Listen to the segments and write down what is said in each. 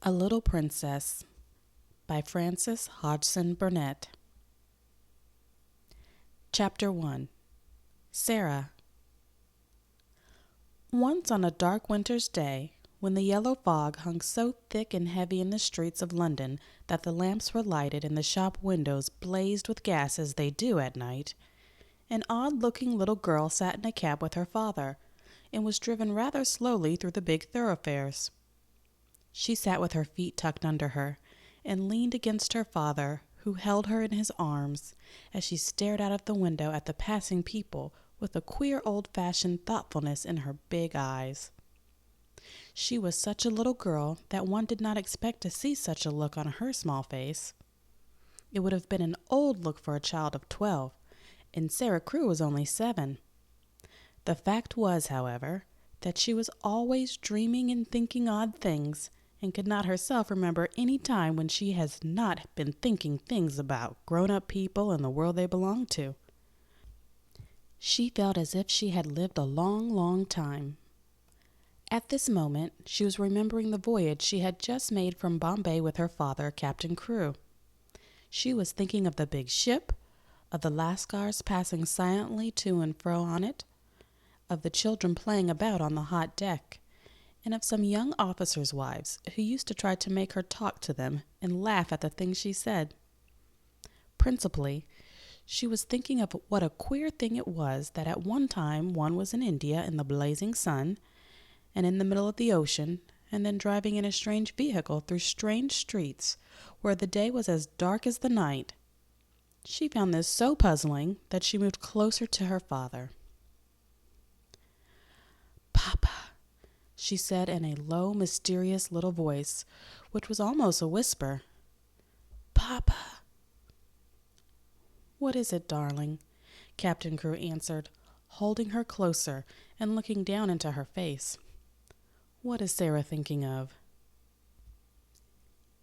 A Little Princess by Frances Hodgson Burnett. Chapter 1. Sara. Once on a dark winter's day, when the yellow fog hung so thick and heavy in the streets of London that the lamps were lighted and the shop windows blazed with gas as they do at night, an odd-looking little girl sat in a cab with her father, and was driven rather slowly through the big thoroughfares. She sat with her feet tucked under her, and leaned against her father, who held her in his arms, as she stared out of the window at the passing people with a queer old-fashioned thoughtfulness in her big eyes. She was such a little girl that one did not expect to see such a look on her small face. It would have been an old look for a child of 12, and Sara Crewe was only 7. The fact was, however, that she was always dreaming and thinking odd things, and could not herself remember any time when she has not been thinking things about grown-up people and the world they belonged to. She felt as if she had lived a long, long time. At this moment, she was remembering the voyage she had just made from Bombay with her father, Captain Crewe. She was thinking of the big ship, of the Lascars passing silently to and fro on it, of the children playing about on the hot deck, and of some young officers' wives who used to try to make her talk to them and laugh at the things she said. Principally, she was thinking of what a queer thing it was that at one time one was in India in the blazing sun, and in the middle of the ocean, and then driving in a strange vehicle through strange streets where the day was as dark as the night. She found this so puzzling that she moved closer to her father. "Papa," she said in a low, mysterious little voice, which was almost a whisper. "Papa." "What is it, darling?" Captain Crewe answered, holding her closer and looking down into her face. "What is Sara thinking of?"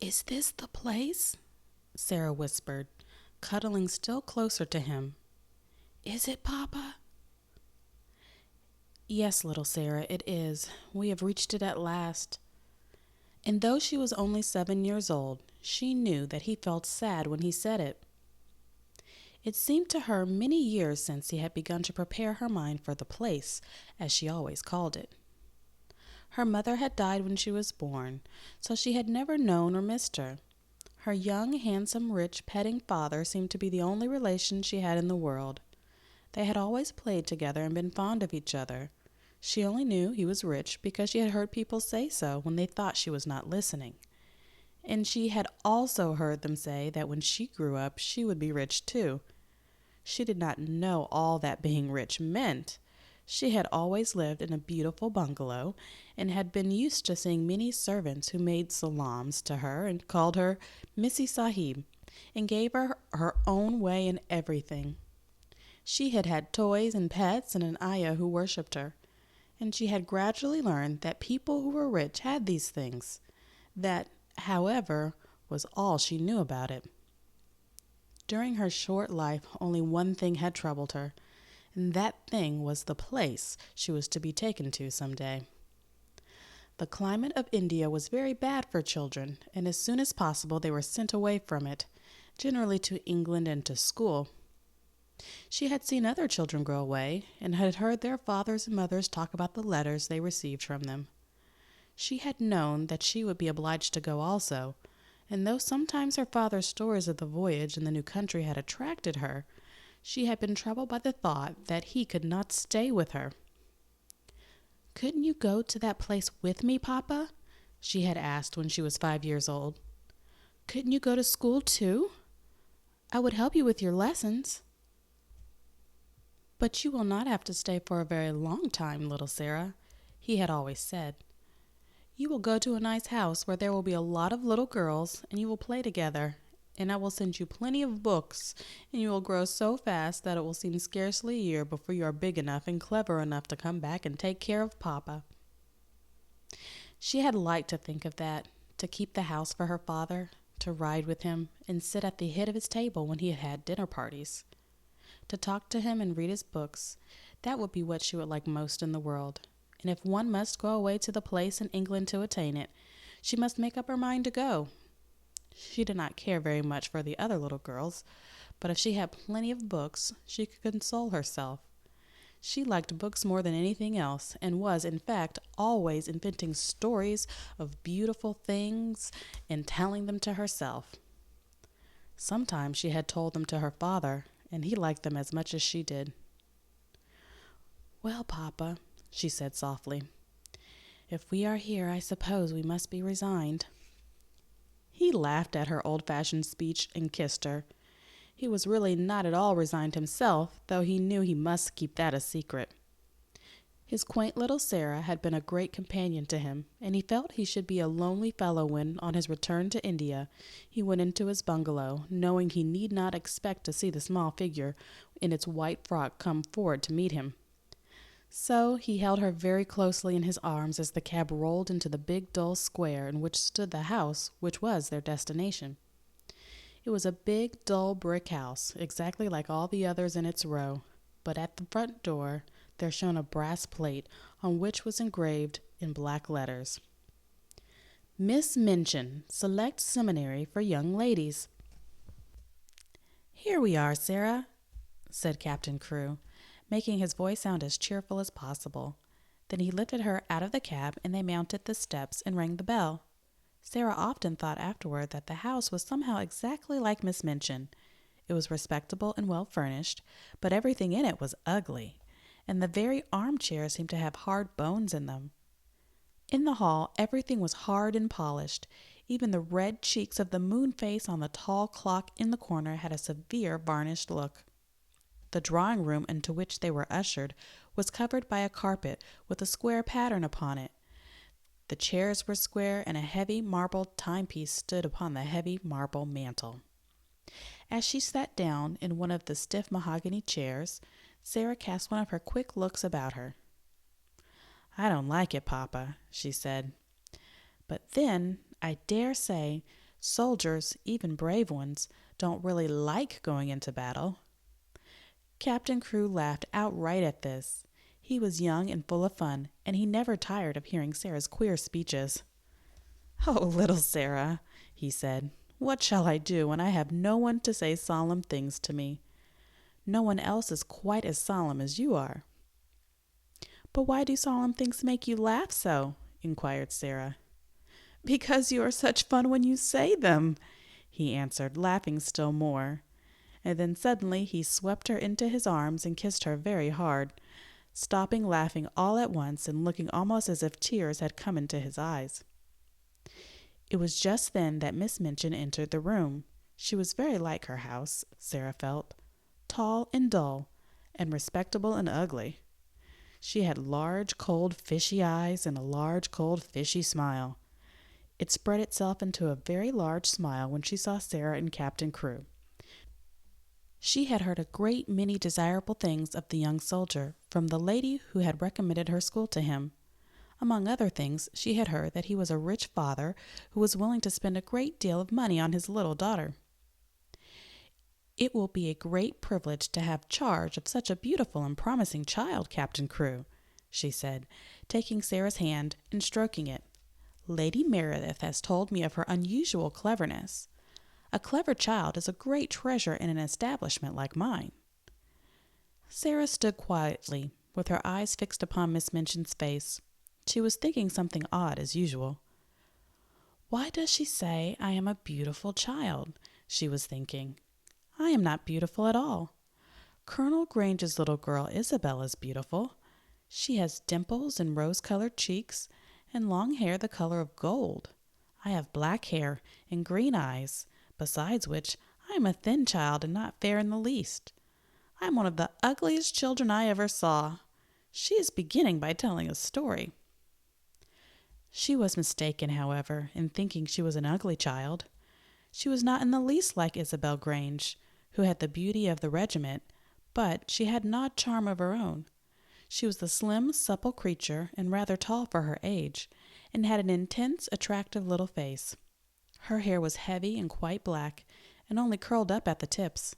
"Is this the place?" Sara whispered, cuddling still closer to him. "Is it, Papa?" "Yes, little Sara, it is. We have reached it at last." And though she was only 7 years old, she knew that he felt sad when he said it. It seemed to her many years since he had begun to prepare her mind for the place, as she always called it. Her mother had died when she was born, so she had never known or missed her. Her young, handsome, rich, petting father seemed to be the only relation she had in the world. They had always played together and been fond of each other. She only knew he was rich because she had heard people say so when they thought she was not listening. And she had also heard them say that when she grew up, she would be rich too. She did not know all that being rich meant. She had always lived in a beautiful bungalow and had been used to seeing many servants who made salams to her and called her Missy Sahib and gave her her own way in everything. She had had toys and pets and an ayah who worshipped her. And she had gradually learned that people who were rich had these things. That, however, was all she knew about it. During her short life, only one thing had troubled her, and that thing was the place she was to be taken to some day. The climate of India was very bad for children, and as soon as possible they were sent away from it, generally to England and to school. She had seen other children grow away, and had heard their fathers and mothers talk about the letters they received from them. She had known that she would be obliged to go also, and though sometimes her father's stories of the voyage in the new country had attracted her, she had been troubled by the thought that he could not stay with her. "Couldn't you go to that place with me, Papa?" she had asked when she was 5 years old. "Couldn't you go to school too? I would help you with your lessons." "But you will not have to stay for a very long time, little Sara," he had always said. "You will go to a nice house where there will be a lot of little girls, and you will play together, and I will send you plenty of books, and you will grow so fast that it will seem scarcely a year before you are big enough and clever enough to come back and take care of Papa." She had liked to think of that, to keep the house for her father, to ride with him, and sit at the head of his table when he had dinner parties. To talk to him and read his books, that would be what she would like most in the world. And if one must go away to the place in England to attain it, She must make up her mind to go. She did not care very much for the other little girls, but if she had plenty of books, she could console herself. She liked books more than anything else, and was, in fact, always inventing stories of beautiful things and telling them to herself. Sometimes she had told them to her father, and he liked them as much as she did. "Well, Papa," she said softly, "if we are here, I suppose we must be resigned." He laughed at her old-fashioned speech and kissed her. He was really not at all resigned himself, though he knew he must keep that a secret. His quaint little Sara had been a great companion to him, and he felt he should be a lonely fellow when, on his return to India, he went into his bungalow, knowing he need not expect to see the small figure in its white frock come forward to meet him. So he held her very closely in his arms as the cab rolled into the big dull square in which stood the house which was their destination. It was a big, dull brick house, exactly like all the others in its row, but at the front door there shone a brass plate on which was engraved in black letters, "Miss Minchin, Select Seminary for Young Ladies." "Here we are, Sara," said Captain Crewe, making his voice sound as cheerful as possible. Then he lifted her out of the cab, and they mounted the steps and rang the bell. Sara often thought afterward that the house was somehow exactly like Miss Minchin. It was respectable and well furnished, but everything in it was ugly, and the very armchairs seemed to have hard bones in them. In the hall, everything was hard and polished. Even the red cheeks of the moon face on the tall clock in the corner had a severe varnished look. The drawing room into which they were ushered was covered by a carpet with a square pattern upon it. The chairs were square, and a heavy marble timepiece stood upon the heavy marble mantel. As she sat down in one of the stiff mahogany chairs, Sara cast one of her quick looks about her. "I don't like it, Papa," she said. "But then, I dare say, soldiers, even brave ones, don't really like going into battle." Captain Crewe laughed outright at this. He was young and full of fun, and he never tired of hearing Sara's queer speeches. "Oh, little Sara," he said, "what shall I do when I have no one to say solemn things to me? No one else is quite as solemn as you are." "But why do solemn things make you laugh so?" inquired Sara. "Because you are such fun when you say them," he answered, laughing still more. And then suddenly he swept her into his arms and kissed her very hard, stopping laughing all at once and looking almost as if tears had come into his eyes. It was just then that Miss Minchin entered the room. She was very like her house, Sara felt, tall and dull, and respectable and ugly. She had large, cold, fishy eyes and a large, cold, fishy smile. It spread itself into a very large smile when she saw Sara and Captain Crewe. She had heard a great many desirable things of the young soldier from the lady who had recommended her school to him. Among other things, she had heard that he was a rich father who was willing to spend a great deal of money on his little daughter. "It will be a great privilege to have charge of such a beautiful and promising child, Captain Crewe," she said, taking Sara's hand and stroking it. "Lady Meredith has told me of her unusual cleverness. A clever child is a great treasure in an establishment like mine." Sara stood quietly, with her eyes fixed upon Miss Minchin's face. She was thinking something odd, as usual. "Why does she say I am a beautiful child?" she was thinking. "I am not beautiful at all. Colonel Grange's little girl Isabel is beautiful. She has dimples and rose-colored cheeks, and long hair the color of gold. I have black hair and green eyes. Besides which, I am a thin child and not fair in the least. I am one of the ugliest children I ever saw. She is beginning by telling a story." She was mistaken, however, in thinking she was an ugly child. She was not in the least like Isabel Grange, who had the beauty of the regiment, but she had an odd charm of her own. She was a slim, supple creature, and rather tall for her age, and had an intense, attractive little face. Her hair was heavy and quite black, and only curled up at the tips.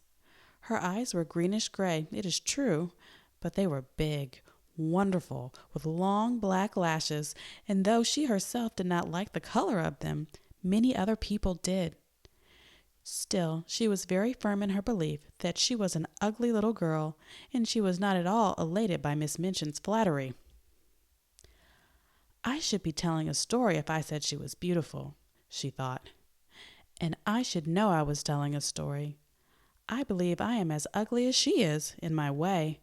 Her eyes were greenish-gray, it is true, but they were big, wonderful, with long black lashes, and though she herself did not like the color of them, many other people did. Still, she was very firm in her belief that she was an ugly little girl, and she was not at all elated by Miss Minchin's flattery. I should be telling a story if I said she was beautiful, she thought. And I should know I was telling a story. I believe I am as ugly as she is, in my way.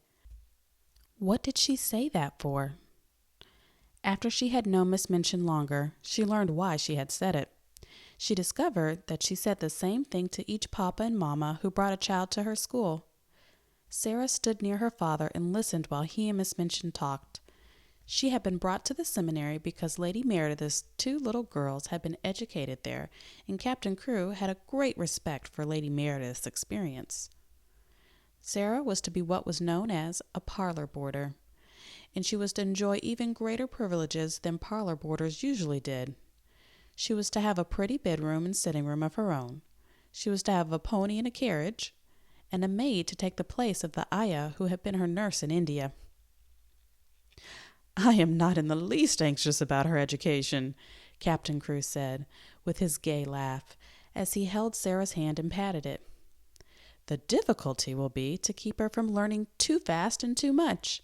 What did she say that for? After she had known Miss Minchin longer, she learned why she had said it. She discovered that she said the same thing to each papa and mamma who brought a child to her school. Sara stood near her father and listened while he and Miss Minchin talked. She had been brought to the seminary because Lady Meredith's 2 little girls had been educated there, and Captain Crewe had a great respect for Lady Meredith's experience. Sara was to be what was known as a parlor boarder, and she was to enjoy even greater privileges than parlor boarders usually did. She was to have a pretty bedroom and sitting room of her own. She was to have a pony and a carriage, and a maid to take the place of the ayah who had been her nurse in India. I am not in the least anxious about her education, Captain Crewe said, with his gay laugh, as he held Sara's hand and patted it. The difficulty will be to keep her from learning too fast and too much.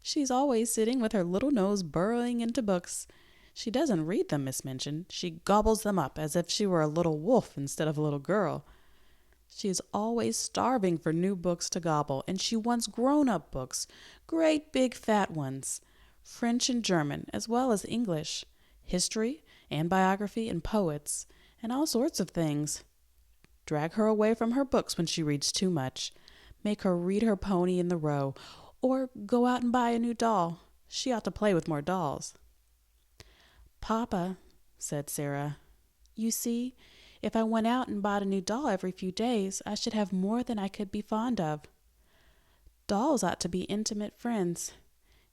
She's always sitting with her little nose burrowing into books. She doesn't read them, Miss Minchin. She gobbles them up as if she were a little wolf instead of a little girl. She is always starving for new books to gobble, and she wants grown-up books, great big fat ones, French and German, as well as English, history and biography and poets, and all sorts of things. Drag her away from her books when she reads too much. Make her read her Pony in the Row, or go out and buy a new doll. She ought to play with more dolls. Papa, said Sara, you see, if I went out and bought a new doll every few days, I should have more than I could be fond of. Dolls ought to be intimate friends.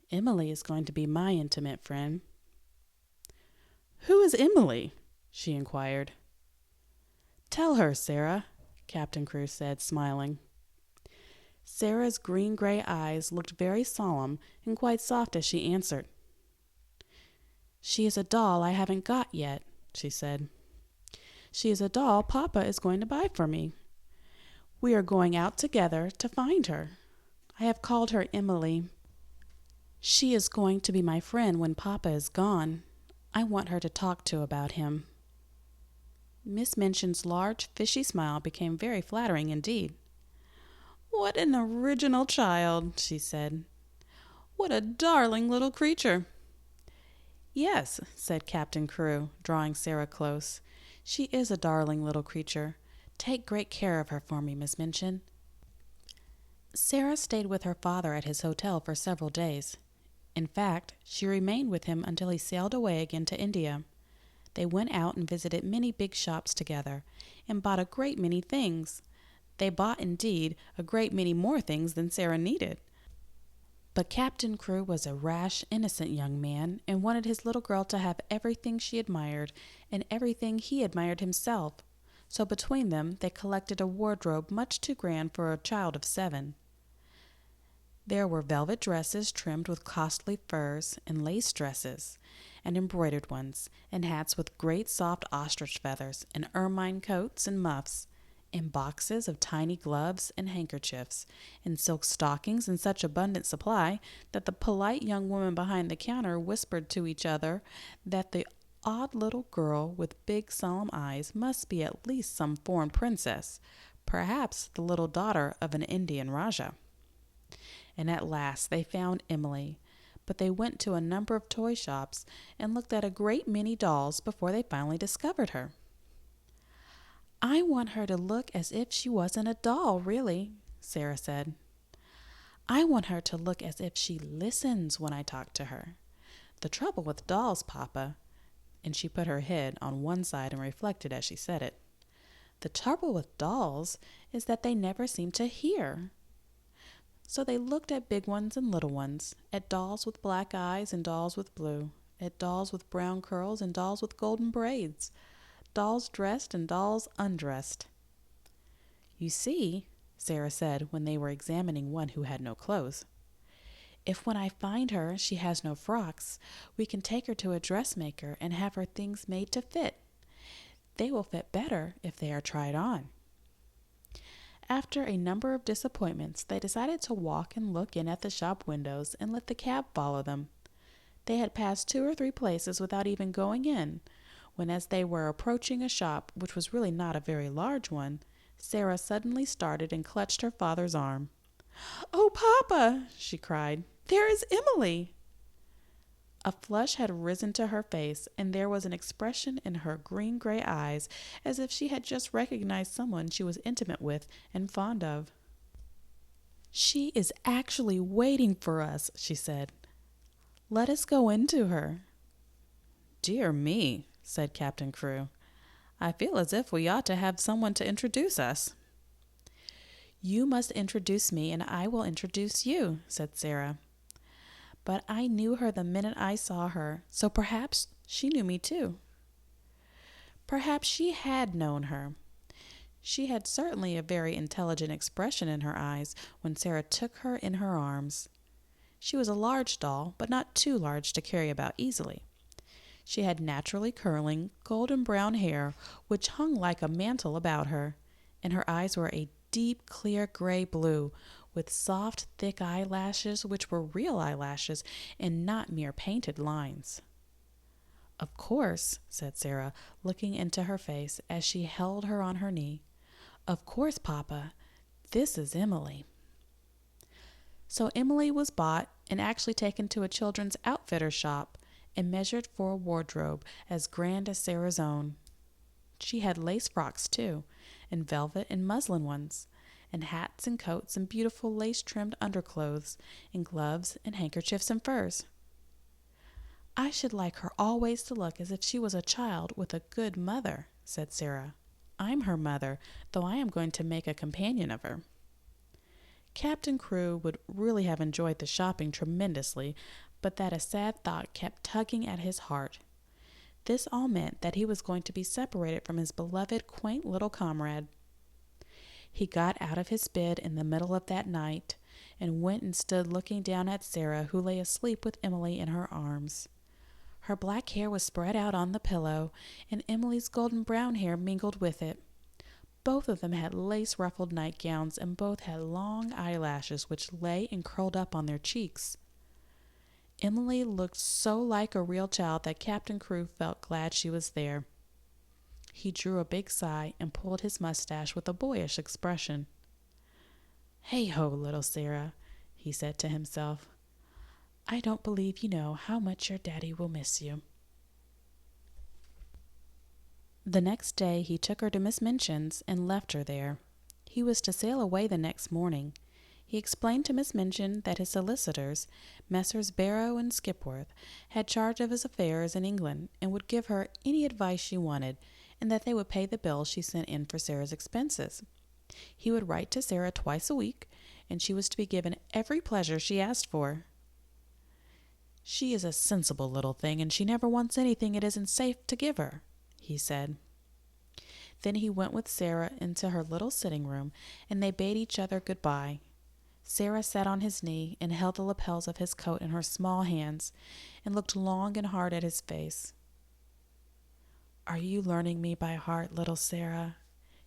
Emily is going to be my intimate friend. Who is Emily? She inquired. Tell her, Sara, Captain Crewe said, smiling. Sara's green-gray eyes looked very solemn and quite soft as she answered. She is a doll I haven't got yet, she said. She is a doll Papa is going to buy for me. We are going out together to find her. I have called her Emily. She is going to be my friend when Papa is gone. I want her to talk to about him. Miss Minchin's large, fishy smile became very flattering indeed. What an original child, she said. What a darling little creature. Yes, said Captain Crewe, drawing Sara close. She is a darling little creature. Take great care of her for me, Miss Minchin. Sara stayed with her father at his hotel for several days. In fact, she remained with him until he sailed away again to India. They went out and visited many big shops together, and bought a great many things. They bought, indeed, a great many more things than Sara needed. But Captain Crewe was a rash, innocent young man, and wanted his little girl to have everything she admired, and everything he admired himself. So between them they collected a wardrobe much too grand for a child of 7. There were velvet dresses trimmed with costly furs, and lace dresses, and embroidered ones, and hats with great soft ostrich feathers, and ermine coats and muffs, and boxes of tiny gloves and handkerchiefs, and silk stockings in such abundant supply that the polite young women behind the counter whispered to each other that the odd little girl with big solemn eyes must be at least some foreign princess, perhaps the little daughter of an Indian Rajah. And at last they found Emily, but they went to a number of toy shops and looked at a great many dolls before they finally discovered her. I want her to look as if she wasn't a doll, really, Sara said. I want her to look as if she listens when I talk to her. The trouble with dolls, Papa, and she put her head on one side and reflected as she said it, the trouble with dolls is that they never seem to hear. So they looked at big ones and little ones, at dolls with black eyes and dolls with blue, at dolls with brown curls and dolls with golden braids, dolls dressed and dolls undressed. You see, Sara said when they were examining one who had no clothes, If when I find her she has no frocks, we can take her to a dressmaker and have her things made to fit. They will fit better if they are tried on." After a number of disappointments, they decided to walk and look in at the shop windows and let the cab follow them. They had passed 2 or 3 places without even going in, when as they were approaching a shop, which was really not a very large one, Sara suddenly started and clutched her father's arm. "Oh, Papa!" she cried. "There is Emily!" A flush had risen to her face, and there was an expression in her green-gray eyes as if she had just recognized someone she was intimate with and fond of. "She is actually waiting for us," she said. "Let us go into her." "Dear me," said Captain Crewe. "I feel as if we ought to have someone to introduce us." "You must introduce me and I will introduce you," said Sara. "But I knew her the minute I saw her, so perhaps she knew me too." Perhaps she had known her. She had certainly a very intelligent expression in her eyes when Sara took her in her arms. She was a large doll, but not too large to carry about easily. She had naturally curling, golden brown hair, which hung like a mantle about her, and her eyes were a deep, clear gray blue, with soft, thick eyelashes, which were real eyelashes and not mere painted lines. "Of course," said Sara, looking into her face as she held her on her knee. "Of course, Papa, this is Emily." So Emily was bought and actually taken to a children's outfitter shop and measured for a wardrobe as grand as Sara's own. She had lace frocks, too, and velvet and muslin ones, and hats and coats and beautiful lace-trimmed underclothes, and gloves and handkerchiefs and furs. "I should like her always to look as if she was a child with a good mother," said Sara. "I'm her mother, though I am going to make a companion of her." Captain Crewe would really have enjoyed the shopping tremendously, but that a sad thought kept tugging at his heart. This all meant that he was going to be separated from his beloved, quaint little comrade. He got out of his bed in the middle of that night and went and stood looking down at Sara, who lay asleep with Emily in her arms. Her black hair was spread out on the pillow, and Emily's golden brown hair mingled with it. Both of them had lace-ruffled nightgowns, and both had long eyelashes which lay and curled up on their cheeks. Emily looked so like a real child that Captain Crewe felt glad she was there. He drew a big sigh and pulled his mustache with a boyish expression. "Hey-ho, little Sara," he said to himself. "I don't believe you know how much your daddy will miss you." The next day he took her to Miss Minchin's and left her there. He was to sail away the next morning. He explained to Miss Minchin that his solicitors, Messrs. Barrow and Skipworth, had charge of his affairs in England and would give her any advice she wanted, and that they would pay the bill she sent in for Sara's expenses. He would write to Sara twice a week, and she was to be given every pleasure she asked for. "She is a sensible little thing, and she never wants anything it isn't safe to give her," he said. Then he went with Sara into her little sitting room, and they bade each other good-bye. Sara sat on his knee and held the lapels of his coat in her small hands and looked long and hard at his face. "Are you learning me by heart, little Sara?"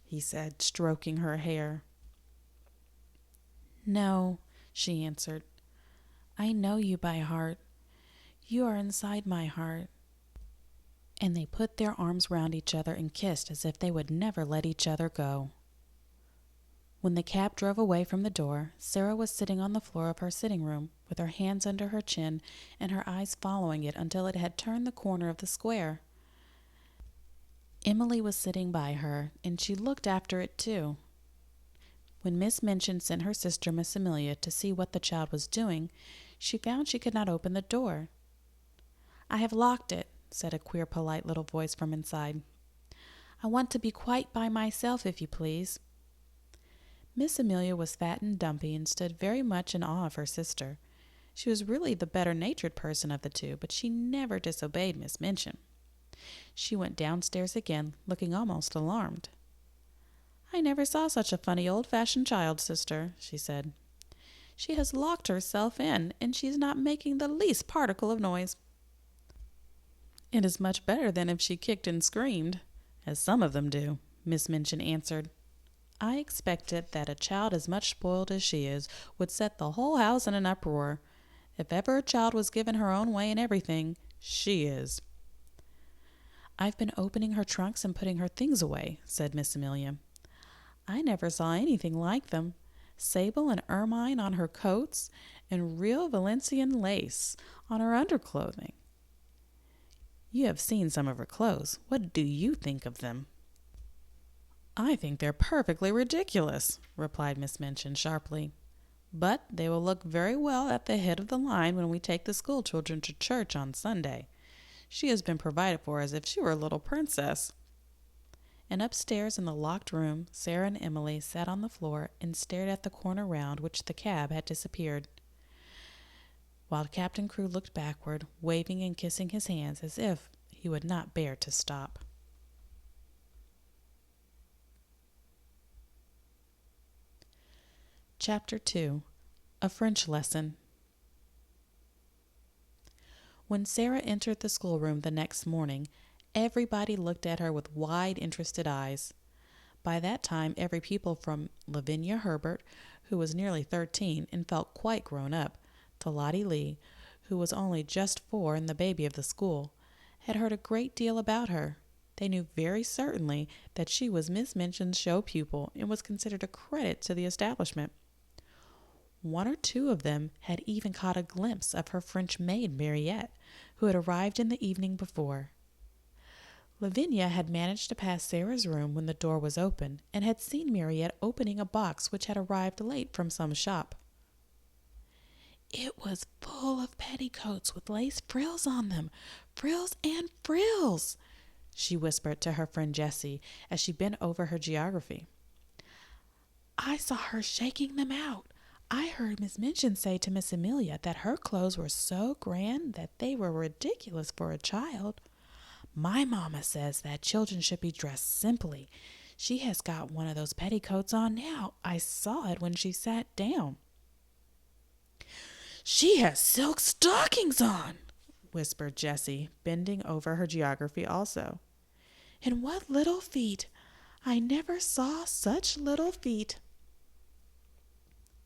he said, stroking her hair. "No," she answered. "I know you by heart. You are inside my heart." And they put their arms round each other and kissed as if they would never let each other go. When the cab drove away from the door, Sara was sitting on the floor of her sitting room, with her hands under her chin and her eyes following it until it had turned the corner of the square. Emily was sitting by her, and she looked after it too. When Miss Minchin sent her sister, Miss Amelia, to see what the child was doing, she found she could not open the door. "I have locked it," said a queer, polite little voice from inside. "I want to be quite by myself, if you please." Miss Amelia was fat and dumpy and stood very much in awe of her sister. She was really the better-natured person of the two, but she never disobeyed Miss Minchin. She went downstairs again, looking almost alarmed. "I never saw such a funny old-fashioned child, sister," she said. She has locked herself in, and she's not making the least particle of noise. It is much better than if she kicked and screamed, as some of them do, Miss Minchin answered. I expected that a child as much spoiled as she is would set the whole house in an uproar. If ever a child was given her own way in everything, she is. I've been opening her trunks and putting her things away, said Miss Amelia. I never saw anything like them. Sable and ermine on her coats, and real Valencian lace on her underclothing. You have seen some of her clothes. What do you think of them? I think they're perfectly ridiculous, replied Miss Minchin sharply. But they will look very well at the head of the line when we take the school children to church on Sunday. She has been provided for as if she were a little princess. And upstairs in the locked room, Sara and Emily sat on the floor and stared at the corner round which the cab had disappeared, while Captain Crewe looked backward, waving and kissing his hands as if he would not bear to stop. Chapter 2. A French Lesson. When Sara entered the schoolroom the next morning, everybody looked at her with wide, interested eyes. By that time, every pupil from Lavinia Herbert, who was nearly 13 and felt quite grown up, to Lottie Lee, who was only just 4 and the baby of the school, had heard a great deal about her. They knew very certainly that she was Miss Minchin's show pupil and was considered a credit to the establishment. One or two of them had even caught a glimpse of her French maid, Mariette, who had arrived in the evening before. Lavinia had managed to pass Sara's room when the door was open, and had seen Mariette opening a box which had arrived late from some shop. It was full of petticoats with lace frills on them, frills and frills, she whispered to her friend Jessie as she bent over her geography. I saw her shaking them out. I heard Miss Minchin say to Miss Amelia that her clothes were so grand that they were ridiculous for a child. My mamma says that children should be dressed simply. She has got one of those petticoats on now. I saw it when she sat down. She has silk stockings on, whispered Jessie, bending over her geography also. And what little feet! I never saw such little feet.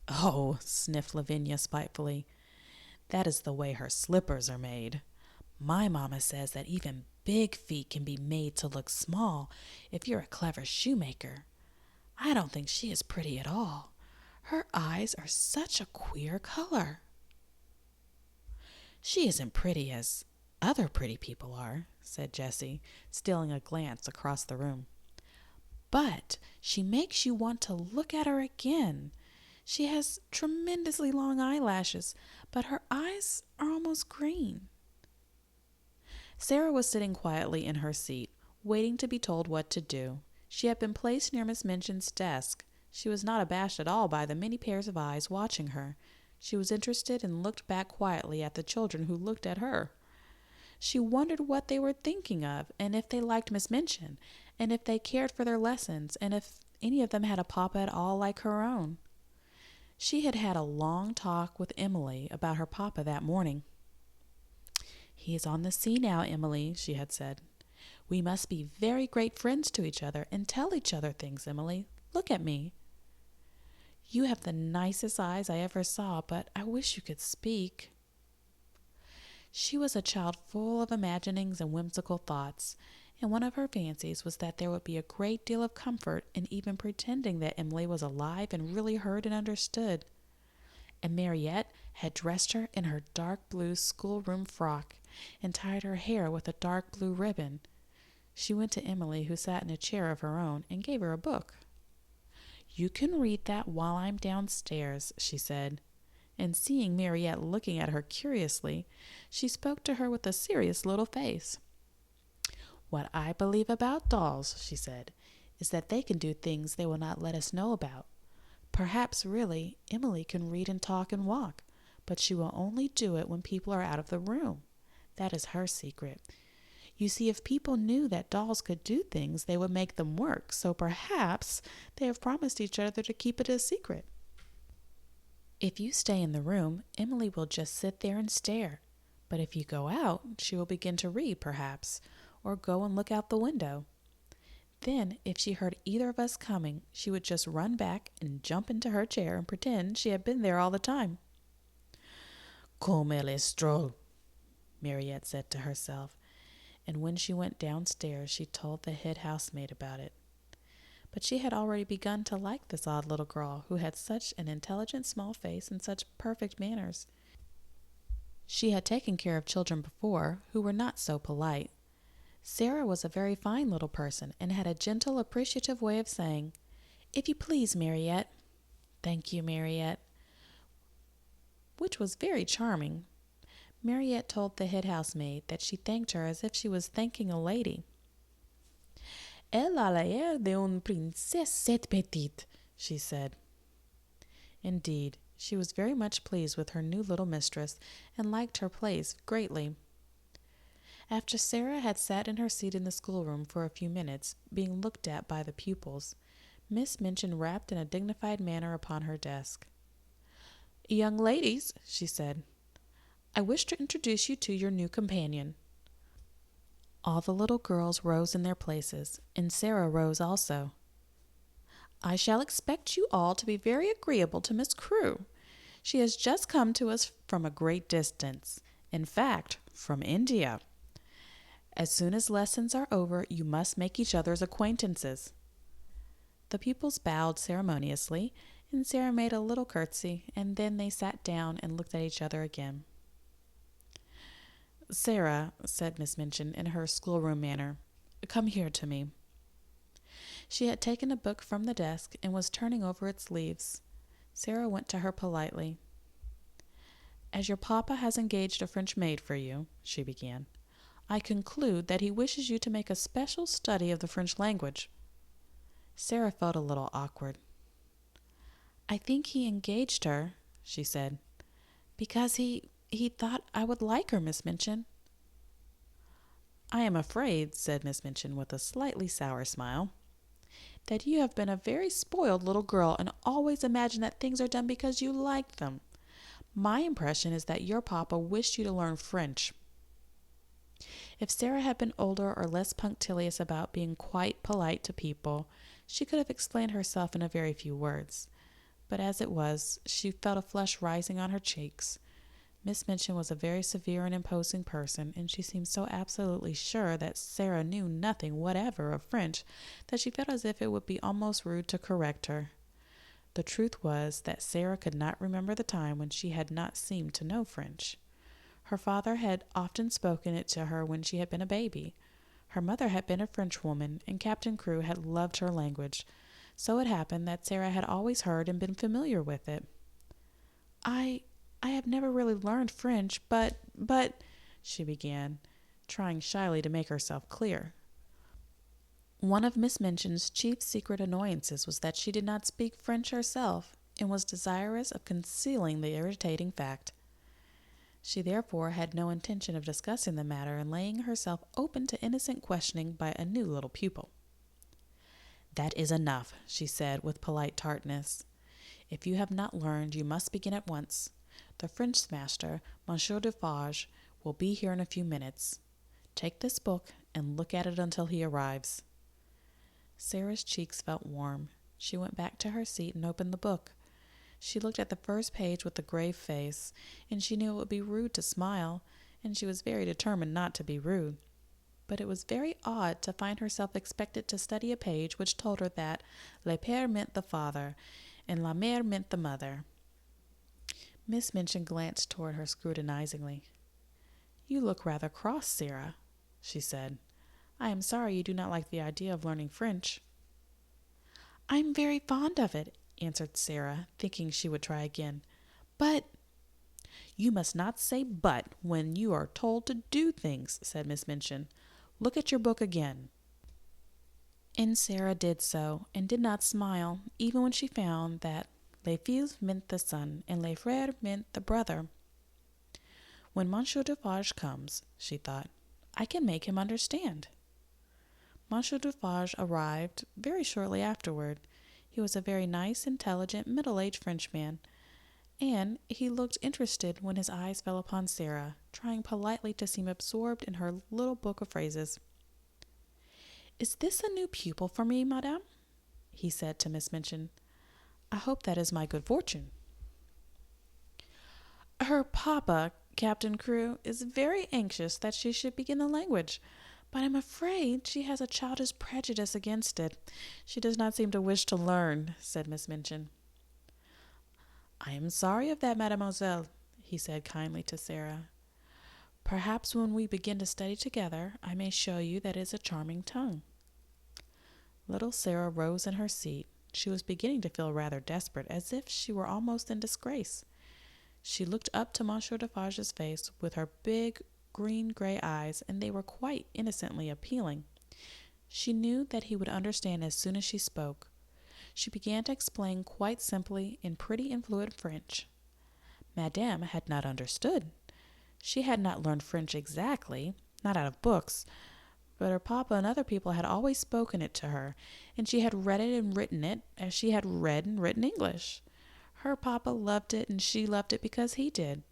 Oh, sniffed Lavinia spitefully. That is the way her slippers are made. My mamma says that even big feet can be made to look small if you're a clever shoemaker. I don't think she is pretty at all. Her eyes are such a queer color. She isn't pretty as other pretty people are, said Jessie, stealing a glance across the room. But she makes you want to look at her again. She has tremendously long eyelashes, but her eyes are almost green. Sara was sitting quietly in her seat, waiting to be told what to do. She had been placed near Miss Minchin's desk. She was not abashed at all by the many pairs of eyes watching her. She was interested and looked back quietly at the children who looked at her. She wondered what they were thinking of, and if they liked Miss Minchin, and if they cared for their lessons, and if any of them had a papa at all like her own. She had had a long talk with Emily about her papa that morning. He is on the sea now, Emily, she had said. We must be very great friends to each other and tell each other things, Emily. Look at me. You have the nicest eyes I ever saw, but I wish you could speak. She was a child full of imaginings and whimsical thoughts, and one of her fancies was that there would be a great deal of comfort in even pretending that Emily was alive and really heard and understood. And Mariette had dressed her in her dark blue schoolroom frock and tied her hair with a dark blue ribbon. She went to Emily, who sat in a chair of her own, and gave her a book. You can read that while I'm downstairs, she said. And seeing Mariette looking at her curiously, she spoke to her with a serious little face. What I believe about dolls, she said, is that they can do things they will not let us know about. Perhaps, really, Emily can read and talk and walk, but she will only do it when people are out of the room. That is her secret. You see, if people knew that dolls could do things, they would make them work, so perhaps they have promised each other to keep it a secret. If you stay in the room, Emily will just sit there and stare. But if you go out, she will begin to read, perhaps, or go and look out the window. Then, if she heard either of us coming, she would just run back and jump into her chair and pretend she had been there all the time. Comme elle est drôle, Mariette said to herself, and when she went downstairs she told the head housemaid about it. But she had already begun to like this odd little girl who had such an intelligent small face and such perfect manners. She had taken care of children before who were not so polite. Sara was a very fine little person and had a gentle, appreciative way of saying, "If you please, Mariette." "Thank you, Mariette," which was very charming. Mariette told the head housemaid that she thanked her as if she was thanking a lady. "Elle a l'air d'une princesse, cette petite," she said. Indeed, she was very much pleased with her new little mistress and liked her place greatly. After Sara had sat in her seat in the schoolroom for a few minutes, being looked at by the pupils, Miss Minchin rapped in a dignified manner upon her desk. "Young ladies," she said, "I wish to introduce you to your new companion." All the little girls rose in their places, and Sara rose also. "I shall expect you all to be very agreeable to Miss Crewe. She has just come to us from a great distance, in fact, from India. As soon as lessons are over, you must make each other's acquaintances." The pupils bowed ceremoniously, and Sara made a little curtsy, and then they sat down and looked at each other again. "Sara," said Miss Minchin in her schoolroom manner, "come here to me." She had taken a book from the desk and was turning over its leaves. Sara went to her politely. "As your papa has engaged a French maid for you," she began, "I conclude that he wishes you to make a special study of the French language." Sara felt a little awkward. "I think he engaged her," she said, "because he thought I would like her, Miss Minchin." "I am afraid," said Miss Minchin with a slightly sour smile, "that you have been a very spoiled little girl and always imagine that things are done because you like them. My impression is that your papa wished you to learn French." If Sara had been older or less punctilious about being quite polite to people, she could have explained herself in a very few words. But as it was, she felt a flush rising on her cheeks. Miss Minchin was a very severe and imposing person, and she seemed so absolutely sure that Sara knew nothing whatever of French that she felt as if it would be almost rude to correct her. The truth was that Sara could not remember the time when she had not seemed to know French. Her father had often spoken it to her when she had been a baby. Her mother had been a Frenchwoman, and Captain Crewe had loved her language. So it happened that Sara had always heard and been familiar with it. I have never really learned French, but, she began, trying shyly to make herself clear. One of Miss Minchin's chief secret annoyances was that she did not speak French herself, and was desirous of concealing the irritating fact. She therefore had no intention of discussing the matter and laying herself open to innocent questioning by a new little pupil. "That is enough," she said with polite tartness. "If you have not learned, you must begin at once. The French master, Monsieur Defarge, will be here in a few minutes. Take this book and look at it until he arrives." Sara's cheeks felt warm. She went back to her seat and opened the book. She looked at the first page with a grave face, and she knew it would be rude to smile, and she was very determined not to be rude. But it was very odd to find herself expected to study a page which told her that le père meant the father, and la mère meant the mother. Miss Minchin glanced toward her scrutinizingly. "You look rather cross, Sara," she said. "I am sorry you do not like the idea of learning French." "I am very fond of it," answered Sara, thinking she would try again. "But—" "You must not say 'but' when you are told to do things," said Miss Minchin. "Look at your book again." And Sara did so, and did not smile, even when she found that les fils meant the son, and les frères meant the brother. "When Monsieur Defarge comes," she thought, "I can make him understand." Monsieur Defarge arrived very shortly afterward. He was a very nice, intelligent, middle-aged Frenchman, and he looked interested when his eyes fell upon Sara, trying politely to seem absorbed in her little book of phrases. "Is this a new pupil for me, madame?" he said to Miss Minchin. "I hope that is my good fortune." "Her papa, Captain Crewe, is very anxious that she should begin the language, but I'm afraid she has a childish prejudice against it. She does not seem to wish to learn," said Miss Minchin. "I am sorry of that, mademoiselle," he said kindly to Sara. "Perhaps when we begin to study together, I may show you that it is a charming tongue." Little Sara rose in her seat. She was beginning to feel rather desperate, as if she were almost in disgrace. She looked up to Monsieur Defarge's face with her big green-gray eyes, and they were quite innocently appealing. She knew that he would understand as soon as she spoke. She began to explain quite simply in pretty and fluent French. Madame had not understood. She had not learned French exactly, not out of books, but her papa and other people had always spoken it to her, and she had read it and written it as she had read and written English. Her papa loved it, and she loved it because he did.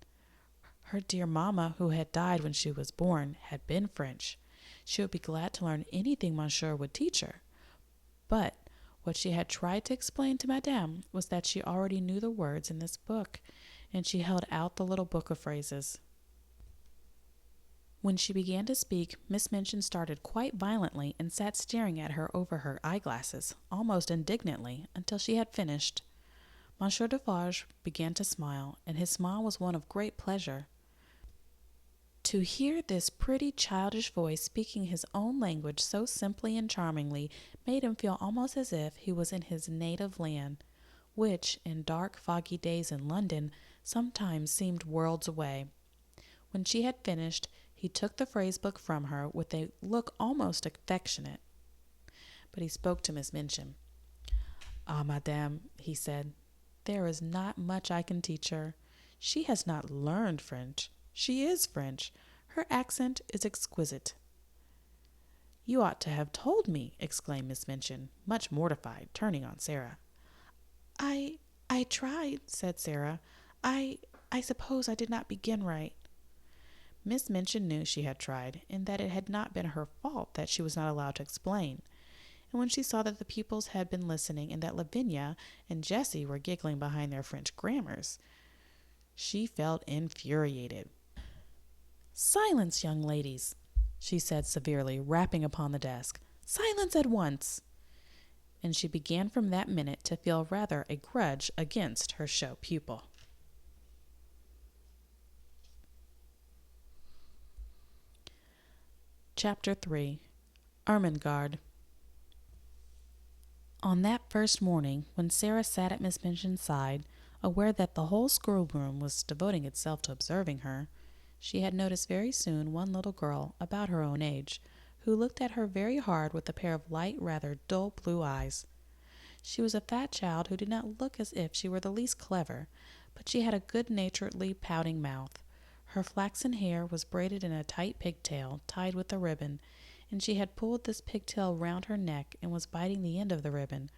Her dear mamma, who had died when she was born, had been French. She would be glad to learn anything Monsieur would teach her. But what she had tried to explain to Madame was that she already knew the words in this book, and she held out the little book of phrases. When she began to speak, Miss Minchin started quite violently and sat staring at her over her eyeglasses, almost indignantly, until she had finished. Monsieur Defarge began to smile, and his smile was one of great pleasure. To hear this pretty childish voice speaking his own language so simply and charmingly made him feel almost as if he was in his native land, which, in dark, foggy days in London, sometimes seemed worlds away. When she had finished, he took the phrase book from her with a look almost affectionate. But he spoke to Miss Minchin. "Ah, madame," he said, "there is not much I can teach her. She has not learned French. She is French. Her accent is exquisite." "You ought to have told me," exclaimed Miss Minchin, much mortified, turning on Sara. I tried," said Sara. I suppose I did not begin right." Miss Minchin knew she had tried, and that it had not been her fault that she was not allowed to explain. And when she saw that the pupils had been listening and that Lavinia and Jessie were giggling behind their French grammars, she felt infuriated. "Silence, young ladies," she said severely, rapping upon the desk. "Silence at once." And she began from that minute to feel rather a grudge against her show pupil. Chapter 3. Ermengarde. On that first morning, when Sara sat at Miss Minchin's side, aware that the whole schoolroom was devoting itself to observing her, she had noticed very soon one little girl, about her own age, who looked at her very hard with a pair of light, rather dull blue eyes. She was a fat child who did not look as if she were the least clever, but she had a good-naturedly pouting mouth. Her flaxen hair was braided in a tight pigtail, tied with a ribbon, and she had pulled this pigtail round her neck and was biting the end of the ribbon,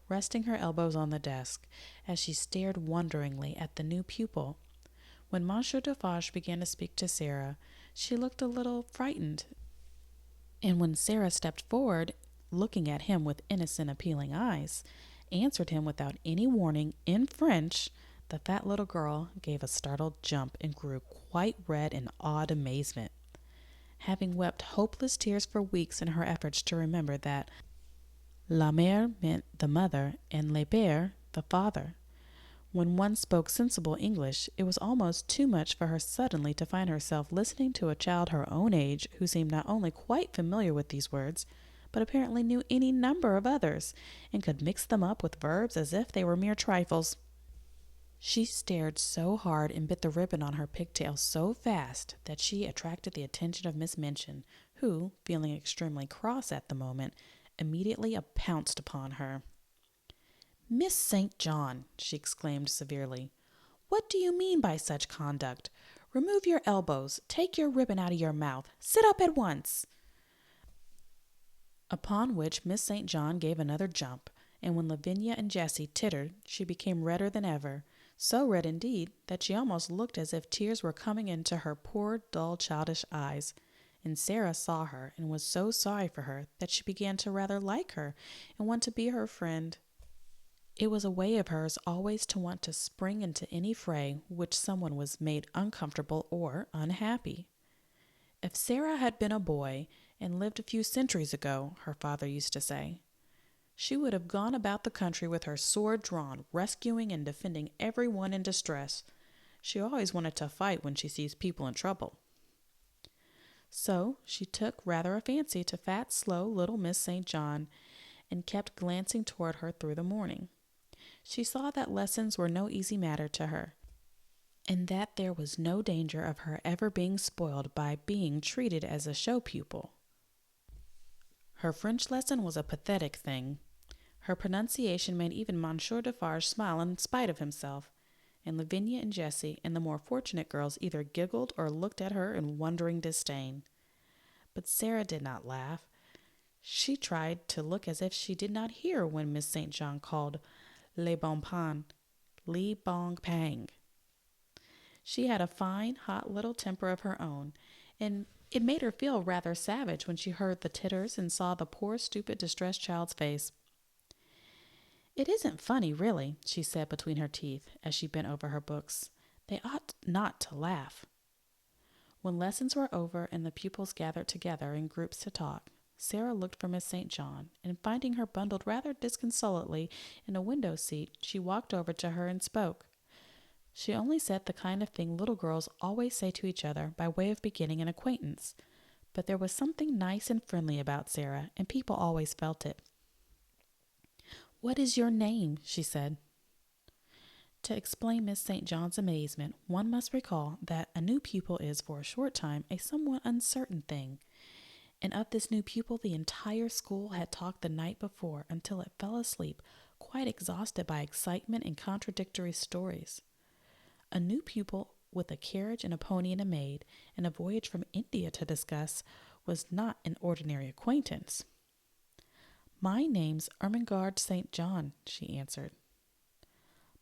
resting her elbows on the desk, as she stared wonderingly at the new pupil. When Monsieur Defarge began to speak to Sara, she looked a little frightened, and when Sara stepped forward, looking at him with innocent, appealing eyes, answered him without any warning in French, the fat little girl gave a startled jump and grew quite red in awed amazement. Having wept hopeless tears for weeks in her efforts to remember that la mère meant the mother and le père the father, when one spoke sensible English, it was almost too much for her suddenly to find herself listening to a child her own age who seemed not only quite familiar with these words, but apparently knew any number of others, and could mix them up with verbs as if they were mere trifles. She stared so hard and bit the ribbon on her pigtail so fast that she attracted the attention of Miss Minchin, who, feeling extremely cross at the moment, immediately pounced upon her. "Miss St. John," she exclaimed severely, "what do you mean by such conduct? Remove your elbows, take your ribbon out of your mouth, sit up at once." Upon which Miss St. John gave another jump, and when Lavinia and Jessie tittered, she became redder than ever, so red indeed that she almost looked as if tears were coming into her poor, dull, childish eyes. And Sara saw her and was so sorry for her that she began to rather like her and want to be her friend. It was a way of hers always to want to spring into any fray which someone was made uncomfortable or unhappy. If Sara had been a boy and lived a few centuries ago, her father used to say, she would have gone about the country with her sword drawn, rescuing and defending everyone in distress. She always wanted to fight when she sees people in trouble. So she took rather a fancy to fat, slow little Miss St. John and kept glancing toward her through the morning. She saw that lessons were no easy matter to her, and that there was no danger of her ever being spoiled by being treated as a show pupil. Her French lesson was a pathetic thing. Her pronunciation made even Monsieur Defarge smile in spite of himself, and Lavinia and Jessie and the more fortunate girls either giggled or looked at her in wondering disdain. But Sara did not laugh. She tried to look as if she did not hear when Miss St. John called Le Bon Pain, Li Bong Pang. She had a fine, hot little temper of her own, and it made her feel rather savage when she heard the titters and saw the poor, stupid, distressed child's face. "It isn't funny, really," she said between her teeth as she bent over her books. "They ought not to laugh." When lessons were over and the pupils gathered together in groups to talk, Sara looked for Miss St. John, and finding her bundled rather disconsolately in a window seat, she walked over to her and spoke. She only said the kind of thing little girls always say to each other by way of beginning an acquaintance, but there was something nice and friendly about Sara, and people always felt it. "What is your name?" she said. To explain Miss St. John's amazement, one must recall that a new pupil is, for a short time, a somewhat uncertain thing, and of this new pupil the entire school had talked the night before until it fell asleep, quite exhausted by excitement and contradictory stories. A new pupil with a carriage and a pony and a maid, and a voyage from India to discuss, was not an ordinary acquaintance. "My name's Ermengarde St. John," she answered.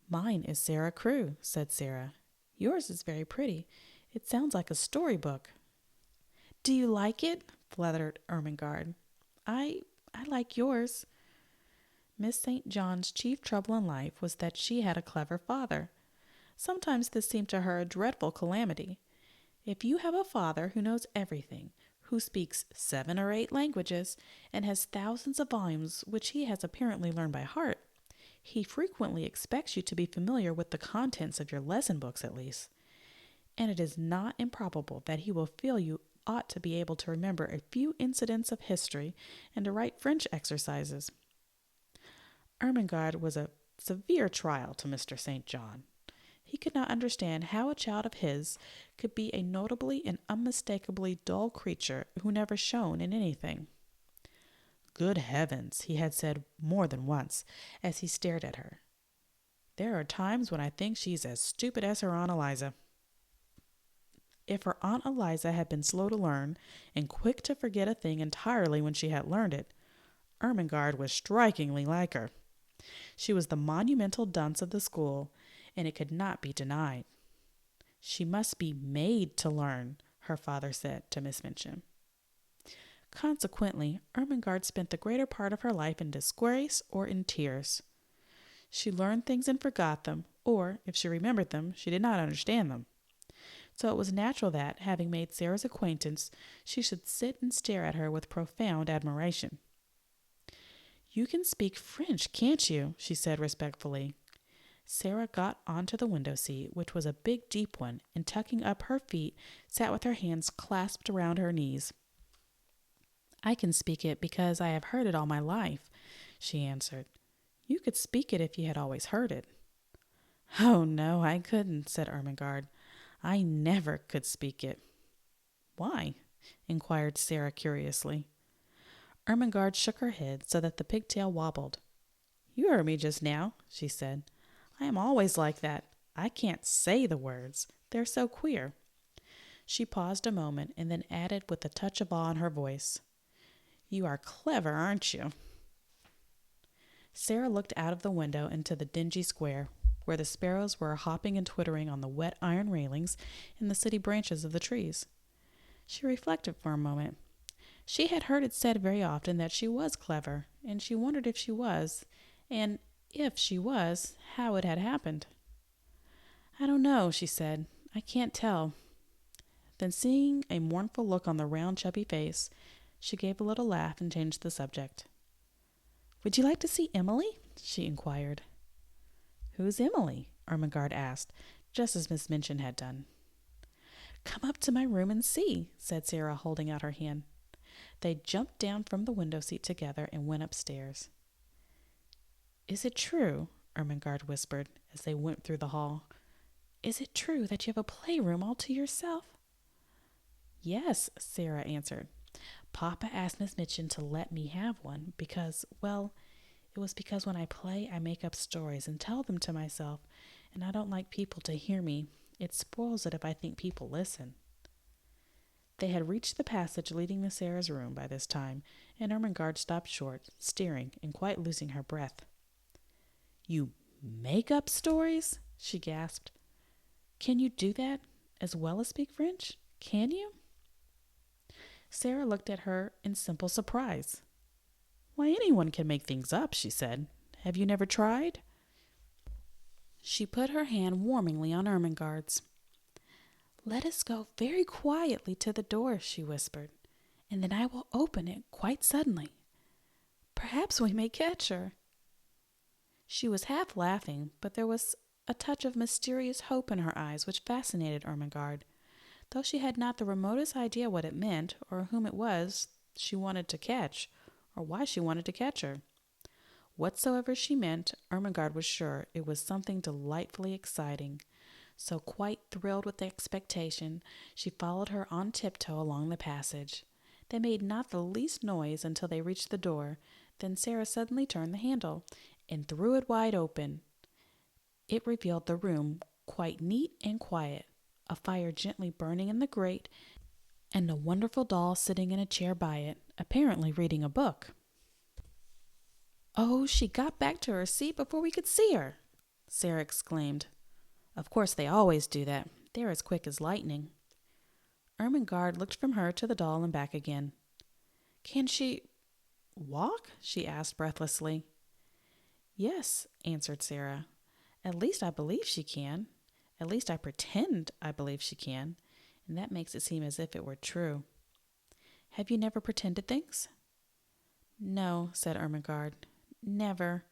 "Mine is Sara Crewe," said Sara. "Yours is very pretty. It sounds like a storybook." "Do you like it?" fluttered Ermengarde. I like yours." Miss St. John's chief trouble in life was that she had a clever father. Sometimes this seemed to her a dreadful calamity. If you have a father who knows everything, who speaks 7 or 8 languages, and has thousands of volumes which he has apparently learned by heart, he frequently expects you to be familiar with the contents of your lesson books at least. And it is not improbable that he will feel you ought to be able to remember a few incidents of history and to write French exercises. Ermengarde was a severe trial to Mr. St. John. He could not understand how a child of his could be a notably and unmistakably dull creature who never shone in anything. "Good heavens," he had said more than once as he stared at her. "There are times when I think she's as stupid as her Aunt Eliza." If her Aunt Eliza had been slow to learn and quick to forget a thing entirely when she had learned it, Ermengarde was strikingly like her. She was the monumental dunce of the school, and it could not be denied. "She must be made to learn," her father said to Miss Minchin. Consequently, Ermengarde spent the greater part of her life in disgrace or in tears. She learned things and forgot them, or, if she remembered them, she did not understand them. So it was natural that, having made Sara's acquaintance, she should sit and stare at her with profound admiration. "You can speak French, can't you?" she said respectfully. Sara got onto the window seat, which was a big, deep one, and tucking up her feet, sat with her hands clasped around her knees. "I can speak it because I have heard it all my life," she answered. "You could speak it if you had always heard it." "Oh, no, I couldn't," said Ermengarde. "I never could speak it." "Why?" inquired Sara curiously. Ermengarde shook her head so that the pigtail wobbled. "You heard me just now," she said. "I am always like that. I can't say the words. They're so queer." She paused a moment and then added with a touch of awe in her voice, "You are clever, aren't you?" Sara looked out of the window into the dingy square. where the sparrows were hopping and twittering on the wet iron railings and the city branches of the trees. She reflected for a moment. She had heard it said very often that she was clever, and she wondered if she was, and if she was, how it had happened. "I don't know," she said. "I can't tell." Then, seeing a mournful look on the round, chubby face, she gave a little laugh and changed the subject. "Would you like to see Emily?" she inquired. "Who's Emily?" Ermengarde asked, just as Miss Minchin had done. "Come up to my room and see," said Sara, holding out her hand. They jumped down from the window seat together and went upstairs. "Is it true," Ermengarde whispered as they went through the hall, "is it true that you have a playroom all to yourself?" "Yes," Sara answered. "Papa asked Miss Minchin to let me have one because, well, it was because when I play I make up stories and tell them to myself, and I don't like people to hear me. It spoils it if I think people listen." They had reached the passage leading to Sara's room by this time, and Ermengarde stopped short, staring and quite losing her breath. "You make up stories?" she gasped. "Can you do that as well as speak French? Can you?" Sara looked at her in simple surprise. "Why, anyone can make things up," she said. "Have you never tried?" She put her hand warmingly on Ermengarde's. "Let us go very quietly to the door," she whispered, "and then I will open it quite suddenly. Perhaps we may catch her." She was half laughing, but there was a touch of mysterious hope in her eyes which fascinated Ermengarde, though she had not the remotest idea what it meant, or whom it was she wanted to catch, or why she wanted to catch her. Whatsoever she meant, Ermengarde was sure it was something delightfully exciting. So, quite thrilled with expectation, she followed her on tiptoe along the passage. They made not the least noise until they reached the door. Then Sara suddenly turned the handle and threw it wide open. It revealed the room quite neat and quiet, a fire gently burning in the grate, and a wonderful doll sitting in a chair by it, apparently reading a book. "Oh, she got back to her seat before we could see her," Sara exclaimed. "Of course they always do that. They're as quick as lightning." Ermengarde looked from her to the doll and back again. "Can she walk?" she asked breathlessly. "Yes," answered Sara. "At least I believe she can. At least I pretend I believe she can, and that makes it seem as if it were true." "Have you never pretended things?" "No," said Ermengarde. "Never.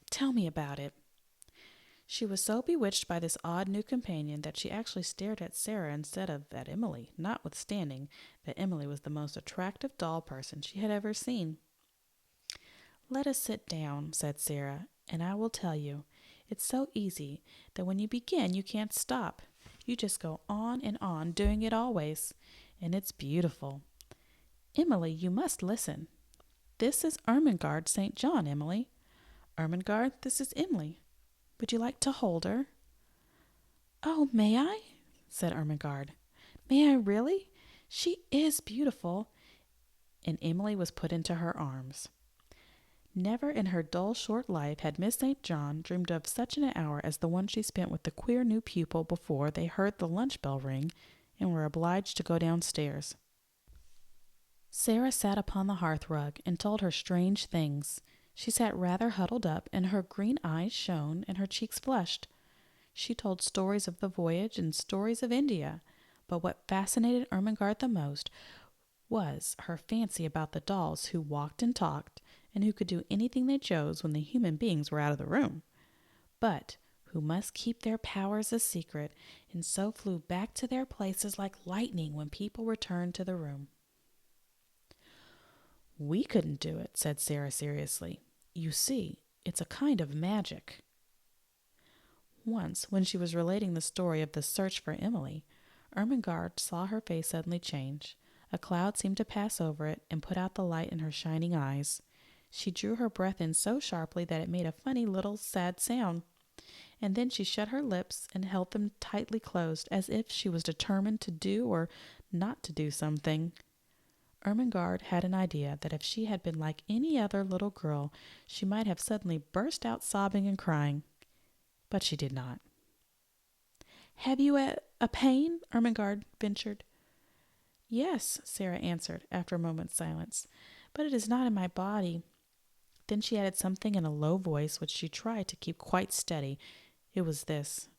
Tell me about it." She was so bewitched by this odd new companion that she actually stared at Sara instead of at Emily, notwithstanding that Emily was the most attractive doll person she had ever seen. "Let us sit down," said Sara, "and I will tell you. It's so easy that when you begin you can't stop. You just go on and on doing it always, and it's beautiful. Emily, you must listen. This is Ermengarde St. John, Emily. Ermengarde, this is Emily. Would you like to hold her?" "Oh, may I?" said Ermengarde. "May I really? She is beautiful." And Emily was put into her arms. Never in her dull short life had Miss St. John dreamed of such an hour as the one she spent with the queer new pupil before they heard the lunch bell ring and were obliged to go downstairs. Sara sat upon the hearth rug and told her strange things. She sat rather huddled up, and her green eyes shone and her cheeks flushed. She told stories of the voyage and stories of India, but what fascinated Ermengarde the most was her fancy about the dolls who walked and talked, and who could do anything they chose when the human beings were out of the room, but who must keep their powers a secret, and so flew back to their places like lightning when people returned to the room. "We couldn't do it," said Sara seriously. "You see, it's a kind of magic." Once, when she was relating the story of the search for Emily, Ermengarde saw her face suddenly change. A cloud seemed to pass over it and put out the light in her shining eyes. She drew her breath in so sharply that it made a funny little sad sound, and then she shut her lips and held them tightly closed, as if she was determined to do or not to do something. Ermengarde had an idea that if she had been like any other little girl, she might have suddenly burst out sobbing and crying. but she did not. "Have you a pain?" Ermengarde ventured. "Yes," Sara answered after a moment's silence, "but it is not in my body." Then she added something in a low voice which she tried to keep quite steady. It was this: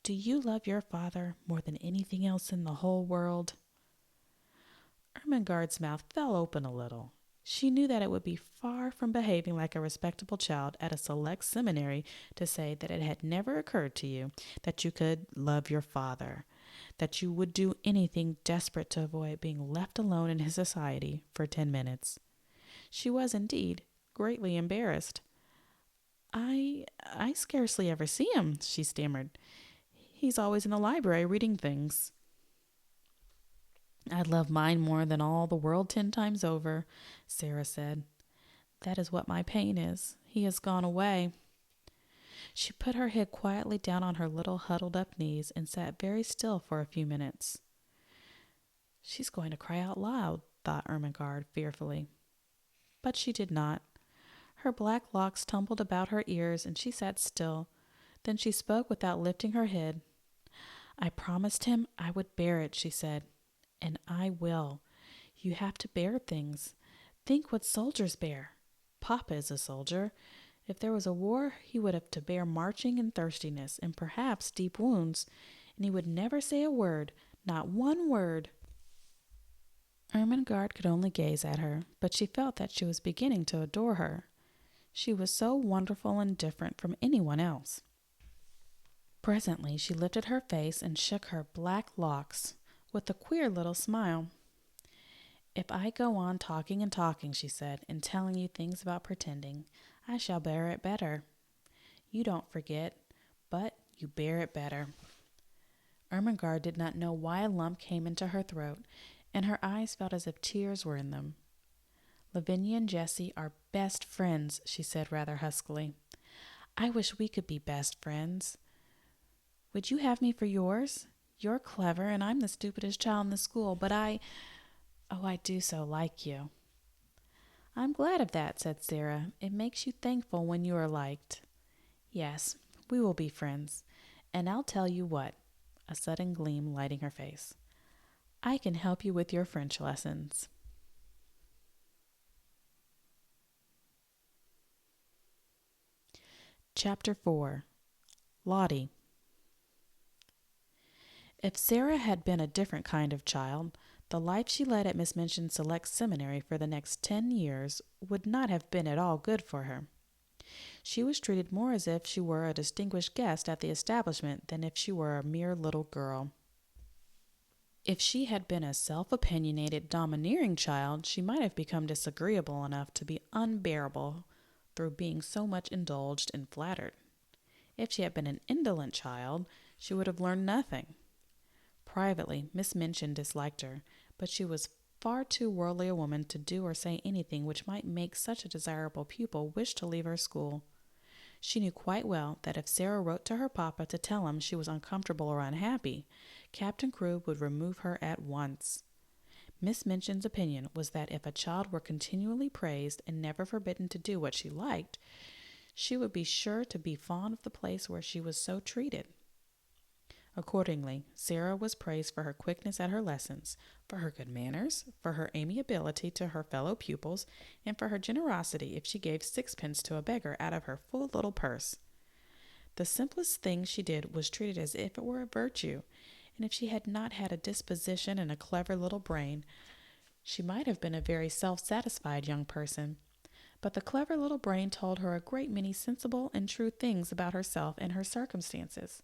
"Do you love your father more than anything else in the whole world?" Ermengarde's mouth fell open a little. She knew that it would be far from behaving like a respectable child at a select seminary to say that it had never occurred to you that you could love your father, that you would do anything desperate to avoid being left alone in his society for 10 minutes. She was indeed greatly embarrassed. I scarcely ever see him," she stammered. "He's always in the library reading things." "I love mine more than all the world 10 times over," Sara said. "That is what my pain is. He has gone away." She put her head quietly down on her little huddled-up knees and sat very still for a few minutes. "She's going to cry out loud," thought Ermengarde fearfully. But she did not. Her black locks tumbled about her ears, and she sat still. Then she spoke without lifting her head. "I promised him I would bear it," she said. "And I will. You have to bear things. Think what soldiers bear. Papa is a soldier. If there was a war, he would have to bear marching and thirstiness, and perhaps deep wounds, and he would never say a word, not one word." Ermengarde could only gaze at her, but she felt that she was beginning to adore her. She was so wonderful and different from anyone else. Presently she lifted her face and shook her black locks with a queer little smile. "If I go on talking and talking," she said, "and telling you things about pretending, I shall bear it better. You don't forget, but you bear it better." Ermengarde did not know why a lump came into her throat, and her eyes felt as if tears were in them. "Lavinia and Jessie are best friends," she said rather huskily. "I wish we could be best friends. Would you have me for yours? You're clever, and I'm the stupidest child in the school, but I do so like you." "I'm glad of that," said Sara. "It makes you thankful when you are liked." "Yes, we will be friends. And I'll tell you what," a sudden gleam lighting her face, "I can help you with your French lessons." Chapter 4. Lottie. If Sara had been a different kind of child, the life she led at Miss Minchin's Select Seminary for the next 10 years would not have been at all good for her. She was treated more as if she were a distinguished guest at the establishment than if she were a mere little girl. If she had been a self-opinionated, domineering child, she might have become disagreeable enough to be unbearable through being so much indulged and flattered. If she had been an indolent child, she would have learned nothing. Privately, Miss Minchin disliked her, but she was far too worldly a woman to do or say anything which might make such a desirable pupil wish to leave her school. She knew quite well that if Sara wrote to her papa to tell him she was uncomfortable or unhappy, Captain Crewe would remove her at once. Miss Minchin's opinion was that if a child were continually praised and never forbidden to do what she liked, she would be sure to be fond of the place where she was so treated. Accordingly, Sara was praised for her quickness at her lessons, for her good manners, for her amiability to her fellow pupils, and for her generosity if she gave 6 pence to a beggar out of her full little purse. The simplest thing she did was treated as if it were a virtue, and if she had not had a disposition and a clever little brain, she might have been a very self-satisfied young person. But the clever little brain told her a great many sensible and true things about herself and her circumstances,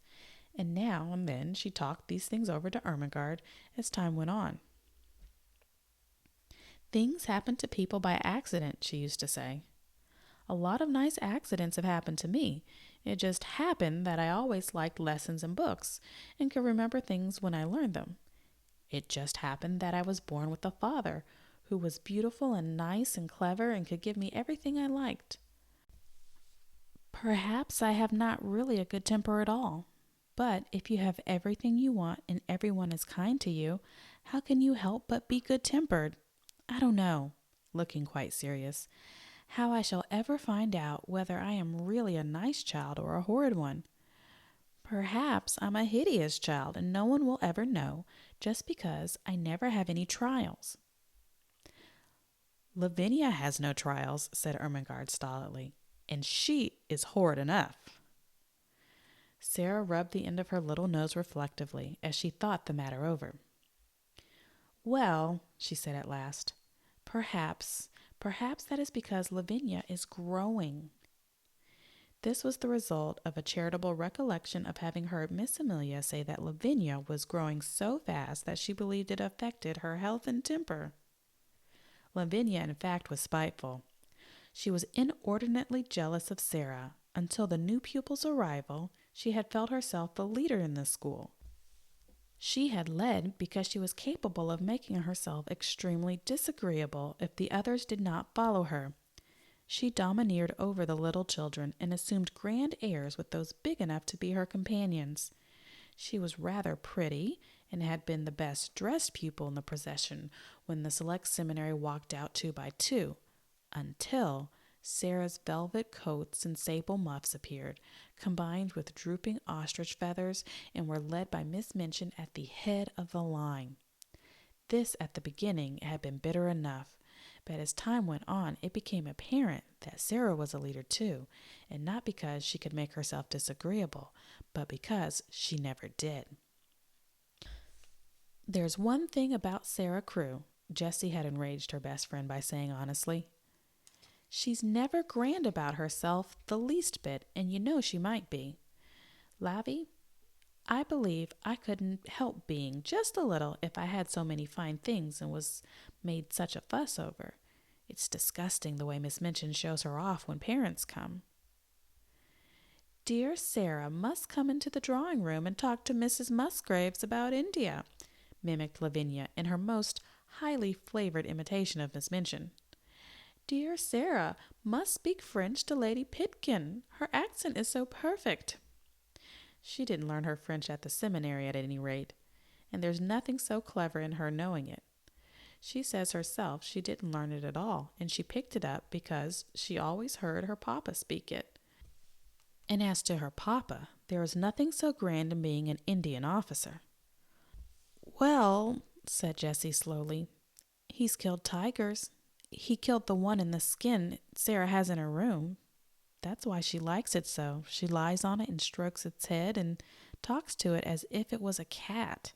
and now and then she talked these things over to Ermengarde as time went on. "Things happen to people by accident," she used to say. "A lot of nice accidents have happened to me. It just happened that I always liked lessons and books, and could remember things when I learned them. It just happened that I was born with a father who was beautiful and nice and clever and could give me everything I liked. Perhaps I have not really a good temper at all. But if you have everything you want and everyone is kind to you, how can you help but be good-tempered? I don't know," looking quite serious, "how I shall ever find out whether I am really a nice child or a horrid one. Perhaps I'm a hideous child and no one will ever know just because I never have any trials. Lavinia has no trials, said Ermengarde stolidly, and she is horrid enough. Sara rubbed the end of her little nose reflectively as she thought the matter over. Well, she said at last, perhaps that is because Lavinia is growing. This was the result of a charitable recollection of having heard Miss Amelia say that Lavinia was growing so fast that she believed it affected her health and temper. Lavinia, in fact, was spiteful. She was inordinately jealous of Sara. Until the new pupil's arrival, she had felt herself the leader in the school. She had led because she was capable of making herself extremely disagreeable if the others did not follow her. She domineered over the little children and assumed grand airs with those big enough to be her companions. She was rather pretty and had been the best dressed pupil in the procession when the select seminary walked out 2 by 2, until Sara's velvet coats and sable muffs appeared, combined with drooping ostrich feathers, and were led by Miss Minchin at the head of the line. This at the beginning had been bitter enough, but as time went on it became apparent that Sara was a leader too, and not because she could make herself disagreeable, but because she never did. There's one thing about Sara Crewe, Jessie had enraged her best friend by saying honestly. She's never grand about herself the least bit, and you know she might be. Lavvy, I believe I couldn't help being just a little if I had so many fine things and was made such a fuss over. It's disgusting the way Miss Minchin shows her off when parents come. Dear Sara must come into the drawing room and talk to Mrs. Musgraves about India, mimicked Lavinia in her most highly flavored imitation of Miss Minchin. Dear Sara must speak French to Lady Pitkin. Her accent is so perfect. She didn't learn her French at the seminary at any rate, and there's nothing so clever in her knowing it. She says herself she didn't learn it at all, and she picked it up because she always heard her papa speak it. And as to her papa, there is nothing so grand in being an Indian officer. Well, said Jessie slowly, he's killed tigers. He killed the one in the skin Sara has in her room. That's why she likes it so. She lies on it and strokes its head and talks to it as if it was a cat.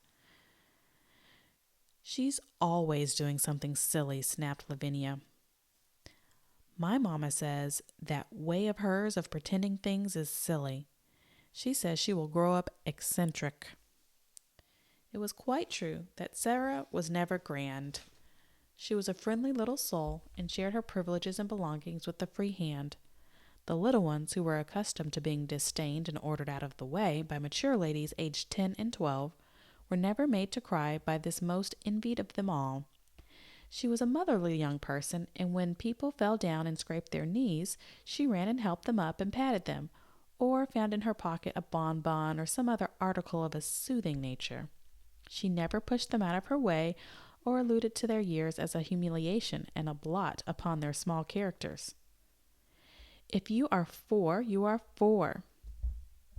She's always doing something silly, snapped Lavinia. My mama says that way of hers of pretending things is silly. She says she will grow up eccentric. It was quite true that Sara was never grand. She was a friendly little soul and shared her privileges and belongings with the free hand. The little ones, who were accustomed to being disdained and ordered out of the way by mature ladies aged 10 and 12, were never made to cry by this most envied of them all. She was a motherly young person, and when people fell down and scraped their knees, she ran and helped them up and patted them, or found in her pocket a bonbon or some other article of a soothing nature. She never pushed them out of her way or alluded to their years as a humiliation and a blot upon their small characters. If you are 4, you are 4,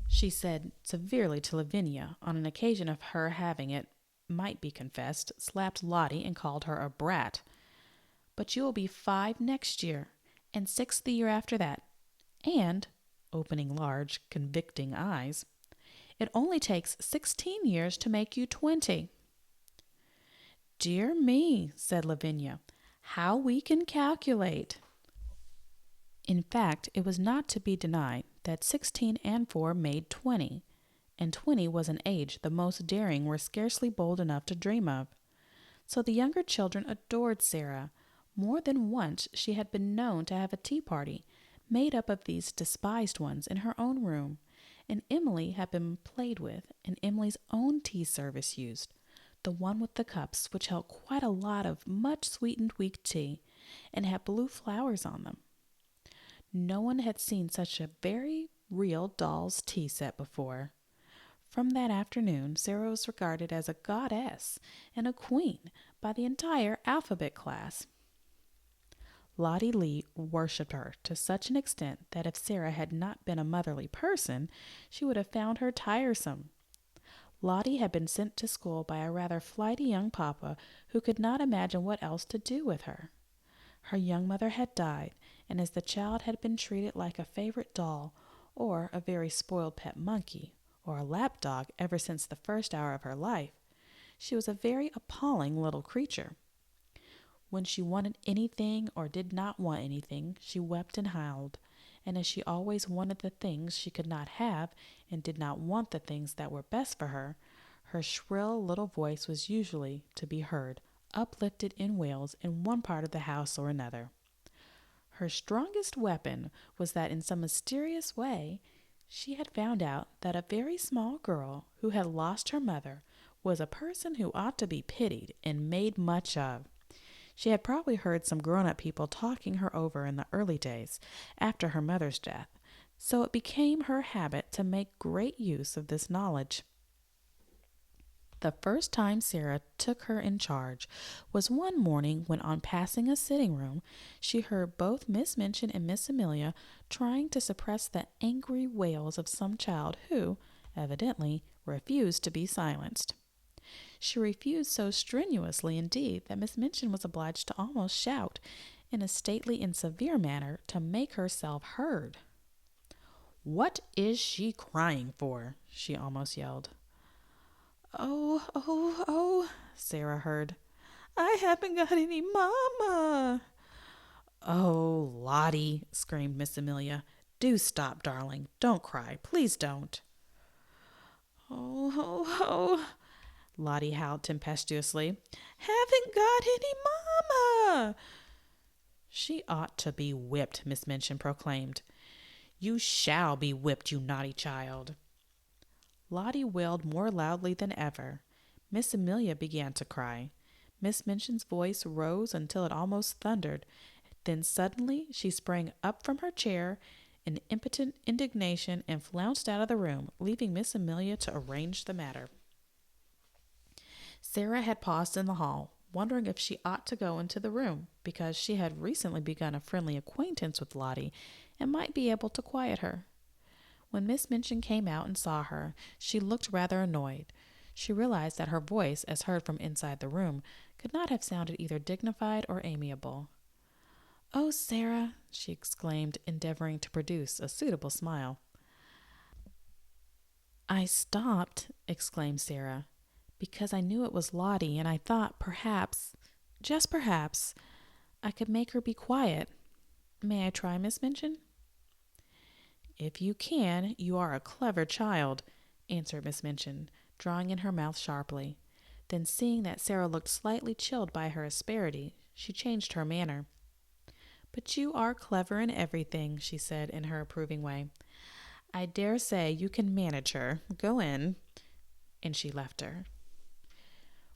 she said severely to Lavinia on an occasion of her having, it might be confessed, slapped Lottie and called her a brat. But you will be 5 next year, and 6 the year after that. And, opening large, convicting eyes, it only takes 16 years to make you 20. Dear me, said Lavinia, how we can calculate. In fact, it was not to be denied that 16 and 4 made 20, and 20 was an age the most daring were scarcely bold enough to dream of. So the younger children adored Sara. More than once she had been known to have a tea party, made up of these despised ones, in her own room, and Emily had been played with, and Emily's own tea service used, the one with the cups, which held quite a lot of much sweetened weak tea, and had blue flowers on them. No one had seen such a very real doll's tea set before. From that afternoon, Sara was regarded as a goddess and a queen by the entire alphabet class. Lottie Lee worshipped her to such an extent that if Sara had not been a motherly person, she would have found her tiresome. Lottie had been sent to school by a rather flighty young papa who could not imagine what else to do with her. Her young mother had died, and as the child had been treated like a favorite doll, or a very spoiled pet monkey, or a lapdog ever since the first hour of her life, she was a very appalling little creature. When she wanted anything or did not want anything, she wept and howled, and as she always wanted the things she could not have and did not want the things that were best for her, her shrill little voice was usually to be heard, uplifted in wails in one part of the house or another. Her strongest weapon was that in some mysterious way she had found out that a very small girl who had lost her mother was a person who ought to be pitied and made much of. She had probably heard some grown-up people talking her over in the early days after her mother's death, so it became her habit to make great use of this knowledge. The first time Sara took her in charge was one morning when, on passing a sitting room, she heard both Miss Minchin and Miss Amelia trying to suppress the angry wails of some child who, evidently, refused to be silenced. She refused so strenuously indeed that Miss Minchin was obliged to almost shout, in a stately and severe manner, to make herself heard. "What is she crying for?" she almost yelled. Oh, Sara heard. "I haven't got any mama." "Oh, Lottie," screamed Miss Amelia. "Do stop, darling. Don't cry. Please don't." Oh, Lottie howled tempestuously. "Haven't got any mama." "She ought to be whipped," Miss Minchin proclaimed. "You shall be whipped, you naughty child." Lottie wailed more loudly than ever. Miss Amelia began to cry. Miss Minchin's voice rose until it almost thundered. Then suddenly she sprang up from her chair in impotent indignation and flounced out of the room, leaving Miss Amelia to arrange the matter. Sara had paused in the hall, wondering if she ought to go into the room, because she had recently begun a friendly acquaintance with Lottie and might be able to quiet her. When Miss Minchin came out and saw her, she looked rather annoyed. She realized that her voice, as heard from inside the room, could not have sounded either dignified or amiable. "Oh, Sara," she exclaimed, endeavoring to produce a suitable smile. "I stopped," exclaimed Sara, "because I knew it was Lottie, and I thought perhaps, just perhaps, I could make her be quiet. May I try, Miss Minchin?" "If you can, you are a clever child," answered Miss Minchin, drawing in her mouth sharply. Then, seeing that Sara looked slightly chilled by her asperity, she changed her manner. "But you are clever in everything," she said in her approving way. "I dare say you can manage her. Go in." And she left her.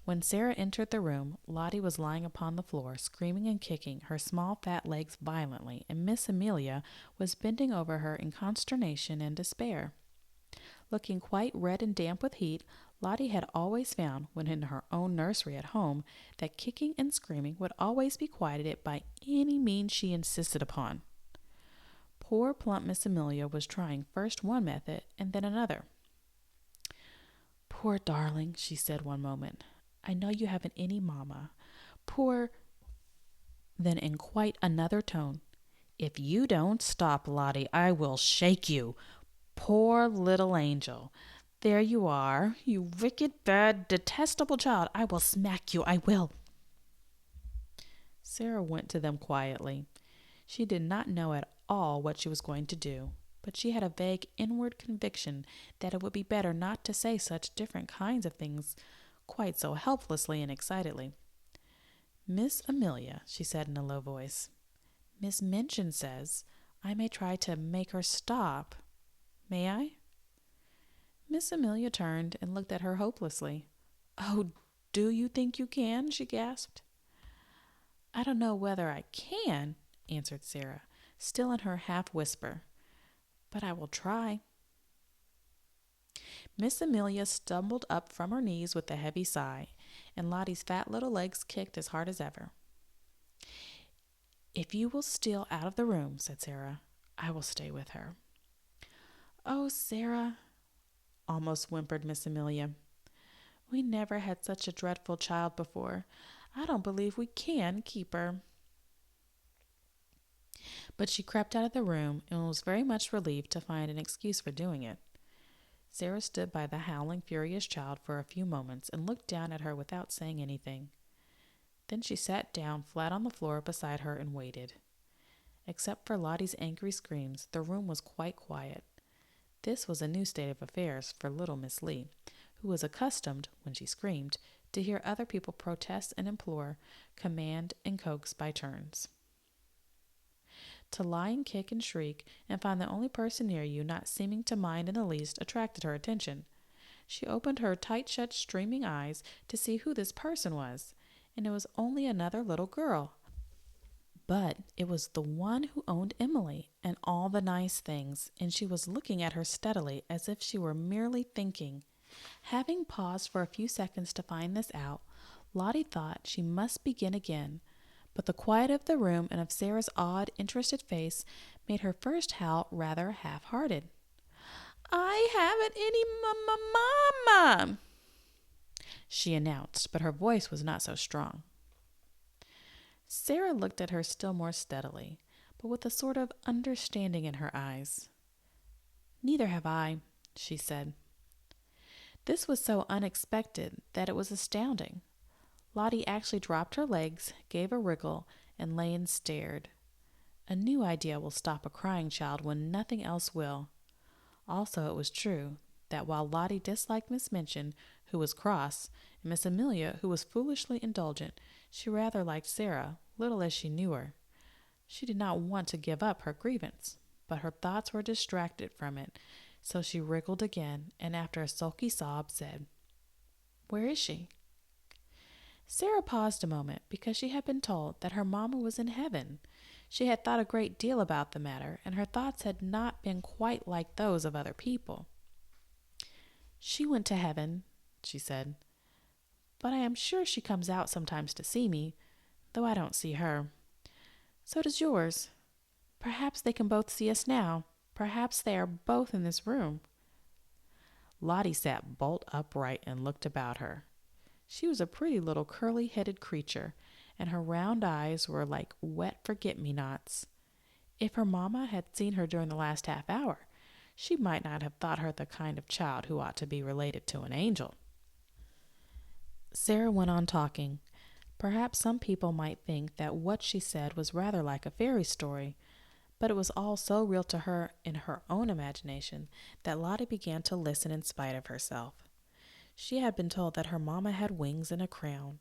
When Sara entered the room, Lottie was lying upon the floor, screaming and kicking her small fat legs violently, and Miss Amelia was bending over her in consternation and despair. Looking quite red and damp with heat, Lottie had always found, when in her own nursery at home, that kicking and screaming would always be quieted by any means she insisted upon. Poor plump Miss Amelia was trying first one method and then another. "Poor darling," she said one moment. "I know you haven't any mamma. Poor—" Then in quite another tone, "If you don't stop, Lottie, I will shake you. Poor little angel. There you are, you wicked, bad, detestable child. I will smack you, I will." Sara went to them quietly. She did not know at all what she was going to do, but she had a vague inward conviction that it would be better not to say such different kinds of things quite so helplessly and excitedly. "Miss Amelia," she said in a low voice, "Miss Minchin says I may try to make her stop. May I?" Miss Amelia turned and looked at her hopelessly. "Oh, do you think you can?" she gasped. "I don't know whether I can," answered Sara, still in her half-whisper, "but I will try." Miss Amelia stumbled up from her knees with a heavy sigh, and Lottie's fat little legs kicked as hard as ever. "If you will steal out of the room," said Sara, "I will stay with her." "Oh, Sara," almost whimpered Miss Amelia, "we never had such a dreadful child before. I don't believe we can keep her." But she crept out of the room and was very much relieved to find an excuse for doing it. Sara stood by the howling, furious child for a few moments and looked down at her without saying anything. Then she sat down flat on the floor beside her and waited. Except for Lottie's angry screams, the room was quite quiet. This was a new state of affairs for little Miss Lee, who was accustomed, when she screamed, to hear other people protest and implore, command and coax by turns. To lie and kick and shriek and find the only person near you not seeming to mind in the least attracted her attention. She opened her tight-shut, streaming eyes to see who this person was, and it was only another little girl. But it was the one who owned Emily and all the nice things, and she was looking at her steadily as if she were merely thinking. Having paused for a few seconds to find this out, Lottie thought she must begin again, but the quiet of the room and of Sara's odd, interested face made her first howl rather half-hearted. "I haven't any mama," she announced, but her voice was not so strong. Sara looked at her still more steadily, but with a sort of understanding in her eyes. "Neither have I," she said. This was so unexpected that it was astounding. Lottie actually dropped her legs, gave a wriggle, and lay and stared. A new idea will stop a crying child when nothing else will. Also, it was true that while Lottie disliked Miss Minchin, who was cross, and Miss Amelia, who was foolishly indulgent, she rather liked Sara, little as she knew her. She did not want to give up her grievance, but her thoughts were distracted from it, so she wriggled again, and after a sulky sob said, "Where is she?" Sara paused a moment because she had been told that her mamma was in heaven. She had thought a great deal about the matter, and her thoughts had not been quite like those of other people. "She went to heaven," she said, "but I am sure she comes out sometimes to see me, though I don't see her. So does yours. Perhaps they can both see us now. Perhaps they are both in this room." Lottie sat bolt upright and looked about her. She was a pretty little curly-headed creature, and her round eyes were like wet forget-me-nots. If her mamma had seen her during the last half hour, she might not have thought her the kind of child who ought to be related to an angel. Sara went on talking. Perhaps some people might think that what she said was rather like a fairy story, but it was all so real to her in her own imagination that Lottie began to listen in spite of herself. She had been told that her mamma had wings and a crown,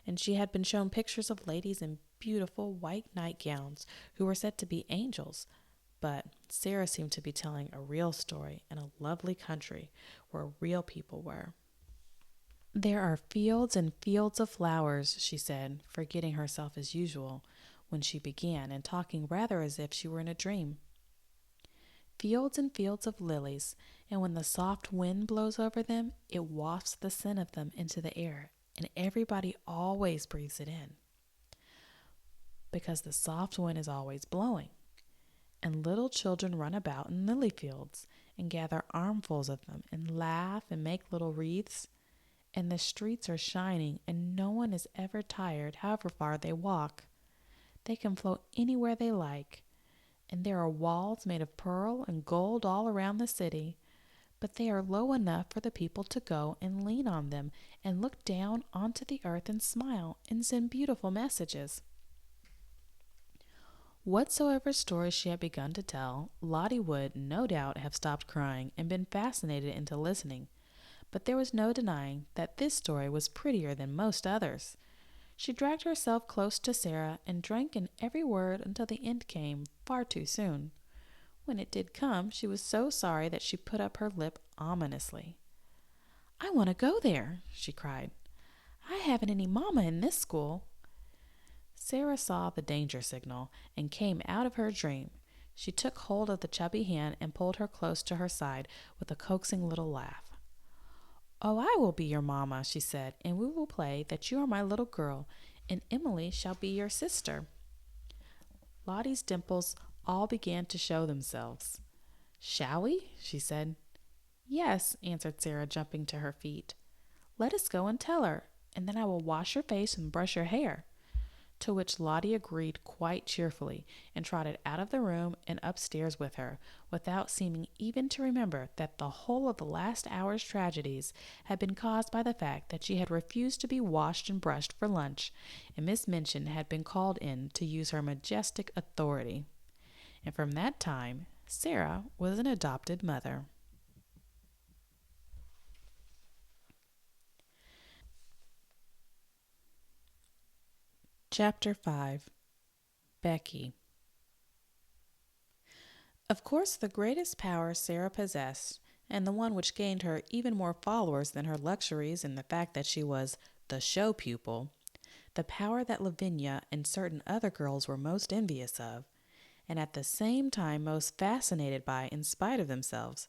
and she had been shown pictures of ladies in beautiful white nightgowns who were said to be angels. But Sara seemed to be telling a real story in a lovely country where real people were. "There are fields and fields of flowers," she said, forgetting herself as usual when she began and talking rather as if she were in a dream. "Fields and fields of lilies, and when the soft wind blows over them, it wafts the scent of them into the air, and everybody always breathes it in, because the soft wind is always blowing. And little children run about in lily fields and gather armfuls of them and laugh and make little wreaths, and the streets are shining, and no one is ever tired, however far they walk. They can float anywhere they like, and there are walls made of pearl and gold all around the city, but they are low enough for the people to go and lean on them and look down onto the earth and smile and send beautiful messages." Whatsoever story she had begun to tell, Lottie would, no doubt, have stopped crying and been fascinated into listening, but there was no denying that this story was prettier than most others. She dragged herself close to Sara and drank in every word until the end came far too soon. When it did come, she was so sorry that she put up her lip ominously. "I want to go there," she cried. "I haven't any mamma in this school." Sara saw the danger signal and came out of her dream. She took hold of the chubby hand and pulled her close to her side with a coaxing little laugh. "Oh, I will be your mamma," she said, "and we will play that you are my little girl, and Emily shall be your sister." Lottie's dimples all began to show themselves. "Shall we?" she said. "Yes," answered Sara, jumping to her feet. "Let us go and tell her, and then I will wash your face and brush your hair." To which Lottie agreed quite cheerfully, and trotted out of the room and upstairs with her, without seeming even to remember that the whole of the last hour's tragedies had been caused by the fact that she had refused to be washed and brushed for lunch, and Miss Minchin had been called in to use her majestic authority. And from that time, Sara was an adopted mother. Chapter 5. Becky. Of course, the greatest power Sara possessed, and the one which gained her even more followers than her luxuries and the fact that she was the show pupil, the power that Lavinia and certain other girls were most envious of, and at the same time most fascinated by in spite of themselves,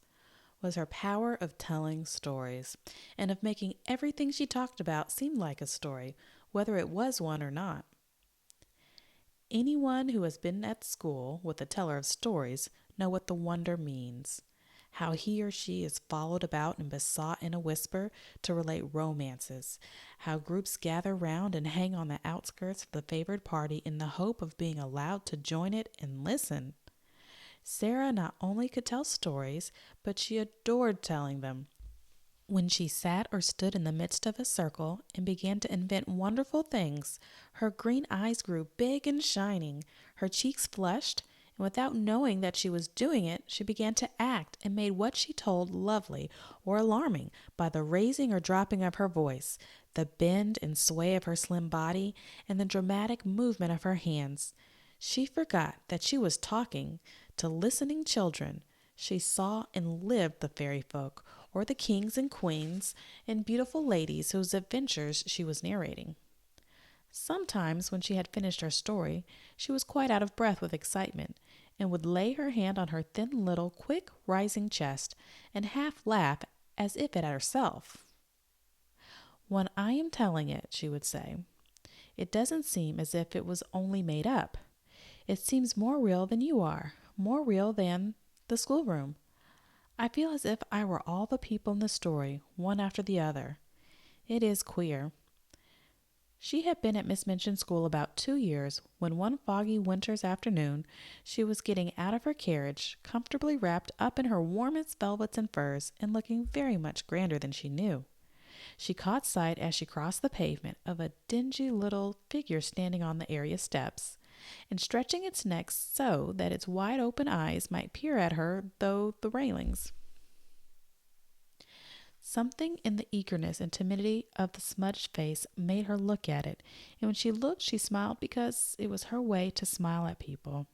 was her power of telling stories, and of making everything she talked about seem like a story, whether it was one or not. Anyone who has been at school with a teller of stories know what the wonder means, how he or she is followed about and besought in a whisper to relate romances, how groups gather round and hang on the outskirts of the favored party in the hope of being allowed to join it and listen. Sara not only could tell stories, but she adored telling them. When she sat or stood in the midst of a circle and began to invent wonderful things, her green eyes grew big and shining, her cheeks flushed, and without knowing that she was doing it, she began to act and made what she told lovely or alarming by the raising or dropping of her voice, the bend and sway of her slim body, and the dramatic movement of her hands. She forgot that she was talking to listening children. She saw and lived the fairy folk, or the kings and queens and beautiful ladies whose adventures she was narrating. Sometimes, when she had finished her story, she was quite out of breath with excitement, and would lay her hand on her thin little, quick rising chest, and half laugh as if at herself. "When I am telling it," she would say, "it doesn't seem as if it was only made up. It seems more real than you are, more real than the schoolroom. I feel as if I were all the people in the story, one after the other. It is queer." She had been at Miss Minchin's school about 2 years when one foggy winter's afternoon she was getting out of her carriage, comfortably wrapped up in her warmest velvets and furs, and looking very much grander than she knew. She caught sight, as she crossed the pavement, of a dingy little figure standing on the area steps, and stretching its neck so that its wide open eyes might peer at her through the railings. Something in the eagerness and timidity of the smudged face made her look at it, and when she looked she smiled because it was her way to smile at people.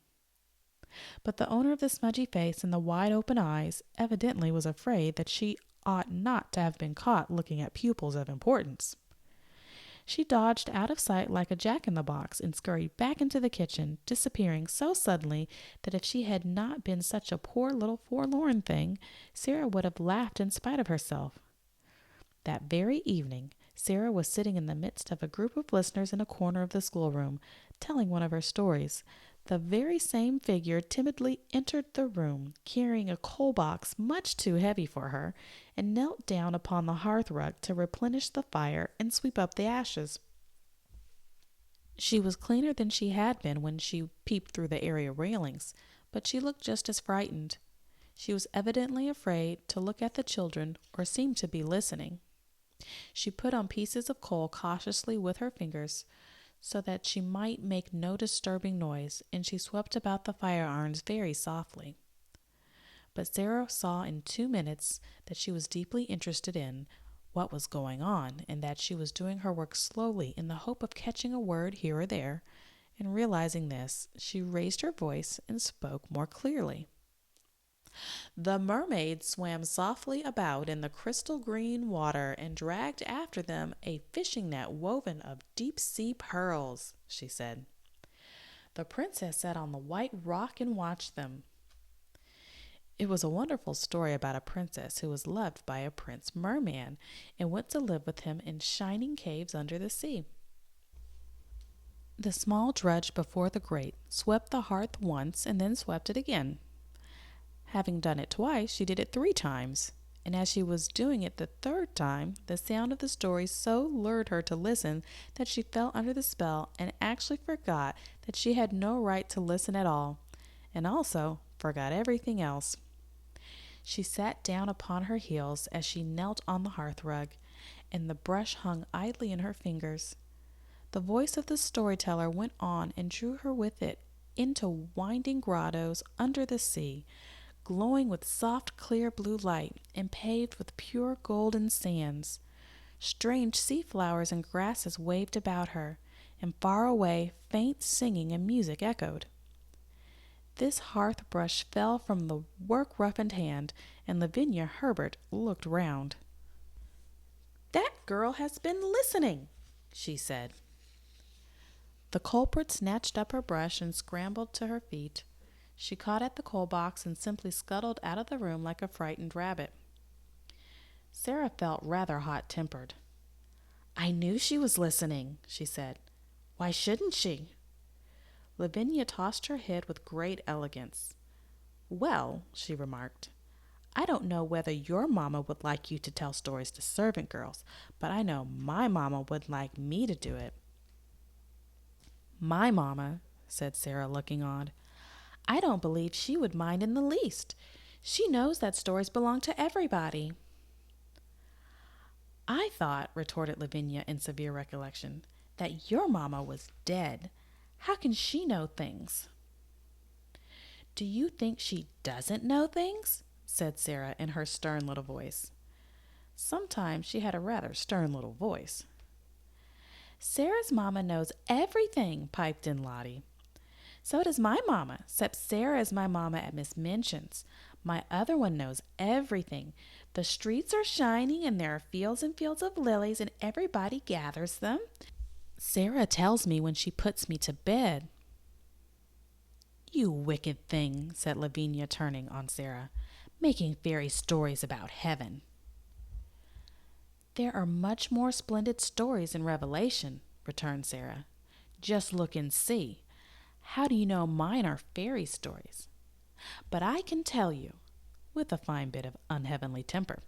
But the owner of the smudgy face and the wide open eyes evidently was afraid that she ought not to have been caught looking at pupils of importance. She dodged out of sight like a jack-in-the-box and scurried back into the kitchen, disappearing so suddenly that if she had not been such a poor little forlorn thing, Sara would have laughed in spite of herself. That very evening, Sara was sitting in the midst of a group of listeners in a corner of the schoolroom, telling one of her stories. The very same figure timidly entered the room, carrying a coal box much too heavy for her, and knelt down upon the hearth-rug to replenish the fire and sweep up the ashes. She was cleaner than she had been when she peeped through the area railings, but she looked just as frightened. She was evidently afraid to look at the children or seemed to be listening. She put on pieces of coal cautiously with her fingers, so that she might make no disturbing noise, and she swept about the fire irons very softly. But Sara saw in 2 minutes that she was deeply interested in what was going on, and that she was doing her work slowly in the hope of catching a word here or there, and realizing this, she raised her voice and spoke more clearly. "The mermaids swam softly about in the crystal green water and dragged after them a fishing net woven of deep-sea pearls," she said. "The princess sat on the white rock and watched them." It was a wonderful story about a princess who was loved by a prince merman and went to live with him in shining caves under the sea. The small drudge before the grate swept the hearth once and then swept it again. Having done it twice, she did it 3 times, and as she was doing it the 3rd time, the sound of the story so lured her to listen that she fell under the spell and actually forgot that she had no right to listen at all, and also forgot everything else. She sat down upon her heels as she knelt on the hearthrug, and the brush hung idly in her fingers. The voice of the storyteller went on and drew her with it into winding grottos under the sea, glowing with soft, clear blue light and paved with pure golden sands. Strange sea flowers and grasses waved about her, and far away faint singing and music echoed. This hearth brush fell from the work-roughened hand, and Lavinia Herbert looked round. "That girl has been listening," she said. The culprit snatched up her brush and scrambled to her feet. She caught at the coal box and simply scuttled out of the room like a frightened rabbit. Sara felt rather hot-tempered. "I knew she was listening," she said. "Why shouldn't she?" Lavinia tossed her head with great elegance. "Well," she remarked, "I don't know whether your mamma would like you to tell stories to servant girls, but I know my mamma would like me to do it." "My mamma," said Sara, looking odd. "I don't believe she would mind in the least. She knows that stories belong to everybody." "I thought," retorted Lavinia in severe recollection, "that your mamma was dead. How can she know things?" "Do you think she doesn't know things?" said Sara in her stern little voice. Sometimes she had a rather stern little voice. "Sara's mamma knows everything," piped in Lottie. "So does my mamma, except Sara is my mamma at Miss Minchin's. My other one knows everything. The streets are shining, and there are fields and fields of lilies, and everybody gathers them. Sara tells me when she puts me to bed." "You wicked thing," said Lavinia, turning on Sara, "making fairy stories about heaven." "There are much more splendid stories in Revelation," returned Sara. "Just look and see. How do you know mine are fairy stories? But I can tell you," with a fine bit of unheavenly temper,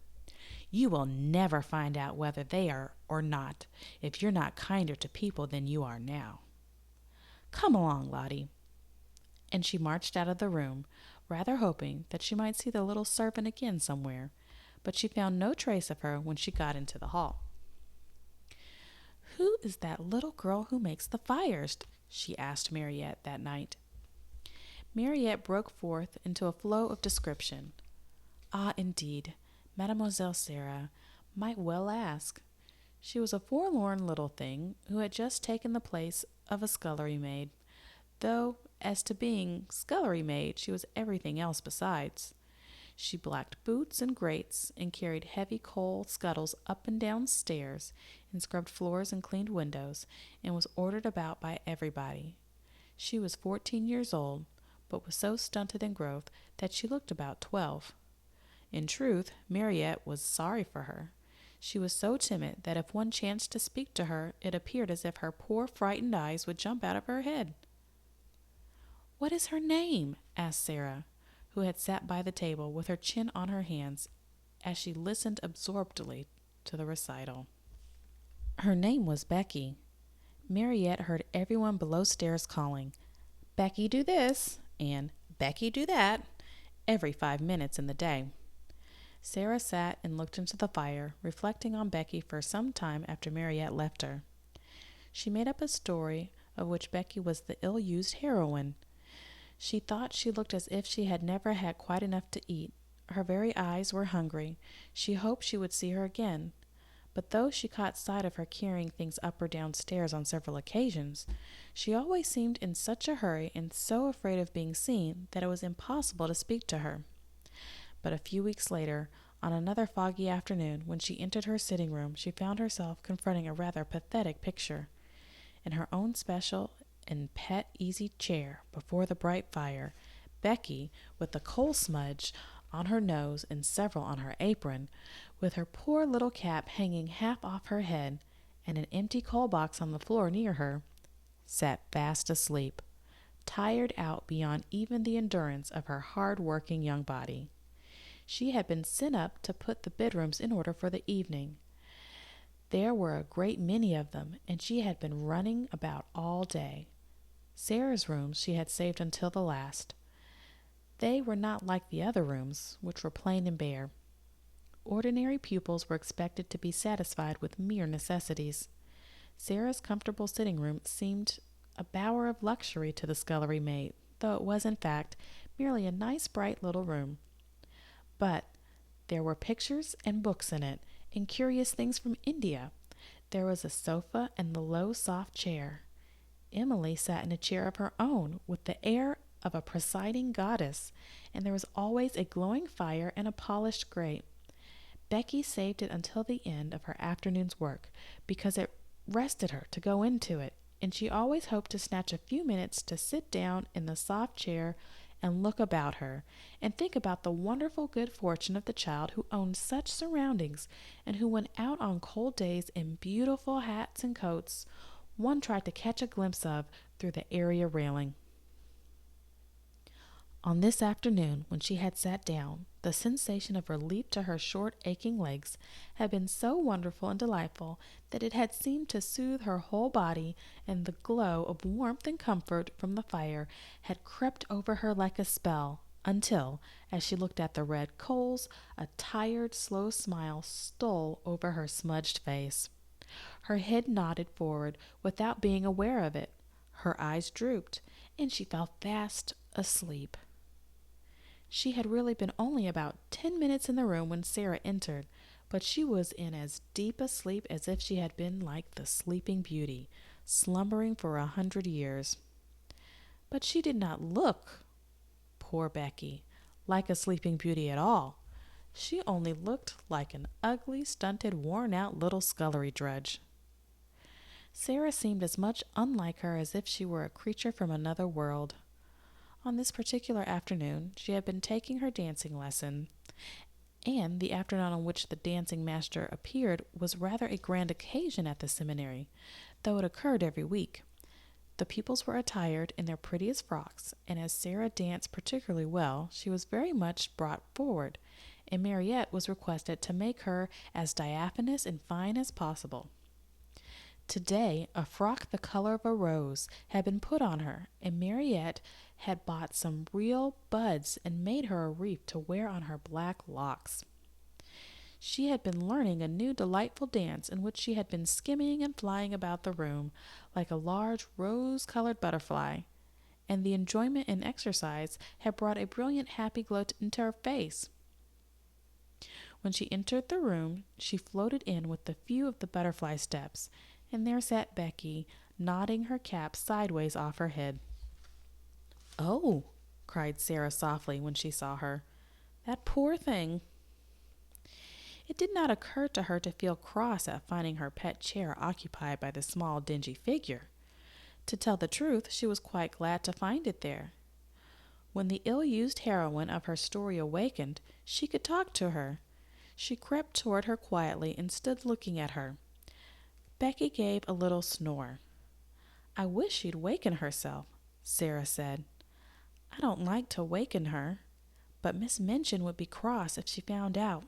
"you will never find out whether they are or not if you're not kinder to people than you are now. Come along, Lottie." And she marched out of the room, rather hoping that she might see the little servant again somewhere, but she found no trace of her when she got into the hall. "Who is that little girl who makes the fires?" she asked Mariette that night. Mariette broke forth into a flow of description. Ah, indeed, Mademoiselle Sara might well ask. She was a forlorn little thing who had just taken the place of a scullery maid, though as to being scullery maid she was everything else besides. She blacked boots and grates, and carried heavy coal scuttles up and down stairs, and scrubbed floors and cleaned windows, and was ordered about by everybody. She was 14 years old, but was so stunted in growth that she looked about 12. In truth, Mariette was sorry for her. She was so timid that if one chanced to speak to her, it appeared as if her poor frightened eyes would jump out of her head. "What is her name?" asked Sara, who had sat by the table with her chin on her hands as she listened absorbedly to the recital. Her name was Becky. Mariette heard everyone below stairs calling, "Becky, do this," and "Becky, do that," every 5 minutes in the day. Sara sat and looked into the fire, reflecting on Becky for some time after Mariette left her. She made up a story of which Becky was the ill-used heroine. She thought she looked as if she had never had quite enough to eat. Her very eyes were hungry. She hoped she would see her again. But though she caught sight of her carrying things up or down stairs on several occasions, she always seemed in such a hurry and so afraid of being seen that it was impossible to speak to her. But a few weeks later, on another foggy afternoon, when she entered her sitting room, she found herself confronting a rather pathetic picture. In her own special and pet easy chair before the bright fire, Becky, with the coal smudge on her nose and several on her apron, with her poor little cap hanging half off her head, and an empty coal box on the floor near her, sat fast asleep, tired out beyond even the endurance of her hard-working young body. She had been sent up to put the bedrooms in order for the evening. There were a great many of them, and she had been running about all day. Sara's rooms she had saved until the last. They were not like the other rooms, which were plain and bare. Ordinary pupils were expected to be satisfied with mere necessities. Sara's comfortable sitting room seemed a bower of luxury to the scullery maid, though it was, in fact, merely a nice, bright little room. But there were pictures and books in it, and curious things from India. There was a sofa and the low, soft chair. Emily sat in a chair of her own, with the air of a presiding goddess, and there was always a glowing fire and a polished grate. Becky saved it until the end of her afternoon's work, because it rested her to go into it, and she always hoped to snatch a few minutes to sit down in the soft chair and look about her, and think about the wonderful good fortune of the child who owned such surroundings, and who went out on cold days in beautiful hats and coats one tried to catch a glimpse of through the area railing. On this afternoon, when she had sat down, the sensation of relief to her short, aching legs had been so wonderful and delightful that it had seemed to soothe her whole body, and the glow of warmth and comfort from the fire had crept over her like a spell, until, as she looked at the red coals, a tired, slow smile stole over her smudged face. Her head nodded forward without being aware of it. Her eyes drooped, and she fell fast asleep. She had really been only about 10 minutes in the room when Sara entered, but she was in as deep a sleep as if she had been like the Sleeping Beauty, slumbering for 100 years. But she did not look, poor Becky, like a Sleeping Beauty at all. She only looked like an ugly, stunted, worn-out little scullery drudge. Sara seemed as much unlike her as if she were a creature from another world. On this particular afternoon, she had been taking her dancing lesson, and the afternoon on which the dancing master appeared was rather a grand occasion at the seminary, though it occurred every week. The pupils were attired in their prettiest frocks, and as Sara danced particularly well, she was very much brought forward, and Mariette was requested to make her as diaphanous and fine as possible. Today, a frock the color of a rose had been put on her, and Mariette had bought some real buds and made her a wreath to wear on her black locks. She had been learning a new delightful dance in which she had been skimming and flying about the room like a large rose-colored butterfly, and the enjoyment and exercise had brought a brilliant happy glow into her face. When she entered the room, she floated in with the few of the butterfly steps, and there sat Becky, nodding her cap sideways off her head. "Oh," cried Sara softly when she saw her. "That poor thing." It did not occur to her to feel cross at finding her pet chair occupied by the small, dingy figure. To tell the truth, she was quite glad to find it there. When the ill-used heroine of her story awakened, she could talk to her. She crept toward her quietly and stood looking at her. Becky gave a little snore. "I wish she'd waken herself," Sara said. "I don't like to waken her, but Miss Minchin would be cross if she found out.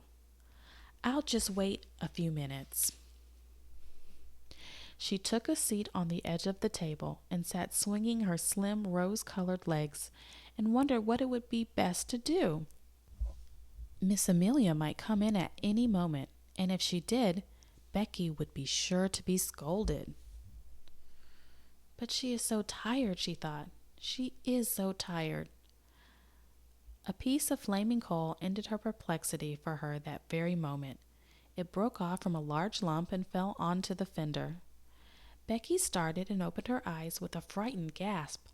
I'll just wait a few minutes." She took a seat on the edge of the table and sat swinging her slim rose-colored legs and wondered what it would be best to do. Miss Amelia might come in at any moment, and if she did, Becky would be sure to be scolded. "But she is so tired," she thought. "She is so tired." A piece of flaming coal ended her perplexity for her that very moment. It broke off from a large lump and fell onto the fender. Becky started and opened her eyes with a frightened gasp.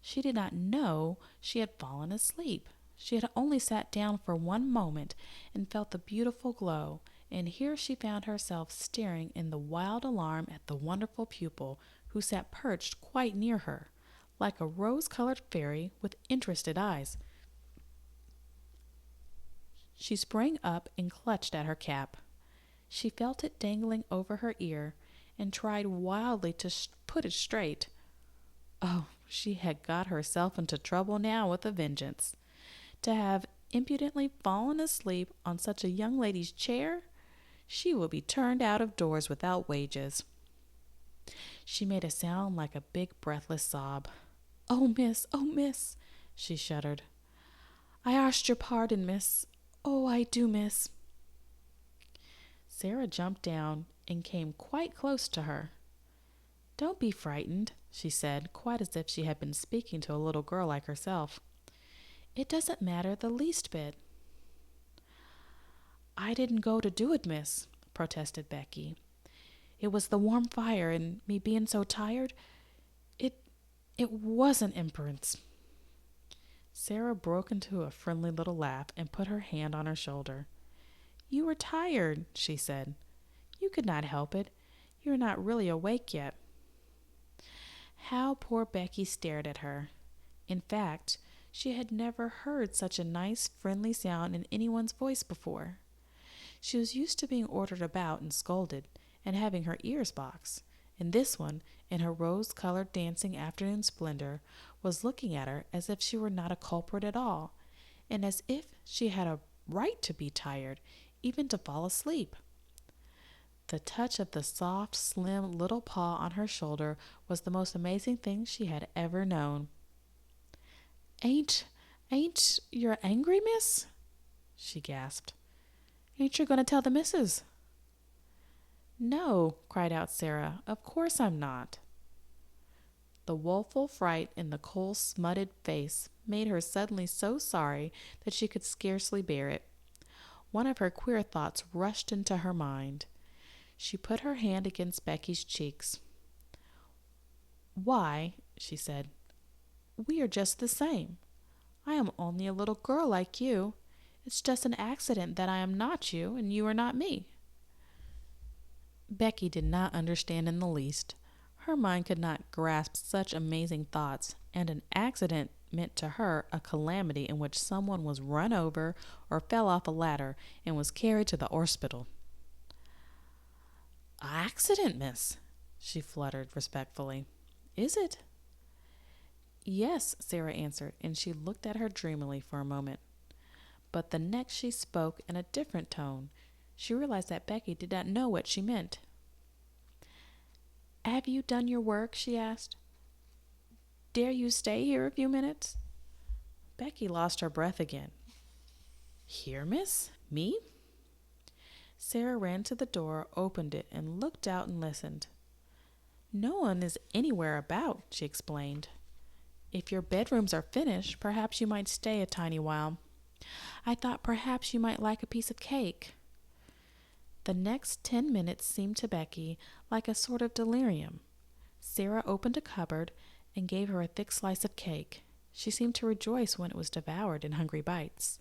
She did not know she had fallen asleep. She had only sat down for one moment and felt the beautiful glow, and here she found herself staring in the wild alarm at the wonderful pupil who sat perched quite near her, like a rose-colored fairy with interested eyes. She sprang up and clutched at her cap. She felt it dangling over her ear, and tried wildly to put it straight. Oh, she had got herself into trouble now with a vengeance. To have impudently fallen asleep on such a young lady's chair, she would be turned out of doors without wages. She made a sound like a big breathless sob. Oh, miss, she shuddered. I arst your pardon, miss. Oh, I do, miss. Sara jumped down and came quite close to her. Don't be frightened, she said, quite as if she had been speaking to a little girl like herself. It doesn't matter the least bit. I didn't go to do it, miss, protested Becky. It was the warm fire and me being so tired. It wasn't imperence. Sara broke into a friendly little laugh and put her hand on her shoulder. You were tired, she said. You could not help it. You are not really awake yet. How poor Becky stared at her. In fact, she had never heard such a nice, friendly sound in anyone's voice before. She was used to being ordered about and scolded, and having her ears boxed, and this one, in her rose-colored dancing afternoon splendor, was looking at her as if she were not a culprit at all, and as if she had a right to be tired, even to fall asleep. The touch of the soft, slim little paw on her shoulder was the most amazing thing she had ever known. Ain't you angry, miss? She gasped. Ain't you going to tell the missus? No, cried out Sara. Of course I'm not. The woeful fright in the coal-smutted face made her suddenly so sorry that she could scarcely bear it. One of her queer thoughts rushed into her mind. She put her hand against Becky's cheeks. Why, she said, we are just the same. I am only a little girl like you. It's just an accident that I am not you and you are not me. Becky did not understand in the least. Her mind could not grasp such amazing thoughts, and an accident meant to her a calamity in which someone was run over or fell off a ladder and was carried to the hospital. Accident, miss, she fluttered respectfully. Is it? Yes, Sara answered, and she looked at her dreamily for a moment. But the next she spoke in a different tone. She realized that Becky did not know what she meant. Have you done your work? She asked. Dare you stay here a few minutes? Becky lost her breath again. Here, miss? Me? Sara ran to the door, opened it, and looked out and listened. No one is anywhere about, she explained. If your bedrooms are finished, perhaps you might stay a tiny while. I thought perhaps you might like a piece of cake. The next 10 minutes seemed to Becky like a sort of delirium. Sara opened a cupboard and gave her a thick slice of cake. She seemed to rejoice when it was devoured in hungry bites.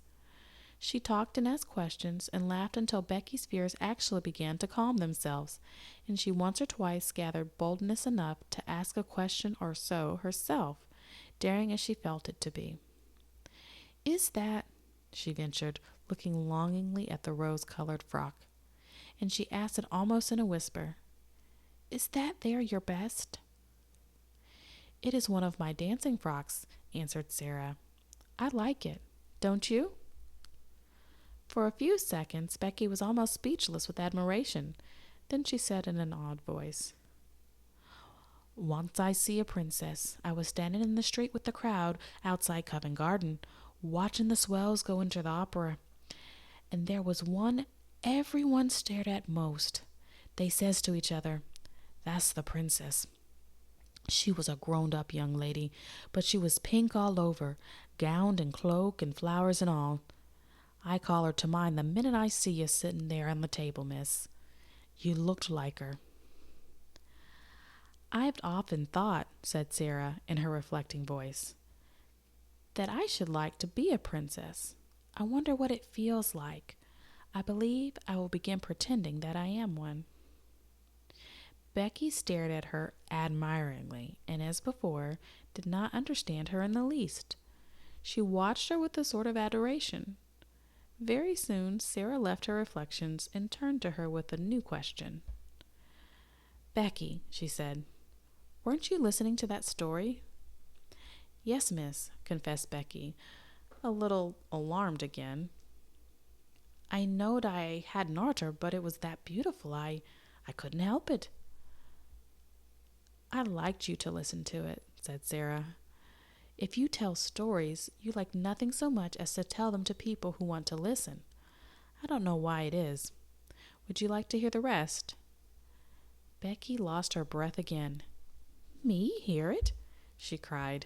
She talked and asked questions and laughed until Becky's fears actually began to calm themselves, and she once or twice gathered boldness enough to ask a question or so herself, daring as she felt it to be. Is that, she ventured, looking longingly at the rose-colored frock, and she asked it almost in a whisper, is that there your best? It is one of my dancing frocks, answered Sara. I like it. Don't you? For a few seconds, Becky was almost speechless with admiration. Then she said in an awed voice, Once I see a princess. I was standing in the street with the crowd outside Covent Garden, watching the swells go into the opera. And there was one everyone stared at most. They says to each other, That's the princess. She was a grown-up young lady, but she was pink all over, gowned and cloak and flowers and all. I call her to mind the minute I see you sitting there on the table, miss. You looked like her. I've often thought, said Sara in her reflecting voice, that I should like to be a princess. I wonder what it feels like. I believe I will begin pretending that I am one. Becky stared at her admiringly, and as before, did not understand her in the least. She watched her with a sort of adoration. Very soon, Sara left her reflections and turned to her with a new question. "Becky," she said, "weren't you listening to that story?" "Yes, miss," confessed Becky, a little alarmed again. "I knowed I hadn't oughter, but it was that beautiful, I couldn't help it." "I liked you to listen to it," said Sara. "If you tell stories, you like nothing so much as to tell them to people who want to listen. I don't know why it is. Would you like to hear the rest?" Becky lost her breath again. "Me hear it?" she cried.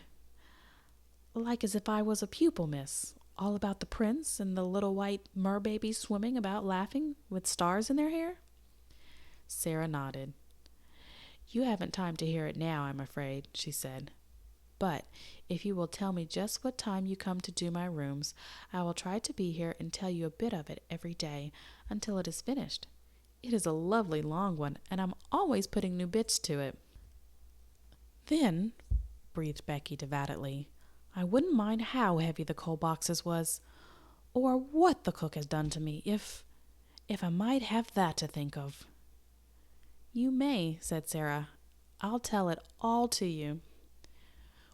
"Like as if I was a pupil, miss. All about the prince and the little white mer-babies swimming about laughing with stars in their hair?" Sara nodded. "You haven't time to hear it now, I'm afraid," she said. "But if you will tell me just what time you come to do my rooms, I will try to be here and tell you a bit of it every day until it is finished. It is a lovely long one, and I'm always putting new bits to it." "Then," breathed Becky devoutly, "I wouldn't mind how heavy the coal boxes was, or what the cook has done to me, if I might have that to think of." "You may," said Sara. "I'll tell it all to you."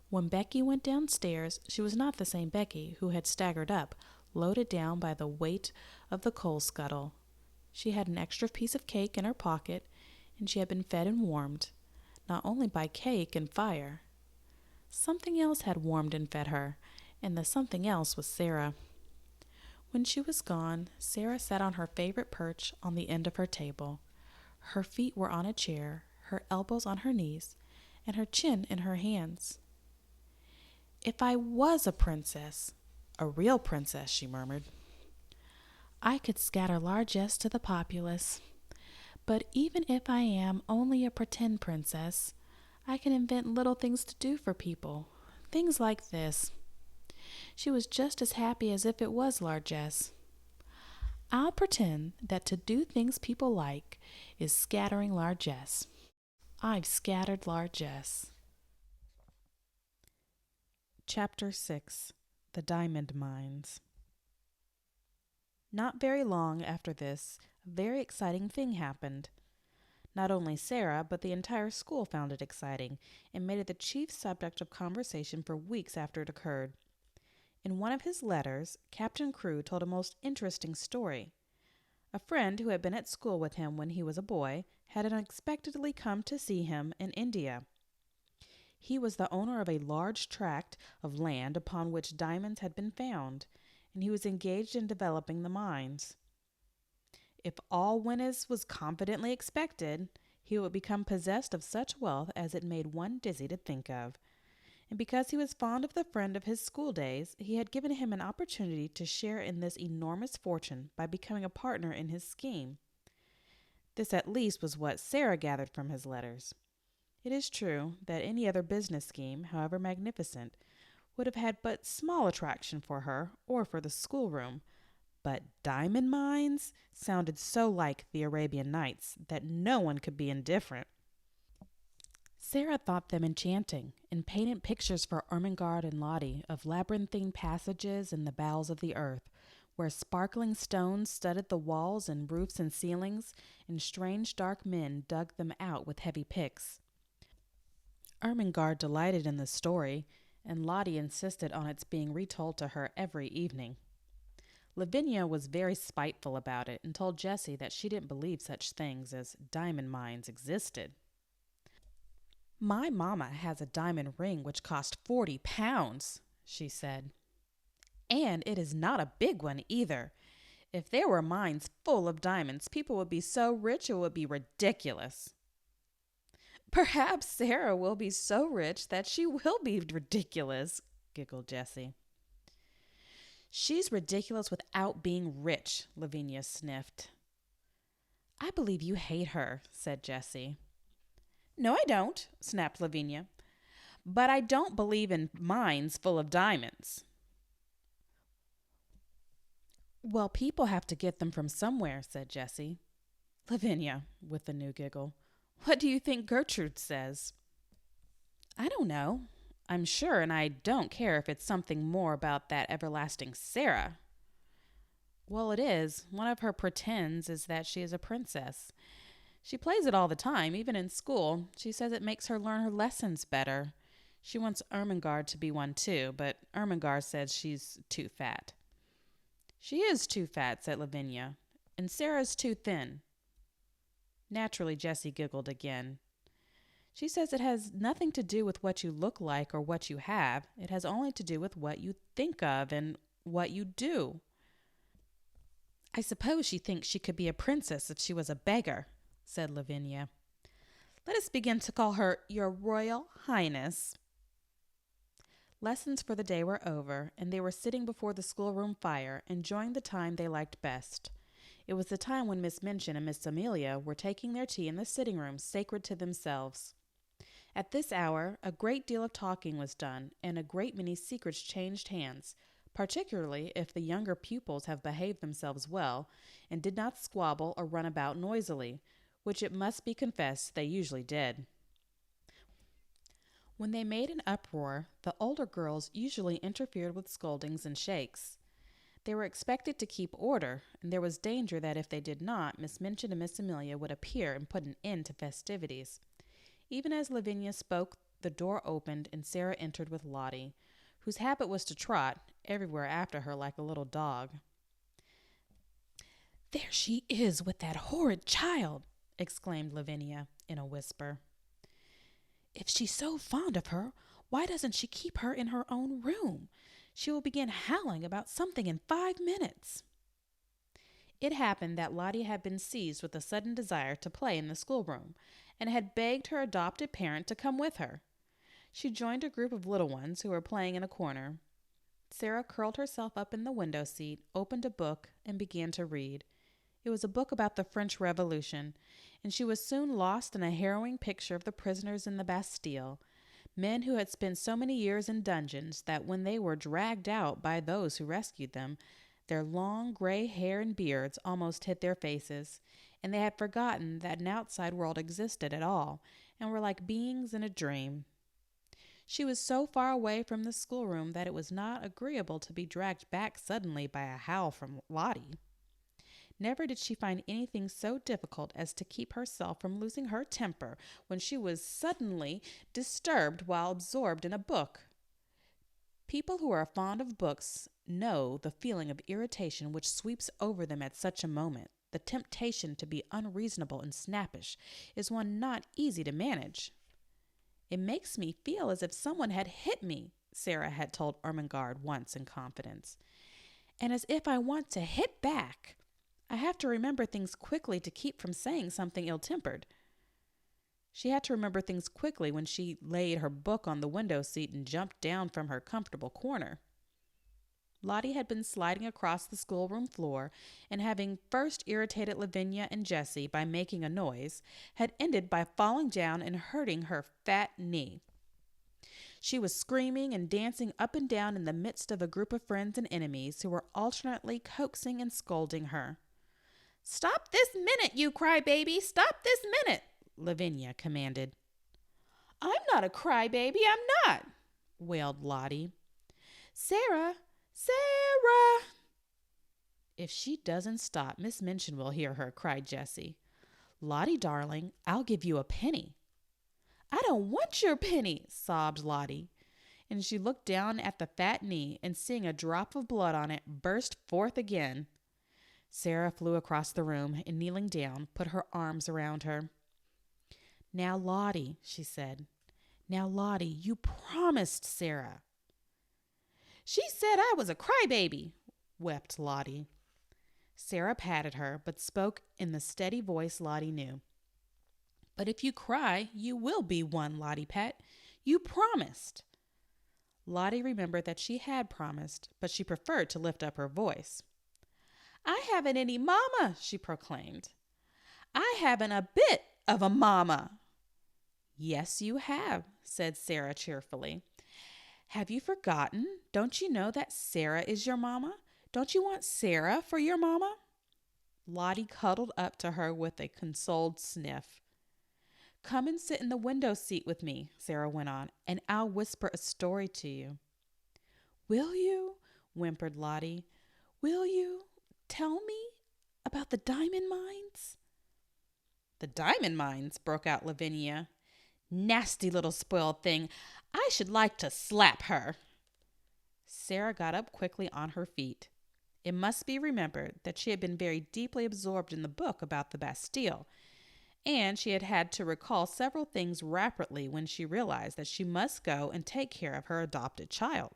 When Becky went downstairs, she was not the same Becky who had staggered up, loaded down by the weight of the coal scuttle. She had an extra piece of cake in her pocket, and she had been fed and warmed, not only by cake and fire. Something else had warmed and fed her, and the something else was Sara. When she was gone, Sara sat on her favorite perch on the end of her table. Her feet were on a chair, her elbows on her knees, and her chin in her hands. "If I was a princess, a real princess," she murmured, "I could scatter largesse to the populace. But even if I am only a pretend princess, I can invent little things to do for people. Things like this." She was just as happy as if it was largesse. "I'll pretend that to do things people like is scattering largesse. I've scattered largesse." Chapter 6. The Diamond Mines. Not very long after this, a very exciting thing happened. Not only Sara, but the entire school found it exciting, and made it the chief subject of conversation for weeks after it occurred. In one of his letters, Captain Crewe told a most interesting story. A friend who had been at school with him when he was a boy had unexpectedly come to see him in India. He was the owner of a large tract of land upon which diamonds had been found, and he was engaged in developing the mines. If all went as was confidently expected, he would become possessed of such wealth as it made one dizzy to think of. And because he was fond of the friend of his school days, he had given him an opportunity to share in this enormous fortune by becoming a partner in his scheme. This at least was what Sara gathered from his letters. It is true that any other business scheme, however magnificent, would have had but small attraction for her or for the schoolroom, but diamond mines sounded so like the Arabian Nights that no one could be indifferent. Sara thought them enchanting, and painted pictures for Ermengarde and Lottie of labyrinthine passages in the bowels of the earth, where sparkling stones studded the walls and roofs and ceilings, and strange dark men dug them out with heavy picks. Ermengarde delighted in the story, and Lottie insisted on its being retold to her every evening. Lavinia was very spiteful about it and told Jessie that she didn't believe such things as diamond mines existed. "My mamma has a diamond ring which cost £40, she said. "And it is not a big one either. If there were mines full of diamonds, people would be so rich it would be ridiculous." "Perhaps Sara will be so rich that she will be ridiculous," giggled Jessie. "She's ridiculous without being rich," Lavinia sniffed. "I believe you hate her," said Jessie. "No, I don't," snapped Lavinia. "But I don't believe in mines full of diamonds." "Well, people have to get them from somewhere," said Jessie. Lavinia, with a new giggle, "What do you think Gertrude says?" "I don't know. I'm sure, and I don't care if it's something more about that everlasting Sara." "Well, it is. One of her pretends is that she is a princess. She plays it all the time, even in school. She says it makes her learn her lessons better. She wants Ermengarde to be one too, but Ermengarde says she's too fat. She is too fat, said Lavinia, and Sara's too thin. Naturally, Jessie giggled again. She says it has nothing to do with what you look like or what you have. It has only to do with what you think of and what you do. I suppose she thinks she could be a princess if she was a beggar, said Lavinia. Let us begin to call her Your Royal Highness. Lessons for the day were over, and they were sitting before the schoolroom fire, enjoying the time they liked best. It was the time when Miss Minchin and Miss Amelia were taking their tea in the sitting room, sacred to themselves. At this hour, a great deal of talking was done, and a great many secrets changed hands, particularly if the younger pupils have behaved themselves well, and did not squabble or run about noisily, which it must be confessed they usually did. When they made an uproar, the older girls usually interfered with scoldings and shakes. They were expected to keep order, and there was danger that if they did not, Miss Minchin and Miss Amelia would appear and put an end to festivities. Even as Lavinia spoke, the door opened, and Sara entered with Lottie, whose habit was to trot everywhere after her like a little dog. There she is with that horrid child, exclaimed Lavinia in a whisper. If she's so fond of her, why doesn't she keep her in her own room? She will begin howling about something in 5 minutes. It happened that Lottie had been seized with a sudden desire to play in the schoolroom, and had begged her adopted parent to come with her. She joined a group of little ones who were playing in a corner. Sara curled herself up in the window seat, opened a book, and began to read. It was a book about the French Revolution, and she was soon lost in a harrowing picture of the prisoners in the Bastille, men who had spent so many years in dungeons that when they were dragged out by those who rescued them, their long gray hair and beards almost hid their faces, and they had forgotten that an outside world existed at all, and were like beings in a dream. She was so far away from the schoolroom that it was not agreeable to be dragged back suddenly by a howl from Lottie. Never did she find anything so difficult as to keep herself from losing her temper when she was suddenly disturbed while absorbed in a book. People who are fond of books know the feeling of irritation which sweeps over them at such a moment. The temptation to be unreasonable and snappish is one not easy to manage. It makes me feel as if someone had hit me, Sara had told Ermengarde once in confidence, and as if I want to hit back. I have to remember things quickly to keep from saying something ill-tempered. She had to remember things quickly when she laid her book on the window seat and jumped down from her comfortable corner. Lottie had been sliding across the schoolroom floor, and having first irritated Lavinia and Jessie by making a noise, had ended by falling down and hurting her fat knee. She was screaming and dancing up and down in the midst of a group of friends and enemies who were alternately coaxing and scolding her. "Stop this minute, you crybaby! Stop this minute!" Lavinia commanded. "I'm not a crybaby, I'm not!" wailed Lottie. "Sara! Sara!" "If she doesn't stop, Miss Minchin will hear her," cried Jessie. "Lottie, darling, I'll give you a penny." "I don't want your penny," sobbed Lottie, and she looked down at the fat knee and, seeing a drop of blood on it, burst forth again. Sara flew across the room and, kneeling down, put her arms around her. "Now, Lottie," she said. "Now, Lottie, you promised Sara." "She said I was a crybaby," wept Lottie. Sara patted her, but spoke in the steady voice Lottie knew. "But if you cry, you will be one, Lottie pet. You promised." Lottie remembered that she had promised, but she preferred to lift up her voice. "I haven't any mama," she proclaimed. "I haven't a bit of a mama." "Yes, you have," said Sara cheerfully. "Have you forgotten? Don't you know that Sara is your mama? Don't you want Sara for your mama?" Lottie cuddled up to her with a consoled sniff. "Come and sit in the window seat with me," Sara went on, "and I'll whisper a story to you." "Will you?" whimpered Lottie. "Will you tell me about the diamond mines?" "The diamond mines," broke out Lavinia. "Nasty little spoiled thing. I should like to slap her." Sara got up quickly on her feet. It must be remembered that she had been very deeply absorbed in the book about the Bastille, and she had had to recall several things rapidly when she realized that she must go and take care of her adopted child.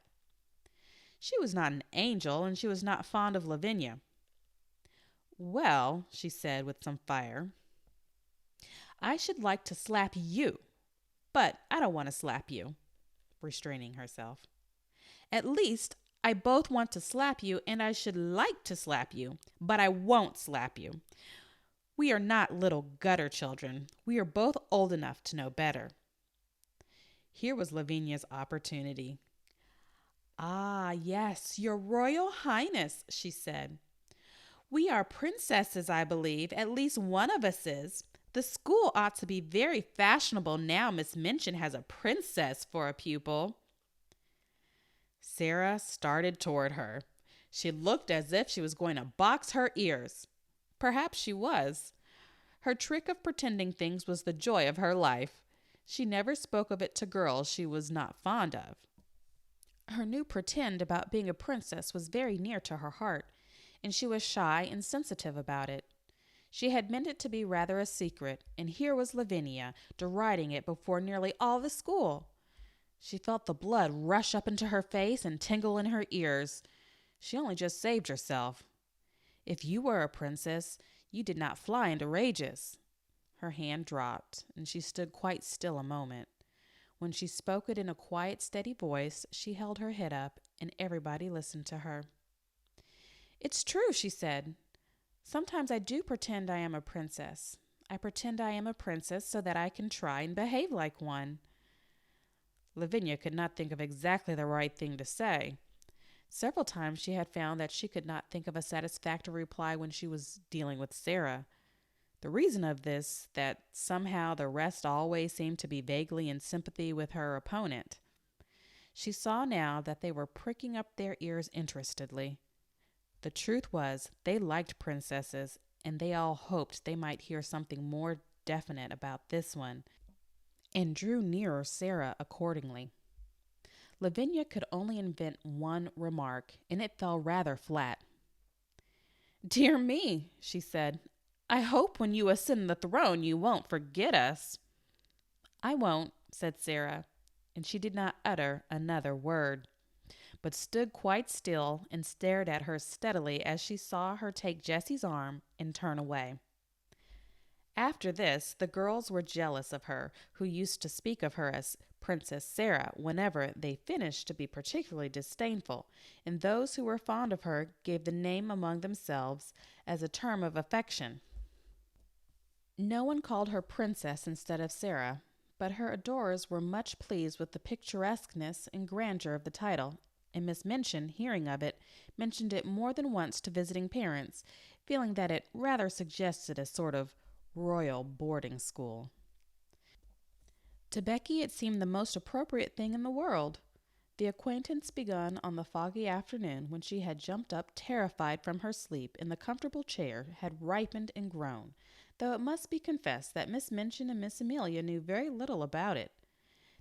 She was not an angel, and she was not fond of Lavinia. "Well," she said with some fire, "I should like to slap you, but I don't want to slap you," restraining herself. "At least, I both want to slap you and I should like to slap you, but I won't slap you. We are not little gutter children. We are both old enough to know better." Here was Lavinia's opportunity. "Ah, yes, your Royal Highness," she said. "We are princesses, I believe. At least one of us is. The school ought to be very fashionable now Miss Minchin has a princess for a pupil." Sara started toward her. She looked as if she was going to box her ears. Perhaps she was. Her trick of pretending things was the joy of her life. She never spoke of it to girls she was not fond of. Her new pretend about being a princess was very near to her heart, and she was shy and sensitive about it. She had meant it to be rather a secret, and here was Lavinia deriding it before nearly all the school. She felt the blood rush up into her face and tingle in her ears. She only just saved herself. If you were a princess, you did not fly into rages. Her hand dropped, and she stood quite still a moment. When she spoke it in a quiet, steady voice, she held her head up, and everybody listened to her. "It's true," she said. "Sometimes I do pretend I am a princess. I pretend I am a princess so that I can try and behave like one." Lavinia could not think of exactly the right thing to say. Several times she had found that she could not think of a satisfactory reply when she was dealing with Sara. The reason of this, that somehow the rest always seemed to be vaguely in sympathy with her opponent. She saw now that they were pricking up their ears interestedly. The truth was, they liked princesses, and they all hoped they might hear something more definite about this one, and drew nearer Sara accordingly. Lavinia could only invent one remark, and it fell rather flat. "Dear me," she said, "I hope when you ascend the throne you won't forget us." "I won't," said Sara, and she did not utter another word, but stood quite still and stared at her steadily as she saw her take Jessie's arm and turn away. After this, the girls were jealous of her, who used to speak of her as Princess Sara whenever they finished to be particularly disdainful, and those who were fond of her gave the name among themselves as a term of affection. No one called her Princess instead of Sara, but her adorers were much pleased with the picturesqueness and grandeur of the title, and Miss Minchin, hearing of it, mentioned it more than once to visiting parents, feeling that it rather suggested a sort of royal boarding school. To Becky it seemed the most appropriate thing in the world. The acquaintance begun on the foggy afternoon when she had jumped up terrified from her sleep in the comfortable chair, had ripened and grown, though it must be confessed that Miss Minchin and Miss Amelia knew very little about it.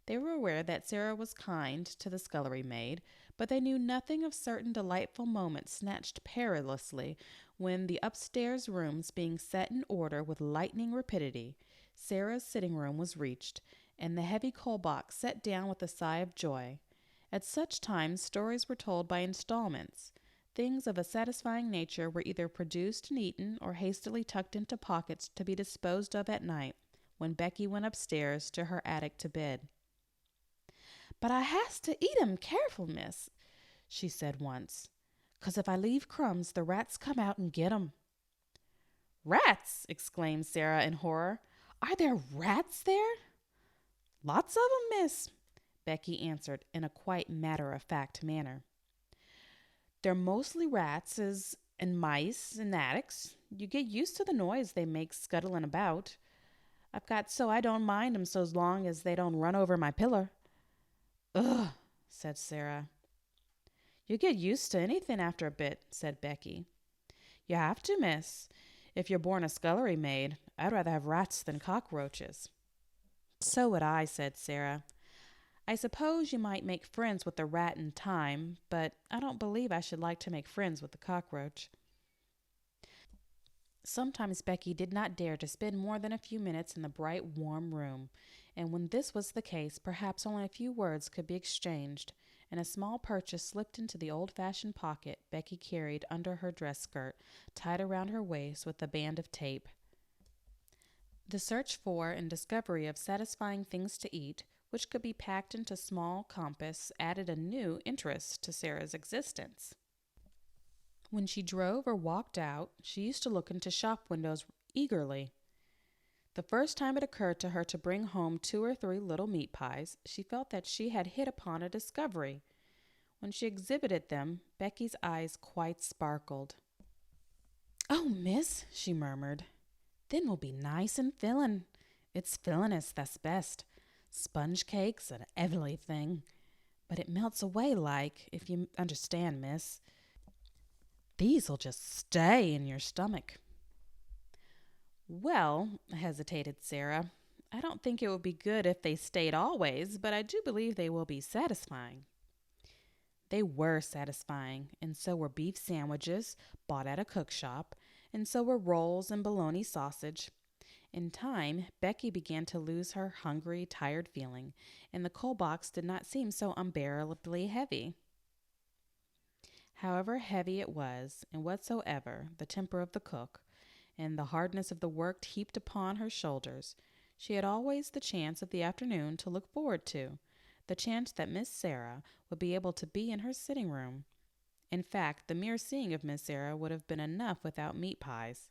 They were aware that Sara was kind to the scullery maid, but they knew nothing of certain delightful moments snatched perilously when, the upstairs rooms being set in order with lightning rapidity, Sara's sitting room was reached, and the heavy coal box set down with a sigh of joy. At such times stories were told by installments. Things of a satisfying nature were either produced and eaten or hastily tucked into pockets to be disposed of at night, when Becky went upstairs to her attic to bed. "But I has to eat 'em careful, miss," she said once, "'cause if I leave crumbs, the rats come out and get 'em." "Rats!" exclaimed Sara in horror. "Are there rats there?" "Lots of 'em, miss," Becky answered in a quite matter-of-fact manner. "They're mostly rats and mice in attics. You get used to the noise they make scuttling about. I've got so I don't mind 'em so long as they don't run over my pillar." "Ugh," said Sara. "You get used to anything after a bit," said Becky. "You have to, miss. If you're born a scullery maid, I'd rather have rats than cockroaches." "So would I," said Sara. "I suppose you might make friends with the rat in time, but I don't believe I should like to make friends with the cockroach." Sometimes Becky did not dare to spend more than a few minutes in the bright, warm room, and when this was the case, perhaps only a few words could be exchanged, and a small purchase slipped into the old-fashioned pocket Becky carried under her dress skirt, tied around her waist with a band of tape. The search for and discovery of satisfying things to eat, which could be packed into small compass, added a new interest to Sara's existence. When she drove or walked out, she used to look into shop windows eagerly. The first time it occurred to her to bring home 2 or 3 little meat pies, she felt that she had hit upon a discovery. When she exhibited them, Becky's eyes quite sparkled. "Oh, miss," she murmured, "them will be nice and fillin'. It's fillin'est that's best. Sponge cakes and everything. But it melts away like, if you understand, miss. These'll just stay in your stomach." "Well," hesitated Sara, "I don't think it would be good if they stayed always, but I do believe they will be satisfying." They were satisfying, and so were beef sandwiches bought at a cook shop, and so were rolls and bologna sausage. In time, Becky began to lose her hungry, tired feeling, and the coal box did not seem so unbearably heavy. However heavy it was, and whatsoever the temper of the cook, and the hardness of the work heaped upon her shoulders, she had always the chance of the afternoon to look forward to, the chance that Miss Sara would be able to be in her sitting room. In fact, the mere seeing of Miss Sara would have been enough without meat pies.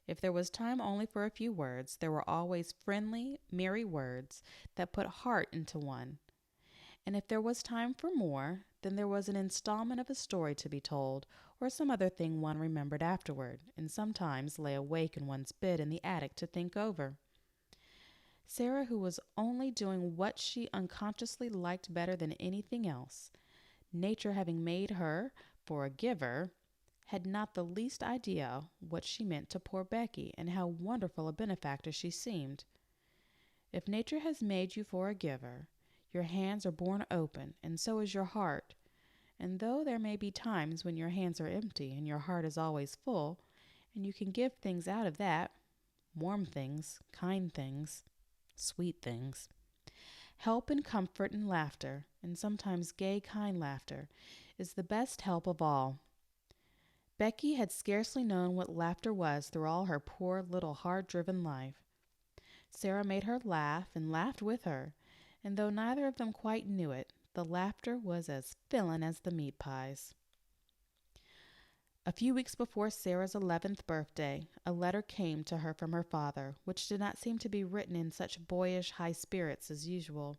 If there was time only for a few words, there were always friendly, merry words that put heart into one. And if there was time for more, then there was an installment of a story to be told, or some other thing one remembered afterward, and sometimes lay awake in one's bed in the attic to think over. Sara, who was only doing what she unconsciously liked better than anything else, nature having made her for a giver, had not the least idea what she meant to poor Becky, and how wonderful a benefactor she seemed. If nature has made you for a giver, your hands are borne open, and so is your heart. And though there may be times when your hands are empty and your heart is always full, and you can give things out of that, warm things, kind things, sweet things, help and comfort and laughter, and sometimes gay, kind laughter, is the best help of all. Becky had scarcely known what laughter was through all her poor little hard-driven life. Sara made her laugh and laughed with her, and though neither of them quite knew it, the laughter was as fillin' as the meat pies. A few weeks before Sara's 11th birthday, a letter came to her from her father, which did not seem to be written in such boyish high spirits as usual.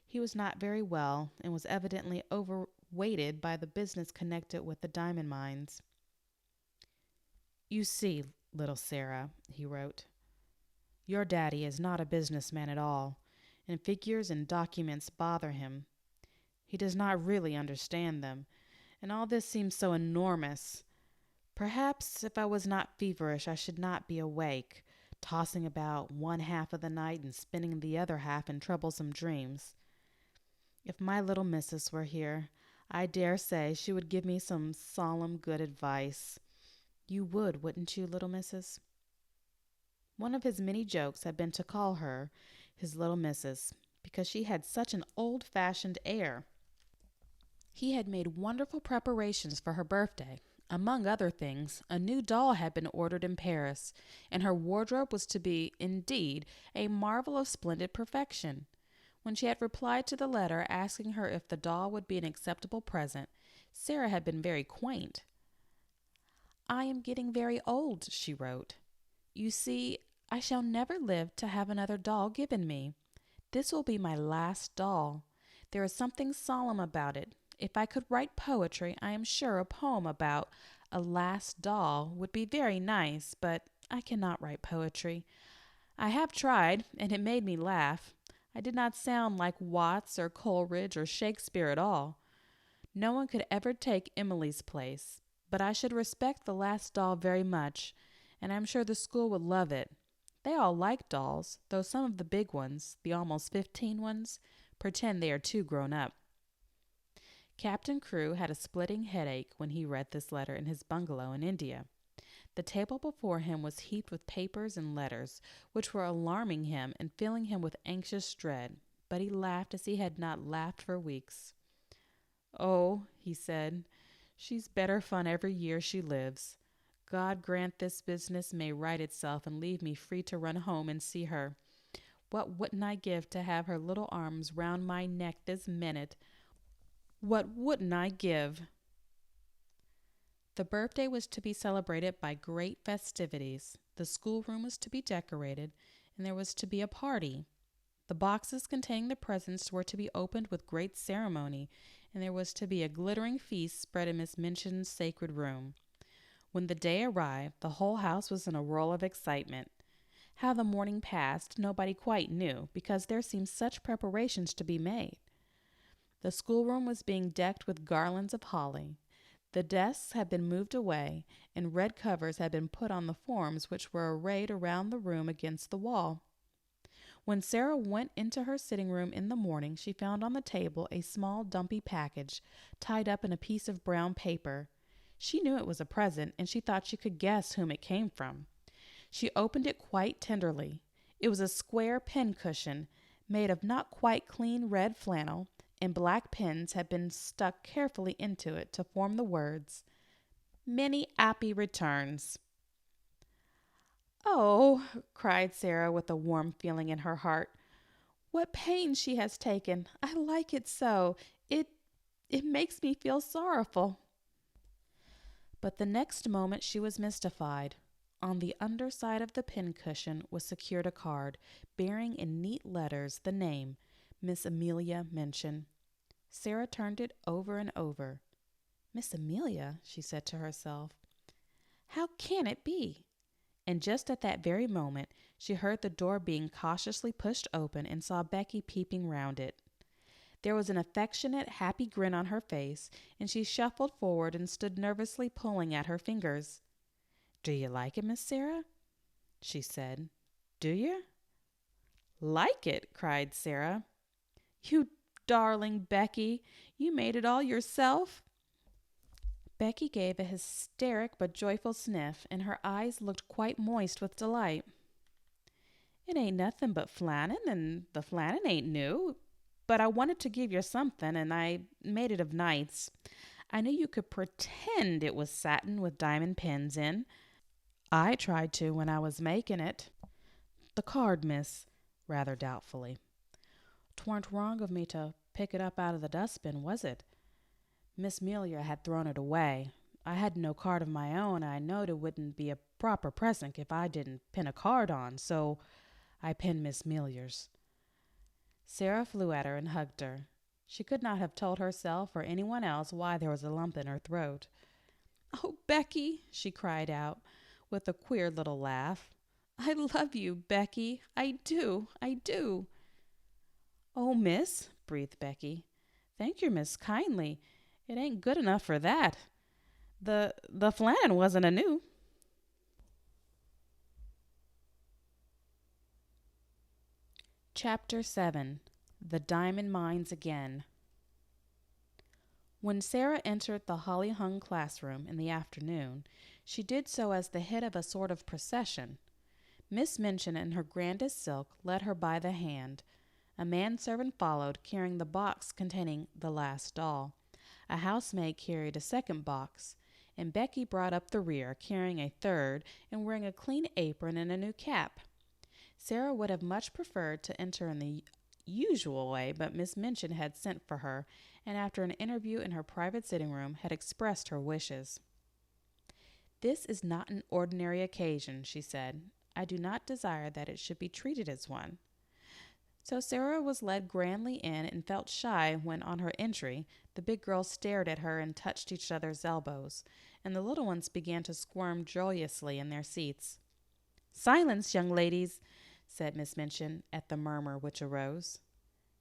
He was not very well, and was evidently overweighted by the business connected with the diamond mines. "You see, little Sara," he wrote, "your daddy is not a businessman at all, and figures and documents bother him. He does not really understand them, and all this seems so enormous. Perhaps if I was not feverish I should not be awake, tossing about one half of the night and spending the other half in troublesome dreams. If my little missus were here, I dare say she would give me some solemn good advice. You would, wouldn't you, little missus?" One of his many jokes had been to call her his little missus, because she had such an old-fashioned air. He had made wonderful preparations for her birthday. Among other things, a new doll had been ordered in Paris, and her wardrobe was to be, indeed, a marvel of splendid perfection. When she had replied to the letter asking her if the doll would be an acceptable present, Sara had been very quaint. "I am getting very old," she wrote. "You see, I shall never live to have another doll given me. This will be my last doll. There is something solemn about it. If I could write poetry, I am sure a poem about a last doll would be very nice, but I cannot write poetry. I have tried, and it made me laugh. I did not sound like Watts or Coleridge or Shakespeare at all. No one could ever take Emily's place, but I should respect the last doll very much, and I'm sure the school would love it. They all like dolls, though some of the big ones, the almost 15 ones, pretend they are too grown up. Captain Crewe had a splitting headache when he read this letter in his bungalow in India. The table before him was heaped with papers and letters, which were alarming him and filling him with anxious dread, but he laughed as he had not laughed for weeks. "Oh," he said, "she's better fun every year she lives. God grant this business may right itself and leave me free to run home and see her. What wouldn't I give to have her little arms round my neck this minute? What wouldn't I give?" The birthday was to be celebrated by great festivities. The schoolroom was to be decorated, and there was to be a party. The boxes containing the presents were to be opened with great ceremony, and there was to be a glittering feast spread in Miss Minchin's sacred room. When the day arrived, the whole house was in a whirl of excitement. How the morning passed, nobody quite knew, because there seemed such preparations to be made. The schoolroom was being decked with garlands of holly. The desks had been moved away, and red covers had been put on the forms which were arrayed around the room against the wall. When Sara went into her sitting room in the morning, she found on the table a small dumpy package tied up in a piece of brown paper. She knew it was a present, and she thought she could guess whom it came from. She opened it quite tenderly. It was a square pincushion made of not quite clean red flannel, and black pins had been stuck carefully into it to form the words, "Many 'appy returns." "Oh," cried Sara with a warm feeling in her heart, "what pains she has taken. I like it so. It makes me feel sorrowful." But the next moment she was mystified. On the underside of the pincushion was secured a card, bearing in neat letters the name, Miss Amelia Minchin. Sara turned it over and over. "Miss Amelia," she said to herself. "How can it be?" And just at that very moment she heard the door being cautiously pushed open and saw Becky peeping round it. There was an affectionate, happy grin on her face, and she shuffled forward and stood nervously pulling at her fingers. "Do you like it, Miss Sara?" she said. "Do you?" "Like it?" cried Sara. "You darling Becky, you made it all yourself?" Becky gave a hysteric but joyful sniff, and her eyes looked quite moist with delight. "It ain't nothing but flannin, and the flannin ain't new. But I wanted to give you something, and I made it of nights. I knew you could pretend it was satin with diamond pins in. I tried to when I was making it." "The card, miss," rather doubtfully. "'Twarn't wrong of me to pick it up out of the dustbin, was it? Miss Amelia had thrown it away. I had no card of my own, and I knowed it wouldn't be a proper present if I didn't pin a card on, so I pinned Miss Amelia's." Sara flew at her and hugged her. She could not have told herself or anyone else why there was a lump in her throat. "Oh, Becky," she cried out, with a queer little laugh. "I love you, Becky. I do. I do." "Oh, miss," breathed Becky. "Thank you, miss, kindly. It ain't good enough for that. The flannin wasn't a new." Chapter 7. The Diamond Mines Again. When Sara entered the holly-hung classroom in the afternoon, she did so as the head of a sort of procession. Miss Minchin, in her grandest silk, led her by the hand. A manservant followed, carrying the box containing the last doll. A housemaid carried a second box, and Becky brought up the rear, carrying a third and wearing a clean apron and a new cap. Sara would have much preferred to enter in the usual way, but Miss Minchin had sent for her, and after an interview in her private sitting room had expressed her wishes. "This is not an ordinary occasion," she said. "I do not desire that it should be treated as one." So Sara was led grandly in and felt shy when, on her entry, the big girls stared at her and touched each other's elbows, and the little ones began to squirm joyously in their seats. "Silence, young ladies," said Miss Minchin, at the murmur which arose.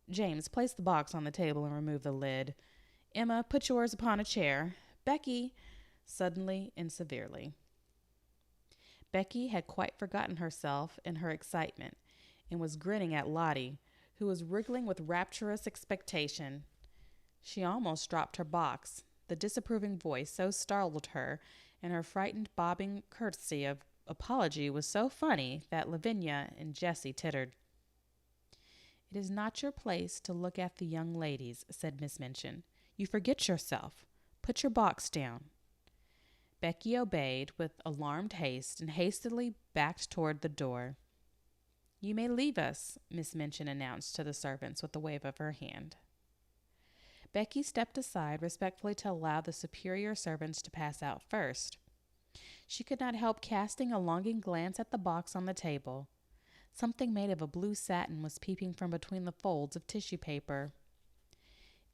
"James, place the box on the table and remove the lid. Emma, put yours upon a chair. Becky," suddenly and severely. Becky had quite forgotten herself in her excitement and was grinning at Lottie, who was wriggling with rapturous expectation. She almost dropped her box. The disapproving voice so startled her, and her frightened bobbing courtesy of apology was so funny that Lavinia and Jessie tittered. "It is not your place to look at the young ladies," said Miss Minchin. "You forget yourself. Put your box down." Becky obeyed with alarmed haste and hastily backed toward the door. "You may leave us," Miss Minchin announced to the servants with a wave of her hand. Becky stepped aside respectfully to allow the superior servants to pass out first. She could not help casting a longing glance at the box on the table. Something made of a blue satin was peeping from between the folds of tissue paper.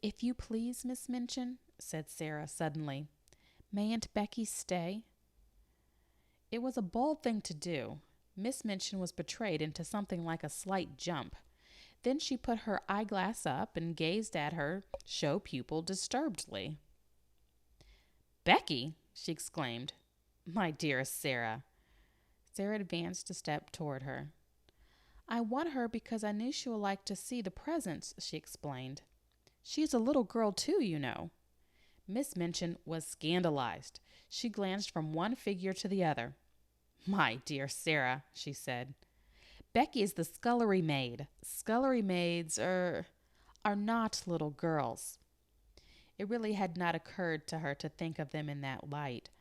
"If you please, Miss Minchin," said Sara suddenly, "mayn't Becky stay?" It was a bold thing to do. Miss Minchin was betrayed into something like a slight jump. Then she put her eyeglass up and gazed at her show pupil disturbedly. "Becky!" she exclaimed. "My dearest Sara." Sara advanced a step toward her. "I want her because I knew she would like to see the presents," she explained. "She is a little girl, too, you know." Miss Minchin was scandalized. She glanced from one figure to the other. "My dear Sara," she said, "Becky is the scullery maid. Scullery maids are not little girls." It really had not occurred to her to think of them in that light.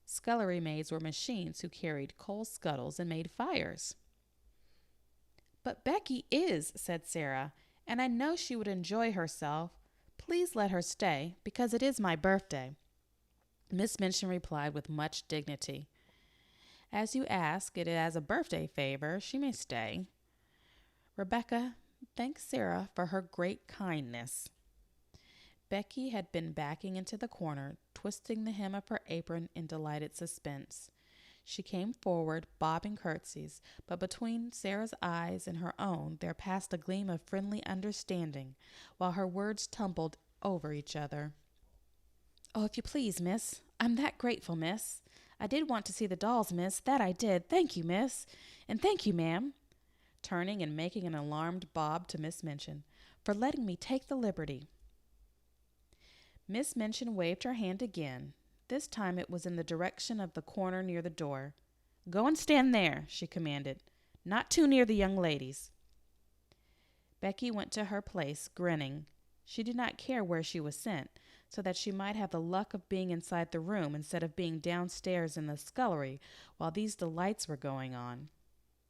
Scullery maids were machines who carried coal scuttles and made fires. "But Becky is," said Sara, "and I know she would enjoy herself. Please let her stay, because it is my birthday." Miss Minchin replied with much dignity, "As you ask it as a birthday favor, she may stay. Rebecca, thank Sara for her great kindness." Becky had been backing into the corner, twisting the hem of her apron in delighted suspense. She came forward, bobbing curtsies, but between Sara's eyes and her own there passed a gleam of friendly understanding, while her words tumbled over each other. "Oh, if you please, miss. I'm that grateful, miss. I did want to see the dolls, miss. That I did. Thank you, miss. And thank you, ma'am," turning and making an alarmed bob to Miss Minchin, "for letting me take the liberty." Miss Minchin waved her hand again. This time it was in the direction of the corner near the door. "Go and stand there," she commanded. "Not too near the young ladies." Becky went to her place, grinning. She did not care where she was sent, so that she might have the luck of being inside the room instead of being downstairs in the scullery while these delights were going on.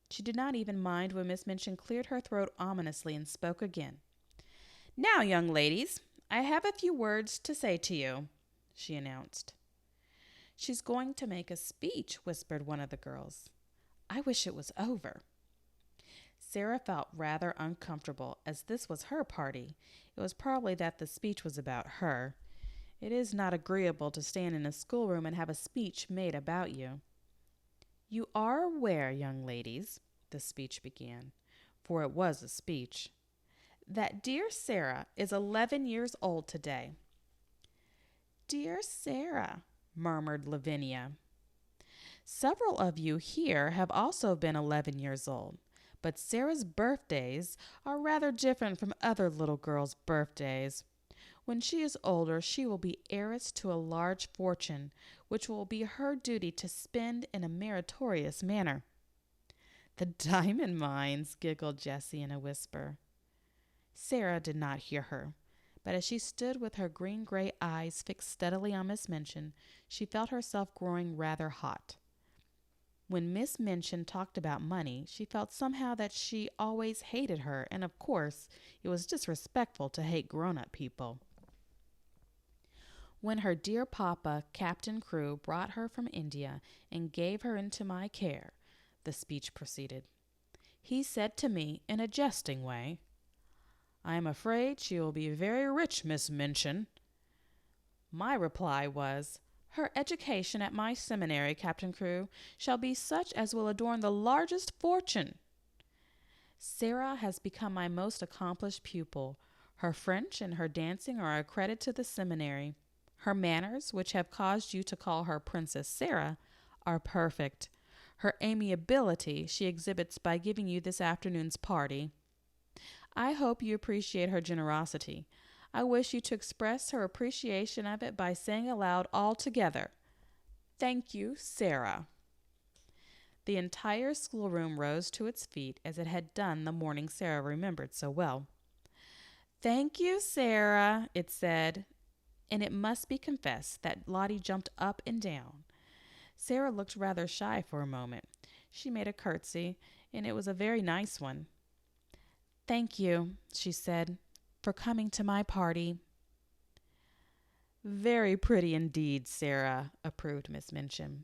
She did not even mind when Miss Minchin cleared her throat ominously and spoke again. "Now, young ladies, I have a few words to say to you," she announced. "She's going to make a speech," whispered one of the girls. "I wish it was over." Sara felt rather uncomfortable, as this was her party. It was probably that the speech was about her. It is not agreeable to stand in a schoolroom and have a speech made about you. "You are aware, young ladies," the speech began, for it was a speech, "that dear Sara is 11 years old today." "Dear Sara," murmured Lavinia. "Several of you here have also been 11 years old. But Sara's birthdays are rather different from other little girls' birthdays. When she is older, she will be heiress to a large fortune, which will be her duty to spend in a meritorious manner." "The diamond mines," giggled Jessie in a whisper. Sara did not hear her, but as she stood with her green-gray eyes fixed steadily on Miss Minchin, she felt herself growing rather hot. When Miss Minchin talked about money, she felt somehow that she always hated her, and of course it was disrespectful to hate grown-up people. "When her dear papa, Captain Crewe, brought her from India and gave her into my care," the speech proceeded, "he said to me in a jesting way, 'I am afraid she will be very rich, Miss Minchin.' My reply was, 'Her education at my seminary, Captain Crewe, shall be such as will adorn the largest fortune.' Sara has become my most accomplished pupil. Her French and her dancing are a credit to the seminary. Her manners, which have caused you to call her Princess Sara, are perfect. her amiability she exhibits by giving you this afternoon's party. I hope you appreciate her generosity. I wish you to express her appreciation of it by saying aloud all together, 'Thank you, Sara.'" The entire schoolroom rose to its feet as it had done the morning Sara remembered so well. "Thank you, Sara," it said, and it must be confessed that Lottie jumped up and down. Sara looked rather shy for a moment. She made a curtsy, and it was a very nice one. "Thank you," she said, "for coming to my party." "Very pretty indeed, Sara," approved Miss Minchin.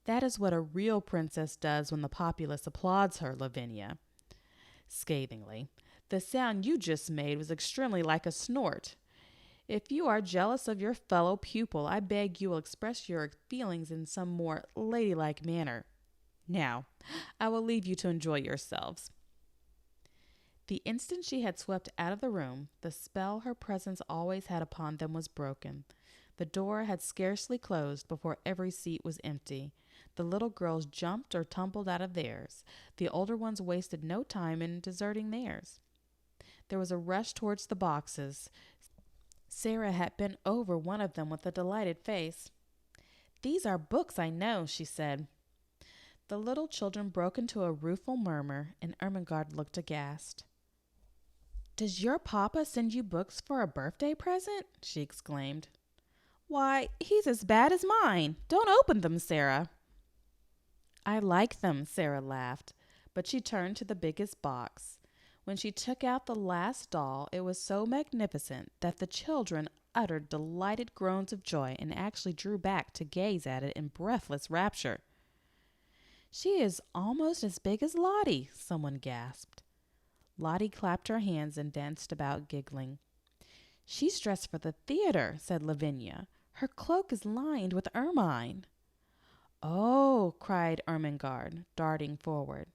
"That is what a real princess does when the populace applauds her, Lavinia," scathingly. "The sound you just made was extremely like a snort. If you are jealous of your fellow pupil, I beg you will express your feelings in some more ladylike manner. Now, I will leave you to enjoy yourselves." The instant she had swept out of the room, the spell her presence always had upon them was broken. The door had scarcely closed before every seat was empty. The little girls jumped or tumbled out of theirs. The older ones wasted no time in deserting theirs. There was a rush towards the boxes. Sara had bent over one of them with a delighted face. "These are books, I know," she said. The little children broke into a rueful murmur, and Ermengarde looked aghast. "Does your papa send you books for a birthday present?" she exclaimed. "Why, he's as bad as mine. Don't open them, Sara." "I like them," Sara laughed, but she turned to the biggest box. When she took out the last doll, it was so magnificent that the children uttered delighted groans of joy and actually drew back to gaze at it in breathless rapture. "She is almost as big as Lottie," someone gasped. Lottie clapped her hands and danced about, giggling. "She's dressed for the theater," said Lavinia. "Her cloak is lined with ermine." "Oh," cried Ermengarde, darting forward.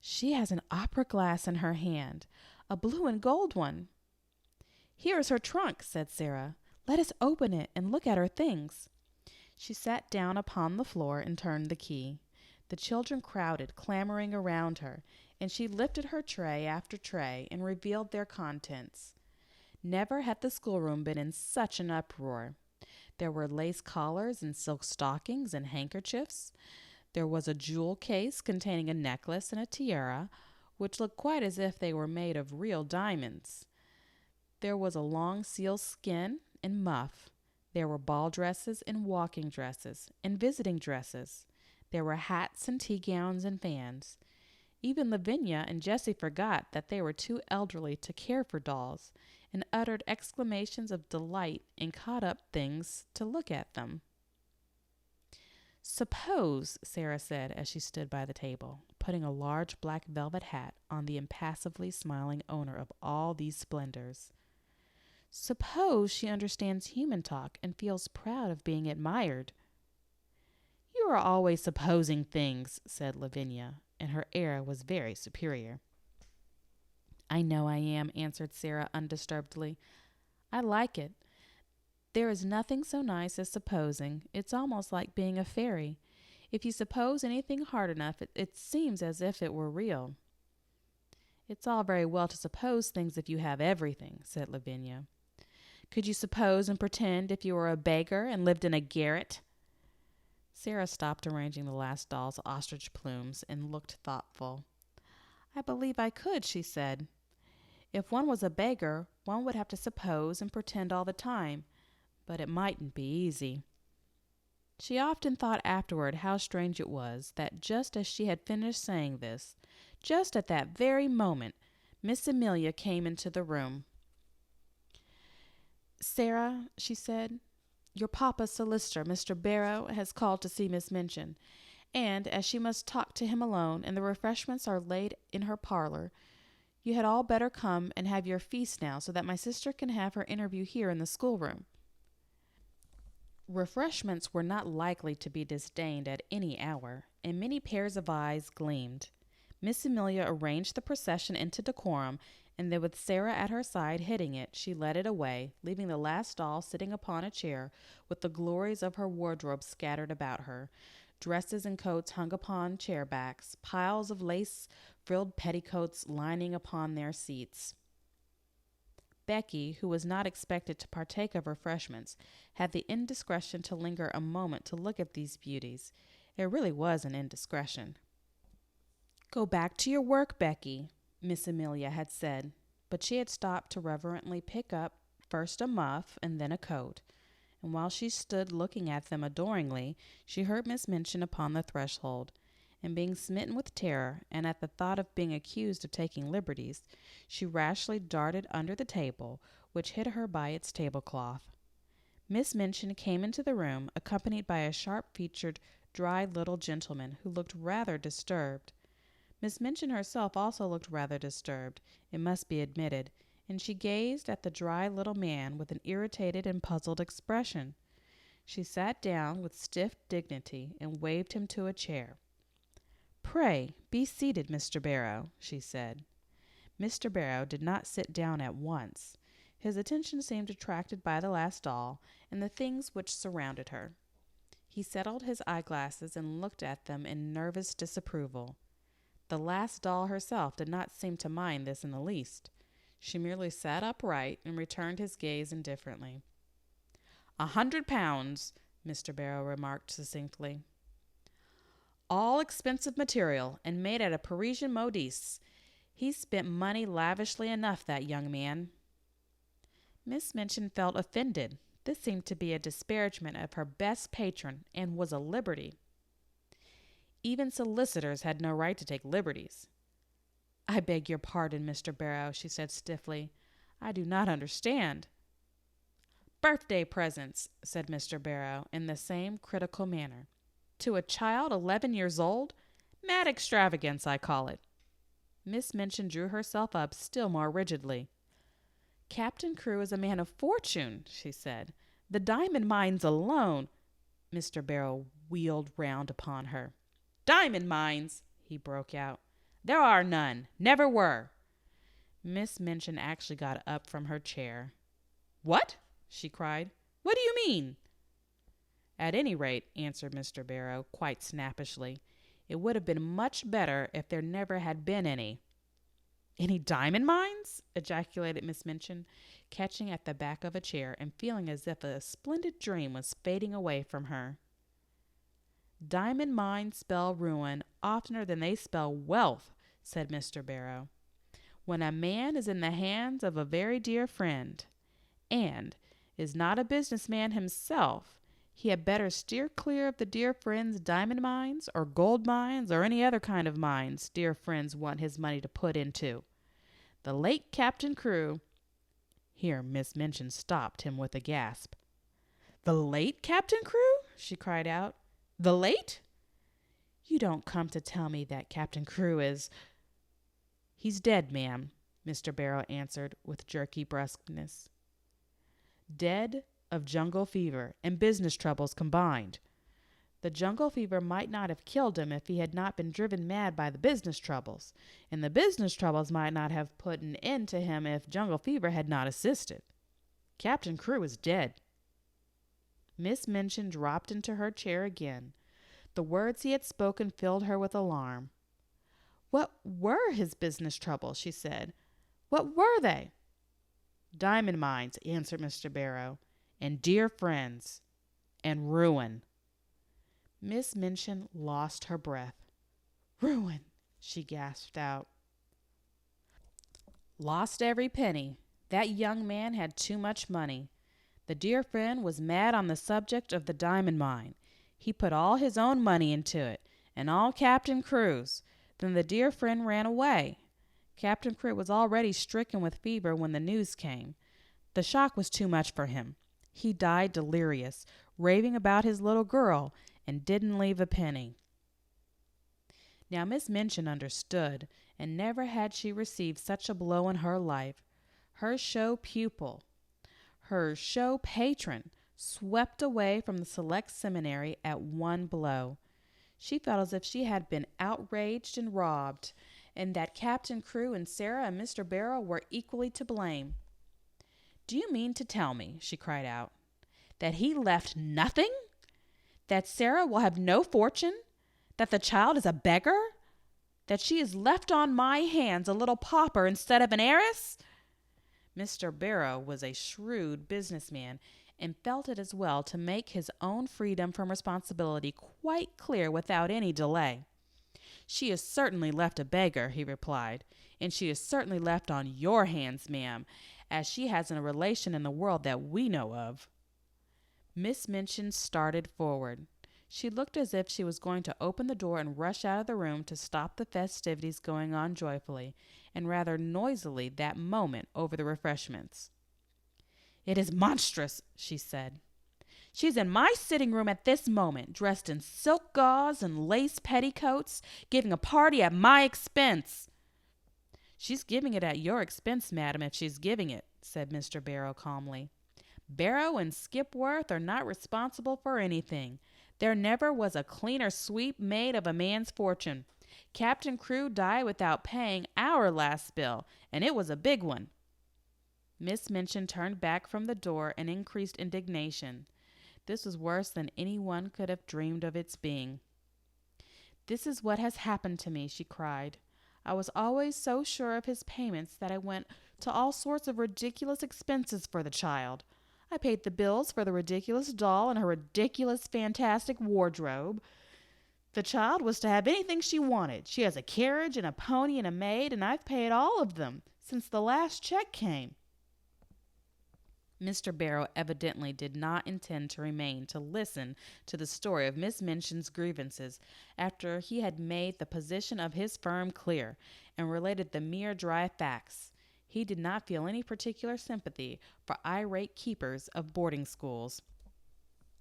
"She has an opera glass in her hand, a blue and gold one." "Here is her trunk," said Sara. "Let us open it and look at her things." She sat down upon the floor and turned the key. The children crowded, clamoring around her, and she lifted her tray after tray and revealed their contents. Never had the schoolroom been in such an uproar. There were lace collars and silk stockings and handkerchiefs. There was a jewel case containing a necklace and a tiara, which looked quite as if they were made of real diamonds. There was a long sealskin and muff. There were ball dresses and walking dresses and visiting dresses. There were hats and tea gowns and fans. Even Lavinia and Jessie forgot that they were too elderly to care for dolls, and uttered exclamations of delight and caught up things to look at them. "Suppose," Sara said as she stood by the table, putting a large black velvet hat on the impassively smiling owner of all these splendors. "Suppose she understands human talk and feels proud of being admired." "You are always supposing things," said Lavinia, and her air was very superior. "I know I am," answered Sara undisturbedly. "I like it. There is nothing so nice as supposing. It's almost like being a fairy. If you suppose anything hard enough, it seems as if it were real." "It's all very well to suppose things if you have everything," said Lavinia. "Could you suppose and pretend if you were a beggar and lived in a garret?" Sara stopped arranging the last doll's ostrich plumes and looked thoughtful. "I believe I could," she said. "If one was a beggar, one would have to suppose and pretend all the time, but it mightn't be easy." She often thought afterward how strange it was that just as she had finished saying this, just at that very moment, Miss Amelia came into the room. "Sara," she said, "your papa's solicitor, Mr. Barrow, has called to see Miss Minchin, and as she must talk to him alone and the refreshments are laid in her parlor, you had all better come and have your feast now so that my sister can have her interview here in the schoolroom." Refreshments were not likely to be disdained at any hour, and many pairs of eyes gleamed. Miss Amelia arranged the procession into decorum, and then with Sara at her side heading it, she led it away, leaving the last doll sitting upon a chair with the glories of her wardrobe scattered about her. Dresses and coats hung upon chair backs, piles of lace-frilled petticoats lining upon their seats. Becky, who was not expected to partake of refreshments, had the indiscretion to linger a moment to look at these beauties. It really was an indiscretion. "Go back to your work, Becky," Miss Amelia had said, but she had stopped to reverently pick up first a muff and then a coat, and while she stood looking at them adoringly, she heard Miss Minchin upon the threshold, and being smitten with terror, and at the thought of being accused of taking liberties, she rashly darted under the table, which hid her by its tablecloth. Miss Minchin came into the room, accompanied by a sharp-featured, dry little gentleman who looked rather disturbed. Miss Minchin herself also looked rather disturbed, it must be admitted, and she gazed at the dry little man with an irritated and puzzled expression. She sat down with stiff dignity and waved him to a chair. "Pray, be seated, Mr. Barrow," she said. Mr. Barrow did not sit down at once. His attention seemed attracted by the last doll and the things which surrounded her. He settled his eyeglasses and looked at them in nervous disapproval. The last doll herself did not seem to mind this in the least. She merely sat upright and returned his gaze indifferently. £100, Mr. Barrow remarked succinctly. "All expensive material, and made at a Parisian modiste. He's spent money lavishly enough, that young man." Miss Minchin felt offended. This seemed to be a disparagement of her best patron, and was a liberty. Even solicitors had no right to take liberties. "I beg your pardon, Mr. Barrow," she said stiffly. "I do not understand." "Birthday presents," said Mr. Barrow in the same critical manner. "To a child 11 years old? Mad extravagance, I call it." Miss Minchin drew herself up still more rigidly. "Captain Crewe is a man of fortune," she said. "The diamond mines alone—" Mr. Barrow wheeled round upon her. "Diamond mines!" he broke out. "There are none. Never were." Miss Minchin actually got up from her chair. "What?" she cried. "What do you mean?" "At any rate," answered Mr. Barrow, quite snappishly, "it would have been much better if there never had been any." "Any diamond mines?" ejaculated Miss Minchin, catching at the back of a chair and feeling as if a splendid dream was fading away from her. "Diamond mines spell ruin oftener than they spell wealth," said Mr. Barrow. "When a man is in the hands of a very dear friend, and is not a businessman himself, he had better steer clear of the dear friend's diamond mines, or gold mines, or any other kind of mines dear friends want his money to put into. The late Captain Crewe—" Here Miss Minchin stopped him with a gasp. "The late Captain Crewe?" she cried out. "The late? You don't come to tell me that Captain Crewe is—" "He's dead, ma'am," Mr. Barrow answered with jerky brusqueness. "Dead of jungle fever and business troubles combined. The jungle fever might not have killed him if he had not been driven mad by the business troubles, and the business troubles might not have put an end to him if jungle fever had not assisted. Captain Crewe is dead." Miss Minchin dropped into her chair again. The words he had spoken filled her with alarm. "What were his business troubles?" she said. "What were they?" "Diamond mines," answered Mr. Barrow, "and dear friends, and ruin." Miss Minchin lost her breath. "Ruin," she gasped out. "Lost every penny. That young man had too much money. The dear friend was mad on the subject of the diamond mine. He put all his own money into it, and all Captain Crewe's. Then the dear friend ran away. Captain Crewe was already stricken with fever when the news came. The shock was too much for him. He died delirious, raving about his little girl, and didn't leave a penny." Now Miss Minchin understood, and never had she received such a blow in her life. Her show pupil, her show patron, swept away from the select seminary at one blow. She felt as if she had been outraged and robbed, and that Captain Crewe and Sara and Mr. Barrow were equally to blame. "Do you mean to tell me," she cried out, "that he left nothing? That Sara will have no fortune? That the child is a beggar? That she is left on my hands a little pauper instead of an heiress? Mr. Barrow was a shrewd businessman and felt it as well to make his own freedom from responsibility quite clear without any delay. She is certainly left a beggar, he replied, and she is certainly left on your hands, ma'am, as she hasn't a relation in the world that we know of. Miss Minchin started forward. She looked as if she was going to open the door and rush out of the room to stop the festivities going on joyfully and rather noisily that moment over the refreshments. "It is monstrous," she said. "She's in my sitting room at this moment, dressed in silk gauze and lace petticoats, giving a party at my expense." "She's giving it at your expense, madam, if she's giving it," said Mr. Barrow calmly. "Barrow and Skipworth are not responsible for anything. There never was a cleaner sweep made of a man's fortune. Captain Crewe died without paying our last bill, and it was a big one." Miss Minchin turned back from the door in increased indignation. This was worse than anyone could have dreamed of its being. "This is what has happened to me," she cried. "I was always so sure of his payments that I went to all sorts of ridiculous expenses for the child. I paid the bills for the ridiculous doll and her ridiculous fantastic wardrobe. The child was to have anything she wanted. She has a carriage and a pony and a maid, and I've paid all of them since the last check came." Mr. Barrow evidently did not intend to remain to listen to the story of Miss Minchin's grievances after he had made the position of his firm clear and related the mere dry facts. He did not feel any particular sympathy for irate keepers of boarding schools.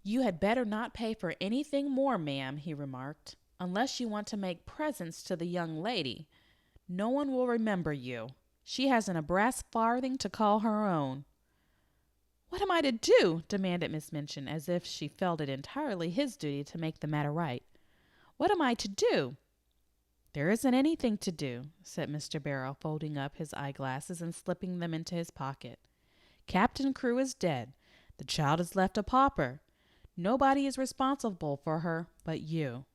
"You had better not pay for anything more, ma'am," he remarked, "unless you want to make presents to the young lady. No one will remember you. She hasn't a brass farthing to call her own." "What am I to do?" demanded Miss Minchin, as if she felt it entirely his duty to make the matter right. "What am I to do?" "There isn't anything to do," said Mr. Barrow, folding up his eyeglasses and slipping them into his pocket. "Captain Crewe is dead. The child is left a pauper. Nobody is responsible for her but you."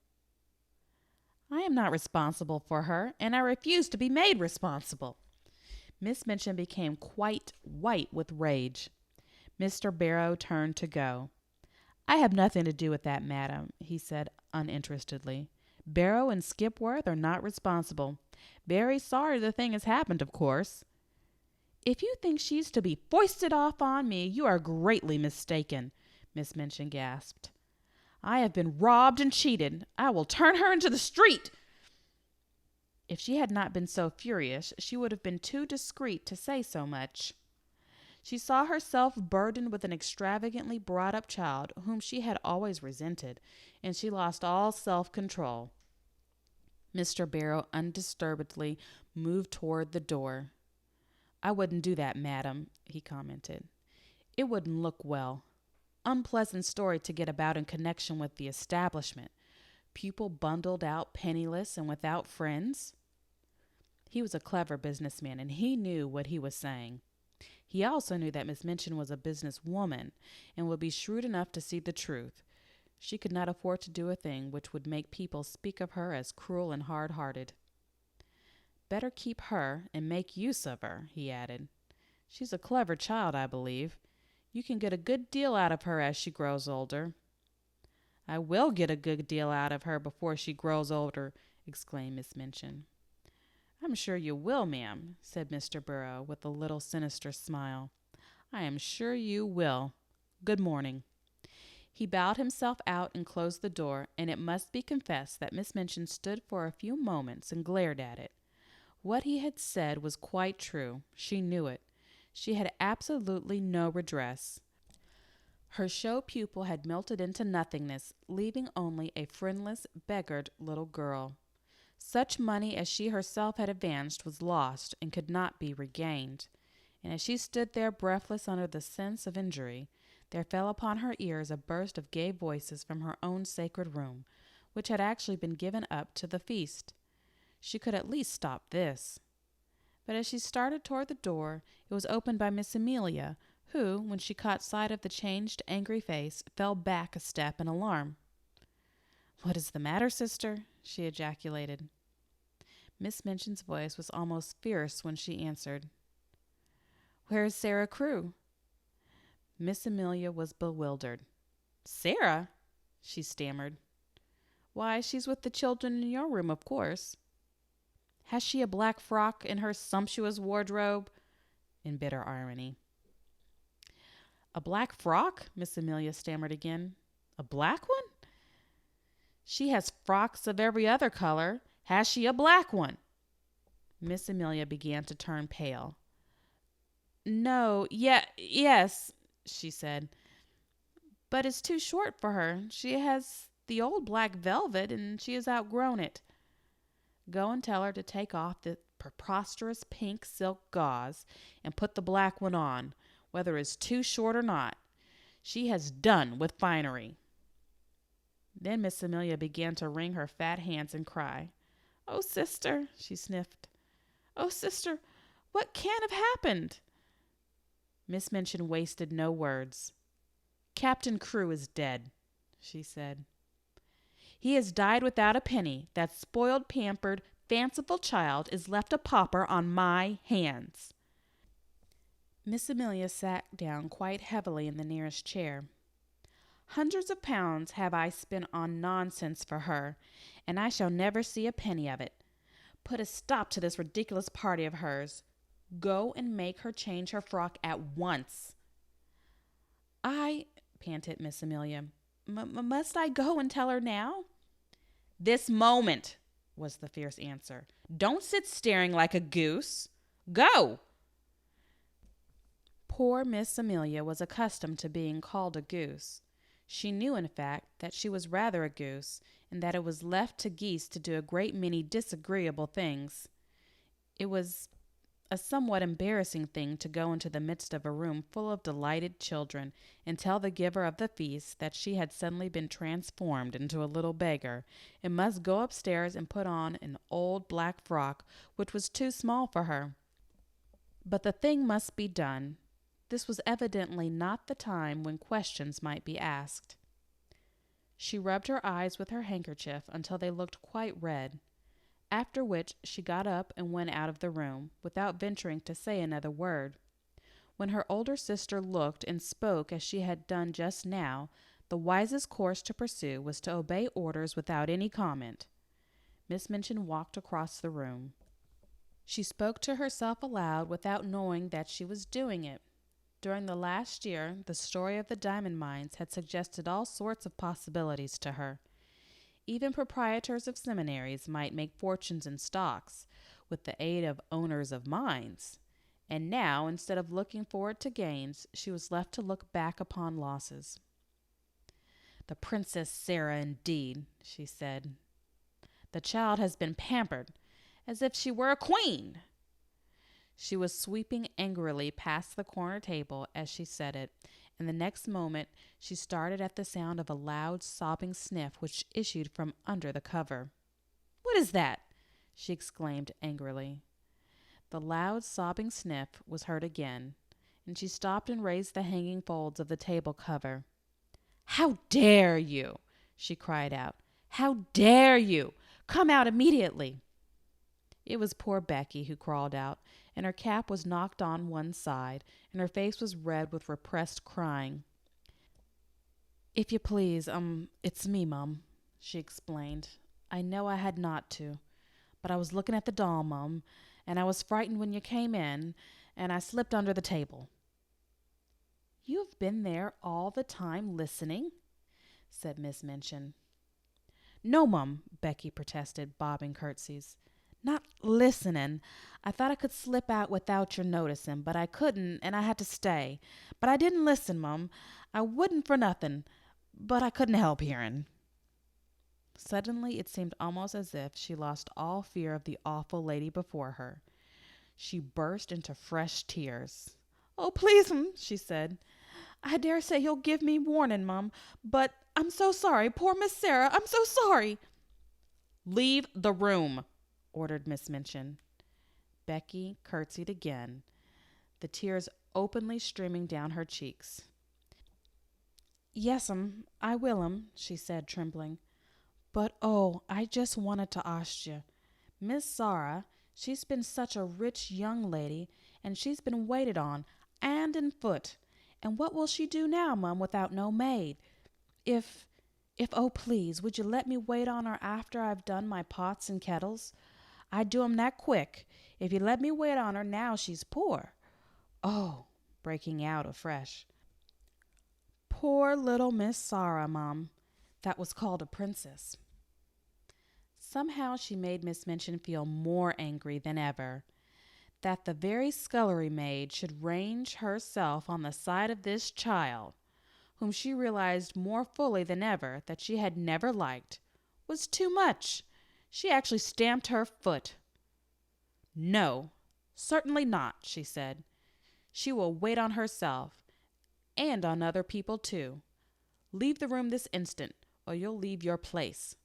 "I am not responsible for her, and I refuse to be made responsible." Miss Minchin became quite white with rage. Mr. Barrow turned to go. "I have nothing to do with that, madam," he said uninterestedly. "Barrow and Skipworth are not responsible. Very sorry the thing has happened, of course." "If you think she's to be foisted off on me, you are greatly mistaken," Miss Minchin gasped. "I have been robbed and cheated. I will turn her into the street." If she had not been so furious, she would have been too discreet to say so much. She saw herself burdened with an extravagantly brought-up child whom she had always resented, and she lost all self-control. Mr. Barrow undisturbedly moved toward the door. "I wouldn't do that, madam," he commented. "It wouldn't look well. Unpleasant story to get about in connection with the establishment. Pupil bundled out penniless and without friends." He was a clever businessman, and he knew what he was saying. He also knew that Miss Minchin was a businesswoman and would be shrewd enough to see the truth. She could not afford to do a thing which would make people speak of her as cruel and hard-hearted. "Better keep her and make use of her," he added. "She's a clever child, I believe. You can get a good deal out of her as she grows older." "I will get a good deal out of her before she grows older," exclaimed Miss Minchin. "I'm sure you will, ma'am," said Mr. Barrow with a little sinister smile. "I am sure you will. Good morning." He bowed himself out and closed the door, and it must be confessed that Miss Minchin stood for a few moments and glared at it. What he had said was quite true. She knew it. She had absolutely no redress. Her show pupil had melted into nothingness, leaving only a friendless, beggared little girl. Such money as she herself had advanced was lost and could not be regained. And as she stood there breathless under the sense of injury, there fell upon her ears a burst of gay voices from her own sacred room, which had actually been given up to the feast. She could at least stop this. But as she started toward the door, it was opened by Miss Amelia, who, when she caught sight of the changed, angry face, fell back a step in alarm. "What is the matter, sister?" she ejaculated. Miss Minchin's voice was almost fierce when she answered, "Where is Sara Crewe?" Miss Amelia was bewildered. "Sara?" she stammered. "Why, she's with the children in your room, of course." "Has she a black frock in her sumptuous wardrobe?" in bitter irony. "A black frock?" Miss Amelia stammered again. "A black one?" "She has frocks of every other color. Has she a black one?" Miss Amelia began to turn pale. "No, yes," she said, "but it's too short for her. She has the old black velvet, and she has outgrown it." "Go and tell her to take off the preposterous pink silk gauze and put the black one on, whether it's too short or not. She has done with finery." Then Miss Amelia began to wring her fat hands and cry. "Oh, sister," she sniffed. "Oh, sister, what can have happened?" Miss Minchin wasted no words. "Captain Crewe is dead," she said. "He has died without a penny. That spoiled, pampered, fanciful child is left a pauper on my hands." Miss Amelia sat down quite heavily in the nearest chair. "Hundreds of pounds have I spent on nonsense for her, and I shall never see a penny of it. Put a stop to this ridiculous party of hers. Go and make her change her frock at once." "I," panted Miss Amelia, "must I go and tell her now?" "This moment," was the fierce answer. "Don't sit staring like a goose. Go." Poor Miss Amelia was accustomed to being called a goose. She knew, in fact, that she was rather a goose, and that it was left to geese to do a great many disagreeable things. It was a somewhat embarrassing thing to go into the midst of a room full of delighted children and tell the giver of the feast that she had suddenly been transformed into a little beggar and must go upstairs and put on an old black frock which was too small for her. But the thing must be done. This was evidently not the time when questions might be asked. She rubbed her eyes with her handkerchief until they looked quite red, after which she got up and went out of the room, without venturing to say another word. When her older sister looked and spoke as she had done just now, the wisest course to pursue was to obey orders without any comment. Miss Minchin walked across the room. She spoke to herself aloud without knowing that she was doing it. During the last year, the story of the diamond mines had suggested all sorts of possibilities to her. Even proprietors of seminaries might make fortunes in stocks, with the aid of owners of mines. And now, instead of looking forward to gains, she was left to look back upon losses. "The Princess Sara, indeed," she said. "The child has been pampered, as if she were a queen." She was sweeping angrily past the corner table as she said it, and the next moment she started at the sound of a loud sobbing sniff which issued from under the cover. "What is that?" she exclaimed angrily. The loud sobbing sniff was heard again, and she stopped and raised the hanging folds of the table cover. "How dare you?" she cried out. "How dare you? Come out immediately." It was poor Becky who crawled out, and her cap was knocked on one side, and her face was red with repressed crying. "If you please, it's me, Mum," she explained. "I know I had not to, but I was looking at the doll, Mum, and I was frightened when you came in, and I slipped under the table." "You've been there all the time listening?" said Miss Minchin. "No, Mum," Becky protested, bobbing curtsies. "Not listening. I thought I could slip out without your noticing, but I couldn't, and I had to stay. But I didn't listen, Mum. I wouldn't for nothing, but I couldn't help hearing." Suddenly it seemed almost as if she lost all fear of the awful lady before her. She burst into fresh tears. "Oh, please, she said. "I dare say you'll give me warning, Mum, but I'm so sorry. Poor Miss Sara, I'm so sorry." "Leave the room," ordered Miss Minchin. Becky curtsied again, the tears openly streaming down her cheeks. "Yes'm, I will'm," she said, trembling. But oh, I just wanted to ask you, Miss Sara, she's been such a rich young lady, and she's been waited on, hand and foot. And what will she do now, Mum, without no maid? Oh please, would you let me wait on her after I've done my pots and kettles? I'd do 'em that quick, if you let me wait on her now she's poor. Oh, breaking out afresh. Poor little Miss Sara, Mum. That was called a princess. Somehow she made Miss Minchin feel more angry than ever. That the very scullery maid should range herself on the side of this child, whom she realized more fully than ever that she had never liked, was too much. She actually stamped her foot. No, certainly not, she said. She will wait on herself, and on other people too. Leave the room this instant, or you'll leave your place.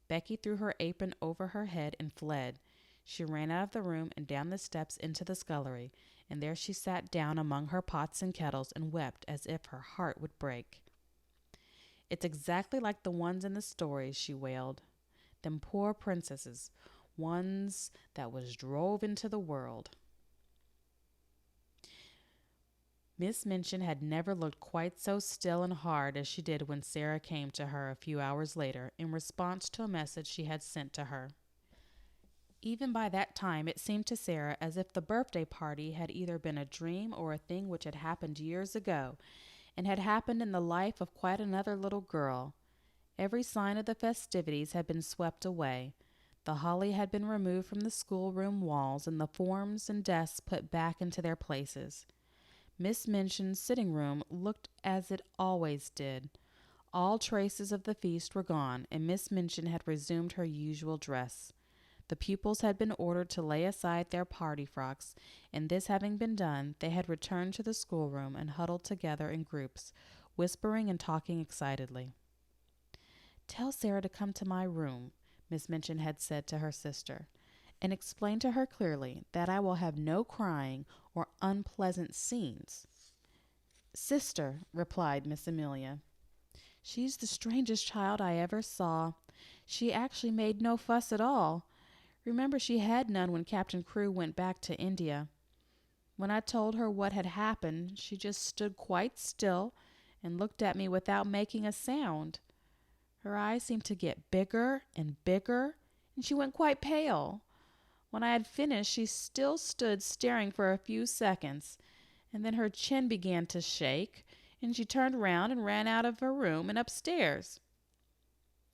Becky threw her apron over her head and fled. She ran out of the room and down the steps into the scullery, and there she sat down among her pots and kettles and wept as if her heart would break. It's exactly like the ones in the stories, she wailed. Them poor princesses, ones that was drove into the world. Miss Minchin had never looked quite so still and hard as she did when Sara came to her a few hours later in response to a message she had sent to her. Even by that time it seemed to Sara as if the birthday party had either been a dream or a thing which had happened years ago, and had happened in the life of quite another little girl. Every sign of the festivities had been swept away. The holly had been removed from the schoolroom walls, and the forms and desks put back into their places. Miss Minchin's sitting room looked as it always did. All traces of the feast were gone, and Miss Minchin had resumed her usual dress. The pupils had been ordered to lay aside their party frocks, and this having been done, they had returned to the schoolroom and huddled together in groups, whispering and talking excitedly. "Tell Sara to come to my room," Miss Minchin had said to her sister, "and explain to her clearly that I will have no crying or unpleasant scenes." "Sister," replied Miss Amelia, "she's the strangest child I ever saw. She actually made no fuss at all. Remember, she had none when Captain Crewe went back to India. When I told her what had happened, she just stood quite still and looked at me without making a sound. Her eyes seemed to get bigger and bigger, and she went quite pale. When I had finished, she still stood staring for a few seconds, and then her chin began to shake, and she turned round and ran out of her room and upstairs.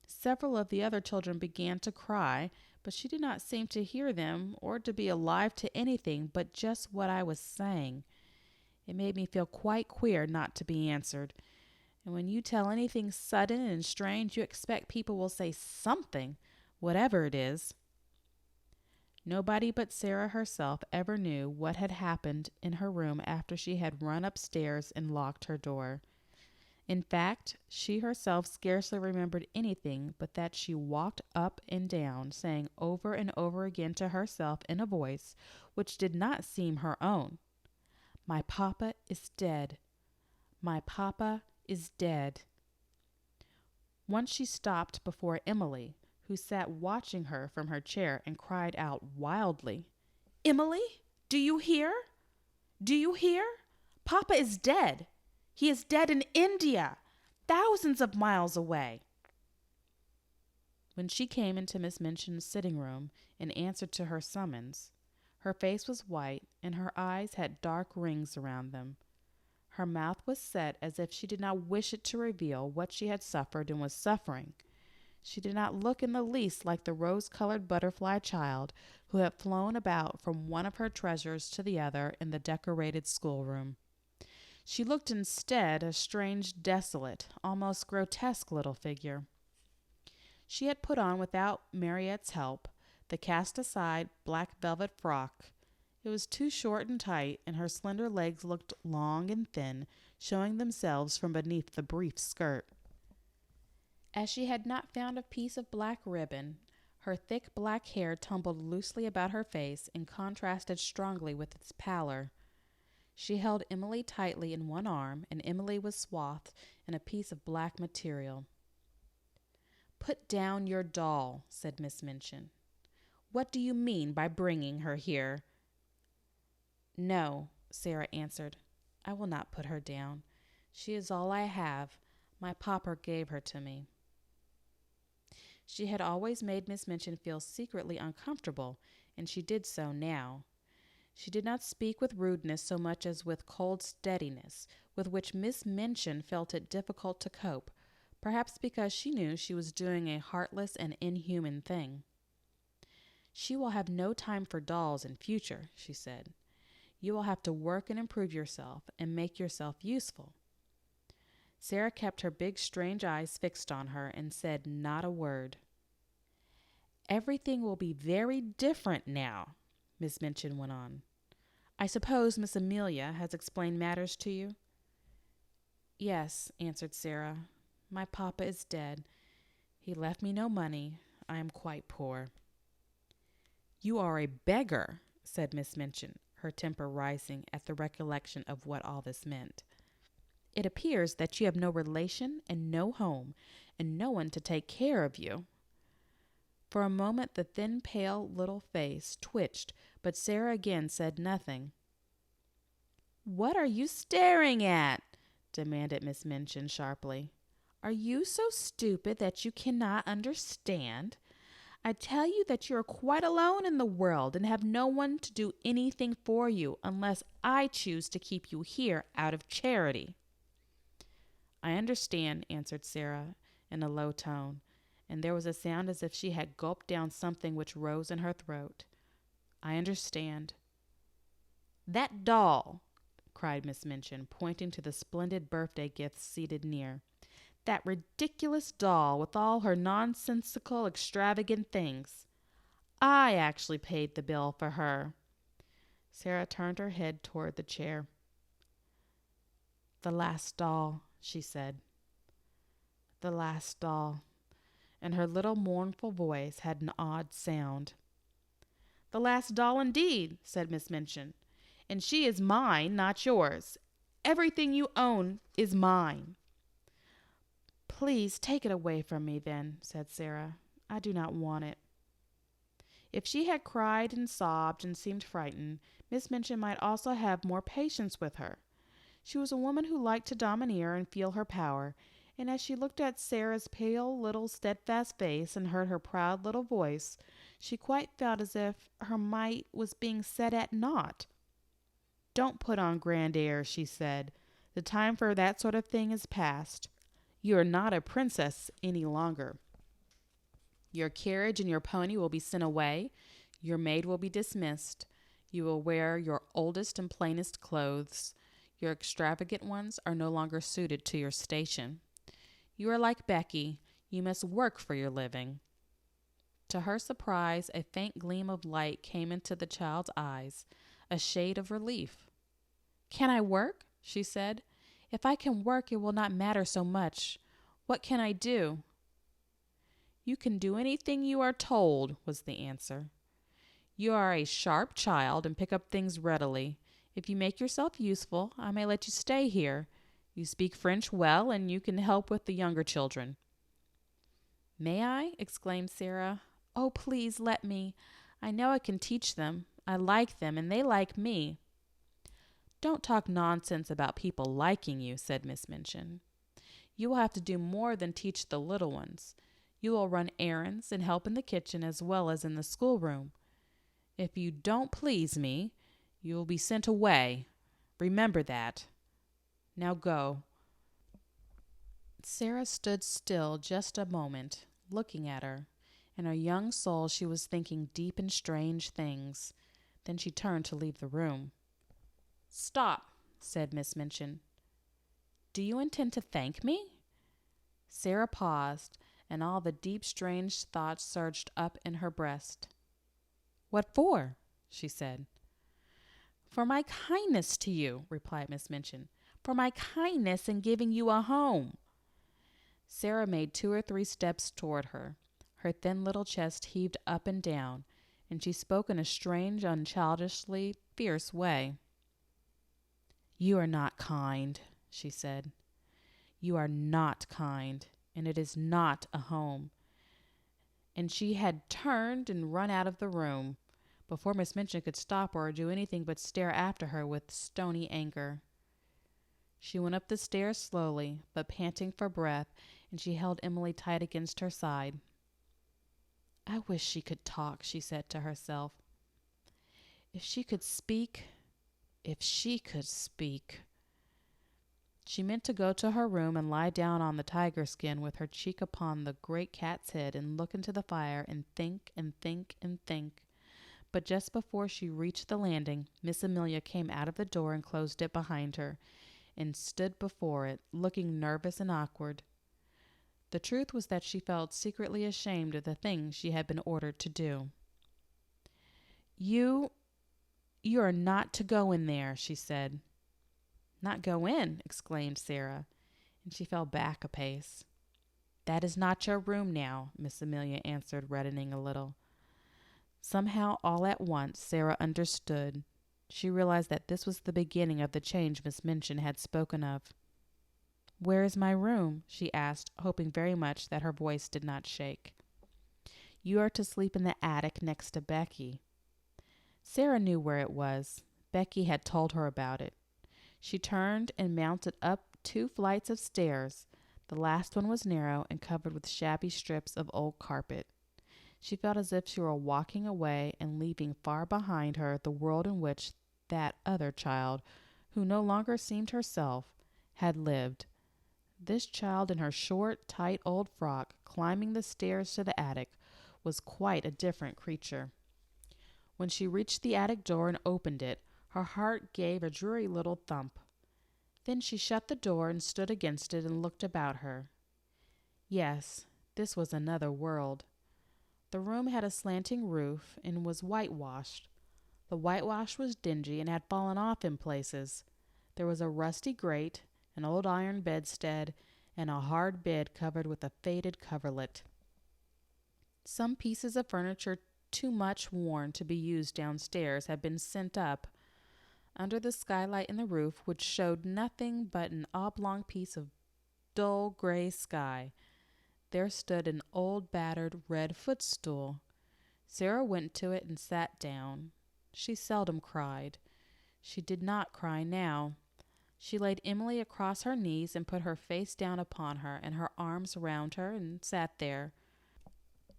Several of the other children began to cry, but she did not seem to hear them or to be alive to anything but just what I was saying. It made me feel quite queer not to be answered. And when you tell anything sudden and strange, you expect people will say something, whatever it is." Nobody but Sara herself ever knew what had happened in her room after she had run upstairs and locked her door. In fact, she herself scarcely remembered anything but that she walked up and down, saying over and over again to herself in a voice which did not seem her own, "My papa is dead. My papa is dead." Once she stopped before Emily, who sat watching her from her chair, and cried out wildly, "Emily, do you hear? Do you hear? Papa is dead. He is dead in India, thousands of miles away." When she came into Miss Minchin's sitting room in answer to her summons, her face was white and her eyes had dark rings around them. Her mouth was set as if she did not wish it to reveal what she had suffered and was suffering. She did not look in the least like the rose-colored butterfly child who had flown about from one of her treasures to the other in the decorated schoolroom. She looked instead a strange, desolate, almost grotesque little figure. She had put on, without Mariette's help, the cast-aside black velvet frock. It was too short and tight, and her slender legs looked long and thin, showing themselves from beneath the brief skirt. As she had not found a piece of black ribbon, her thick black hair tumbled loosely about her face and contrasted strongly with its pallor. She held Emily tightly in one arm, and Emily was swathed in a piece of black material. Put down your doll, said Miss Minchin. What do you mean by bringing her here? No, Sara answered. I will not put her down. She is all I have. My papa gave her to me. She had always made Miss Minchin feel secretly uncomfortable, and she did so now. She did not speak with rudeness so much as with cold steadiness, with which Miss Minchin felt it difficult to cope, perhaps because she knew she was doing a heartless and inhuman thing. She will have no time for dolls in future, she said. You will have to work and improve yourself and make yourself useful. Sara kept her big, strange eyes fixed on her and said not a word. Everything will be very different now, Miss Minchin went on. I suppose Miss Amelia has explained matters to you? Yes, answered Sara. My papa is dead. He left me no money. I am quite poor. You are a beggar, said Miss Minchin, her temper rising at the recollection of what all this meant. It appears that you have no relation and no home, and no one to take care of you. For a moment the thin, pale little face twitched, but Sara again said nothing. What are you staring at? Demanded Miss Minchin sharply. Are you so stupid that you cannot understand? I tell you that you are quite alone in the world and have no one to do anything for you unless I choose to keep you here out of charity. I understand, answered Sara in a low tone, and there was a sound as if she had gulped down something which rose in her throat. I understand. That doll, cried Miss Minchin, pointing to the splendid birthday gifts seated near. That ridiculous doll with all her nonsensical, extravagant things. I actually paid the bill for her. Sara turned her head toward the chair. The last doll, she said. The last doll. And her little mournful voice had an odd sound. The last doll indeed, said Miss Minchin. And she is mine, not yours. Everything you own is mine. Please take it away from me then, said Sara. I do not want it. If she had cried and sobbed and seemed frightened, Miss Minchin might also have more patience with her. She was a woman who liked to domineer and feel her power, and as she looked at Sara's pale little steadfast face and heard her proud little voice, she quite felt as if her might was being set at naught. Don't put on grand airs, she said. The time for that sort of thing is past. You are not a princess any longer. Your carriage and your pony will be sent away. Your maid will be dismissed. You will wear your oldest and plainest clothes. Your extravagant ones are no longer suited to your station. You are like Becky. You must work for your living. To her surprise, a faint gleam of light came into the child's eyes, a shade of relief. Can I work? She said. If I can work, it will not matter so much. What can I do? You can do anything you are told, was the answer. You are a sharp child and pick up things readily. If you make yourself useful, I may let you stay here. You speak French well, and you can help with the younger children. May I? Exclaimed Sara. Oh, please let me. I know I can teach them. I like them, and they like me. Don't talk nonsense about people liking you, said Miss Minchin. You will have to do more than teach the little ones. You will run errands and help in the kitchen as well as in the schoolroom. If you don't please me, you will be sent away. Remember that. Now go. Sara stood still just a moment, looking at her. In her young soul she was thinking deep and strange things. Then she turned to leave the room. Stop, said Miss Minchin. Do you intend to thank me? Sara paused, and all the deep, strange thoughts surged up in her breast. What for? She said. For my kindness to you, replied Miss Minchin. For my kindness in giving you a home. Sara made 2 or 3 steps toward her. Her thin little chest heaved up and down, and she spoke in a strange, unchildishly fierce way. You are not kind, she said. You are not kind, and it is not a home. and she had turned and run out of the room before Miss Minchin could stop her or do anything but stare after her with stony anger. She went up the stairs slowly, but panting for breath, and she held Emily tight against her side. I wish she could talk, she said to herself. If she could speak, if she could speak. She meant to go to her room and lie down on the tiger skin with her cheek upon the great cat's head and look into the fire and think and think and think. But just before she reached the landing, Miss Amelia came out of the door and closed it behind her, and stood before it, looking nervous and awkward. The truth was that she felt secretly ashamed of the thing she had been ordered to do. You are not to go in there, she said. Not go in, exclaimed Sara, and she fell back a pace. That is not your room now, Miss Amelia answered, reddening a little. Somehow, all at once, Sara understood. She realized that this was the beginning of the change Miss Minchin had spoken of. Where is my room? She asked, hoping very much that her voice did not shake. You are to sleep in the attic next to Becky. Sara knew where it was. Becky had told her about it. She turned and mounted up 2 flights of stairs. The last one was narrow and covered with shabby strips of old carpet. She felt as if she were walking away and leaving far behind her the world in which that other child, who no longer seemed herself, had lived. This child in her short, tight old frock, climbing the stairs to the attic, was quite a different creature. When she reached the attic door and opened it, her heart gave a dreary little thump. Then she shut the door and stood against it and looked about her. Yes, this was another world. The room had a slanting roof and was whitewashed. The whitewash was dingy and had fallen off in places. There was a rusty grate, an old iron bedstead, and a hard bed covered with a faded coverlet. Some pieces of furniture too much worn to be used downstairs had been sent up. Under the skylight in the roof, which showed nothing but an oblong piece of dull gray sky, there stood an old battered red footstool. Sara went to it and sat down. She seldom cried. She did not cry now. She laid Emily across her knees and put her face down upon her and her arms round her and sat there,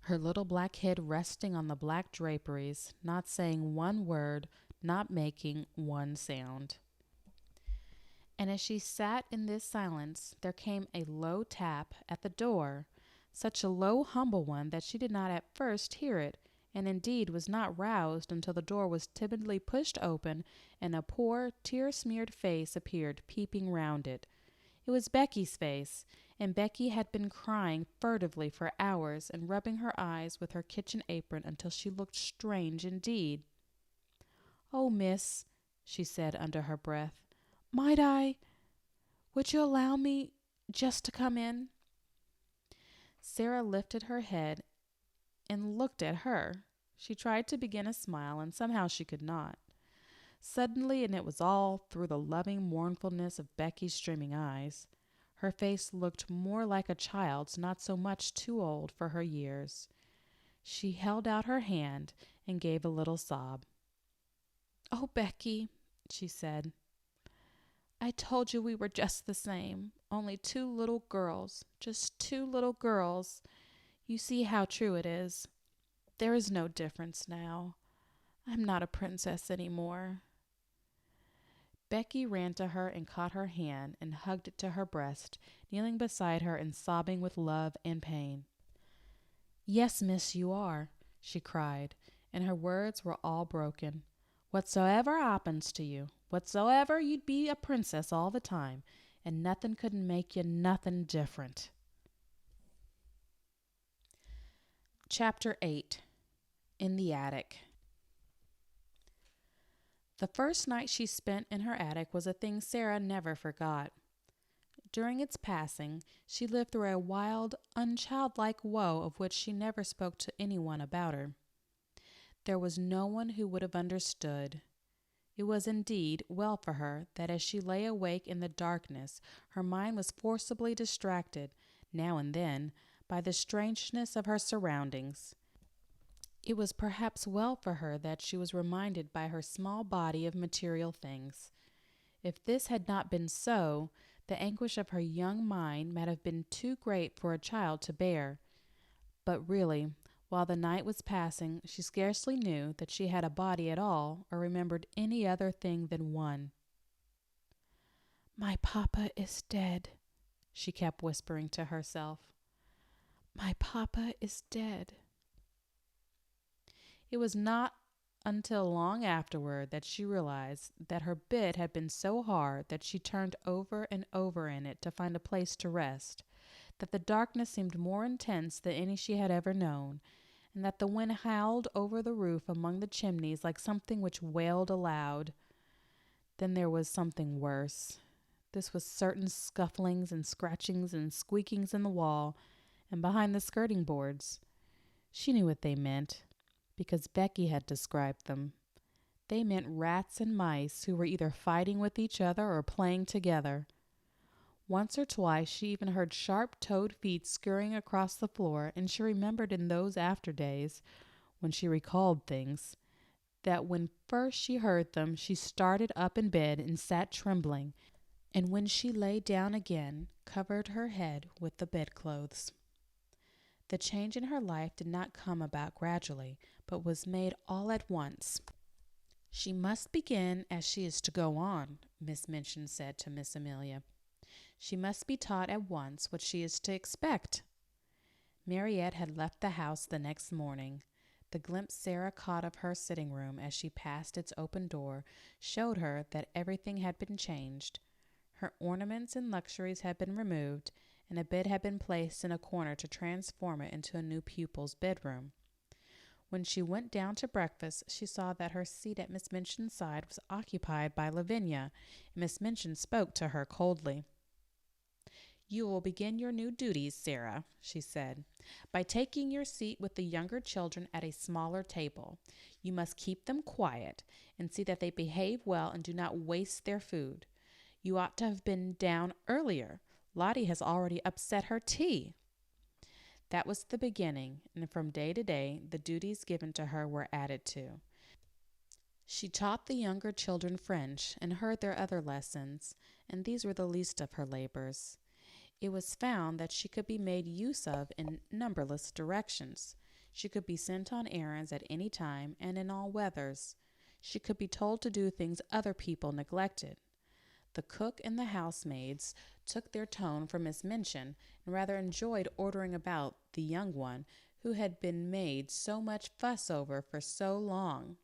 her little black head resting on the black draperies, not saying one word, not making one sound. And as she sat in this silence, there came a low tap at the door, such a low, humble one that she did not at first hear it, and indeed was not roused until the door was timidly pushed open and a poor, tear-smeared face appeared peeping round it. It was Becky's face, and Becky had been crying furtively for hours and rubbing her eyes with her kitchen apron until she looked strange indeed. "Oh, miss," she said under her breath, "might I? Would you allow me just to come in?" Sara lifted her head and looked at her. She tried to begin a smile, and somehow she could not. Suddenly, and it was all through the loving mournfulness of Becky's streaming eyes, her face looked more like a child's, not so much too old for her years. She held out her hand and gave a little sob. "Oh, Becky," she said, "I told you we were just the same, only 2 little girls, just 2 little girls. You see how true it is. There is no difference now. I'm not a princess anymore." Becky ran to her and caught her hand and hugged it to her breast, kneeling beside her and sobbing with love and pain. "Yes, miss, you are," she cried, and her words were all broken. "Whatsoever happens to you, whatsoever, you'd be a princess all the time, and nothing could make you nothing different." Chapter 8. In the Attic. The first night she spent in her attic was a thing Sara never forgot. During its passing, she lived through a wild, unchildlike woe of which she never spoke to anyone about her. There was no one who would have understood. It was indeed well for her that as she lay awake in the darkness, her mind was forcibly distracted, now and then, by the strangeness of her surroundings. It was perhaps well for her that she was reminded by her small body of material things. If this had not been so, the anguish of her young mind might have been too great for a child to bear. But really, while the night was passing, she scarcely knew that she had a body at all, or remembered any other thing than one. "My papa is dead," she kept whispering to herself. "My papa is dead." It was not until long afterward that she realized that her bed had been so hard that she turned over and over in it to find a place to rest, that the darkness seemed more intense than any she had ever known, and that the wind howled over the roof among the chimneys like something which wailed aloud. Then there was something worse. This was certain scufflings and scratchings and squeakings in the wall and behind the skirting boards. She knew what they meant, because Becky had described them. They meant rats and mice who were either fighting with each other or playing together. Once or twice she even heard sharp-toed feet scurrying across the floor, and she remembered in those after days, when she recalled things, that when first she heard them she started up in bed and sat trembling, and when she lay down again covered her head with the bedclothes. The change in her life did not come about gradually, but was made all at once. "She must begin as she is to go on," Miss Minchin said to Miss Amelia. "She must be taught at once what she is to expect." Mariette had left the house the next morning. The glimpse Sara caught of her sitting room as she passed its open door showed her that everything had been changed. Her ornaments and luxuries had been removed, and a bed had been placed in a corner to transform it into a new pupil's bedroom. When she went down to breakfast, she saw that her seat at Miss Minchin's side was occupied by Lavinia, and Miss Minchin spoke to her coldly. "You will begin your new duties, Sara," she said, "by taking your seat with the younger children at a smaller table. You must keep them quiet and see that they behave well and do not waste their food. You ought to have been down earlier. Lottie has already upset her tea." That was the beginning, and from day to day the duties given to her were added to. She taught the younger children French and heard their other lessons, and these were the least of her labors. It was found that she could be made use of in numberless directions. She could be sent on errands at any time and in all weathers. She could be told to do things other people neglected. The cook and the housemaids took their tone from Miss Minchin and rather enjoyed ordering about the young one who had been made so much fuss over for so long.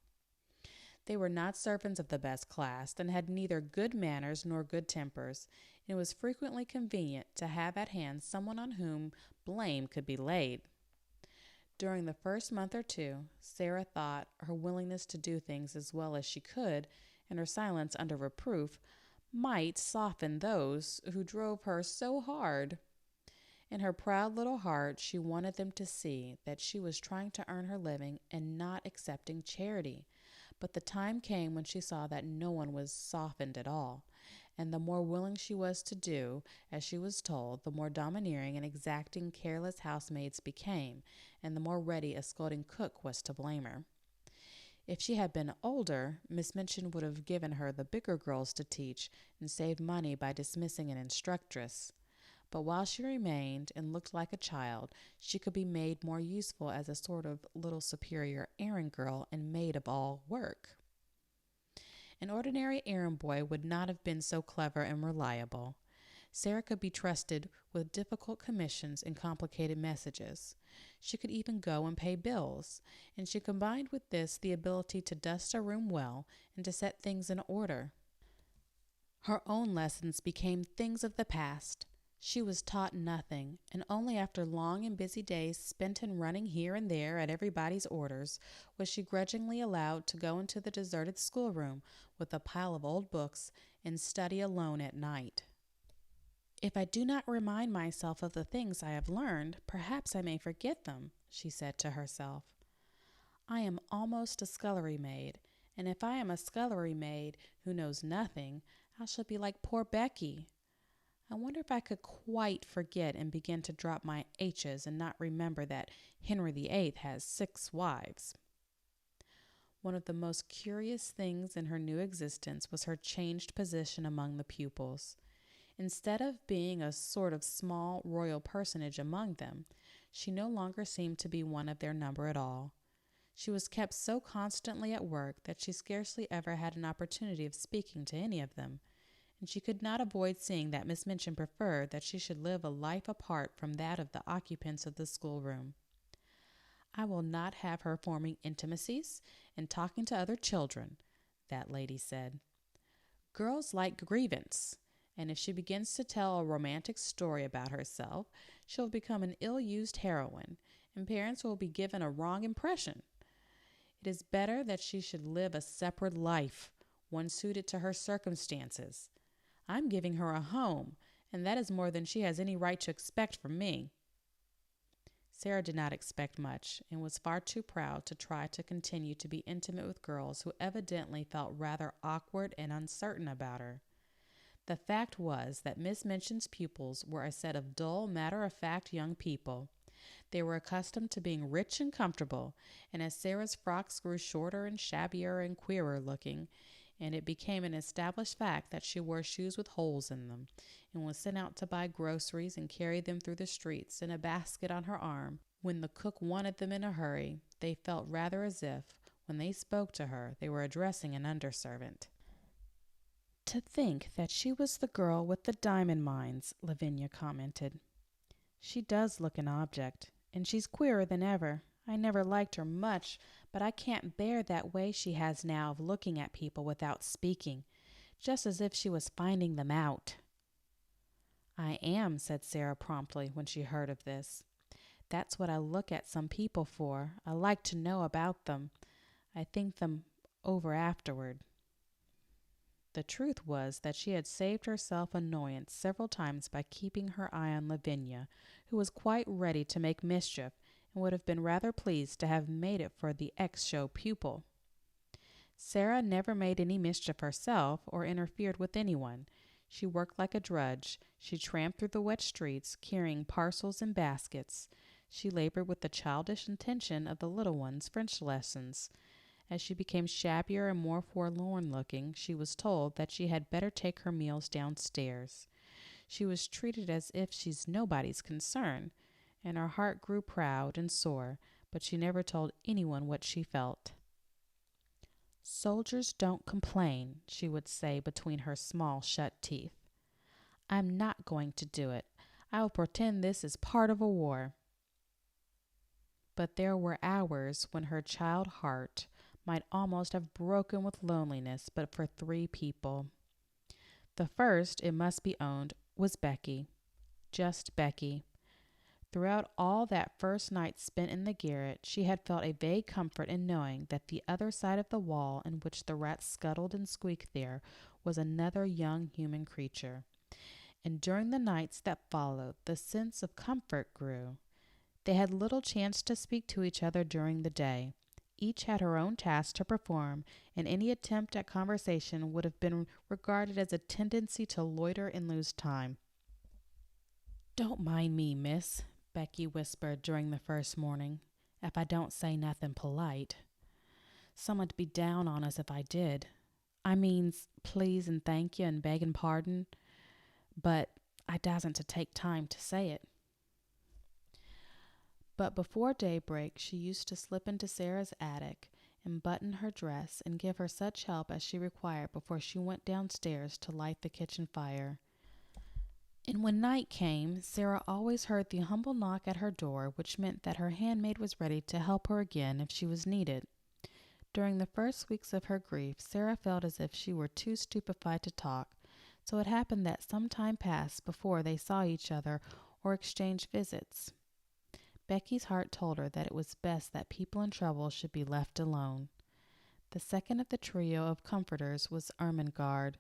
They were not servants of the best class, and had neither good manners nor good tempers, and it was frequently convenient to have at hand someone on whom blame could be laid. During the first month or two, Sara thought her willingness to do things as well as she could, and her silence under reproof, might soften those who drove her so hard. In her proud little heart, she wanted them to see that she was trying to earn her living and not accepting charity. But the time came when she saw that no one was softened at all, and the more willing she was to do as she was told, the more domineering and exacting careless housemaids became, and the more ready a scolding cook was to blame her. If she had been older, Miss Minchin would have given her the bigger girls to teach and saved money by dismissing an instructress. But while she remained and looked like a child, she could be made more useful as a sort of little superior errand girl and maid of all work. An ordinary errand boy would not have been so clever and reliable. Sara could be trusted with difficult commissions and complicated messages. She could even go and pay bills, and she combined with this the ability to dust a room well and to set things in order. Her own lessons became things of the past. She was taught nothing, and only after long and busy days spent in running here and there at everybody's orders was she grudgingly allowed to go into the deserted schoolroom with a pile of old books and study alone at night. "If I do not remind myself of the things I have learned, perhaps I may forget them," she said to herself. "I am almost a scullery maid, and if I am a scullery maid who knows nothing, I shall be like poor Becky. I wonder if I could quite forget and begin to drop my H's and not remember that Henry VIII has 6 wives. One of the most curious things in her new existence was her changed position among the pupils. Instead of being a sort of small royal personage among them, she no longer seemed to be one of their number at all. She was kept so constantly at work that she scarcely ever had an opportunity of speaking to any of them, and she could not avoid seeing that Miss Minchin preferred that she should live a life apart from that of the occupants of the schoolroom. I will not have her forming intimacies and talking to other children, that lady said. Girls like grievance, and if she begins to tell a romantic story about herself, she'll become an ill-used heroine, and parents will be given a wrong impression. It is better that she should live a separate life, one suited to her circumstances. I'm giving her a home, and that is more than she has any right to expect from me. Sara did not expect much, and was far too proud to try to continue to be intimate with girls who evidently felt rather awkward and uncertain about her. The fact was that Miss Minchin's pupils were a set of dull, matter-of-fact young people. They were accustomed to being rich and comfortable, and as Sara's frocks grew shorter and shabbier and queerer looking, and it became an established fact that she wore shoes with holes in them, and was sent out to buy groceries and carry them through the streets in a basket on her arm, when the cook wanted them in a hurry, they felt rather as if, when they spoke to her, they were addressing an underservant. To think that she was the girl with the diamond mines, Lavinia commented. She does look an object, and she's queerer than ever. I never liked her much, but I can't bear that way she has now of looking at people without speaking, just as if she was finding them out. I am, said Sara promptly when she heard of this. That's what I look at some people for. I like to know about them. I think them over afterward. The truth was that she had saved herself annoyance several times by keeping her eye on Lavinia, who was quite ready to make mischief, and would have been rather pleased to have made it for the ex-show pupil. Sara never made any mischief herself or interfered with anyone. She worked like a drudge. She tramped through the wet streets, carrying parcels and baskets. She labored with the childish intention of the little ones' French lessons. As she became shabbier and more forlorn-looking, she was told that she had better take her meals downstairs. She was treated as if she's nobody's concern, and her heart grew proud and sore, but she never told anyone what she felt. Soldiers don't complain, she would say between her small shut teeth. I'm not going to do it. I will pretend this is part of a war. But there were hours when her child heart might almost have broken with loneliness but for 3 people. The first, it must be owned, was Becky. Just Becky. Throughout all that first night spent in the garret, she had felt a vague comfort in knowing that the other side of the wall in which the rats scuttled and squeaked there was another young human creature. And during the nights that followed, the sense of comfort grew. They had little chance to speak to each other during the day. Each had her own task to perform, and any attempt at conversation would have been regarded as a tendency to loiter and lose time. Don't mind me, miss, Becky whispered during the first morning, if I don't say nothing polite. Someone'd be down on us if I did. I means please and thank you and begging pardon, but I dasn't to take time to say it. But before daybreak she used to slip into Sara's attic and button her dress and give her such help as she required before she went downstairs to light the kitchen fire. And when night came, Sara always heard the humble knock at her door, which meant that her handmaid was ready to help her again if she was needed. During the first weeks of her grief, Sara felt as if she were too stupefied to talk, so it happened that some time passed before they saw each other or exchanged visits. Becky's heart told her that it was best that people in trouble should be left alone. The second of the trio of comforters was Ermengarde.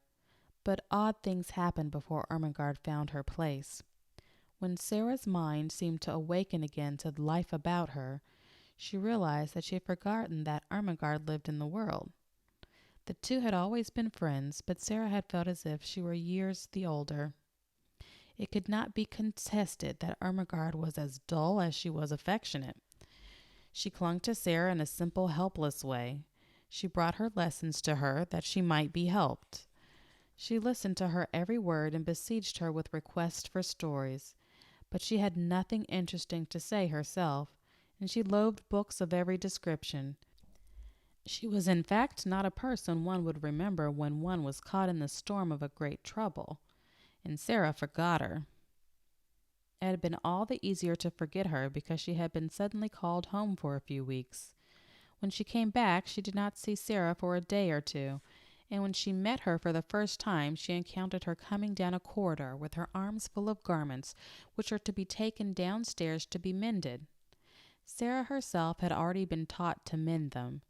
But odd things happened before Ermengarde found her place. When Sara's mind seemed to awaken again to the life about her, she realized that she had forgotten that Ermengarde lived in the world. The two had always been friends, but Sara had felt as if she were years the older. It could not be contested that Ermengarde was as dull as she was affectionate. She clung to Sara in a simple, helpless way. She brought her lessons to her that she might be helped. She listened to her every word and besieged her with requests for stories, but she had nothing interesting to say herself, and she loathed books of every description. She was in fact not a person one would remember when one was caught in the storm of a great trouble, and Sara forgot her. It had been all the easier to forget her because she had been suddenly called home for a few weeks. When she came back, she did not see Sara for a day or two, and when she met her for the first time, she encountered her coming down a corridor with her arms full of garments which were to be taken downstairs to be mended. Sara herself had already been taught to mend them.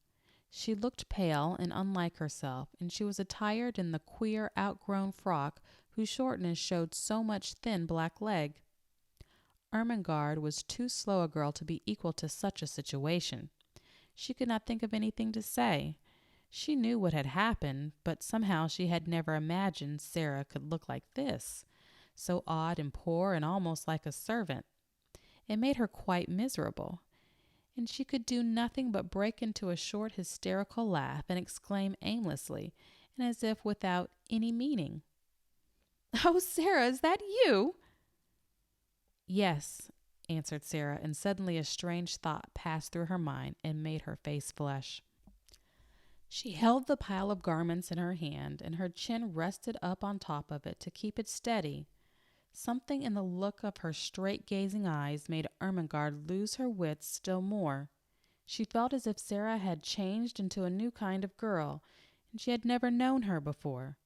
She looked pale and unlike herself, and she was attired in the queer, outgrown frock whose shortness showed so much thin black leg. Ermengarde was too slow a girl to be equal to such a situation. She could not think of anything to say. She knew what had happened, but somehow she had never imagined Sara could look like this, so odd and poor and almost like a servant. It made her quite miserable, and she could do nothing but break into a short hysterical laugh and exclaim aimlessly and as if without any meaning, "Oh, Sara, is that you?" "Yes," answered Sara, and suddenly a strange thought passed through her mind and made her face flush. She held the pile of garments in her hand, and her chin rested up on top of it to keep it steady. Something in the look of her straight-gazing eyes made Ermengarde lose her wits still more. She felt as if Sara had changed into a new kind of girl, and she had never known her before.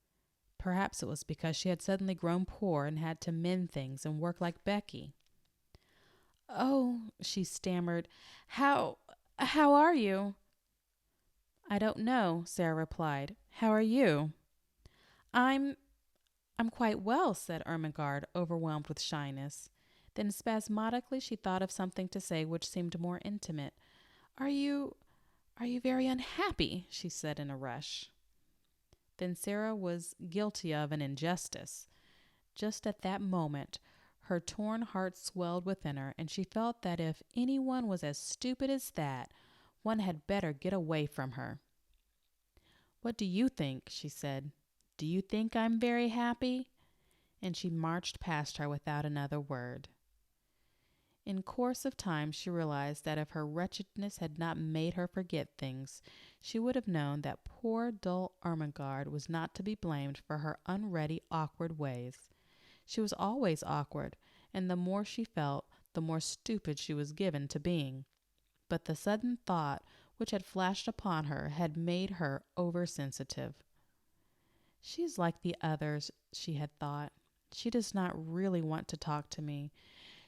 Perhaps it was because she had suddenly grown poor and had to mend things and work like Becky. "Oh," she stammered, how are you?" "I don't know," Sara replied. "How are you?" I'm quite well," said Ermengarde, overwhelmed with shyness. Then spasmodically she thought of something to say which seemed more intimate. Are you very unhappy?" she said in a rush. Then Sara was guilty of an injustice. Just at that moment, her torn heart swelled within her, and she felt that if anyone was as stupid as that, one had better get away from her. "What do you think?" she said. "Do you think I'm very happy?" And she marched past her without another word. In course of time she realized that if her wretchedness had not made her forget things, she would have known that poor dull Ermengarde was not to be blamed for her unready, awkward ways. She was always awkward, and the more she felt, the more stupid she was given to being. But the sudden thought which had flashed upon her had made her oversensitive. "She is like the others," she had thought. "She does not really want to talk to me.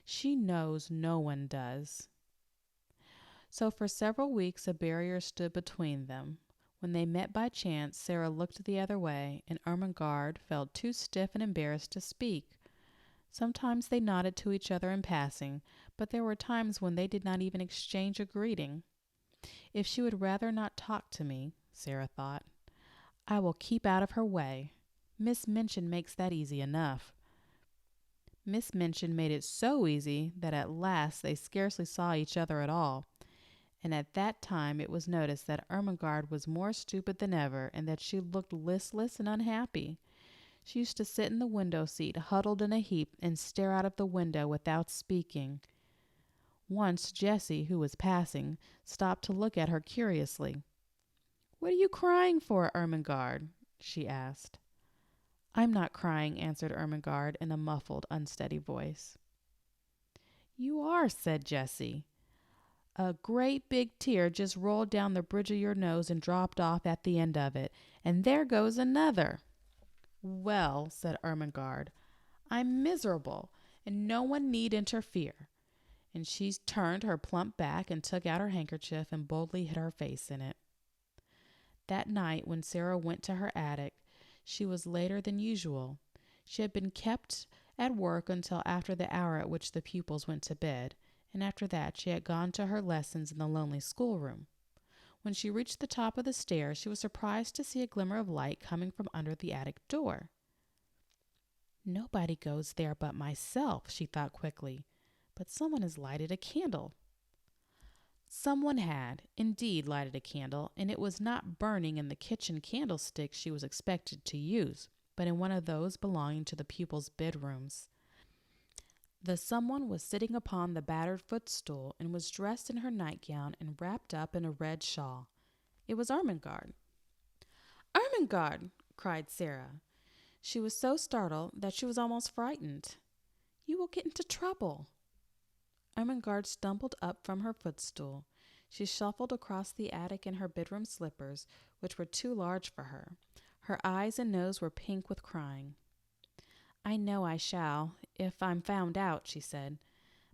She knows no one does." So for several weeks a barrier stood between them. When they met by chance, Sara looked the other way, and Ermengarde felt too stiff and embarrassed to speak. Sometimes they nodded to each other in passing, but there were times when they did not even exchange a greeting. "If she would rather not talk to me," Sara thought, "I will keep out of her way. Miss Minchin makes that easy enough." Miss Minchin made it so easy that at last they scarcely saw each other at all, and at that time it was noticed that Ermengarde was more stupid than ever and that she looked listless and unhappy. She used to sit in the window seat, huddled in a heap, and stare out of the window without speaking. Once Jessie, who was passing, stopped to look at her curiously. "What are you crying for, Ermengarde?" she asked. "I'm not crying," answered Ermengarde in a muffled, unsteady voice. "You are," said Jessie. "A great big tear just rolled down the bridge of your nose and dropped off at the end of it, and there goes another." "Well," said Ermengarde, "I'm miserable, and no one need interfere." And she turned her plump back and took out her handkerchief and boldly hid her face in it. That night, when Sara went to her attic, she was later than usual. She had been kept at work until after the hour at which the pupils went to bed, and after that she had gone to her lessons in the lonely schoolroom. When she reached the top of the stairs, she was surprised to see a glimmer of light coming from under the attic door. Nobody goes there but myself, she thought quickly. But someone has lighted a candle. Someone had, indeed, lighted a candle, and it was not burning in the kitchen candlestick she was expected to use, but in one of those belonging to the pupils' bedrooms. The someone was sitting upon the battered footstool and was dressed in her nightgown and wrapped up in a red shawl. It was Ermengarde. "Ermengarde!" cried Sara. She was so startled that she was almost frightened. "You will get into trouble." Ermengarde stumbled up from her footstool. She shuffled across the attic in her bedroom slippers, which were too large for her. Her eyes and nose were pink with crying. "I know I shall, if I'm found out," she said.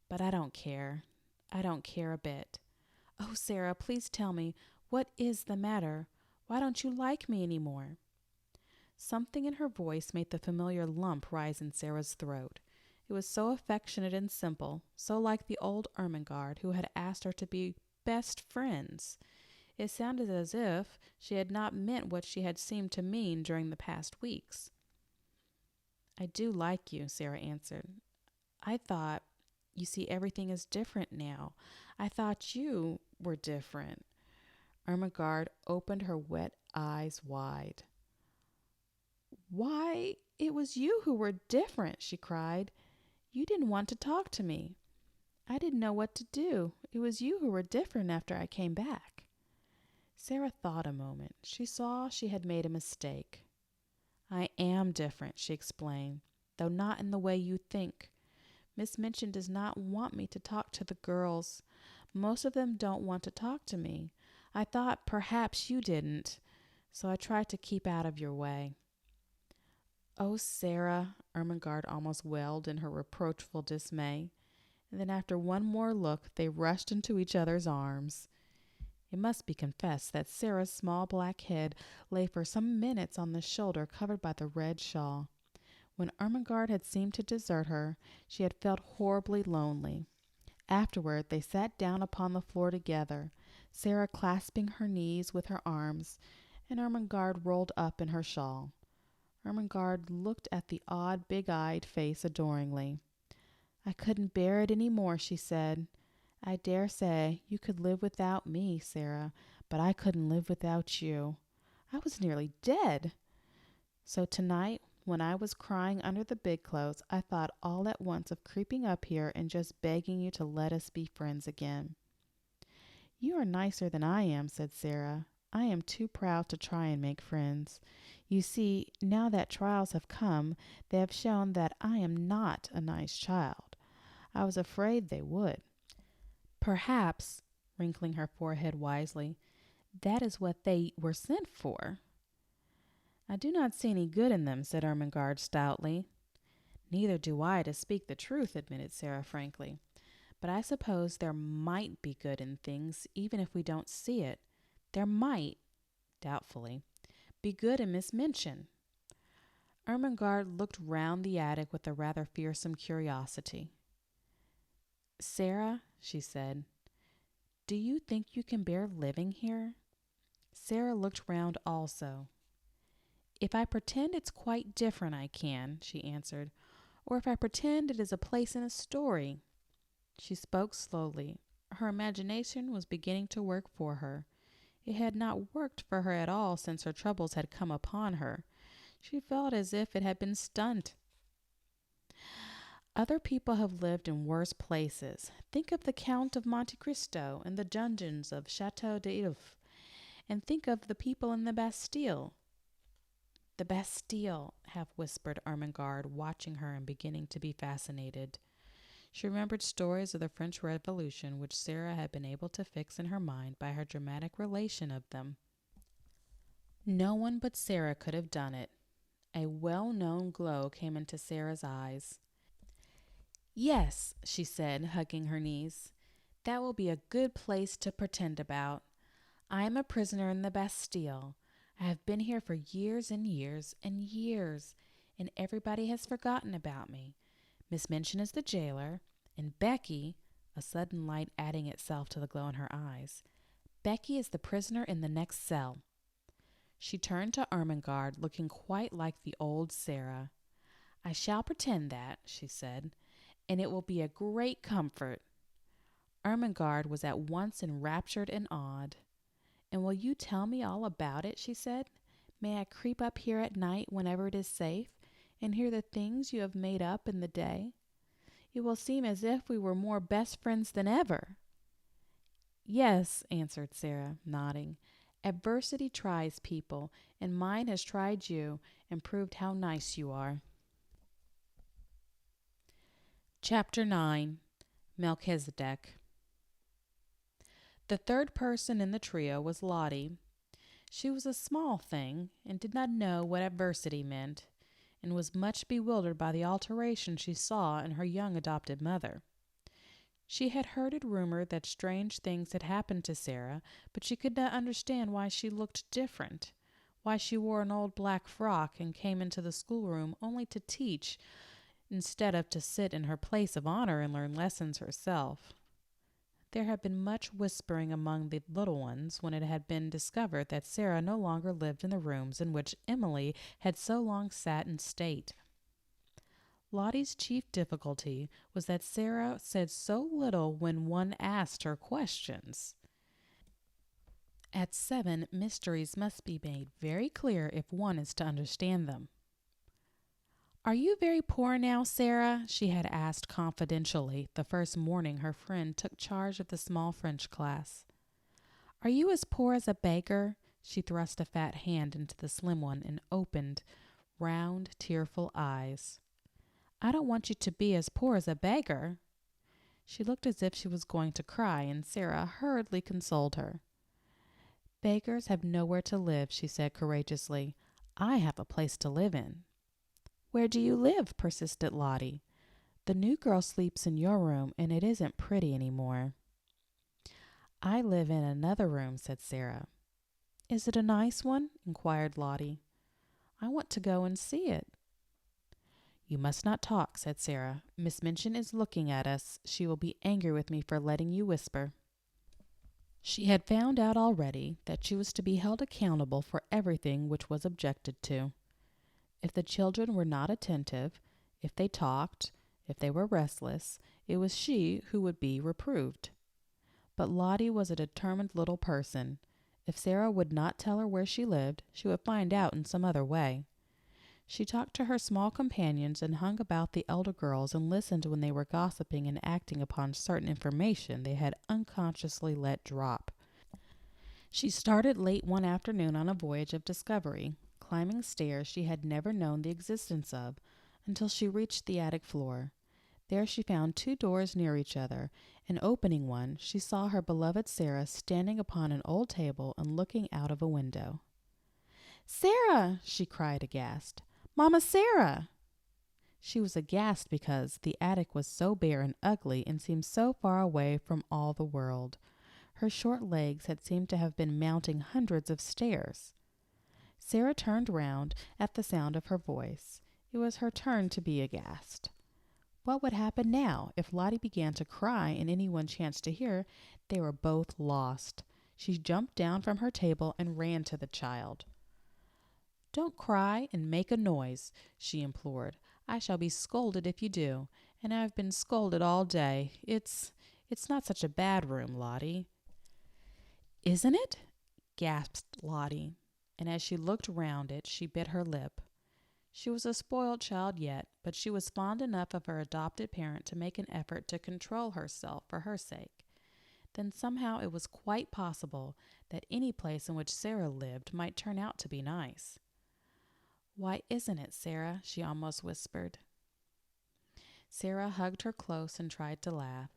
"But I don't care. I don't care a bit. Oh, Sara, please tell me, what is the matter? Why don't you like me any more?" Something in her voice made the familiar lump rise in Sara's throat. It was so affectionate and simple, so like the old Ermengarde who had asked her to be best friends. It sounded as if she had not meant what she had seemed to mean during the past weeks. "I do like you," Sara answered. "I thought, you see, everything is different now. I thought you were different." Ermengarde opened her wet eyes wide. "Why, it was you who were different," she cried. "You didn't want to talk to me. I didn't know what to do. It was you who were different after I came back." Sara thought a moment. She saw she had made a mistake. "I am different," she explained, "though not in the way you think. Miss Minchin does not want me to talk to the girls. Most of them don't want to talk to me. I thought perhaps you didn't, so I tried to keep out of your way." "Oh, Sara," Ermengarde almost wailed in her reproachful dismay. And then after one more look, they rushed into each other's arms. It must be confessed that Sara's small black head lay for some minutes on the shoulder covered by the red shawl. When Ermengarde had seemed to desert her, she had felt horribly lonely. Afterward, they sat down upon the floor together, Sara clasping her knees with her arms, and Ermengarde rolled up in her shawl. Ermengarde looked at the odd, big-eyed face adoringly. "I couldn't bear it any more," she said. "I dare say you could live without me, Sara, but I couldn't live without you. I was nearly dead. So tonight, when I was crying under the bedclothes, I thought all at once of creeping up here and just begging you to let us be friends again." "You are nicer than I am," said Sara. "I am too proud to try and make friends. You see, now that trials have come, they have shown that I am not a nice child. I was afraid they would. Perhaps," wrinkling her forehead wisely, "that is what they were sent for." "I do not see any good in them," said Ermengarde stoutly. "Neither do I, to speak the truth," admitted Sara frankly. "But I suppose there might be good in things, even if we don't see it. There might," doubtfully, "be good in Miss Minchin." Ermengarde looked round the attic with a rather fearsome curiosity. "Sara," she said, "do you think you can bear living here?" Sara looked round also. "If I pretend it's quite different, I can," she answered, "or if I pretend it is a place in a story." She spoke slowly. Her imagination was beginning to work for her. It had not worked for her at all since her troubles had come upon her. She felt as if it had been stunned. "Other people have lived in worse places. Think of the Count of Monte Cristo and the dungeons of Chateau d'If, and think of the people in the Bastille." "The Bastille," half-whispered Ermengarde, watching her and beginning to be fascinated. She remembered stories of the French Revolution which Sara had been able to fix in her mind by her dramatic relation of them. No one but Sara could have done it. A well-known glow came into Sara's eyes. "Yes," she said, hugging her knees. "That will be a good place to pretend about. I am a prisoner in the Bastille. I have been here for years and years and years, and everybody has forgotten about me. Miss Minchin is the jailer, and Becky," a sudden light adding itself to the glow in her eyes, "Becky is the prisoner in the next cell." She turned to Ermengarde, looking quite like the old Sara. I shall pretend that, she said, and it will be a great comfort. Ermengarde was at once enraptured and awed. And will you tell me all about it, she said. May I creep up here at night whenever it is safe, and hear the things you have made up in the day? It will seem as if we were more best friends than ever. Yes, answered Sara, nodding. Adversity tries people, and mine has tried you and proved how nice you are. Chapter 9. Melchisedec. The third person in the trio was Lottie. She was a small thing and did not know what adversity meant, and was much bewildered by the alteration she saw in her young adopted mother. She had heard it rumored that strange things had happened to Sara, but she could not understand why she looked different, why she wore an old black frock and came into the schoolroom only to teach instead of to sit in her place of honor and learn lessons herself. There had been much whispering among the little ones when it had been discovered that Sara no longer lived in the rooms in which Emily had so long sat in state. Lottie's chief difficulty was that Sara said so little when one asked her questions. At 7, mysteries must be made very clear if one is to understand them. Are you very poor now, Sara? She had asked confidentially the first morning her friend took charge of the small French class. Are you as poor as a beggar? She thrust a fat hand into the slim one and opened round, tearful eyes. I don't want you to be as poor as a beggar. She looked as if she was going to cry, and Sara hurriedly consoled her. Beggars have nowhere to live, she said courageously. I have a place to live in. Where do you live? Persisted Lottie. The new girl sleeps in your room, and it isn't pretty any more. I live in another room, said Sara. Is it a nice one? Inquired Lottie. I want to go and see it. You must not talk, said Sara. Miss Minchin is looking at us. She will be angry with me for letting you whisper. She had found out already that she was to be held accountable for everything which was objected to. If the children were not attentive, if they talked, if they were restless, it was she who would be reproved. But Lottie was a determined little person. If Sara would not tell her where she lived, she would find out in some other way. She talked to her small companions and hung about the elder girls and listened when they were gossiping and acting upon certain information they had unconsciously let drop. She started late one afternoon on a voyage of discovery, climbing stairs she had never known the existence of, until she reached the attic floor. There she found 2 doors near each other, and opening one, she saw her beloved Sara standing upon an old table and looking out of a window. Sara! She cried aghast. Mama Sara! She was aghast because the attic was so bare and ugly and seemed so far away from all the world. Her short legs had seemed to have been mounting hundreds of stairs. Sara turned round at the sound of her voice. It was her turn to be aghast. What would happen now? If Lottie began to cry and anyone chanced to hear, they were both lost. She jumped down from her table and ran to the child. Don't cry and make a noise, she implored. I shall be scolded if you do, and I've been scolded all day. It's not such a bad room, Lottie. Isn't it? Gasped Lottie, and as she looked round it, she bit her lip. She was a spoiled child yet, but she was fond enough of her adopted parent to make an effort to control herself for her sake. Then somehow it was quite possible that any place in which Sara lived might turn out to be nice. Why isn't it, Sara? She almost whispered. Sara hugged her close and tried to laugh.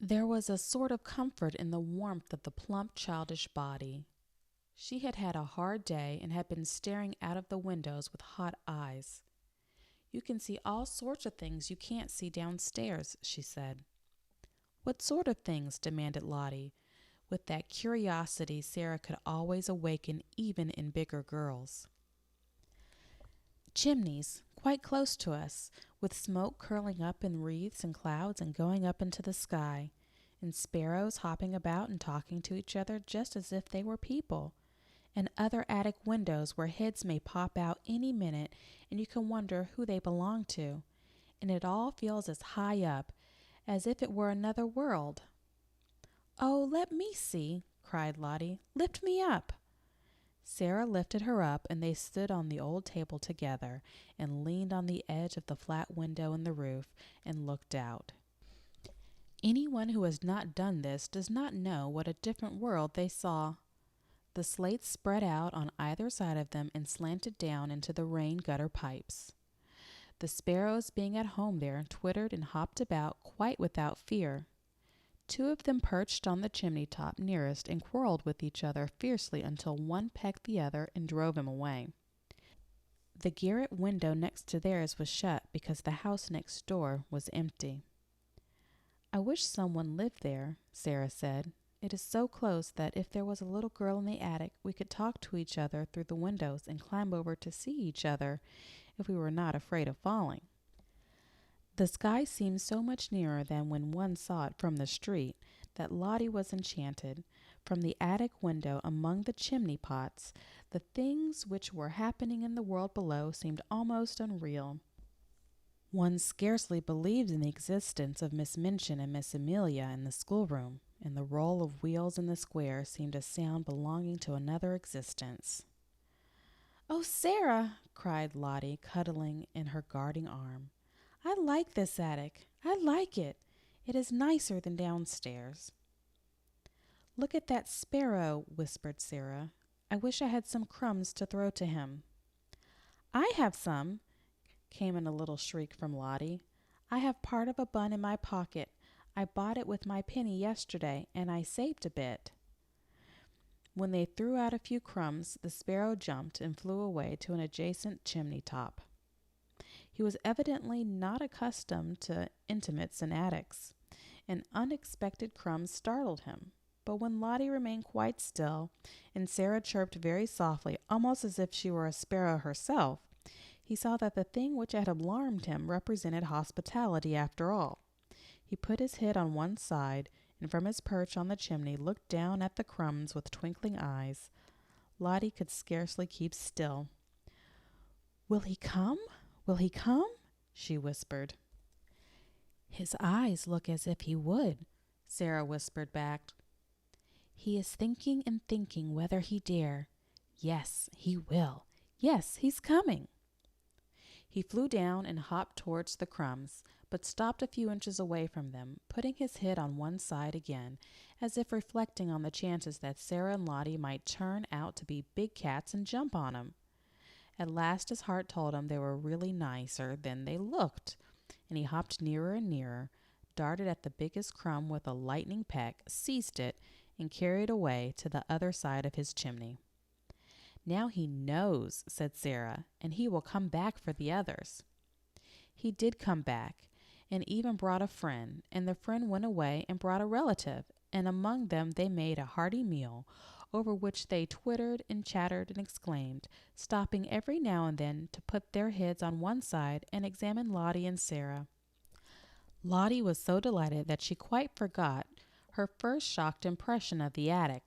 There was a sort of comfort in the warmth of the plump, childish body. She had had a hard day and had been staring out of the windows with hot eyes. You can see all sorts of things you can't see downstairs, she said. What sort of things? Demanded Lottie, with that curiosity Sara could always awaken even in bigger girls. Chimneys, quite close to us, with smoke curling up in wreaths and clouds and going up into the sky, and sparrows hopping about and talking to each other just as if they were people, and other attic windows where heads may pop out any minute and you can wonder who they belong to. And it all feels as high up, as if it were another world. "Oh, let me see," cried Lottie. "Lift me up." Sara lifted her up, and they stood on the old table together and leaned on the edge of the flat window in the roof and looked out. Anyone who has not done this does not know what a different world they saw. The slates spread out on either side of them and slanted down into the rain gutter pipes. The sparrows, being at home there, twittered and hopped about quite without fear. Two of them perched on the chimney top nearest and quarreled with each other fiercely until one pecked the other and drove him away. The garret window next to theirs was shut because the house next door was empty. "I wish someone lived there," Sara said. "It is so close that if there was a little girl in the attic, we could talk to each other through the windows and climb over to see each other if we were not afraid of falling." The sky seemed so much nearer than when one saw it from the street that Lottie was enchanted. From the attic window among the chimney pots, the things which were happening in the world below seemed almost unreal. One scarcely believed in the existence of Miss Minchin and Miss Amelia in the schoolroom, and the roll of wheels in the square seemed a sound belonging to another existence. "Oh, Sara," cried Lottie, cuddling in her guarding arm. "I like this attic. I like it. It is nicer than downstairs." "Look at that sparrow," whispered Sara. "I wish I had some crumbs to throw to him." "I have some," came in a little shriek from Lottie. "I have part of a bun in my pocket. I bought it with my penny yesterday, and I saved a bit." When they threw out a few crumbs, the sparrow jumped and flew away to an adjacent chimney top. He was evidently not accustomed to intimates in attics. An unexpected crumb startled him. But when Lottie remained quite still, and Sara chirped very softly, almost as if she were a sparrow herself, he saw that the thing which had alarmed him represented hospitality after all. He put his head on one side, and from his perch on the chimney looked down at the crumbs with twinkling eyes. Lottie could scarcely keep still. "Will he come? Will he come?" she whispered. "His eyes look as if he would," Sara whispered back. "He is thinking and thinking whether he dare. Yes, he will. Yes, he's coming." He flew down and hopped towards the crumbs, but stopped a few inches away from them, putting his head on one side again, as if reflecting on the chances that Sara and Lottie might turn out to be big cats and jump on him. At last his heart told him they were really nicer than they looked, and he hopped nearer and nearer, darted at the biggest crumb with a lightning peck, seized it, and carried away to the other side of his chimney. "Now he knows," said Sara, "and he will come back for the others." He did come back, and even brought a friend, and the friend went away and brought a relative, and among them they made a hearty meal, over which they twittered and chattered and exclaimed, stopping every now and then to put their heads on one side and examine Lottie and Sara. Lottie was so delighted that she quite forgot her first shocked impression of the attic.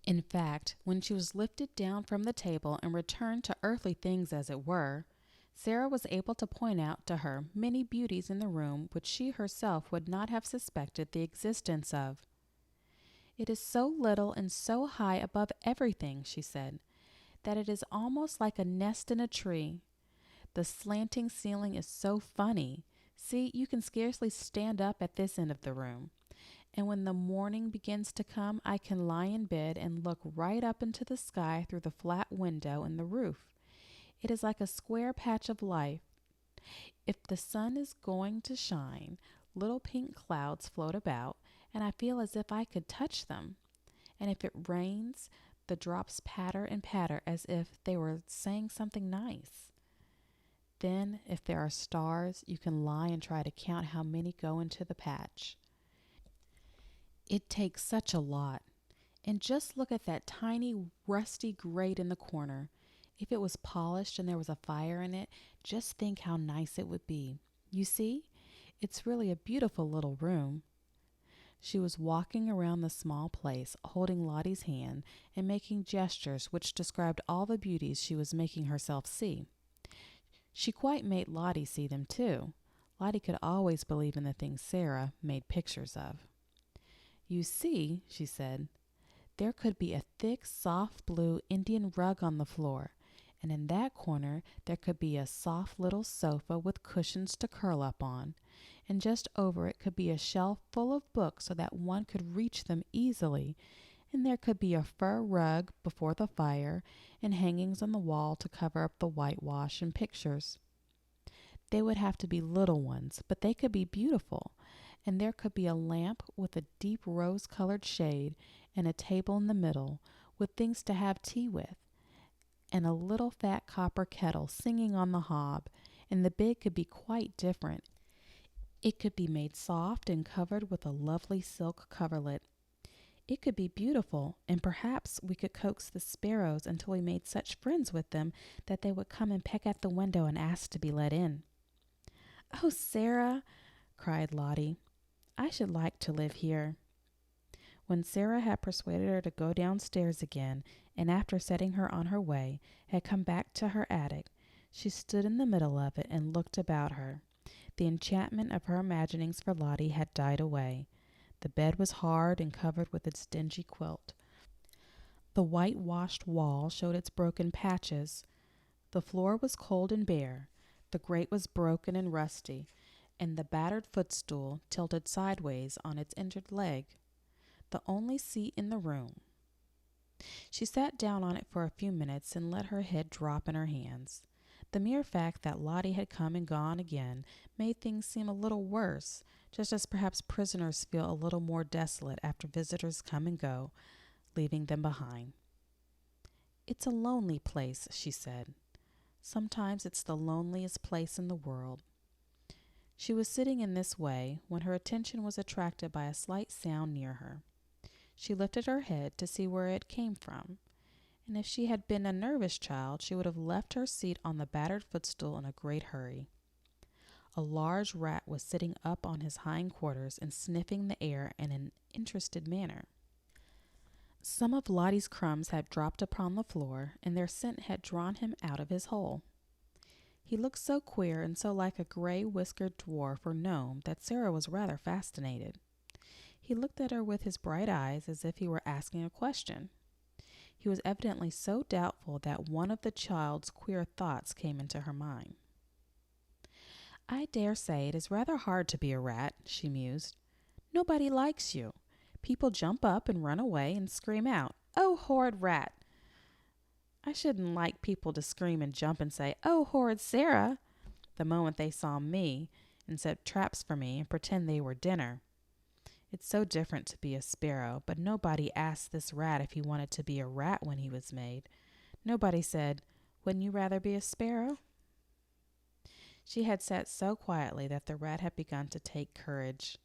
In fact, when she was lifted down from the table and returned to earthly things as it were, Sara was able to point out to her many beauties in the room which she herself would not have suspected the existence of. "It is so little and so high above everything," she said, "that it is almost like a nest in a tree. The slanting ceiling is so funny. See, you can scarcely stand up at this end of the room. And when the morning begins to come, I can lie in bed and look right up into the sky through the flat window in the roof. It is like a square patch of light. If the sun is going to shine, little pink clouds float about, and I feel as if I could touch them. And if it rains, the drops patter and patter as if they were saying something nice. Then, if there are stars, you can lie and try to count how many go into the patch. It takes such a lot. And just look at that tiny rusty grate in the corner. If it was polished and there was a fire in it, just think how nice it would be. You see, it's really a beautiful little room." She was walking around the small place, holding Lottie's hand and making gestures which described all the beauties she was making herself see. She quite made Lottie see them too. Lottie could always believe in the things Sara made pictures of. "You see," she said, "there could be a thick, soft blue Indian rug on the floor, and in that corner there could be a soft little sofa with cushions to curl up on, and just over it could be a shelf full of books so that one could reach them easily, and there could be a fur rug before the fire and hangings on the wall to cover up the whitewash and pictures. They would have to be little ones, but they could be beautiful, and there could be a lamp with a deep rose-colored shade and a table in the middle with things to have tea with, and a little fat copper kettle singing on the hob, and the bed could be quite different. It could be made soft and covered with a lovely silk coverlet. It could be beautiful, and perhaps we could coax the sparrows until we made such friends with them that they would come and peck at the window and ask to be let in." "Oh, Sara," cried Lottie, "I should like to live here." When Sara had persuaded her to go downstairs again, and after setting her on her way, had come back to her attic, she stood in the middle of it and looked about her. The enchantment of her imaginings for Lottie had died away. The bed was hard and covered with its dingy quilt. The whitewashed wall showed its broken patches. The floor was cold and bare. The grate was broken and rusty, and the battered footstool tilted sideways on its injured leg, the only seat in the room. She sat down on it for a few minutes and let her head drop in her hands. The mere fact that Lottie had come and gone again made things seem a little worse, just as perhaps prisoners feel a little more desolate after visitors come and go, leaving them behind. "It's a lonely place," she said. "Sometimes it's the loneliest place in the world." She was sitting in this way when her attention was attracted by a slight sound near her. She lifted her head to see where it came from, and if she had been a nervous child, she would have left her seat on the battered footstool in a great hurry. A large rat was sitting up on his hind quarters and sniffing the air in an interested manner. Some of Lottie's crumbs had dropped upon the floor, and their scent had drawn him out of his hole. He looked so queer and so like a gray-whiskered dwarf or gnome that Sara was rather fascinated. He looked at her with his bright eyes as if he were asking a question. He was evidently so doubtful that one of the child's queer thoughts came into her mind. "I dare say it is rather hard to be a rat," she mused. "Nobody likes you. People jump up and run away and scream out, 'Oh, horrid rat!' I shouldn't like people to scream and jump and say, 'Oh, horrid Sara!' the moment they saw me and set traps for me and pretend they were dinner. It's so different to be a sparrow, but nobody asked this rat if he wanted to be a rat when he was made. Nobody said, 'Wouldn't you rather be a sparrow?'" She had sat so quietly that the rat had begun to take courage.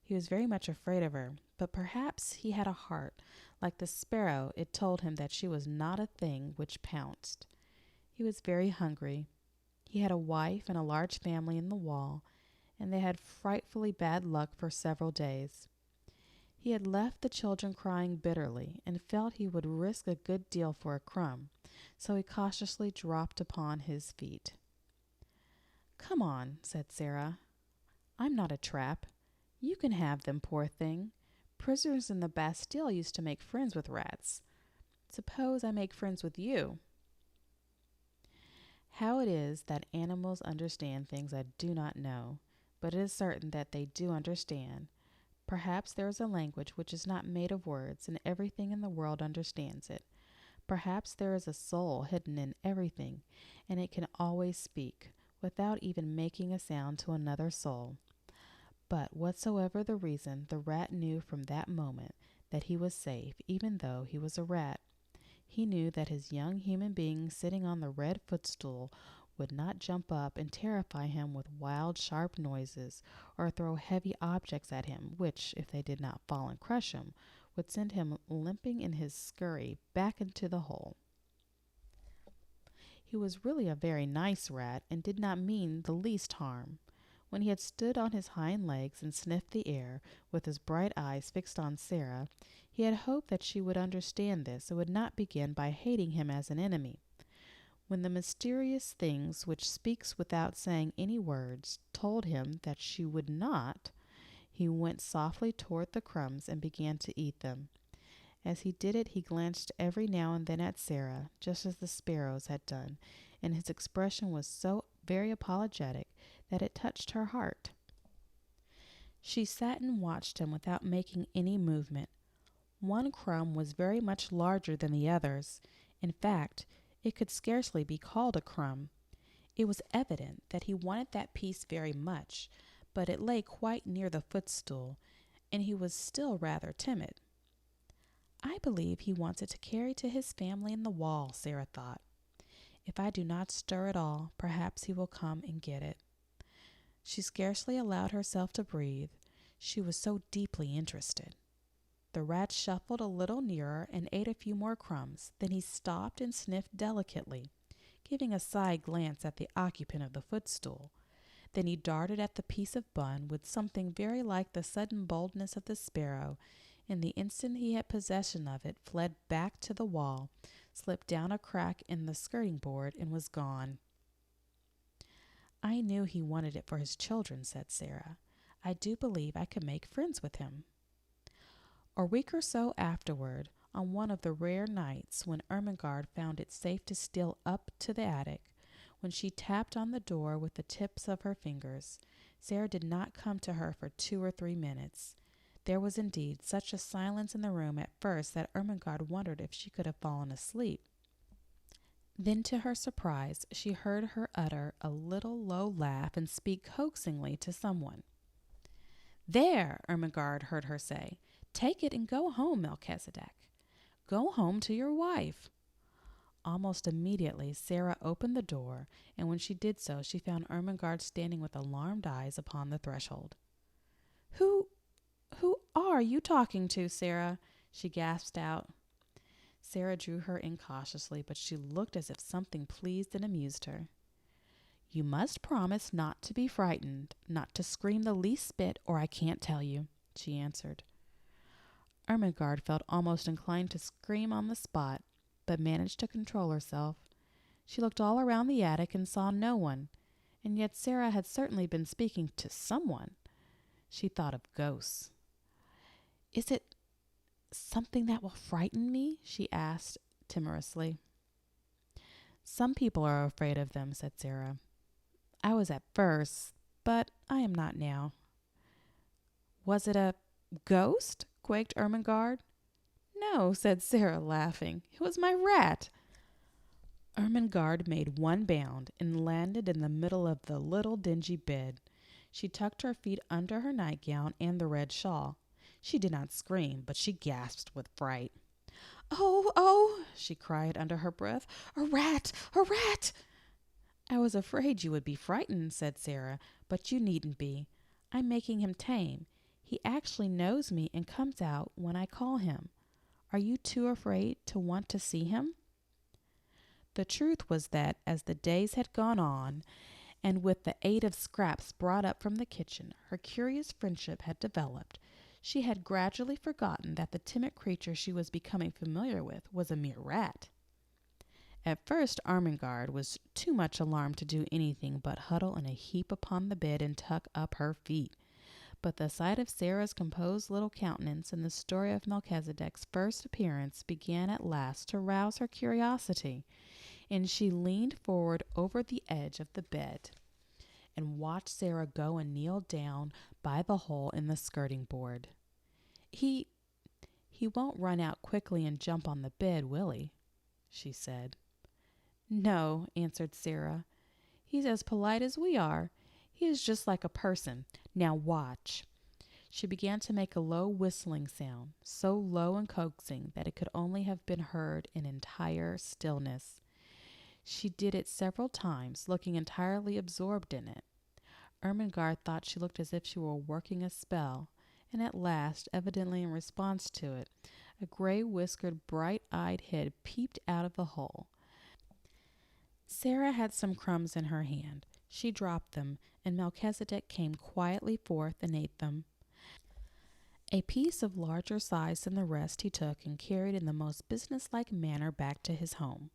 He was very much afraid of her, but perhaps he had a heart. Like the sparrow, it told him that she was not a thing which pounced. He was very hungry. He had a wife and a large family in the wall, and they had frightfully bad luck for several days. He had left the children crying bitterly and felt he would risk a good deal for a crumb, so he cautiously dropped upon his feet. "Come on," said Sara. "I'm not a trap. You can have them, poor thing. Prisoners in the Bastille used to make friends with rats. Suppose I make friends with you." How it is that animals understand things I do not know, but it is certain that they do understand. Perhaps there is a language which is not made of words, and everything in the world understands it. Perhaps there is a soul hidden in everything, and it can always speak, without even making a sound to another soul. But whatsoever the reason, the rat knew from that moment that he was safe, even though he was a rat. He knew that his young human being sitting on the red footstool would not jump up and terrify him with wild, sharp noises, or throw heavy objects at him, which, if they did not fall and crush him, would send him limping in his scurry back into the hole. He was really a very nice rat, and did not mean the least harm. When he had stood on his hind legs and sniffed the air, with his bright eyes fixed on Sara, he had hoped that she would understand this and would not begin by hating him as an enemy. When the mysterious things which speaks without saying any words told him that she would not, he went softly toward the crumbs and began to eat them. As he did it, he glanced every now and then at Sara, just as the sparrows had done, and his expression was so very apologetic that it touched her heart. She sat and watched him without making any movement. One crumb was very much larger than the others. In fact, it could scarcely be called a crumb. It was evident that he wanted that piece very much, but it lay quite near the footstool, and he was still rather timid. I believe he wants it to carry to his family in the wall, Sara thought. If I do not stir at all, perhaps he will come and get it. She scarcely allowed herself to breathe. She was so deeply interested. The rat shuffled a little nearer and ate a few more crumbs. Then he stopped and sniffed delicately, giving a side glance at the occupant of the footstool. Then he darted at the piece of bun with something very like the sudden boldness of the sparrow, and the instant he had possession of it, fled back to the wall, slipped down a crack in the skirting board, and was gone. I knew he wanted it for his children, said Sara. I do believe I could make friends with him. A week or so afterward, on one of the rare nights when Ermengarde found it safe to steal up to the attic, when she tapped on the door with the tips of her fingers, Sara did not come to her for 2 or 3 minutes. There was indeed such a silence in the room at first that Ermengarde wondered if she could have fallen asleep. Then, to her surprise, she heard her utter a little low laugh and speak coaxingly to someone. There, Ermengarde heard her say, take it and go home, Melchisedec. Go home to your wife. Almost immediately, Sara opened the door, and when she did so, she found Ermengarde standing with alarmed eyes upon the threshold. Who are you talking to, Sara? She gasped out. Sara drew her in cautiously, but she looked as if something pleased and amused her. You must promise not to be frightened, not to scream the least bit, or I can't tell you, she answered. Ermengarde felt almost inclined to scream on the spot, but managed to control herself. She looked all around the attic and saw no one, and yet Sara had certainly been speaking to someone. She thought of ghosts. Is it something that will frighten me? She asked timorously. Some people are afraid of them, said Sara. I was at first, but I am not now. Was it a ghost? Quaked Ermengarde. No, said Sara, laughing. It was my rat. Ermengarde made one bound and landed in the middle of the little dingy bed. She tucked her feet under her nightgown and the red shawl. She did not scream, but she gasped with fright. Oh, she cried under her breath. A rat! A rat! I was afraid you would be frightened, said Sara, but you needn't be. I'm making him tame. He actually knows me and comes out when I call him. Are you too afraid to want to see him? The truth was that as the days had gone on, and with the aid of scraps brought up from the kitchen, her curious friendship had developed, she had gradually forgotten that the timid creature she was becoming familiar with was a mere rat. At first, Ermengarde was too much alarmed to do anything but huddle in a heap upon the bed and tuck up her feet. But the sight of Sara's composed little countenance and the story of Melchisedec's first appearance began at last to rouse her curiosity, and she leaned forward over the edge of the bed and watched Sara go and kneel down by the hole in the skirting board. He won't run out quickly and jump on the bed, will he? She said. No, answered Sara. He's as polite as we are. He is just like a person. Now watch. She began to make a low whistling sound, so low and coaxing that it could only have been heard in entire stillness. She did it several times, looking entirely absorbed in it. Ermengarde thought she looked as if she were working a spell, and at last, evidently in response to it, a gray-whiskered, bright-eyed head peeped out of the hole. Sara had some crumbs in her hand. She dropped them, and Melchisedec came quietly forth and ate them. A piece of larger size than the rest he took and carried in the most businesslike manner back to his home.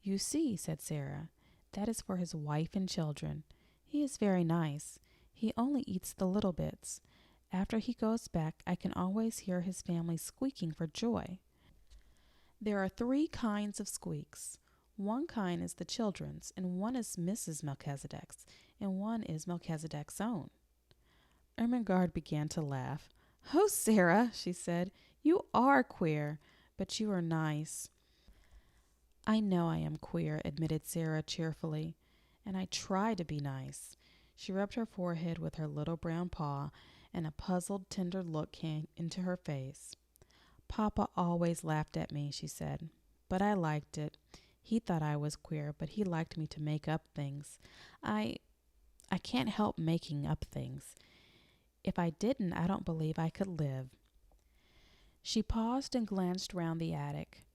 "You see," said Sara, "that is for his wife and children. He is very nice. He only eats the little bits. After he goes back, I can always hear his family squeaking for joy. There are 3 kinds of squeaks. One kind is the children's, and one is Mrs. Melchisedec's, and one is Melchisedec's own." Ermengarde began to laugh. "Oh, Sara," she said, "you are queer, but you are nice." "I know I am queer," admitted Sara cheerfully, "and I try to be nice." She rubbed her forehead with her little brown paw, and a puzzled, tender look came into her face. "Papa always laughed at me," she said, "but I liked it. He thought I was queer, but he liked me to make up things. I can't help making up things. If I didn't, I don't believe I could live." She paused and glanced round the attic.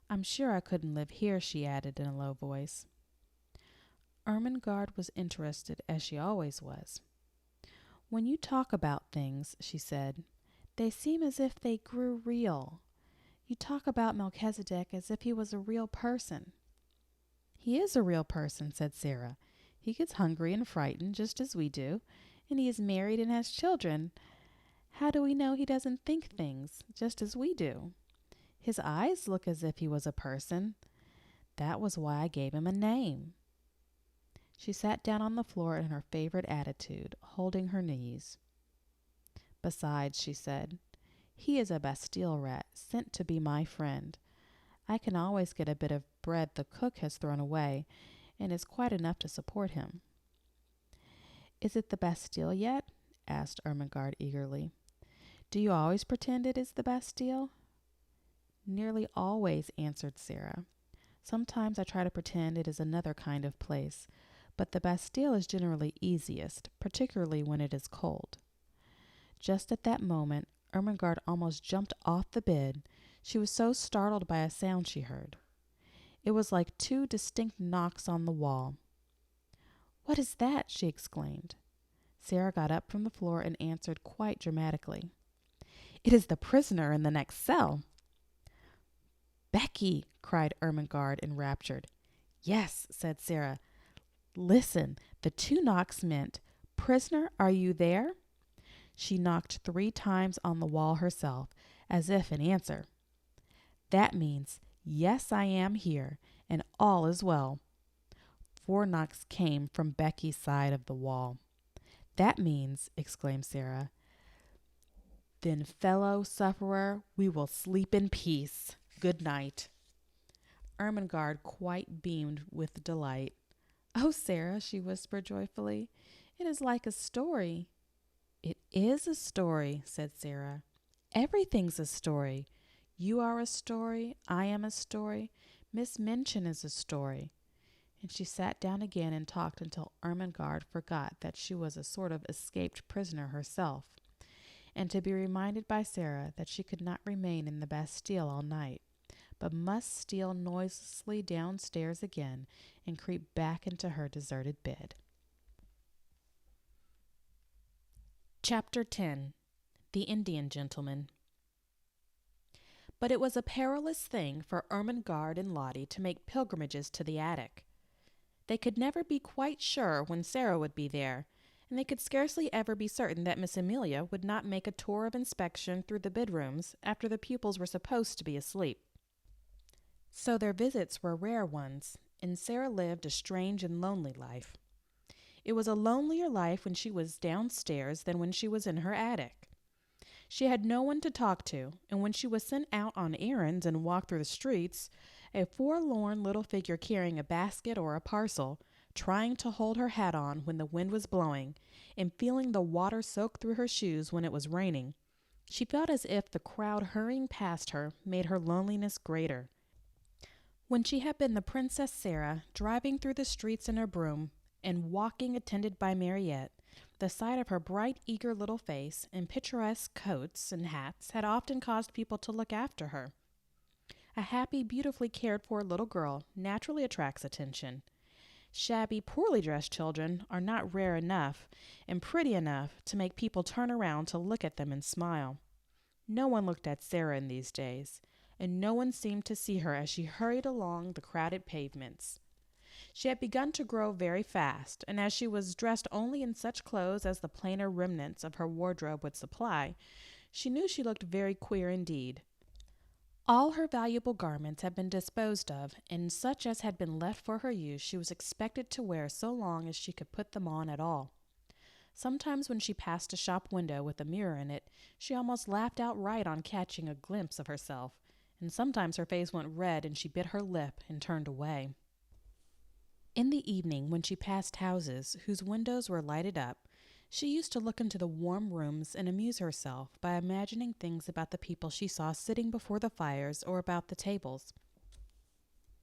"I'm sure I couldn't live here," she added in a low voice. Ermengarde was interested, as she always was. "When you talk about things," she said, "they seem as if they grew real. You talk about Melchisedec as if he was a real person." "He is a real person," said Sara. "He gets hungry and frightened just as we do, and he is married and has children. How do we know he doesn't think things just as we do? His eyes look as if he was a person. That was why I gave him a name." She sat down on the floor in her favorite attitude, holding her knees. "Besides," she said, "he is a Bastille rat sent to be my friend. I can always get a bit of bread the cook has thrown away, and it's quite enough to support him." "Is it the Bastille yet?" asked Ermengarde eagerly. "Do you always pretend it is the Bastille?" "Nearly always," answered Sara. "Sometimes I try to pretend it is another kind of place, but the Bastille is generally easiest, particularly when it is cold." Just at that moment, Ermengarde almost jumped off the bed. She was so startled by a sound she heard. It was like 2 distinct knocks on the wall. "What is that?" she exclaimed. Sara got up from the floor and answered quite dramatically. "It is the prisoner in the next cell." "Becky!" cried Ermengarde, enraptured. "Yes," said Sara. "Listen, the 2 knocks meant, 'Prisoner, are you there?'" She knocked 3 times on the wall herself, as if in answer. "That means, 'Yes, I am here, and all is well.'" 4 knocks came from Becky's side of the wall. "That means," exclaimed Sara, "then, fellow sufferer, we will sleep in peace. Good night." Ermengarde quite beamed with delight. "Oh, Sara," she whispered joyfully, "it is like a story." "It is a story," said Sara. "Everything's a story. You are a story. I am a story. Miss Minchin is a story." And she sat down again and talked until Ermengarde forgot that she was a sort of escaped prisoner herself, and to be reminded by Sara that she could not remain in the Bastille all night, but must steal noiselessly downstairs again and creep back into her deserted bed. Chapter 10. The Indian Gentleman. But it was a perilous thing for Ermengarde and Lottie to make pilgrimages to the attic. They could never be quite sure when Sara would be there, and they could scarcely ever be certain that Miss Amelia would not make a tour of inspection through the bedrooms after the pupils were supposed to be asleep. So their visits were rare ones, and Sara lived a strange and lonely life. It was a lonelier life when she was downstairs than when she was in her attic. She had no one to talk to, and when she was sent out on errands and walked through the streets, a forlorn little figure carrying a basket or a parcel, trying to hold her hat on when the wind was blowing, and feeling the water soak through her shoes when it was raining, she felt as if the crowd hurrying past her made her loneliness greater. When she had been the Princess Sara, driving through the streets in her brougham, and walking attended by Mariette, the sight of her bright, eager little face and picturesque coats and hats had often caused people to look after her. A happy, beautifully cared-for little girl naturally attracts attention. Shabby, poorly dressed children are not rare enough and pretty enough to make people turn around to look at them and smile. No one looked at Sara in these days, and no one seemed to see her as she hurried along the crowded pavements. She had begun to grow very fast, and as she was dressed only in such clothes as the plainer remnants of her wardrobe would supply, she knew she looked very queer indeed. All her valuable garments had been disposed of, and such as had been left for her use she was expected to wear so long as she could put them on at all. Sometimes when she passed a shop window with a mirror in it, she almost laughed outright on catching a glimpse of herself, and sometimes her face went red and she bit her lip and turned away. In the evening, when she passed houses whose windows were lighted up, she used to look into the warm rooms and amuse herself by imagining things about the people she saw sitting before the fires or about the tables.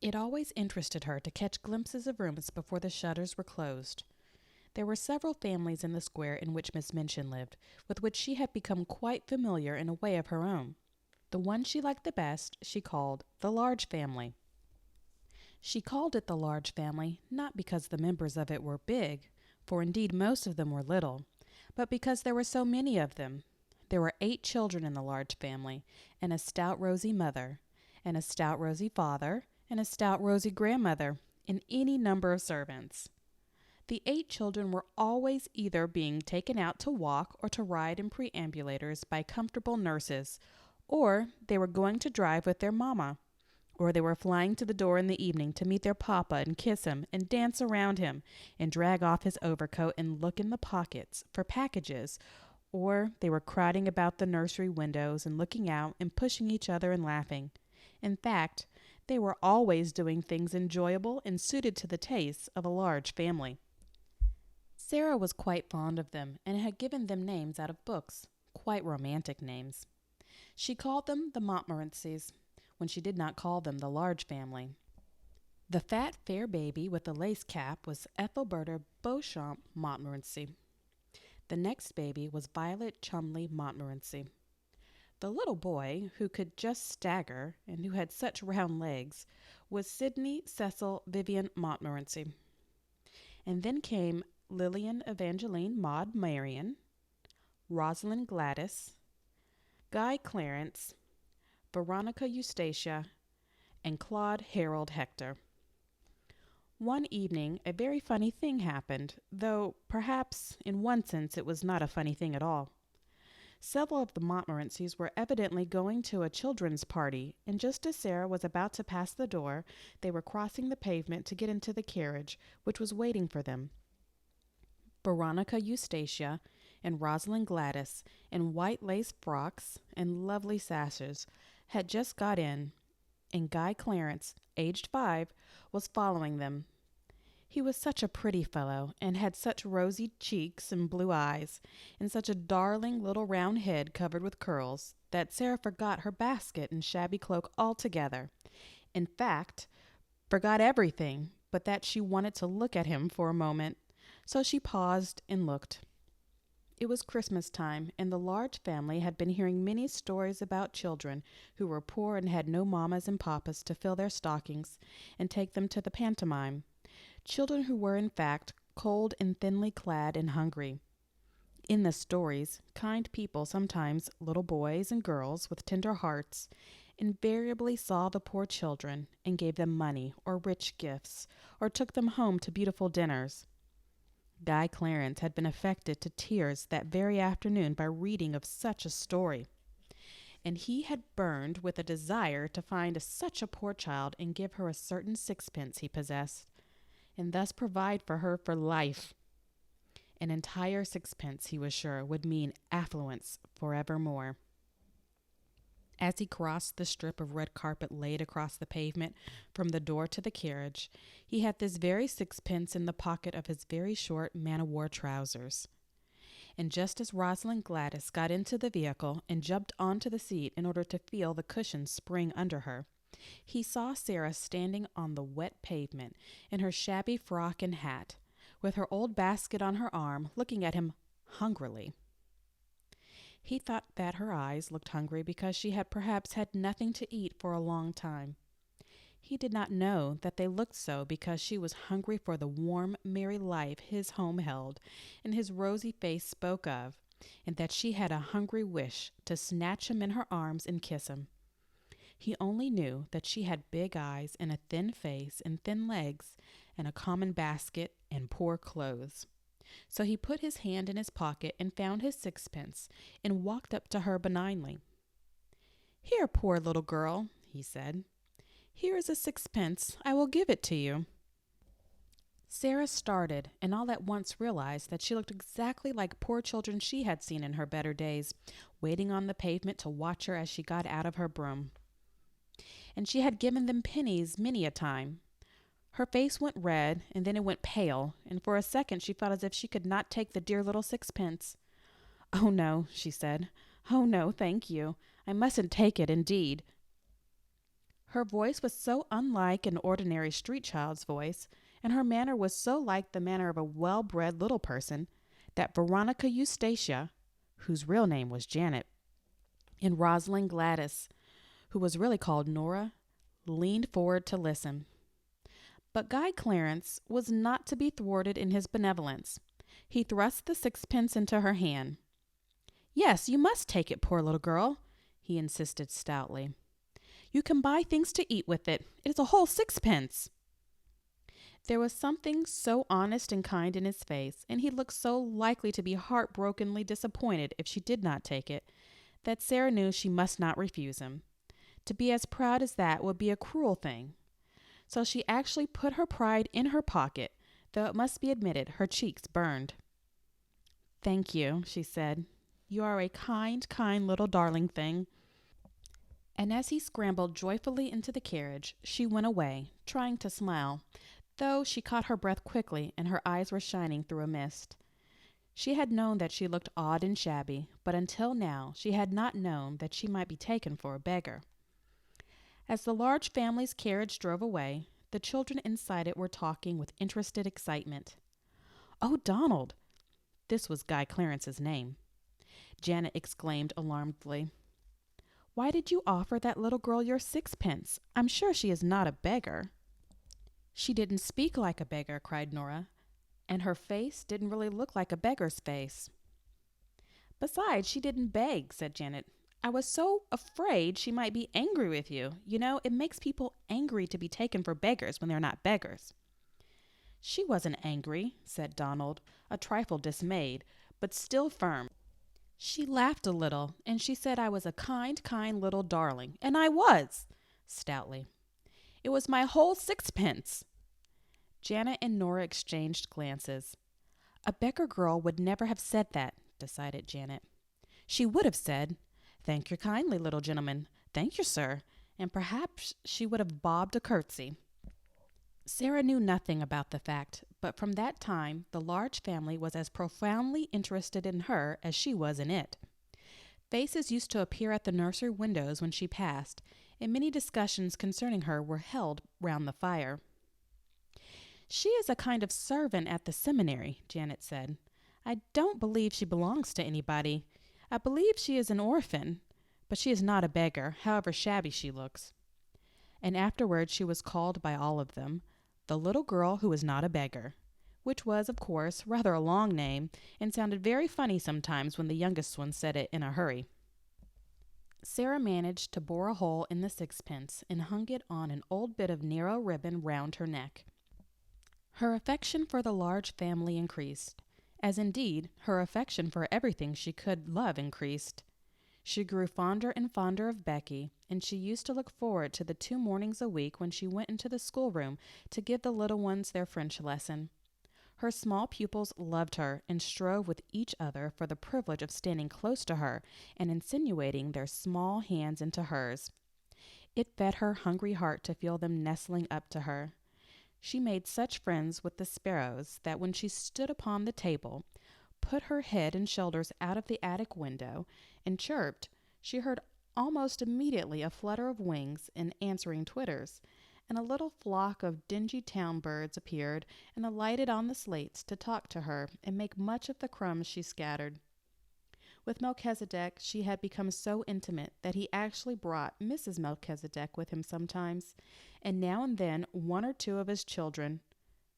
It always interested her to catch glimpses of rooms before the shutters were closed. There were several families in the square in which Miss Minchin lived, with which she had become quite familiar in a way of her own. The one she liked the best she called the large family. She called it the large family not because the members of it were big, for indeed most of them were little, but because there were so many of them. There were 8 children in the large family, and a stout rosy mother, and a stout rosy father, and a stout rosy grandmother, and any number of servants. The 8 children were always either being taken out to walk or to ride in perambulators by comfortable nurses, or they were going to drive with their mamma, or they were flying to the door in the evening to meet their papa and kiss him and dance around him and drag off his overcoat and look in the pockets for packages, or they were crowding about the nursery windows and looking out and pushing each other and laughing. In fact, they were always doing things enjoyable and suited to the tastes of a large family. Sara was quite fond of them and had given them names out of books, quite romantic names. She called them the Montmorencys, when she did not call them the large family. The fat, fair baby with the lace cap was Ethelberta Beauchamp Montmorency. The next baby was Violet Cholmondeley Montmorency. The little boy, who could just stagger and who had such round legs, was Sidney Cecil Vivian Montmorency. And then came Lillian Evangeline Maud Marian, Rosalind Gladys, Guy Clarence, Veronica Eustacia, and Claude Harold Hector. One evening a very funny thing happened, though perhaps in one sense it was not a funny thing at all. Several of the Montmorencys were evidently going to a children's party, and just as Sara was about to pass the door, they were crossing the pavement to get into the carriage, which was waiting for them. Veronica Eustacia and Rosalind Gladys, in white lace frocks and lovely sashes, had just got in, and Guy Clarence, aged 5, was following them. He was such a pretty fellow, and had such rosy cheeks and blue eyes, and such a darling little round head covered with curls, that Sara forgot her basket and shabby cloak altogether. In fact, forgot everything but that she wanted to look at him for a moment. So she paused and looked. It was Christmas time, and the large family had been hearing many stories about children who were poor and had no mammas and papas to fill their stockings and take them to the pantomime. Children who were, in fact, cold and thinly clad and hungry. In the stories, kind people, sometimes little boys and girls with tender hearts, invariably saw the poor children and gave them money or rich gifts, or took them home to beautiful dinners. Guy Clarence had been affected to tears that very afternoon by reading of such a story, and he had burned with a desire to find such a poor child and give her a certain sixpence he possessed, and thus provide for her for life. An entire sixpence, he was sure, would mean affluence forevermore. As he crossed the strip of red carpet laid across the pavement from the door to the carriage, he had this very sixpence in the pocket of his very short man-o'-war trousers. And just as Rosalind Gladys got into the vehicle and jumped onto the seat in order to feel the cushions spring under her, he saw Sara standing on the wet pavement in her shabby frock and hat, with her old basket on her arm, looking at him hungrily. He thought that her eyes looked hungry because she had perhaps had nothing to eat for a long time. He did not know that they looked so because she was hungry for the warm, merry life his home held and his rosy face spoke of, and that she had a hungry wish to snatch him in her arms and kiss him. He only knew that she had big eyes and a thin face and thin legs and a common basket and poor clothes. So he put his hand in his pocket and found his sixpence and walked up to her benignly. "Here, poor little girl," he said. "Here is a sixpence. I will give it to you." Sara started and all at once realized that she looked exactly like poor children she had seen in her better days, waiting on the pavement to watch her as she got out of her brougham. And she had given them pennies many a time. Her face went red, and then it went pale, and for a second she felt as if she could not take the dear little sixpence. "Oh, no," she said. "Oh, no, thank you. I mustn't take it, indeed." Her voice was so unlike an ordinary street child's voice, and her manner was so like the manner of a well-bred little person, that Veronica Eustacia, whose real name was Janet, and Rosalind Gladys, who was really called Nora, leaned forward to listen. But Guy Clarence was not to be thwarted in his benevolence. He thrust the sixpence into her hand. "Yes, you must take it, poor little girl," he insisted stoutly. "You can buy things to eat with it. It is a whole sixpence." There was something so honest and kind in his face, and he looked so likely to be heartbrokenly disappointed if she did not take it, that Sara knew she must not refuse him. To be as proud as that would be a cruel thing. So she actually put her pride in her pocket, though it must be admitted her cheeks burned. "Thank you," she said. "You are a kind, kind little darling thing." And as he scrambled joyfully into the carriage, she went away, trying to smile, though she caught her breath quickly and her eyes were shining through a mist. She had known that she looked odd and shabby, but until now she had not known that she might be taken for a beggar. As the large family's carriage drove away, the children inside it were talking with interested excitement. "Oh, Donald!" This was Guy Clarence's name. Janet exclaimed alarmedly. "Why did you offer that little girl your sixpence? I'm sure she is not a beggar." "She didn't speak like a beggar," cried Nora, "and her face didn't really look like a beggar's face." "Besides, she didn't beg," said Janet. "I was so afraid she might be angry with you. You know, it makes people angry to be taken for beggars when they're not beggars." "She wasn't angry," said Donald, a trifle dismayed, but still firm. "She laughed a little, and she said I was a kind, kind little darling, and I was," stoutly. "It was my whole sixpence." Janet and Nora exchanged glances. "A beggar girl would never have said that," decided Janet. "She would have said, 'Thank you kindly, little gentleman. Thank you, sir,' and perhaps she would have bobbed a curtsy." Sara knew nothing about the fact, but from that time the large family was as profoundly interested in her as she was in it. Faces used to appear at the nursery windows when she passed, and many discussions concerning her were held round the fire. "She is a kind of servant at the seminary," Janet said. "I don't believe she belongs to anybody. I believe she is an orphan, but she is not a beggar, however shabby she looks." And afterward she was called by all of them the little girl who was not a beggar, which was, of course, rather a long name, and sounded very funny sometimes when the youngest one said it in a hurry. Sara managed to bore a hole in the sixpence and hung it on an old bit of narrow ribbon round her neck. Her affection for the large family increased, as indeed her affection for everything she could love increased. She grew fonder and fonder of Becky, and she used to look forward to the 2 mornings a week when she went into the schoolroom to give the little ones their French lesson. Her small pupils loved her and strove with each other for the privilege of standing close to her and insinuating their small hands into hers. It fed her hungry heart to feel them nestling up to her. She made such friends with the sparrows that when she stood upon the table, put her head and shoulders out of the attic window, and chirped, she heard almost immediately a flutter of wings and answering twitters, and a little flock of dingy town birds appeared and alighted on the slates to talk to her and make much of the crumbs she scattered. With Melchisedec, she had become so intimate that he actually brought Mrs. Melchisedec with him sometimes, and now and then one or two of his children.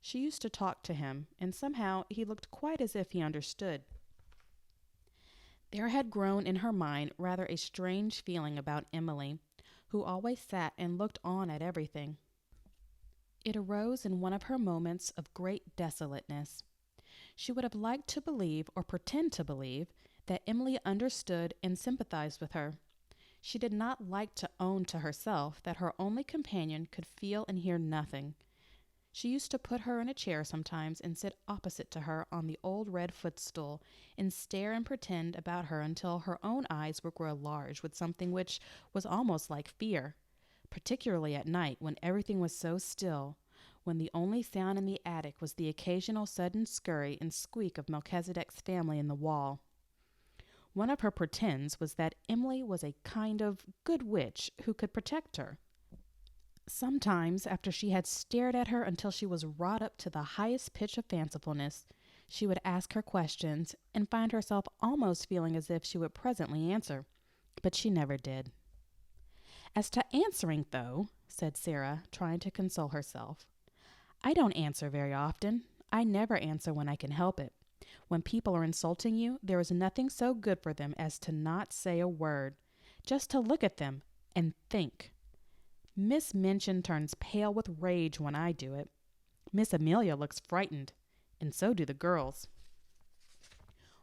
She used to talk to him, and somehow he looked quite as if he understood. There had grown in her mind rather a strange feeling about Emily, who always sat and looked on at everything. It arose in one of her moments of great desolateness. She would have liked to believe, or pretend to believe, that Emily understood and sympathized with her. She did not like to own to herself that her only companion could feel and hear nothing. She used to put her in a chair sometimes and sit opposite to her on the old red footstool and stare and pretend about her until her own eyes would grow large with something which was almost like fear, particularly at night when everything was so still, when the only sound in the attic was the occasional sudden scurry and squeak of Melchisedec's family in the wall. One of her pretends was that Emily was a kind of good witch who could protect her. Sometimes, after she had stared at her until she was wrought up to the highest pitch of fancifulness, she would ask her questions and find herself almost feeling as if she would presently answer, but she never did. "As to answering, though," said Sara, trying to console herself, "I don't answer very often. I never answer when I can help it. When people are insulting you, there is nothing so good for them as to not say a word, just to look at them and think. Miss Minchin turns pale with rage when I do it. Miss Amelia looks frightened, and so do the girls.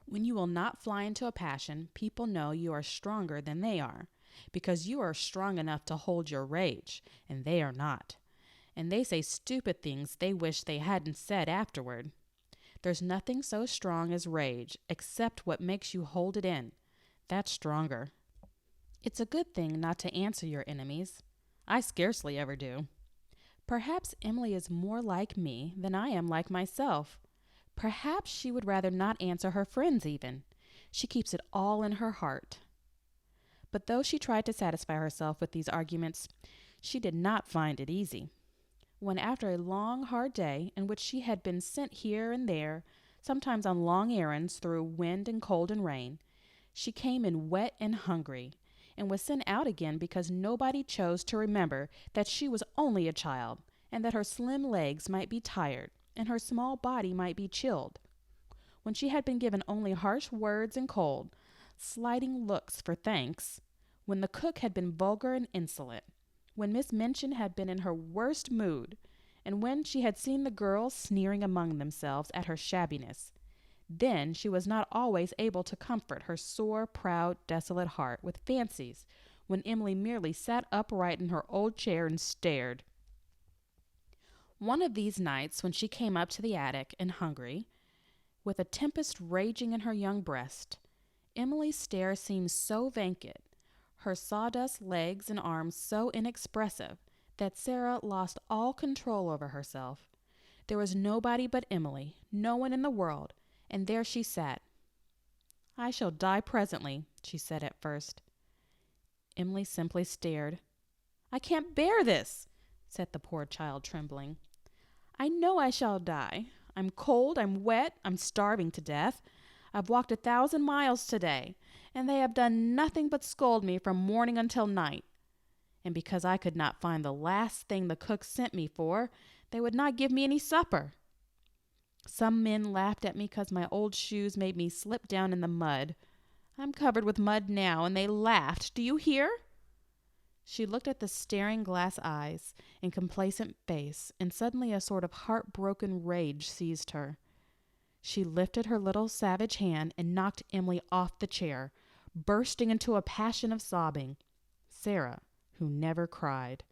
When you will not fly into a passion, people know you are stronger than they are, because you are strong enough to hold your rage, and they are not. And they say stupid things they wish they hadn't said afterward. There's nothing so strong as rage, except what makes you hold it in. That's stronger. It's a good thing not to answer your enemies. I scarcely ever do. Perhaps Emily is more like me than I am like myself. Perhaps she would rather not answer her friends even. She keeps it all in her heart." But though she tried to satisfy herself with these arguments, she did not find it easy. When after a long, hard day, in which she had been sent here and there, sometimes on long errands through wind and cold and rain, she came in wet and hungry, and was sent out again because nobody chose to remember that she was only a child, and that her slim legs might be tired, and her small body might be chilled. When she had been given only harsh words and cold, slighting looks for thanks, when the cook had been vulgar and insolent, when Miss Minchin had been in her worst mood, and when she had seen the girls sneering among themselves at her shabbiness, then she was not always able to comfort her sore, proud, desolate heart with fancies, when Emily merely sat upright in her old chair and stared. One of these nights, when she came up to the attic and hungry, with a tempest raging in her young breast, Emily's stare seemed so vacant, her sawdust legs and arms so inexpressive, that Sara lost all control over herself. There was nobody but Emily, no one in the world, and there she sat. "I shall die presently," she said at first. Emily simply stared. "I can't bear this," said the poor child, trembling. "I know I shall die. I'm cold, I'm wet, I'm starving to death. I've walked 1,000 miles today, and they have done nothing but scold me from morning until night. And because I could not find the last thing the cook sent me for, they would not give me any supper. Some men laughed at me because my old shoes made me slip down in the mud. I'm covered with mud now, and they laughed. Do you hear?" She looked at the staring glass eyes and complacent face, and suddenly a sort of heartbroken rage seized her. She lifted her little savage hand and knocked Emily off the chair, bursting into a passion of sobbing. Sara, who never cried.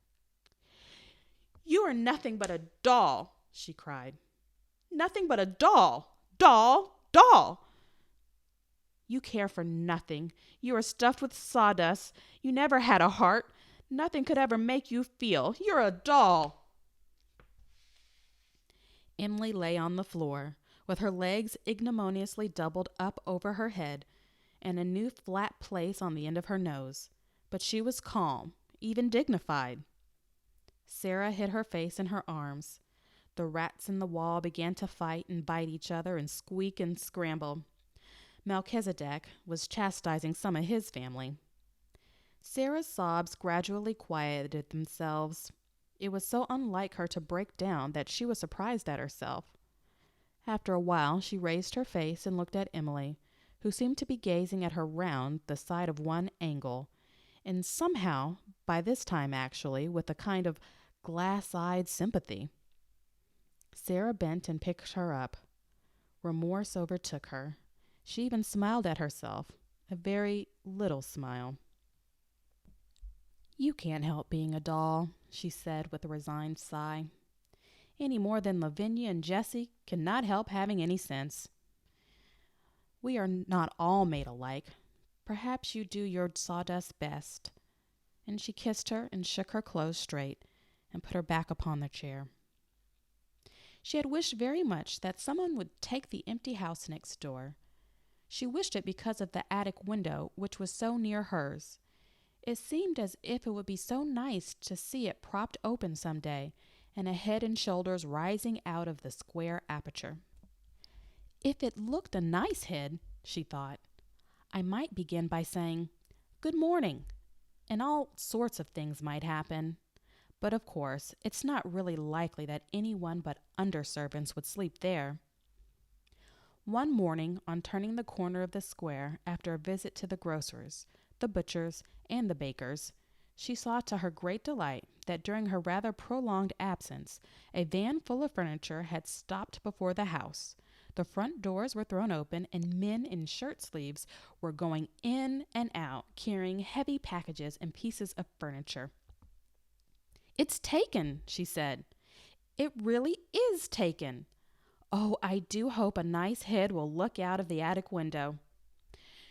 "You are nothing but a doll," she cried. "Nothing but a doll. Doll, doll. You care for nothing. You are stuffed with sawdust. You never had a heart. Nothing could ever make you feel. You're a doll." Emily lay on the floor, with her legs ignominiously doubled up over her head, and a new flat place on the end of her nose. But she was calm, even dignified. Sara hid her face in her arms. The rats in the wall began to fight and bite each other and squeak and scramble. Melchisedec was chastising some of his family. Sara's sobs gradually quieted themselves. It was so unlike her to break down that she was surprised at herself. After a while, she raised her face and looked at Emily, who seemed to be gazing at her round the side of one angle, and somehow, by this time actually, with a kind of glass-eyed sympathy. Sara bent and picked her up. Remorse overtook her. She even smiled at herself, a very little smile. "You can't help being a doll," she said with a resigned sigh, "any more than Lavinia and Jessie cannot help having any sense. We are not all made alike. Perhaps you do your sawdust best." And she kissed her and shook her clothes straight and put her back upon the chair. She had wished very much that someone would take the empty house next door. She wished it because of the attic window, which was so near hers. It seemed as if it would be so nice to see it propped open some day, and a head and shoulders rising out of the square aperture. If it looked a nice head, she thought, I might begin by saying, "Good morning," and all sorts of things might happen. But of course, it's not really likely that anyone but underservants would sleep there. One morning, on turning the corner of the square after a visit to the grocer's, the butcher's, and the baker's, she saw to her great delight that during her rather prolonged absence, a van full of furniture had stopped before the house. The front doors were thrown open, and men in shirt sleeves were going in and out, carrying heavy packages and pieces of furniture. "It's taken," she said. "It really is taken. Oh, I do hope a nice head will look out of the attic window."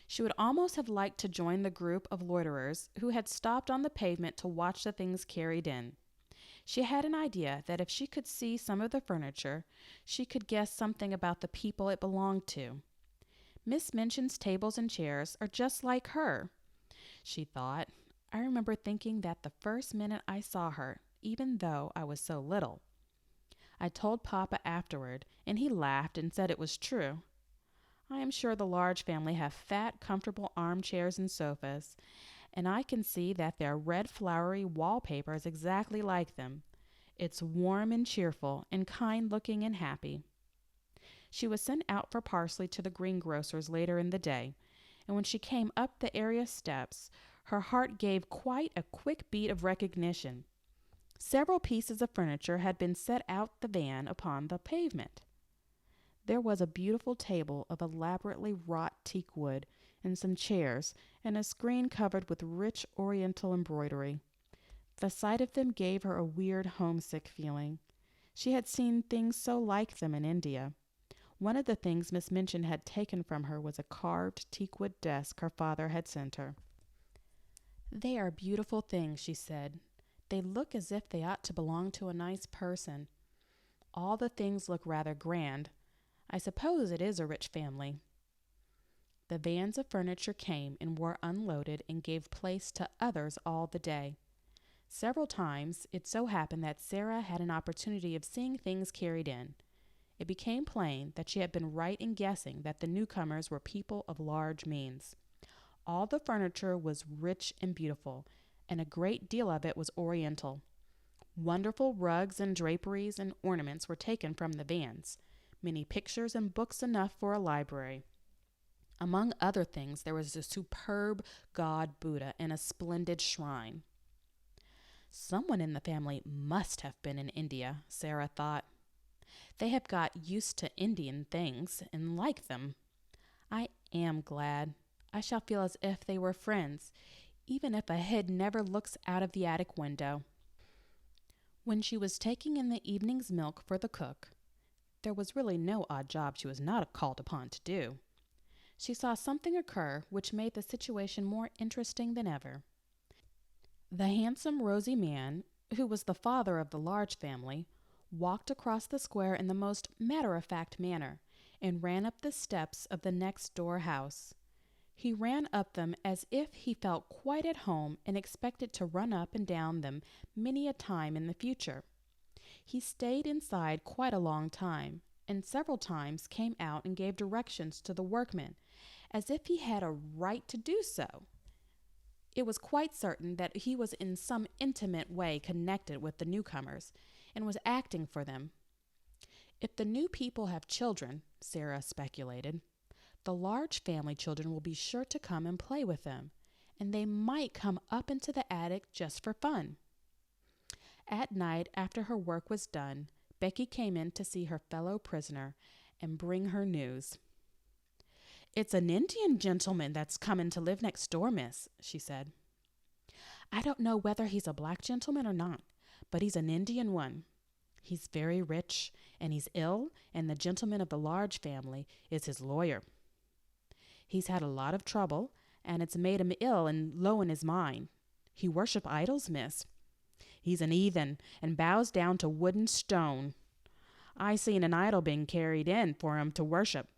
She would almost have liked to join the group of loiterers who had stopped on the pavement to watch the things carried in. She had an idea that if she could see some of the furniture, she could guess something about the people it belonged to. Miss Minchin's tables and chairs are just like her, she thought. I remember thinking that the first minute I saw her, even though I was so little. I told Papa afterward, and he laughed and said it was true. I am sure the large family have fat, comfortable armchairs and sofas, and I can see that their red flowery wallpaper is exactly like them. It's warm and cheerful and kind-looking and happy. She was sent out for parsley to the greengrocer's later in the day, and when she came up the area steps, her heart gave quite a quick beat of recognition. Several pieces of furniture had been set out the van upon the pavement. There was a beautiful table of elaborately wrought teak wood, and some chairs, and a screen covered with rich oriental embroidery. The sight of them gave her a weird homesick feeling. She had seen things so like them in India. One of the things Miss Minchin had taken from her was a carved teakwood desk her father had sent her. "They are beautiful things," she said. "They look as if they ought to belong to a nice person. All the things look rather grand. I suppose it is a rich family." The vans of furniture came and were unloaded and gave place to others all the day. Several times it so happened that Sara had an opportunity of seeing things carried in. It became plain that she had been right in guessing that the newcomers were people of large means. All the furniture was rich and beautiful, and a great deal of it was oriental. Wonderful rugs and draperies and ornaments were taken from the vans. Many pictures and books enough for a library. Among other things, there was a superb god Buddha in a splendid shrine. Someone in the family must have been in India, Sara thought. They have got used to Indian things and like them. I am glad. I shall feel as if they were friends, even if a head never looks out of the attic window. When she was taking in the evening's milk for the cook, there was really no odd job she was not called upon to do. She saw something occur which made the situation more interesting than ever. The handsome, rosy man, who was the father of the large family, walked across the square in the most matter-of-fact manner and ran up the steps of the next-door house. He ran up them as if he felt quite at home and expected to run up and down them many a time in the future. He stayed inside quite a long time, and several times came out and gave directions to the workmen, as if he had a right to do so. It was quite certain that he was in some intimate way connected with the newcomers and was acting for them. If the new people have children, Sara speculated, the large family children will be sure to come and play with them, and they might come up into the attic just for fun. At night, after her work was done, Becky came in to see her fellow prisoner and bring her news. "It's an Indian gentleman that's coming to live next door, miss," she said. "I don't know whether he's a black gentleman or not, but he's an Indian one. He's very rich, and he's ill, and the gentleman of the large family is his lawyer. He's had a lot of trouble, and it's made him ill and low in his mind. He worship idols, miss. He's an heathen, and bows down to wood and stone. I seen an idol being carried in for him to worship.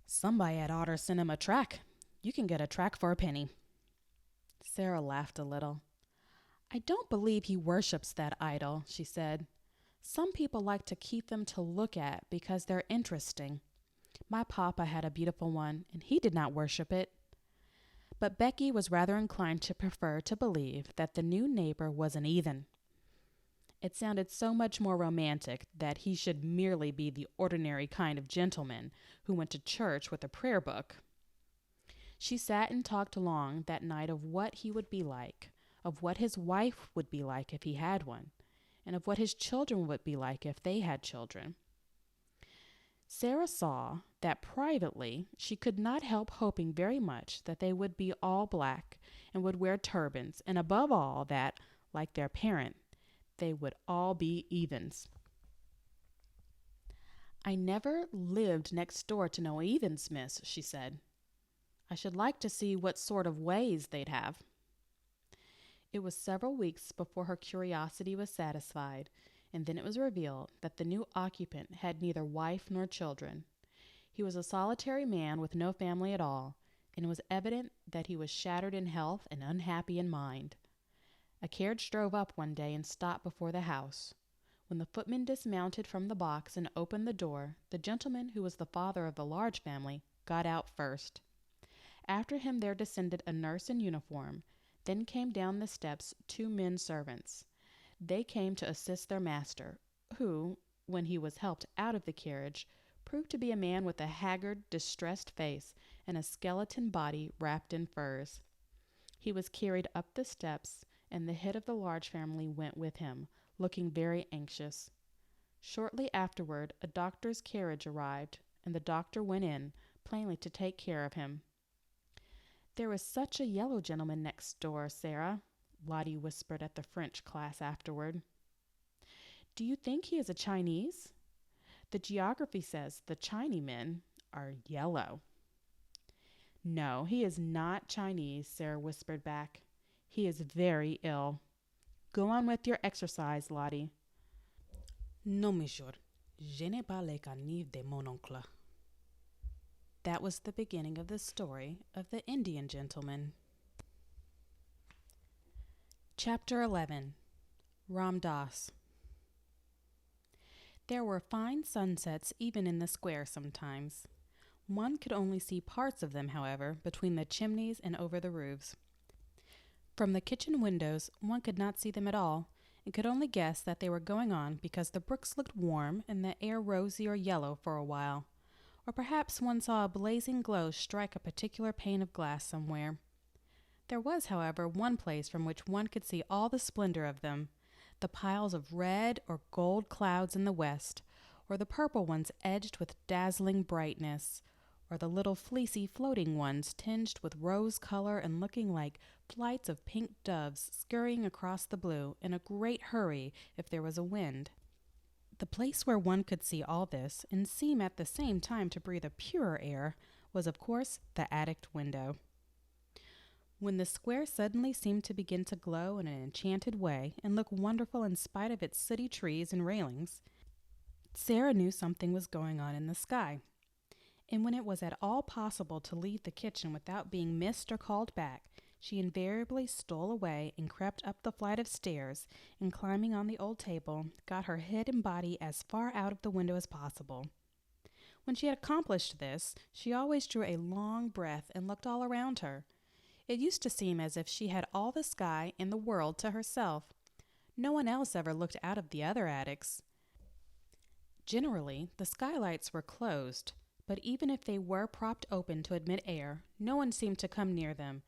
Somebody had oughter sent him a track. You can get a track for a penny." Sara laughed a little. "I don't believe he worships that idol," she said. "Some people like to keep them to look at because they're interesting. My papa had a beautiful one, and he did not worship it." But Becky was rather inclined to prefer to believe that the new neighbor was an heathen. It sounded so much more romantic that he should merely be the ordinary kind of gentleman who went to church with a prayer book. She sat and talked long that night of what he would be like, of what his wife would be like if he had one, and of what his children would be like if they had children. Sara saw that privately she could not help hoping very much that they would be all black and would wear turbans, and above all that, like their parent, they would all be heathens. "I never lived next door to no heathens, miss," she said. "I should like to see what sort of ways they'd have." It was several weeks before her curiosity was satisfied, and then it was revealed that the new occupant had neither wife nor children. He was a solitary man with no family at all, and it was evident that he was shattered in health and unhappy in mind. A carriage drove up one day and stopped before the house. When the footman dismounted from the box and opened the door, the gentleman, who was the father of the large family, got out first. After him there descended a nurse in uniform. Then came down the steps 2 men servants. They came to assist their master, who, when he was helped out of the carriage, proved to be a man with a haggard, distressed face and a skeleton body wrapped in furs. He was carried up the steps, and the head of the large family went with him, looking very anxious. Shortly afterward, a doctor's carriage arrived, and the doctor went in, plainly to take care of him. "There is such a yellow gentleman next door, Sara," Lottie whispered at the French class afterward. "Do you think he is a Chinese? The geography says the Chinamen are yellow." "No, he is not Chinese," Sara whispered back. "He is very ill. Go on with your exercise, Lottie." "Non, monsieur. Je n'ai pas les canifs de mon oncle." That was the beginning of the story of the Indian gentleman. Chapter 11. Ram Dass. There were fine sunsets even in the square sometimes. One could only see parts of them, however, between the chimneys and over the roofs. From the kitchen windows one could not see them at all, and could only guess that they were going on because the brooks looked warm and the air rosy or yellow for a while. Or perhaps one saw a blazing glow strike a particular pane of glass somewhere. There was, however, one place from which one could see all the splendor of them, the piles of red or gold clouds in the west, or the purple ones edged with dazzling brightness, or the little fleecy floating ones tinged with rose color and looking like flights of pink doves scurrying across the blue in a great hurry if there was a wind. The place where one could see all this and seem at the same time to breathe a purer air was, of course, the attic window. When the square suddenly seemed to begin to glow in an enchanted way and look wonderful in spite of its sooty trees and railings, Sara knew something was going on in the sky. And when it was at all possible to leave the kitchen without being missed or called back, she invariably stole away and crept up the flight of stairs, and climbing on the old table, got her head and body as far out of the window as possible. When she had accomplished this, she always drew a long breath and looked all around her. It used to seem as if she had all the sky and the world to herself. No one else ever looked out of the other attics. Generally, the skylights were closed, but even if they were propped open to admit air, no one seemed to come near them.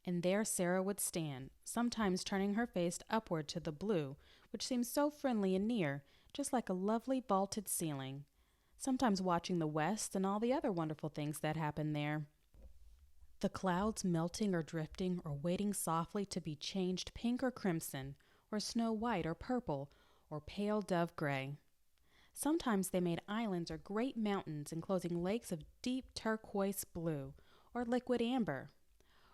And there Sara would stand, sometimes turning her face upward to the blue, which seemed so friendly and near, just like a lovely vaulted ceiling, sometimes watching the west and all the other wonderful things that happened there. The clouds melting or drifting or waiting softly to be changed pink or crimson, or snow white or purple, or pale dove gray. Sometimes they made islands or great mountains enclosing lakes of deep turquoise blue, or liquid amber,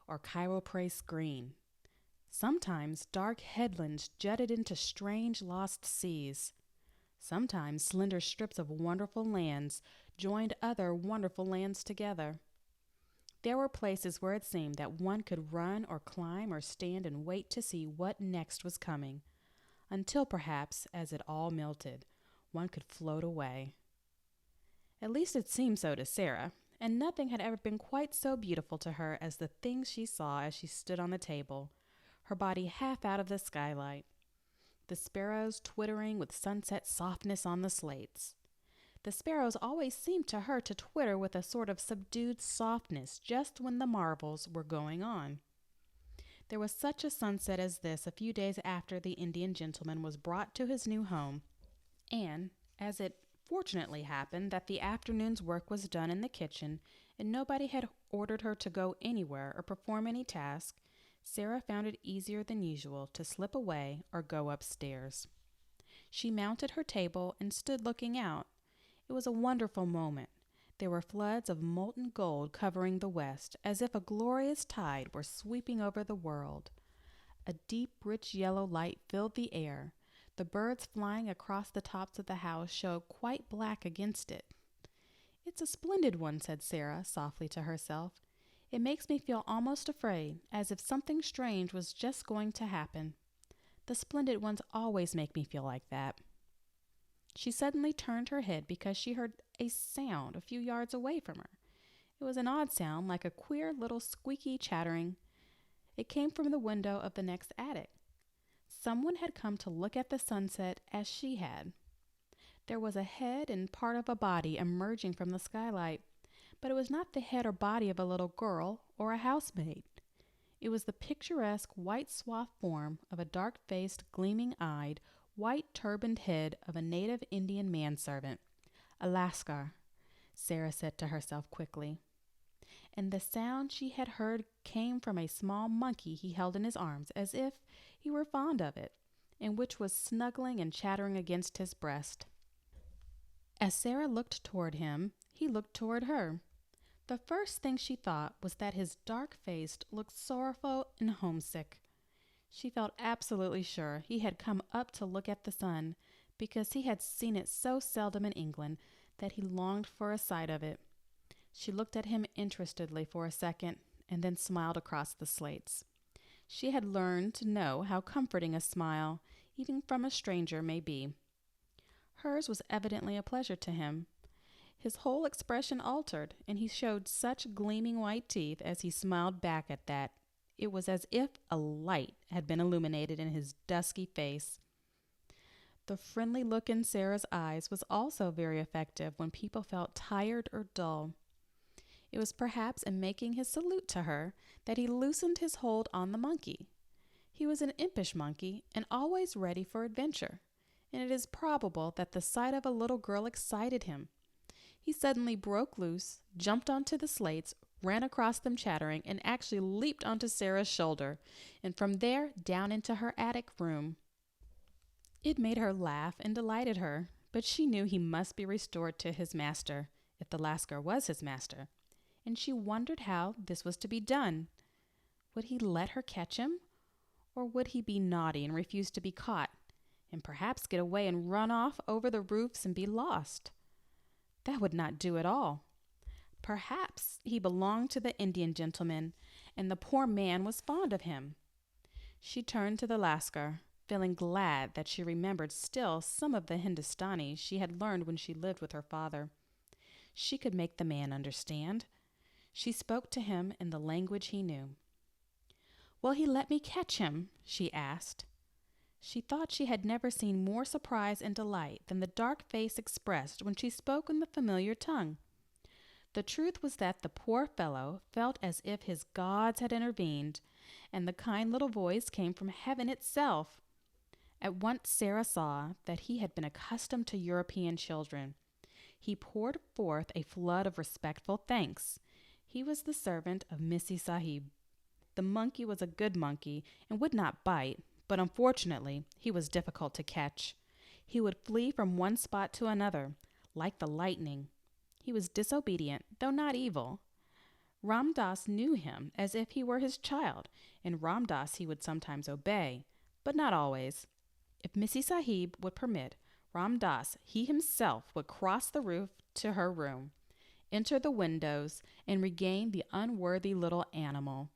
or chiroprase green. Sometimes dark headlands jutted into strange lost seas. Sometimes slender strips of wonderful lands joined other wonderful lands together. There were places where it seemed that one could run or climb or stand and wait to see what next was coming, until perhaps, as it all melted, one could float away. At least it seemed so to Sara, and nothing had ever been quite so beautiful to her as the things she saw as she stood on the table, her body half out of the skylight. The sparrows twittering with sunset softness on the slates. The sparrows always seemed to her to twitter with a sort of subdued softness just when the marvels were going on. There was such a sunset as this a few days after the Indian gentleman was brought to his new home, and, as it fortunately happened that the afternoon's work was done in the kitchen and nobody had ordered her to go anywhere or perform any task, Sara found it easier than usual to slip away or go upstairs. She mounted her table and stood looking out. It was a wonderful moment. There were floods of molten gold covering the west, as if a glorious tide were sweeping over the world. A deep, rich yellow light filled the air. The birds flying across the tops of the house showed quite black against it. "It's a splendid one," said Sara softly to herself. "It makes me feel almost afraid, as if something strange was just going to happen. The splendid ones always make me feel like that." She suddenly turned her head because she heard a sound a few yards away from her. It was an odd sound, like a queer little squeaky chattering. It came from the window of the next attic. Someone had come to look at the sunset as she had. There was a head and part of a body emerging from the skylight, but it was not the head or body of a little girl or a housemaid. It was the picturesque white swathed form of a dark-faced, gleaming-eyed, white-turbaned head of a native Indian manservant. "A Lascar," Sara said to herself quickly. And the sound she had heard came from a small monkey he held in his arms as if he were fond of it, and which was snuggling and chattering against his breast. As Sara looked toward him, he looked toward her. The first thing she thought was that his dark face looked sorrowful and homesick. She felt absolutely sure he had come up to look at the sun, because he had seen it so seldom in England that he longed for a sight of it. She looked at him interestedly for a second, and then smiled across the slates. She had learned to know how comforting a smile, even from a stranger, may be. Hers was evidently a pleasure to him. His whole expression altered, and he showed such gleaming white teeth as he smiled back at that. It was as if a light had been illuminated in his dusky face. The friendly look in Sara's eyes was also very effective when people felt tired or dull. It was perhaps in making his salute to her that he loosened his hold on the monkey. He was an impish monkey and always ready for adventure, and it is probable that the sight of a little girl excited him. He suddenly broke loose, jumped onto the slates, ran across them chattering, and actually leaped onto Sara's shoulder, and from there down into her attic room. It made her laugh and delighted her, but she knew he must be restored to his master, if the Lascar was his master, and she wondered how this was to be done. Would he let her catch him? Or would he be naughty and refuse to be caught, and perhaps get away and run off over the roofs and be lost? That would not do at all. Perhaps he belonged to the Indian gentleman, and the poor man was fond of him. She turned to the Lascar, feeling glad that she remembered still some of the Hindustani she had learned when she lived with her father. she could make the man understand. She spoke to him in the language he knew. "Will he let me catch him?" she asked. She thought she had never seen more surprise and delight than the dark face expressed when she spoke in the familiar tongue. The truth was that the poor fellow felt as if his gods had intervened, and the kind little voice came from heaven itself. At once Sara saw that he had been accustomed to European children. He poured forth a flood of respectful thanks. He was the servant of Missy Sahib. The monkey was a good monkey and would not bite, but unfortunately he was difficult to catch. He would flee from one spot to another, like the lightning. He was disobedient, though not evil. Ram Dass knew him as if he were his child, and Ram Dass he would sometimes obey, but not always. If Missy Sahib would permit, Ram Dass he himself would cross the roof to her room, enter the windows, and regain the unworthy little animal.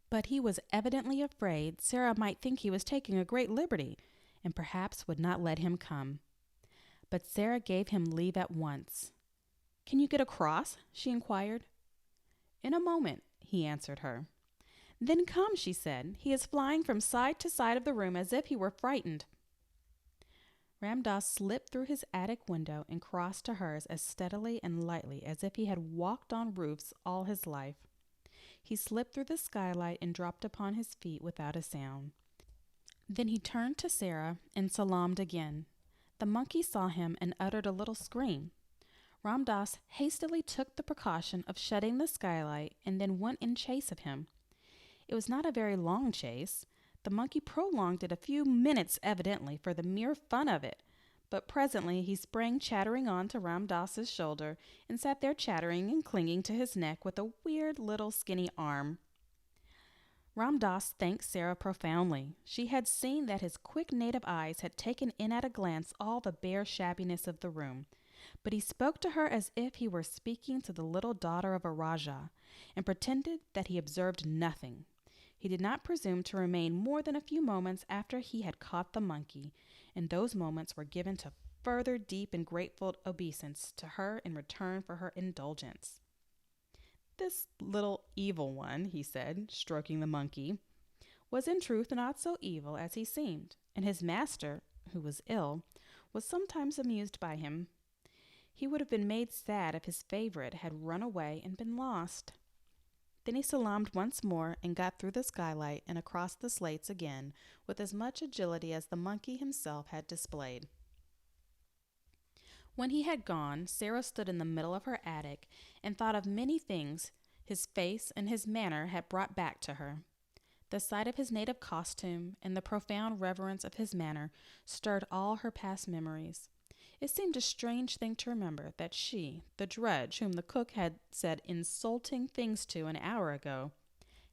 But he was evidently afraid Sara might think he was taking a great liberty, and perhaps would not let him come. But Sara gave him leave at once. "Can you get across?" she inquired. "In a moment," he answered her. "Then come," she said. "He is flying from side to side of the room as if he were frightened." Ram Dass slipped through his attic window and crossed to hers as steadily and lightly as if he had walked on roofs all his life. He slipped through the skylight and dropped upon his feet without a sound. Then he turned to Sara and salaamed again. The monkey saw him and uttered a little scream. Ram Dass hastily took the precaution of shutting the skylight and then went in chase of him. It was not a very long chase. The monkey prolonged it a few minutes evidently for the mere fun of it, but presently he sprang chattering on to Ram Dass's shoulder and sat there chattering and clinging to his neck with a weird little skinny arm. Ram Dass thanked Sara profoundly. She had seen that his quick native eyes had taken in at a glance all the bare shabbiness of the room. But he spoke to her as if he were speaking to the little daughter of a Rajah, and pretended that he observed nothing. He did not presume to remain more than a few moments after he had caught the monkey, and those moments were given to further deep and grateful obeisance to her in return for her indulgence. "This little evil one," he said, stroking the monkey, was in truth not so evil as he seemed, and his master, who was ill, was sometimes amused by him. He would have been made sad if his favorite had run away and been lost. Then he salaamed once more and got through the skylight and across the slates again with as much agility as the monkey himself had displayed. When he had gone, Sara stood in the middle of her attic and thought of many things his face and his manner had brought back to her. The sight of his native costume and the profound reverence of his manner stirred all her past memories. It seemed a strange thing to remember that she, the drudge whom the cook had said insulting things to an hour ago,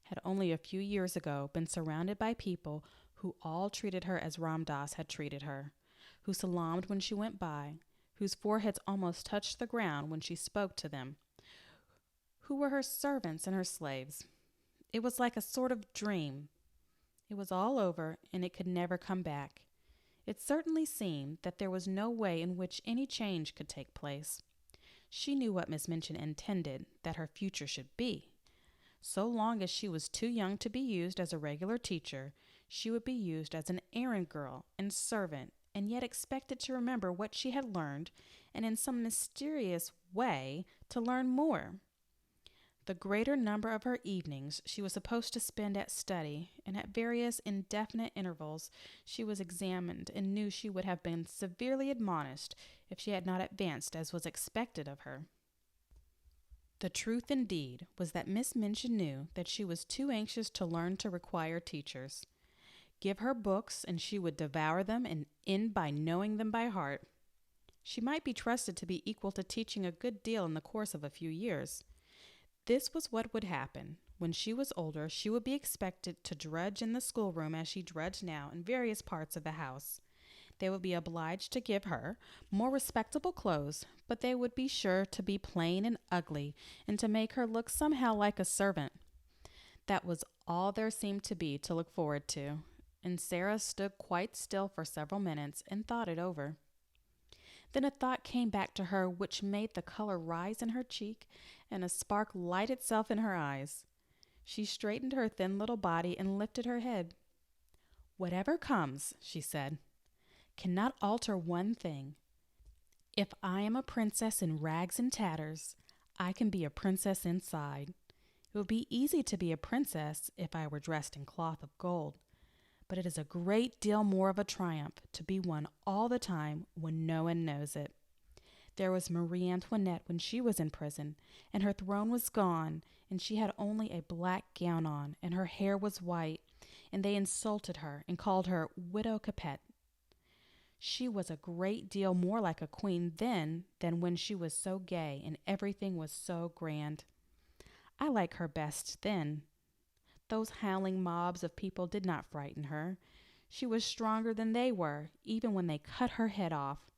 had only a few years ago been surrounded by people who all treated her as Ram Dass had treated her, who salaamed when she went by, whose foreheads almost touched the ground when she spoke to them, who were her servants and her slaves. It was like a sort of dream. It was all over, and it could never come back. It certainly seemed that there was no way in which any change could take place. She knew what Miss Minchin intended that her future should be. So long as she was too young to be used as a regular teacher, she would be used as an errand girl and servant, and yet expected to remember what she had learned, and in some mysterious way to learn more. The greater number of her evenings she was supposed to spend at study, and at various indefinite intervals she was examined and knew she would have been severely admonished if she had not advanced as was expected of her. The truth, indeed, was that Miss Minchin knew that she was too anxious to learn to require teachers. Give her books, and she would devour them and end by knowing them by heart. She might be trusted to be equal to teaching a good deal in the course of a few years. This was what would happen. When she was older, she would be expected to drudge in the schoolroom as she drudged now in various parts of the house. They would be obliged to give her more respectable clothes, but they would be sure to be plain and ugly, and to make her look somehow like a servant. That was all there seemed to be to look forward to, and Sara stood quite still for several minutes and thought it over. Then a thought came back to her which made the color rise in her cheek and a spark light itself in her eyes. She straightened her thin little body and lifted her head. "Whatever comes," she said, "cannot alter one thing. If I am a princess in rags and tatters, I can be a princess inside. It would be easy to be a princess if I were dressed in cloth of gold, but it is a great deal more of a triumph to be one all the time when no one knows it. There was Marie Antoinette when she was in prison, and her throne was gone, and she had only a black gown on, and her hair was white, and they insulted her and called her Widow Capet. She was a great deal more like a queen then than when she was so gay and everything was so grand. I like her best then. Those howling mobs of people did not frighten her. She was stronger than they were, even when they cut her head off."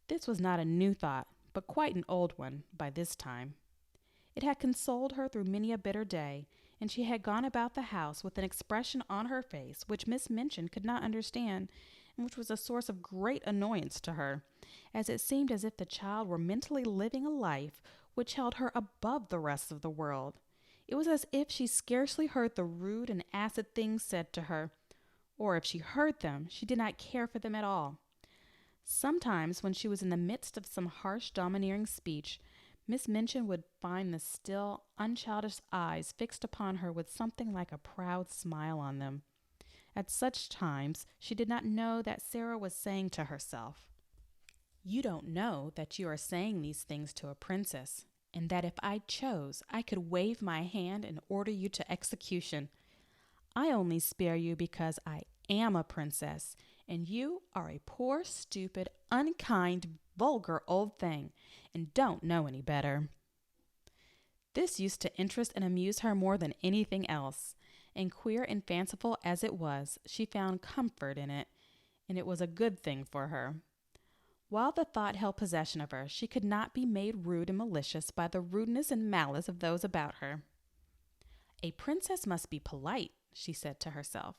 This was not a new thought, but quite an old one by this time. It had consoled her through many a bitter day, and she had gone about the house with an expression on her face which Miss Minchin could not understand, and which was a source of great annoyance to her, as it seemed as if the child were mentally living a life which held her above the rest of the world. It was as if she scarcely heard the rude and acid things said to her, or if she heard them, she did not care for them at all. Sometimes, when she was in the midst of some harsh, domineering speech, Miss Minchin would find the still, unchildish eyes fixed upon her with something like a proud smile on them. At such times, she did not know that Sara was saying to herself, "You don't know that you are saying these things to a princess, and that if I chose, I could wave my hand and order you to execution. I only spare you because I am a princess, and you are a poor, stupid, unkind, vulgar old thing, and don't know any better." This used to interest and amuse her more than anything else, and queer and fanciful as it was, she found comfort in it, and it was a good thing for her. While the thought held possession of her, she could not be made rude and malicious by the rudeness and malice of those about her. "A princess must be polite," she said to herself.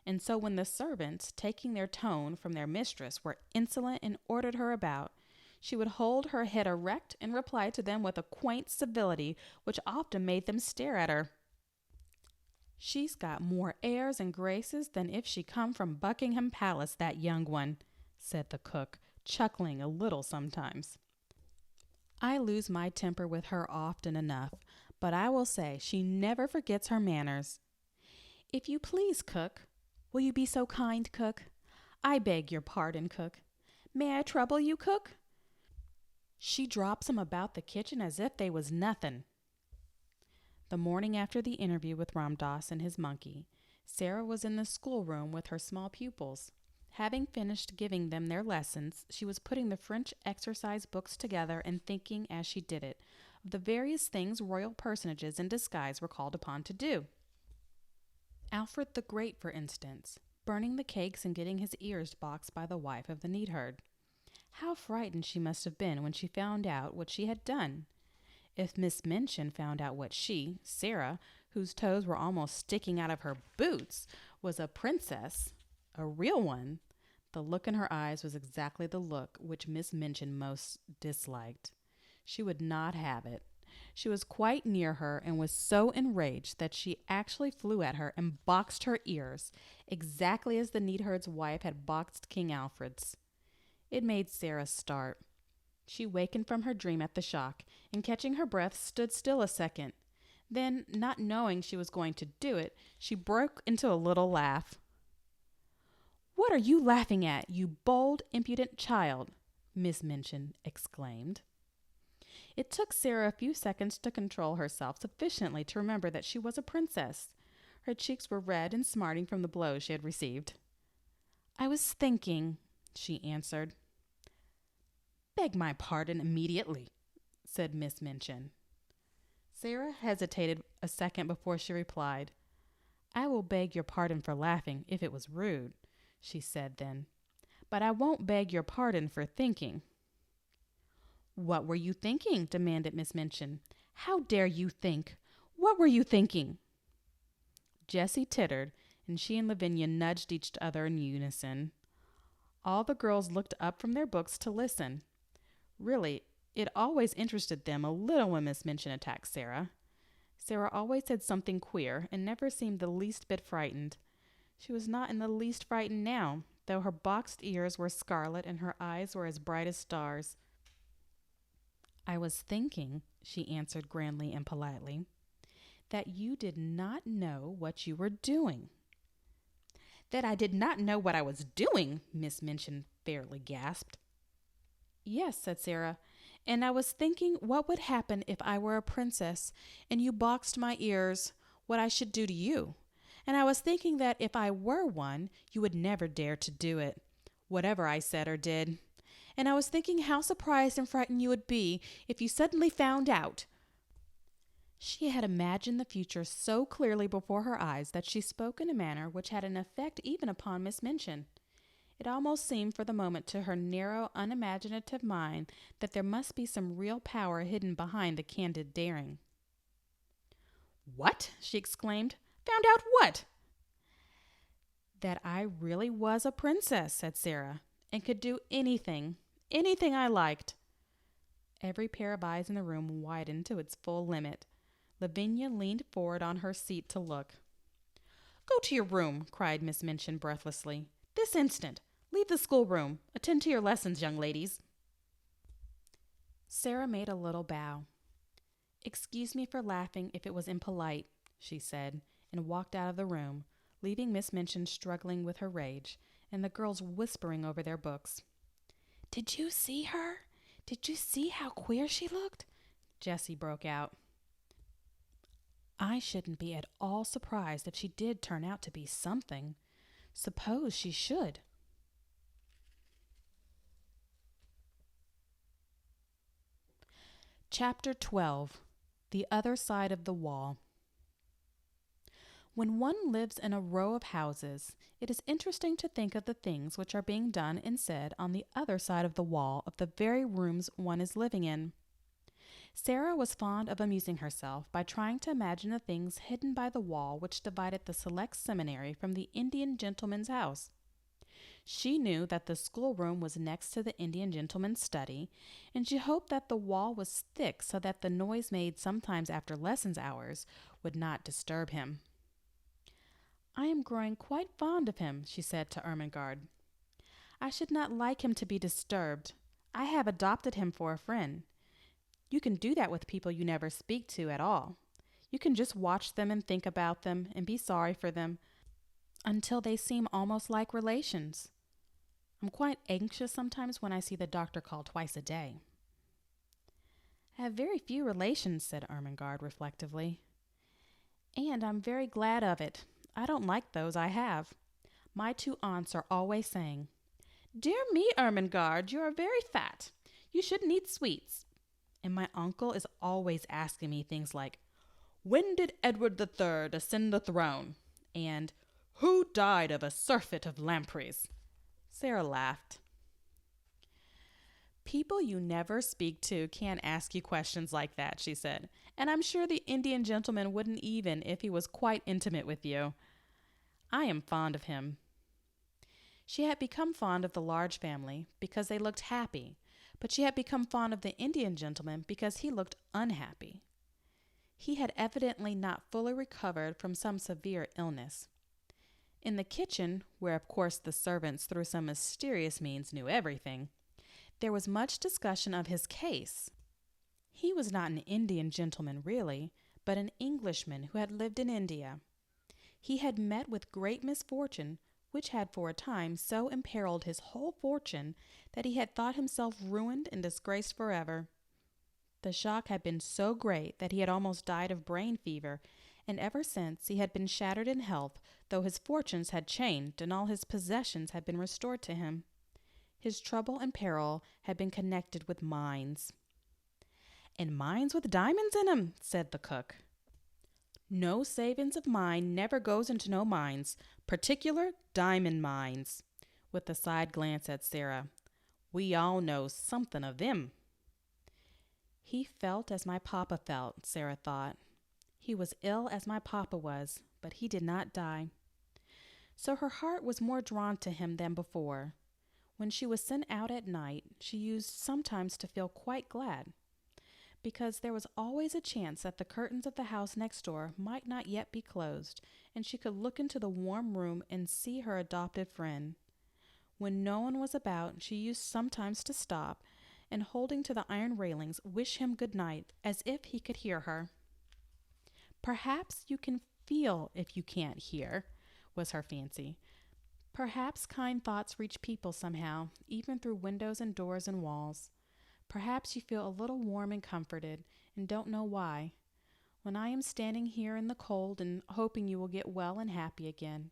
And so when the servants, taking their tone from their mistress, were insolent and ordered her about, she would hold her head erect and reply to them with a quaint civility which often made them stare at her. "She's got more airs and graces than if she come from Buckingham Palace, that young one," said the cook, chuckling a little sometimes. "I lose my temper with her often enough, but I will say she never forgets her manners. If you please, cook. Will you be so kind, cook? I beg your pardon, cook. May I trouble you, cook?" She drops 'em about the kitchen as if they was nothing. The morning after the interview with Ram Dass and his monkey, Sara was in the schoolroom with her small pupils. Having finished giving them their lessons, she was putting the French exercise books together and thinking, as she did it, of the various things royal personages in disguise were called upon to do. Alfred the Great, for instance, burning the cakes and getting his ears boxed by the wife of the neatherd. How frightened she must have been when she found out what she had done. If Miss Minchin found out what she, Sara, whose toes were almost sticking out of her boots, was a princess, a real one, the look in her eyes was exactly the look which Miss Minchin most disliked. She would not have it. She was quite near her and was so enraged that she actually flew at her and boxed her ears, exactly as the neatherd's wife had boxed King Alfred's. It made Sara start. She wakened from her dream at the shock, and catching her breath, stood still a second. Then, not knowing she was going to do it, she broke into a little laugh. "What are you laughing at, you bold, impudent child?" Miss Minchin exclaimed. It took Sara a few seconds to control herself sufficiently to remember that she was a princess. Her cheeks were red and smarting from the blows she had received. "I was thinking," she answered. "Beg my pardon immediately," said Miss Minchin. Sara hesitated a second before she replied. "I will beg your pardon for laughing, if it was rude," she said then. "But I won't beg your pardon for thinking." "What were you thinking?" demanded Miss Minchin. "How dare you think? What were you thinking?" Jessie tittered, and she and Lavinia nudged each other in unison. All the girls looked up from their books to listen. Really, it always interested them a little when Miss Minchin attacked Sara. Sara always said something queer and never seemed the least bit frightened. She was not in the least frightened now, though her boxed ears were scarlet and her eyes were as bright as stars. "I was thinking," she answered grandly and politely, "that you did not know what you were doing." "That I did not know what I was doing!" Miss Minchin fairly gasped. "Yes," said Sara, "and I was thinking what would happen if I were a princess and you boxed my ears, what I should do to you. And I was thinking that if I were one, you would never dare to do it, whatever I said or did. And I was thinking how surprised and frightened you would be if you suddenly found out." She had imagined the future so clearly before her eyes that she spoke in a manner which had an effect even upon Miss Minchin. It almost seemed for the moment to her narrow, unimaginative mind that there must be some real power hidden behind the candid daring. "What?" she exclaimed. "Found out what?" "That I really was a princess," said Sara, "and could do anything I liked." Every pair of eyes in the room widened to its full limit. Lavinia leaned forward on her seat to look. "Go to your room," cried Miss Minchin breathlessly. "This instant. Leave the schoolroom. Attend to your lessons, young ladies." Sara made a little bow. "Excuse me for laughing if it was impolite," she said, and walked out of the room, leaving Miss Minchin struggling with her rage, and the girls whispering over their books. "Did you see her? Did you see how queer she looked?" Jessie broke out. "I shouldn't be at all surprised if she did turn out to be something. Suppose she should." Chapter 12. The Other Side of the Wall. When one lives in a row of houses, it is interesting to think of the things which are being done and said on the other side of the wall of the very rooms one is living in. Sara was fond of amusing herself by trying to imagine the things hidden by the wall which divided the select seminary from the Indian gentleman's house. She knew that the schoolroom was next to the Indian gentleman's study, and she hoped that the wall was thick so that the noise made sometimes after lessons hours would not disturb him. "I am growing quite fond of him," she said to Ermengarde. "I should not like him to be disturbed. I have adopted him for a friend. You can do that with people you never speak to at all. You can just watch them and think about them and be sorry for them until they seem almost like relations. I'm quite anxious sometimes when I see the doctor call twice a day." "I have very few relations," said Ermengarde reflectively. "And I'm very glad of it. I don't like those I have. My two aunts are always saying, 'Dear me, Ermengarde, you are very fat. You shouldn't eat sweets.' And my uncle is always asking me things like, 'When did Edward III ascend the throne?' And 'Who died of a surfeit of lampreys?'" Sara laughed. "People you never speak to can't ask you questions like that," she said. "And I'm sure the Indian gentleman wouldn't even if he was quite intimate with you. I am fond of him." She had become fond of the large family because they looked happy, but she had become fond of the Indian gentleman because he looked unhappy. He had evidently not fully recovered from some severe illness. In the kitchen, where of course the servants through some mysterious means knew everything, there was much discussion of his case. He was not an Indian gentleman really, but an Englishman who had lived in India. He had met with great misfortune, which had for a time so imperiled his whole fortune that he had thought himself ruined and disgraced forever. The shock had been so great that he had almost died of brain fever, and ever since he had been shattered in health, though his fortunes had changed and all his possessions had been restored to him. His trouble and peril had been connected with mines. "And mines with diamonds in 'em," said the cook. "No savings of mine never goes into no mines, particular diamond mines," with a side glance at Sara. "We all know something of them." He felt as my papa felt, Sara thought. He was ill as my papa was, but he did not die. So her heart was more drawn to him than before. When she was sent out at night, she used sometimes to feel quite glad, because there was always a chance that the curtains of the house next door might not yet be closed, and she could look into the warm room and see her adopted friend. When no one was about, she used sometimes to stop and, holding to the iron railings, wish him good night, as if he could hear her. Perhaps you can feel if you can't hear, was her fancy. Perhaps kind thoughts reach people somehow, even through windows and doors and walls. Perhaps you feel a little warm and comforted, and don't know why. When I am standing here in the cold and hoping you will get well and happy again.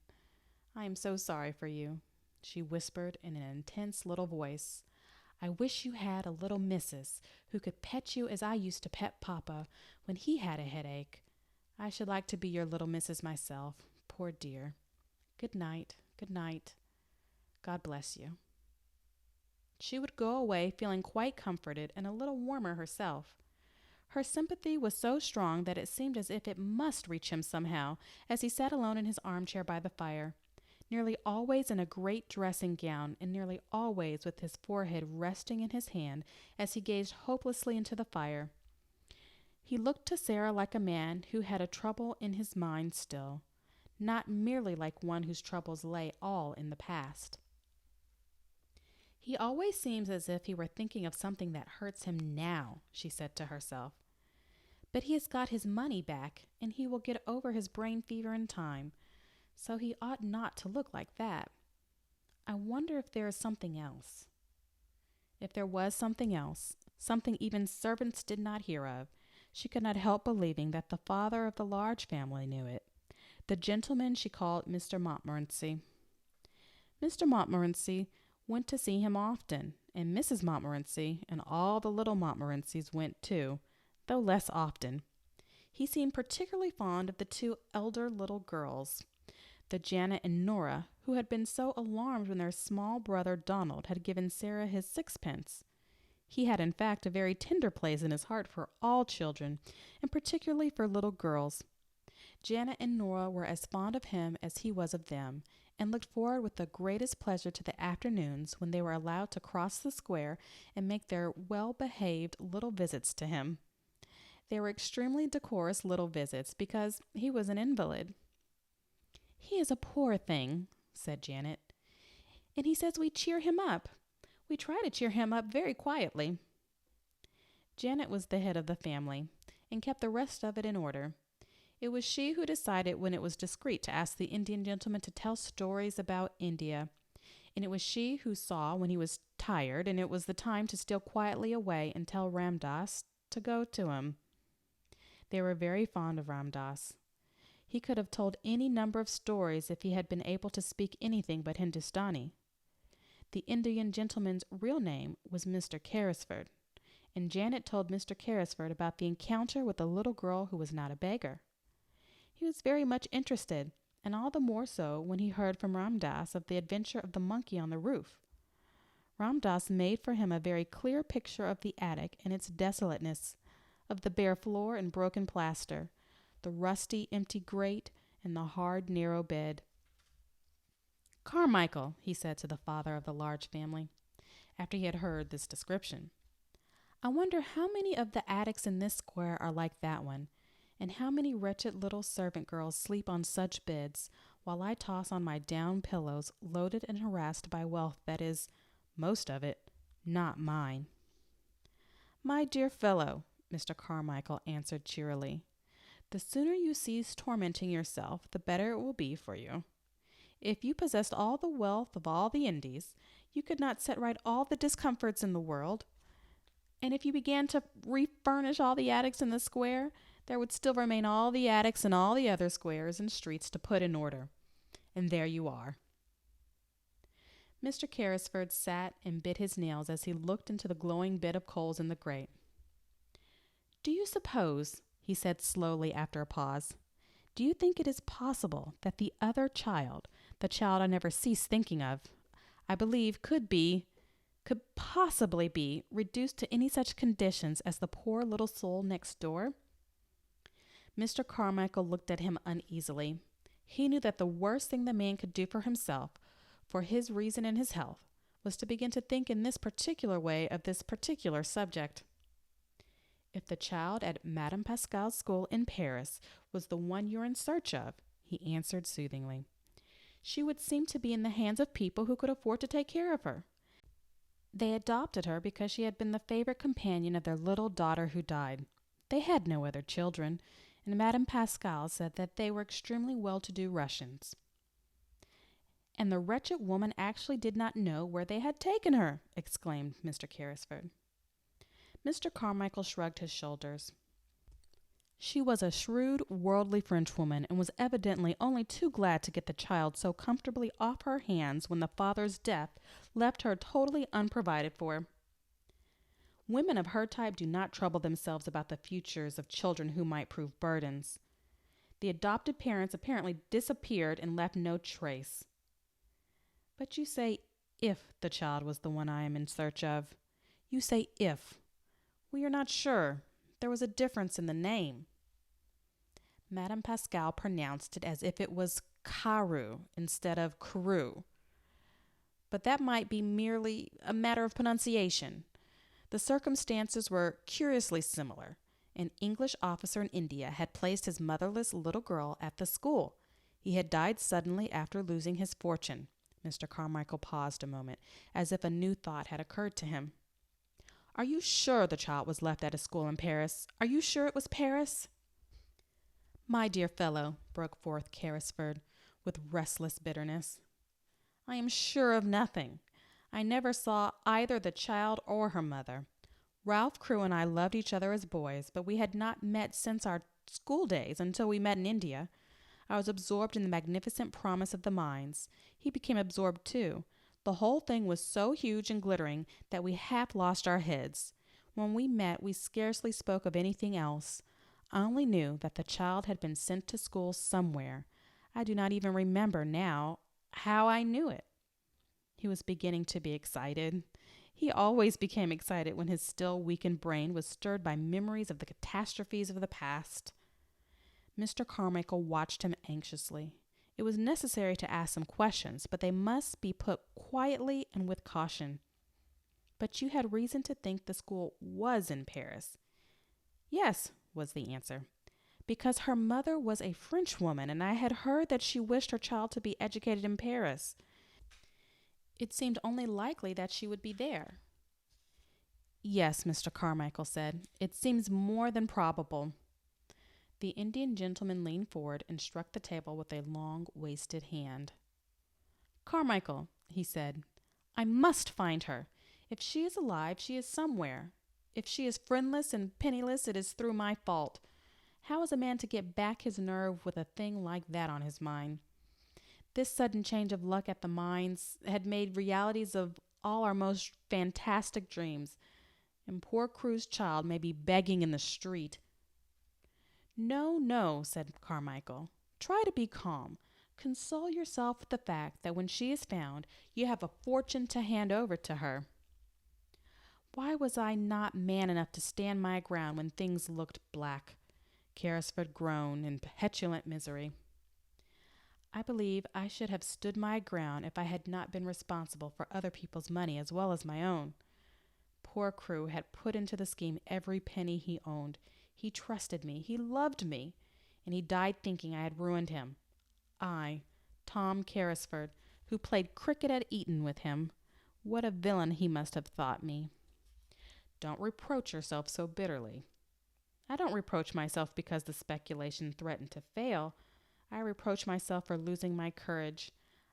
I am so sorry for you, she whispered in an intense little voice. I wish you had a little missus who could pet you as I used to pet Papa when he had a headache. I should like to be your little missus myself, poor dear. Good night, good night. God bless you. She would go away feeling quite comforted and a little warmer herself. Her sympathy was so strong that it seemed as if it must reach him somehow as he sat alone in his armchair by the fire, nearly always in a great dressing gown and nearly always with his forehead resting in his hand as he gazed hopelessly into the fire. He looked to Sara like a man who had a trouble in his mind still, not merely like one whose troubles lay all in the past. He always seems as if he were thinking of something that hurts him now, she said to herself. But he has got his money back, and he will get over his brain fever in time, so he ought not to look like that. I wonder if there is something else. If there was something else, something even servants did not hear of, she could not help believing that the father of the large family knew it, the gentleman she called Mr. Montmorency. Mr. Montmorency went to see him often, and Mrs. Montmorency and all the little Montmorencys went too, though less often. He seemed particularly fond of the two elder little girls, the Janet and Nora, who had been so alarmed when their small brother Donald had given Sara his sixpence. He had in fact a very tender place in his heart for all children, and particularly for little girls. Janet and Nora were as fond of him as he was of them, and looked forward with the greatest pleasure to the afternoons when they were allowed to cross the square and make their well-behaved little visits to him. They were extremely decorous little visits because he was an invalid. He is a poor thing, said Janet, and he says we cheer him up. We try to cheer him up very quietly. Janet was the head of the family, and kept the rest of it in order. It was she who decided when it was discreet to ask the Indian gentleman to tell stories about India, and it was she who saw when he was tired and it was the time to steal quietly away and tell Ram Dass to go to him. They were very fond of Ram Dass. He could have told any number of stories if he had been able to speak anything but Hindustani. The Indian gentleman's real name was Mr. Carrisford, and Janet told Mr. Carrisford about the encounter with the little girl who was not a beggar. He was very much interested, and all the more so when he heard from Ram Dass of the adventure of the monkey on the roof. Ram Dass made for him a very clear picture of the attic and its desolateness, of the bare floor and broken plaster, the rusty, empty grate, and the hard, narrow bed. Carmichael, he said to the father of the large family, after he had heard this description, I wonder how many of the attics in this square are like that one, and how many wretched little servant girls sleep on such beds, while I toss on my down pillows, loaded and harassed by wealth that is, most of it, not mine. My dear fellow, Mr. Carmichael answered cheerily, the sooner you cease tormenting yourself, the better it will be for you. If you possessed all the wealth of all the Indies, you could not set right all the discomforts in the world. And if you began to refurnish all the attics in the square, there would still remain all the attics in all the other squares and streets to put in order. And there you are. Mr. Carrisford sat and bit his nails as he looked into the glowing bit of coals in the grate. Do you suppose, he said slowly after a pause, do you think it is possible that the other child, the child I never cease thinking of, I believe could possibly be reduced to any such conditions as the poor little soul next door? Mr. Carmichael looked at him uneasily. He knew that the worst thing the man could do for himself, for his reason and his health, was to begin to think in this particular way of this particular subject. If the child at Madame Pascal's school in Paris was the one you're in search of, he answered soothingly, she would seem to be in the hands of people who could afford to take care of her. They adopted her because she had been the favorite companion of their little daughter who died. They had no other children, and Madame Pascal said that they were extremely well-to-do Russians. And the wretched woman actually did not know where they had taken her, exclaimed Mr. Carrisford. Mr. Carmichael shrugged his shoulders. She was a shrewd, worldly Frenchwoman, and was evidently only too glad to get the child so comfortably off her hands when the father's death left her totally unprovided for. Women of her type do not trouble themselves about the futures of children who might prove burdens. The adopted parents apparently disappeared and left no trace. But you say if the child was the one I am in search of. You say if. We are not sure. There was a difference in the name. Madame Pascal pronounced it as if it was Carew instead of Carew. But that might be merely a matter of pronunciation. The circumstances were curiously similar. An English officer in India had placed his motherless little girl at the school. He had died suddenly after losing his fortune. Mr. Carmichael paused a moment, as if a new thought had occurred to him. Are you sure the child was left at a school in Paris? Are you sure it was Paris? My dear fellow, broke forth Carrisford, with restless bitterness, I am sure of nothing. I never saw either the child or her mother. Ralph Crewe and I loved each other as boys, but we had not met since our school days until we met in India. I was absorbed in the magnificent promise of the mines. He became absorbed too. The whole thing was so huge and glittering that we half lost our heads. When we met, we scarcely spoke of anything else. I only knew that the child had been sent to school somewhere. I do not even remember now how I knew it. He was beginning to be excited. He always became excited when his still weakened brain was stirred by memories of the catastrophes of the past. Mr. Carmichael watched him anxiously. It was necessary to ask some questions, but they must be put quietly and with caution. But you had reason to think the school was in Paris. Yes, was the answer, because her mother was a Frenchwoman, and I had heard that she wished her child to be educated in Paris. It seemed only likely that she would be there. Yes, Mr. Carmichael said, it seems more than probable. The Indian gentleman leaned forward and struck the table with a long, wasted hand. Carmichael, he said, I must find her. If she is alive, she is somewhere. If she is friendless and penniless, it is through my fault. How is a man to get back his nerve with a thing like that on his mind? This sudden change of luck at the mines had made realities of all our most fantastic dreams, and poor Crew's child may be begging in the street. No, no, said Carmichael. Try to be calm. Console yourself with the fact that when she is found, you have a fortune to hand over to her. Why was I not man enough to stand my ground when things looked black? Carrisford groaned in petulant misery. I believe I should have stood my ground if I had not been responsible for other people's money as well as my own. Poor Crewe had put into the scheme every penny he owned. He trusted me, he loved me, and he died thinking I had ruined him. I, Tom Carrisford, who played cricket at Eton with him. What a villain he must have thought me. Don't reproach yourself so bitterly. I don't reproach myself because the speculation threatened to fail. I reproach myself for losing my courage.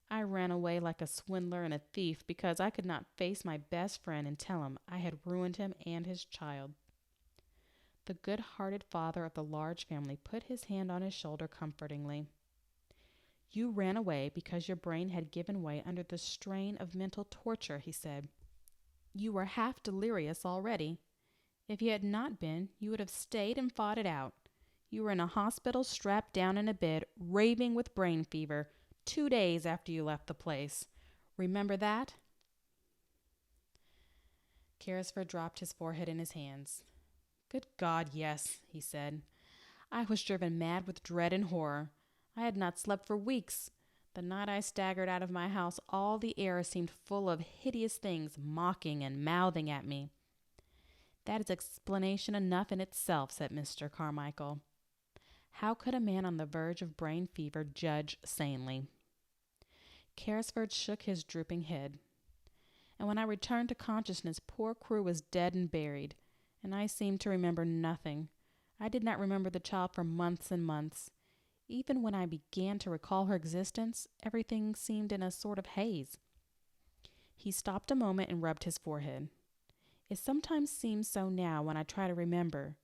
I ran away like a swindler and a thief because I could not face my best friend and tell him I had ruined him and his child. The good-hearted father of the large family put his hand on his shoulder comfortingly. You ran away because your brain had given way under the strain of mental torture, he said. You were half delirious already. If you had not been, you would have stayed and fought it out. You were in a hospital strapped down in a bed, raving with brain fever, 2 days after you left the place. Remember that? Carrisford dropped his forehead in his hands. Good God, yes, he said. I was driven mad with dread and horror. I had not slept for weeks. The night I staggered out of my house, all the air seemed full of hideous things mocking and mouthing at me. That is explanation enough in itself, said Mr. Carmichael. How could a man on the verge of brain fever judge sanely? Carrisford shook his drooping head. And when I returned to consciousness, poor Crewe was dead and buried, and I seemed to remember nothing. I did not remember the child for months and months. Even when I began to recall her existence, everything seemed in a sort of haze. He stopped a moment and rubbed his forehead. It sometimes seems so now when I try to remember.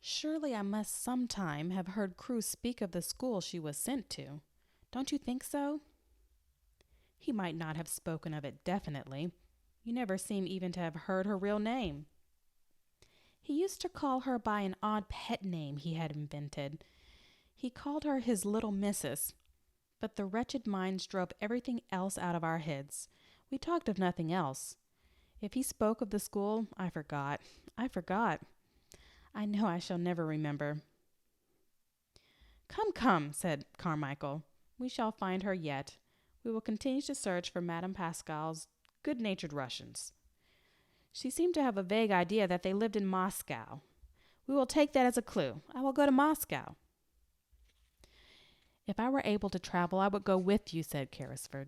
Surely I must sometime have heard Crewe speak of the school she was sent to. Don't you think so? He might not have spoken of it definitely. You never seem even to have heard her real name. He used to call her by an odd pet name he had invented. He called her his little missus. But the wretched minds drove everything else out of our heads. We talked of nothing else. If he spoke of the school, I forgot. I know I shall never remember. Come, said Carmichael. We shall find her yet. We will continue to search for Madame Pascal's good-natured Russians. She seemed to have a vague idea that they lived in Moscow. We will take that as a clue. I will go to Moscow. If I were able to travel, I would go with you, said Carrisford.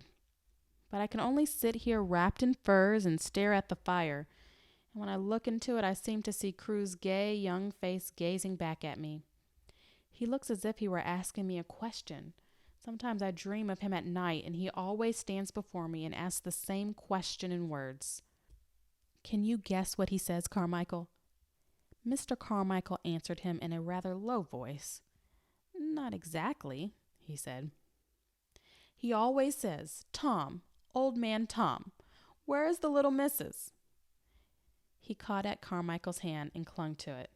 But I can only sit here wrapped in furs and stare at the fire, and when I look into it, I seem to see Crewe's gay young face gazing back at me. He looks as if he were asking me a question. Sometimes I dream of him at night, and he always stands before me and asks the same question in words. Can you guess what he says, Carmichael? Mr. Carmichael answered him in a rather low voice. Not exactly, he said. He always says, Tom, old man Tom, where is the little missus? He caught at Carmichael's hand and clung to it.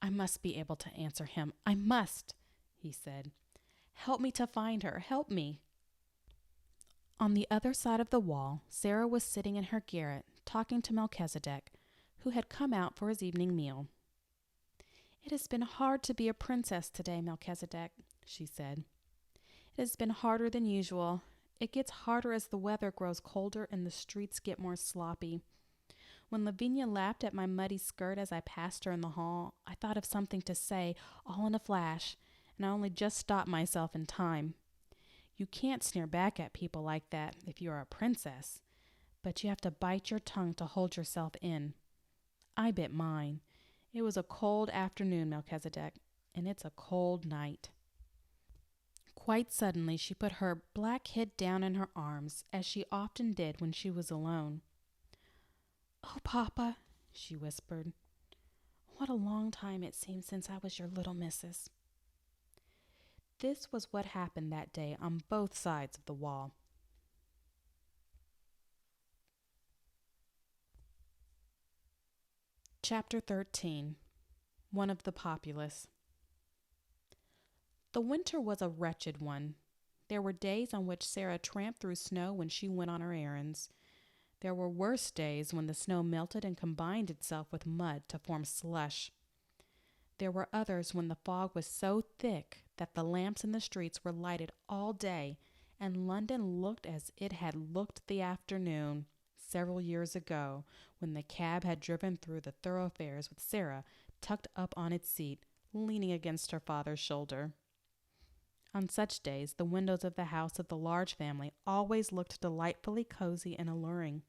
I must be able to answer him. I must, he said. Help me to find her. Help me. On the other side of the wall, Sara was sitting in her garret, talking to Melchisedec, who had come out for his evening meal. It has been hard to be a princess today, Melchisedec, she said. It has been harder than usual. It gets harder as the weather grows colder and the streets get more sloppy. When Lavinia laughed at my muddy skirt as I passed her in the hall, I thought of something to say, all in a flash, and I only just stopped myself in time. You can't sneer back at people like that if you are a princess, but you have to bite your tongue to hold yourself in. I bit mine. It was a cold afternoon, Melchisedec, and it's a cold night. Quite suddenly she put her black head down in her arms, as she often did when she was alone. Oh, Papa, she whispered, what a long time it seems since I was your little missus. This was what happened that day on both sides of the wall. Chapter 13. One of the Populace. The winter was a wretched one. There were days on which Sara tramped through snow when she went on her errands. There were worse days when the snow melted and combined itself with mud to form slush. There were others when the fog was so thick that the lamps in the streets were lighted all day, and London looked as it had looked the afternoon several years ago, when the cab had driven through the thoroughfares with Sara tucked up on its seat, leaning against her father's shoulder. On such days, the windows of the house of the Large family always looked delightfully cozy and alluring,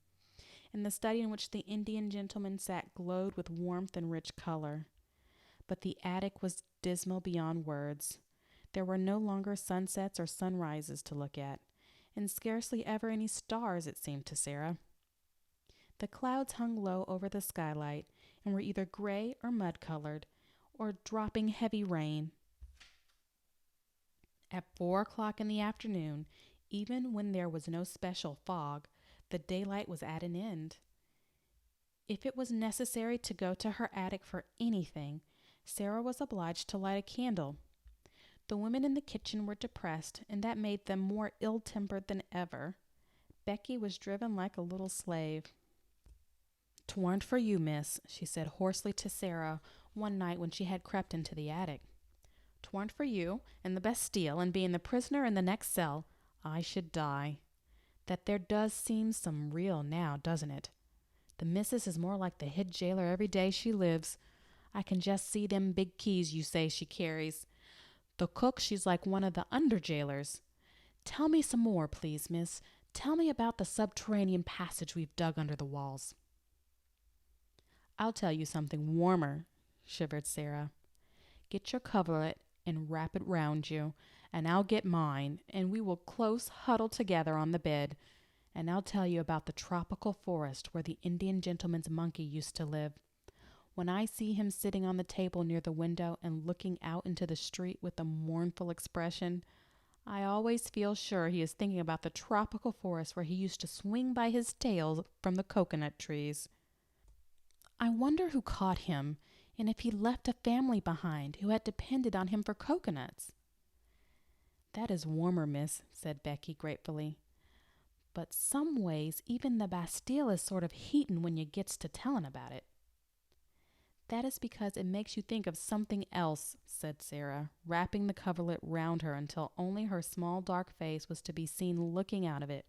and the study in which the Indian gentleman sat glowed with warmth and rich color. But the attic was dismal beyond words. There were no longer sunsets or sunrises to look at, and scarcely ever any stars, it seemed to Sara. The clouds hung low over the skylight and were either gray or mud-colored, or dropping heavy rain. At 4 o'clock in the afternoon, even when there was no special fog, the daylight was at an end. If it was necessary to go to her attic for anything, Sara was obliged to light a candle. The women in the kitchen were depressed, and that made them more ill-tempered than ever. Becky was driven like a little slave. "'Twarn't for you, miss," she said hoarsely to Sara one night when she had crept into the attic. "'Twarn't for you, and the Bastille, and being the prisoner in the next cell, I should die. That there does seem some real now, doesn't it? The missus is more like the head jailer every day she lives. I can just see them big keys you say she carries. The cook, she's like one of the under jailers. Tell me some more, please, miss. Tell me about the subterranean passage we've dug under the walls. I'll tell you something warmer, shivered Sara. Get your coverlet and wrap it round you, and I'll get mine, and we will close huddle together on the bed, and I'll tell you about the tropical forest where the Indian gentleman's monkey used to live. When I see him sitting on the table near the window and looking out into the street with a mournful expression, I always feel sure he is thinking about the tropical forest where he used to swing by his tail from the coconut trees. I wonder who caught him, and if he left a family behind who had depended on him for coconuts. That is warmer, miss, said Becky gratefully. But some ways even the Bastille is sort of heatin' when you gets to tellin' about it. That is because it makes you think of something else, said Sara, wrapping the coverlet round her until only her small dark face was to be seen looking out of it.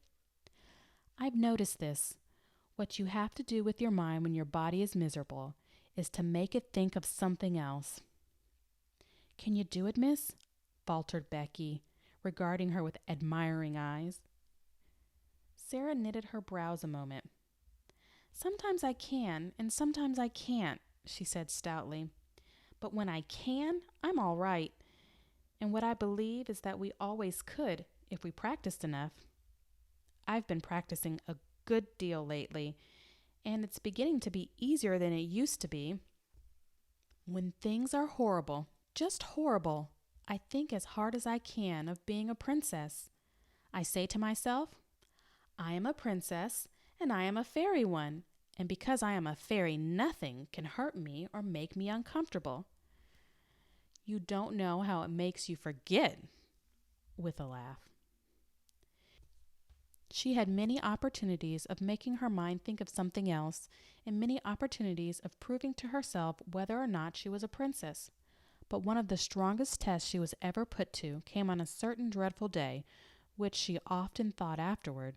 I've noticed this. What you have to do with your mind when your body is miserable is to make it think of something else. Can you do it, miss? Faltered Becky, regarding her with admiring eyes. Sara knitted her brows a moment. Sometimes I can, and sometimes I can't, she said stoutly. But when I can, I'm all right. And what I believe is that we always could if we practiced enough. I've been practicing a good deal lately, and it's beginning to be easier than it used to be. When things are horrible, just horrible, I think as hard as I can of being a princess. I say to myself, I am a princess, and I am a fairy one, and because I am a fairy, nothing can hurt me or make me uncomfortable. You don't know how it makes you forget, with a laugh. She had many opportunities of making her mind think of something else, and many opportunities of proving to herself whether or not she was a princess. But one of the strongest tests she was ever put to came on a certain dreadful day, which she often thought afterward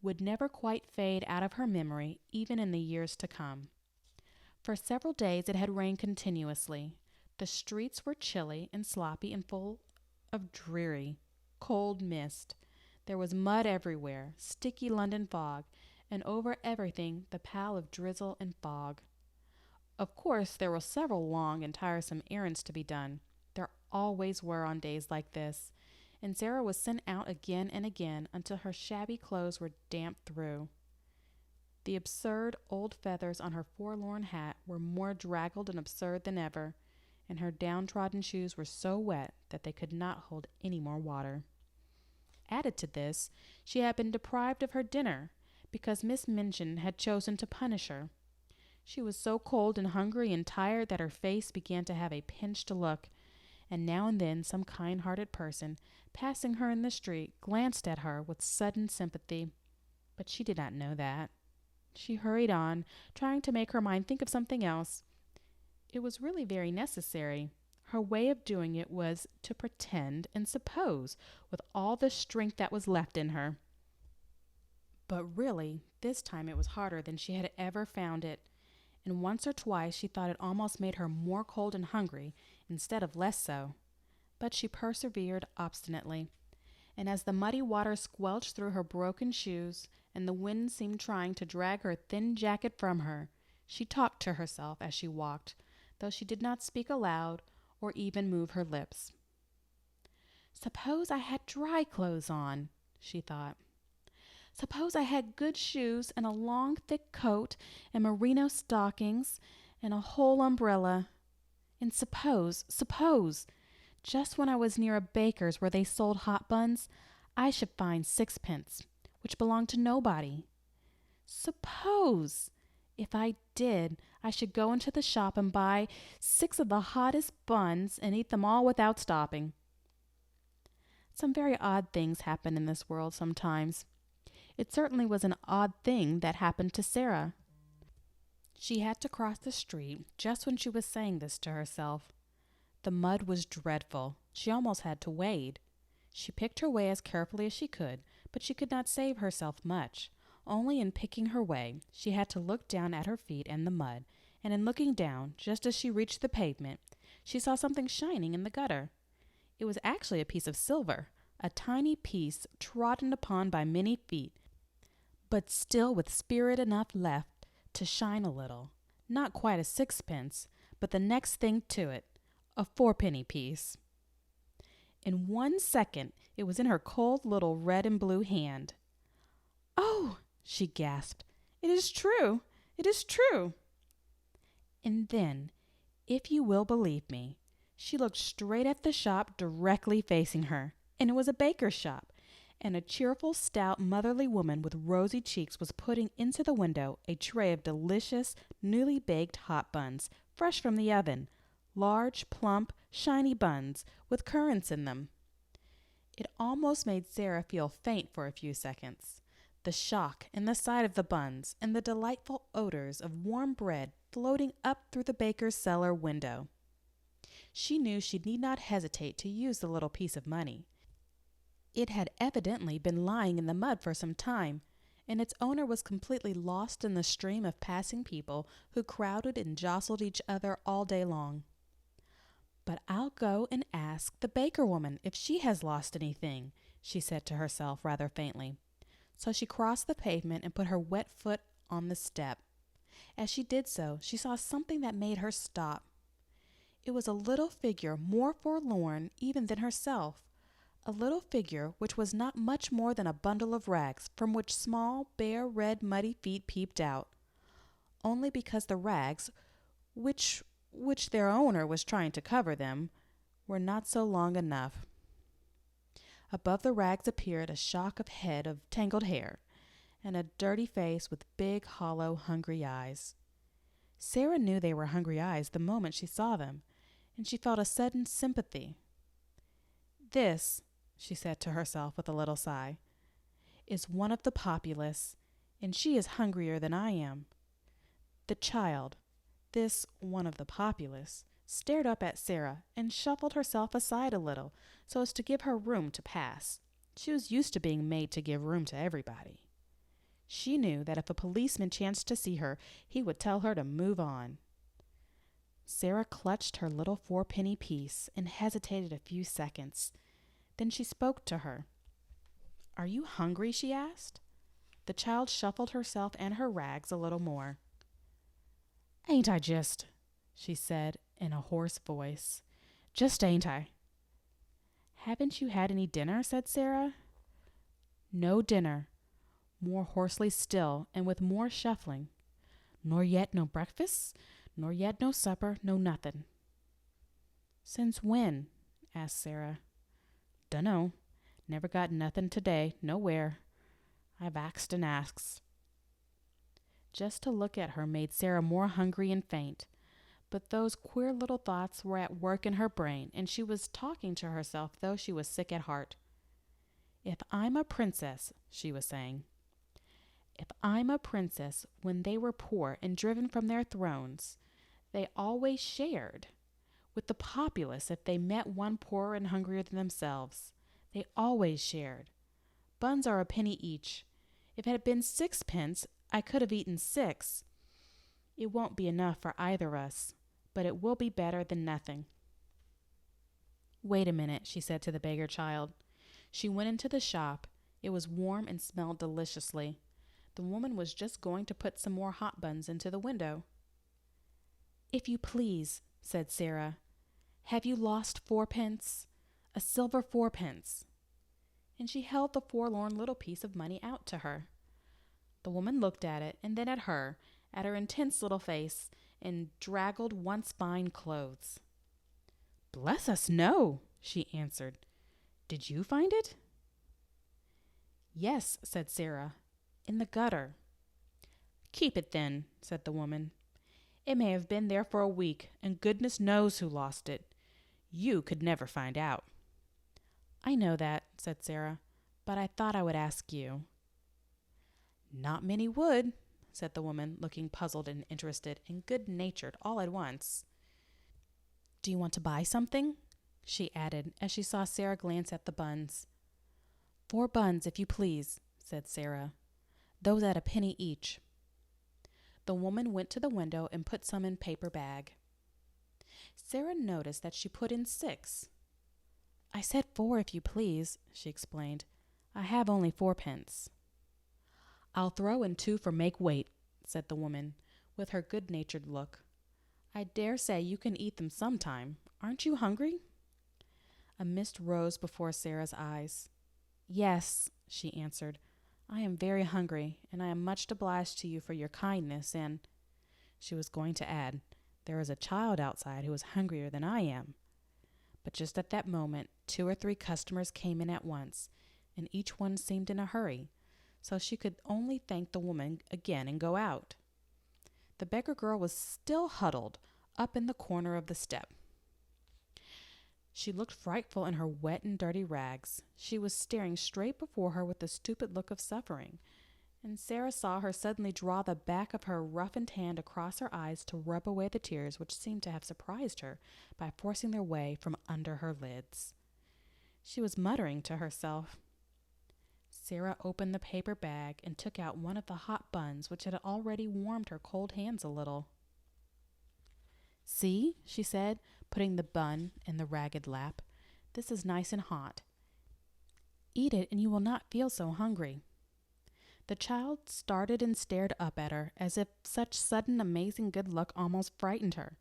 would never quite fade out of her memory even in the years to come. For several days it had rained continuously. The streets were chilly and sloppy and full of dreary, cold mist. There was mud everywhere, sticky London fog, and over everything the pall of drizzle and fog. Of course, there were several long and tiresome errands to be done. There always were on days like this, and Sara was sent out again and again until her shabby clothes were damp through. The absurd old feathers on her forlorn hat were more draggled and absurd than ever, and her downtrodden shoes were so wet that they could not hold any more water. Added to this, she had been deprived of her dinner, because Miss Minchin had chosen to punish her. She was so cold and hungry and tired that her face began to have a pinched look, and now and then some kind-hearted person, passing her in the street, glanced at her with sudden sympathy. But she did not know that. She hurried on, trying to make her mind think of something else. It was really very necessary. Her way of doing it was to pretend and suppose with all the strength that was left in her. But really, this time it was harder than she had ever found it, and once or twice she thought it almost made her more cold and hungry instead of less so. But she persevered obstinately, and as the muddy water squelched through her broken shoes and the wind seemed trying to drag her thin jacket from her, she talked to herself as she walked, though she did not speak aloud or even move her lips. Suppose I had dry clothes on, she thought. Suppose I had good shoes and a long, thick coat and merino stockings and a whole umbrella. And suppose, just when I was near a baker's where they sold hot buns, I should find 6pence, which belonged to nobody. Suppose, if I did, I should go into the shop and buy 6 of the hottest buns and eat them all without stopping. Some very odd things happen in this world sometimes. It certainly was an odd thing that happened to Sara. She had to cross the street just when she was saying this to herself. The mud was dreadful. She almost had to wade. She picked her way as carefully as she could, but she could not save herself much. Only in picking her way, she had to look down at her feet in the mud, and in looking down, just as she reached the pavement, she saw something shining in the gutter. It was actually a piece of silver, a tiny piece trodden upon by many feet, but still with spirit enough left to shine a little. Not quite a sixpence, but the next thing to it, a fourpenny piece. In 1 second, it was in her cold little red and blue hand. "Oh!" she gasped. "It is true! It is true!" And then, if you will believe me, she looked straight at the shop directly facing her, and it was a baker's shop, and a cheerful, stout, motherly woman with rosy cheeks was putting into the window a tray of delicious, newly baked hot buns, fresh from the oven, large, plump, shiny buns with currants in them. It almost made Sara feel faint for a few seconds. The shock and the sight of the buns and the delightful odors of warm bread floating up through the baker's cellar window. She knew she need not hesitate to use the little piece of money. It had evidently been lying in the mud for some time, and its owner was completely lost in the stream of passing people who crowded and jostled each other all day long. "But I'll go and ask the baker woman if she has lost anything," she said to herself rather faintly. So she crossed the pavement and put her wet foot on the step. As she did so, she saw something that made her stop. It was a little figure more forlorn even than herself, a little figure which was not much more than a bundle of rags from which small, bare, red, muddy feet peeped out, only because the rags, which their owner was trying to cover them, were not so long enough. Above the rags appeared a shock of head of tangled hair, and a dirty face with big, hollow, hungry eyes. Sara knew they were hungry eyes the moment she saw them, and she felt a sudden sympathy. "This," she said to herself with a little sigh, "is one of the Populace, and she is hungrier than I am." The child, this one of the Populace, stared up at Sara and shuffled herself aside a little so as to give her room to pass. She was used to being made to give room to everybody. She knew that if a policeman chanced to see her, he would tell her to move on. Sara clutched her little fourpenny piece and hesitated a few seconds. Then she spoke to her. "Are you hungry?" she asked. The child shuffled herself and her rags a little more. "Ain't I just?" she said in a hoarse voice. "Just ain't I?" "Haven't you had any dinner?" said Sara. "No dinner," more hoarsely still, and with more shuffling. "Nor yet no breakfast, nor yet no supper, no nothin'." "Since when?" asked Sara. "Dunno. Never got nothin' today, nowhere. I've axed and axed." Just to look at her made Sara more hungry and faint. But those queer little thoughts were at work in her brain, and she was talking to herself though she was sick at heart. "If I'm a princess," she was saying, "if I'm a princess, when they were poor and driven from their thrones, they always shared with the populace if they met one poorer and hungrier than themselves. They always shared. Buns are a penny each. If it had been sixpence, I could have eaten 6. It won't be enough for either of us, but it will be better than nothing." "Wait a minute," she said to the beggar child. She went into the shop. It was warm and smelled deliciously. The woman was just going to put some more hot buns into the window. "If you please," said Sara, "have you lost 4pence? A silver 4pence?" And she held the forlorn little piece of money out to her. The woman looked at it, and then at her intense little face, and draggled, once fine clothes. "Bless us, no," she answered. "Did you find it?" "Yes," said Sara, "in the gutter." "Keep it then," said the woman. "It may have been there for a week, and goodness knows who lost it. You could never find out." "I know that," said Sara, "but I thought I would ask you." "Not many would," said the woman, looking puzzled and interested and good-natured all at once. "Do you want to buy something?" she added as she saw Sara glance at the buns. 4 buns, if you please, said Sara. Those at a penny each. The woman went to the window and put some in paper bag. Sara noticed that she put in 6. I said 4, if you please, she explained. I have only 4p. I'll throw in 2 for make weight, said the woman, with her good-natured look. I dare say you can eat them sometime. Aren't you hungry? A mist rose before Sara's eyes. Yes, she answered. I am very hungry, and I am much obliged to you for your kindness, and she was going to add, there is a child outside who is hungrier than I am. But just at that moment, 2 or 3 customers came in at once, and each one seemed in a hurry, so she could only thank the woman again and go out. The beggar girl was still huddled up in the corner of the step. She looked frightful in her wet and dirty rags. She was staring straight before her with a stupid look of suffering, and Sara saw her suddenly draw the back of her roughened hand across her eyes to rub away the tears which seemed to have surprised her by forcing their way from under her lids. She was muttering to herself. Sara opened the paper bag and took out one of the hot buns which had already warmed her cold hands a little. See, she said, putting the bun in the ragged lap. This is nice and hot. Eat it and you will not feel so hungry. The child started and stared up at her as if such sudden amazing good luck almost frightened her.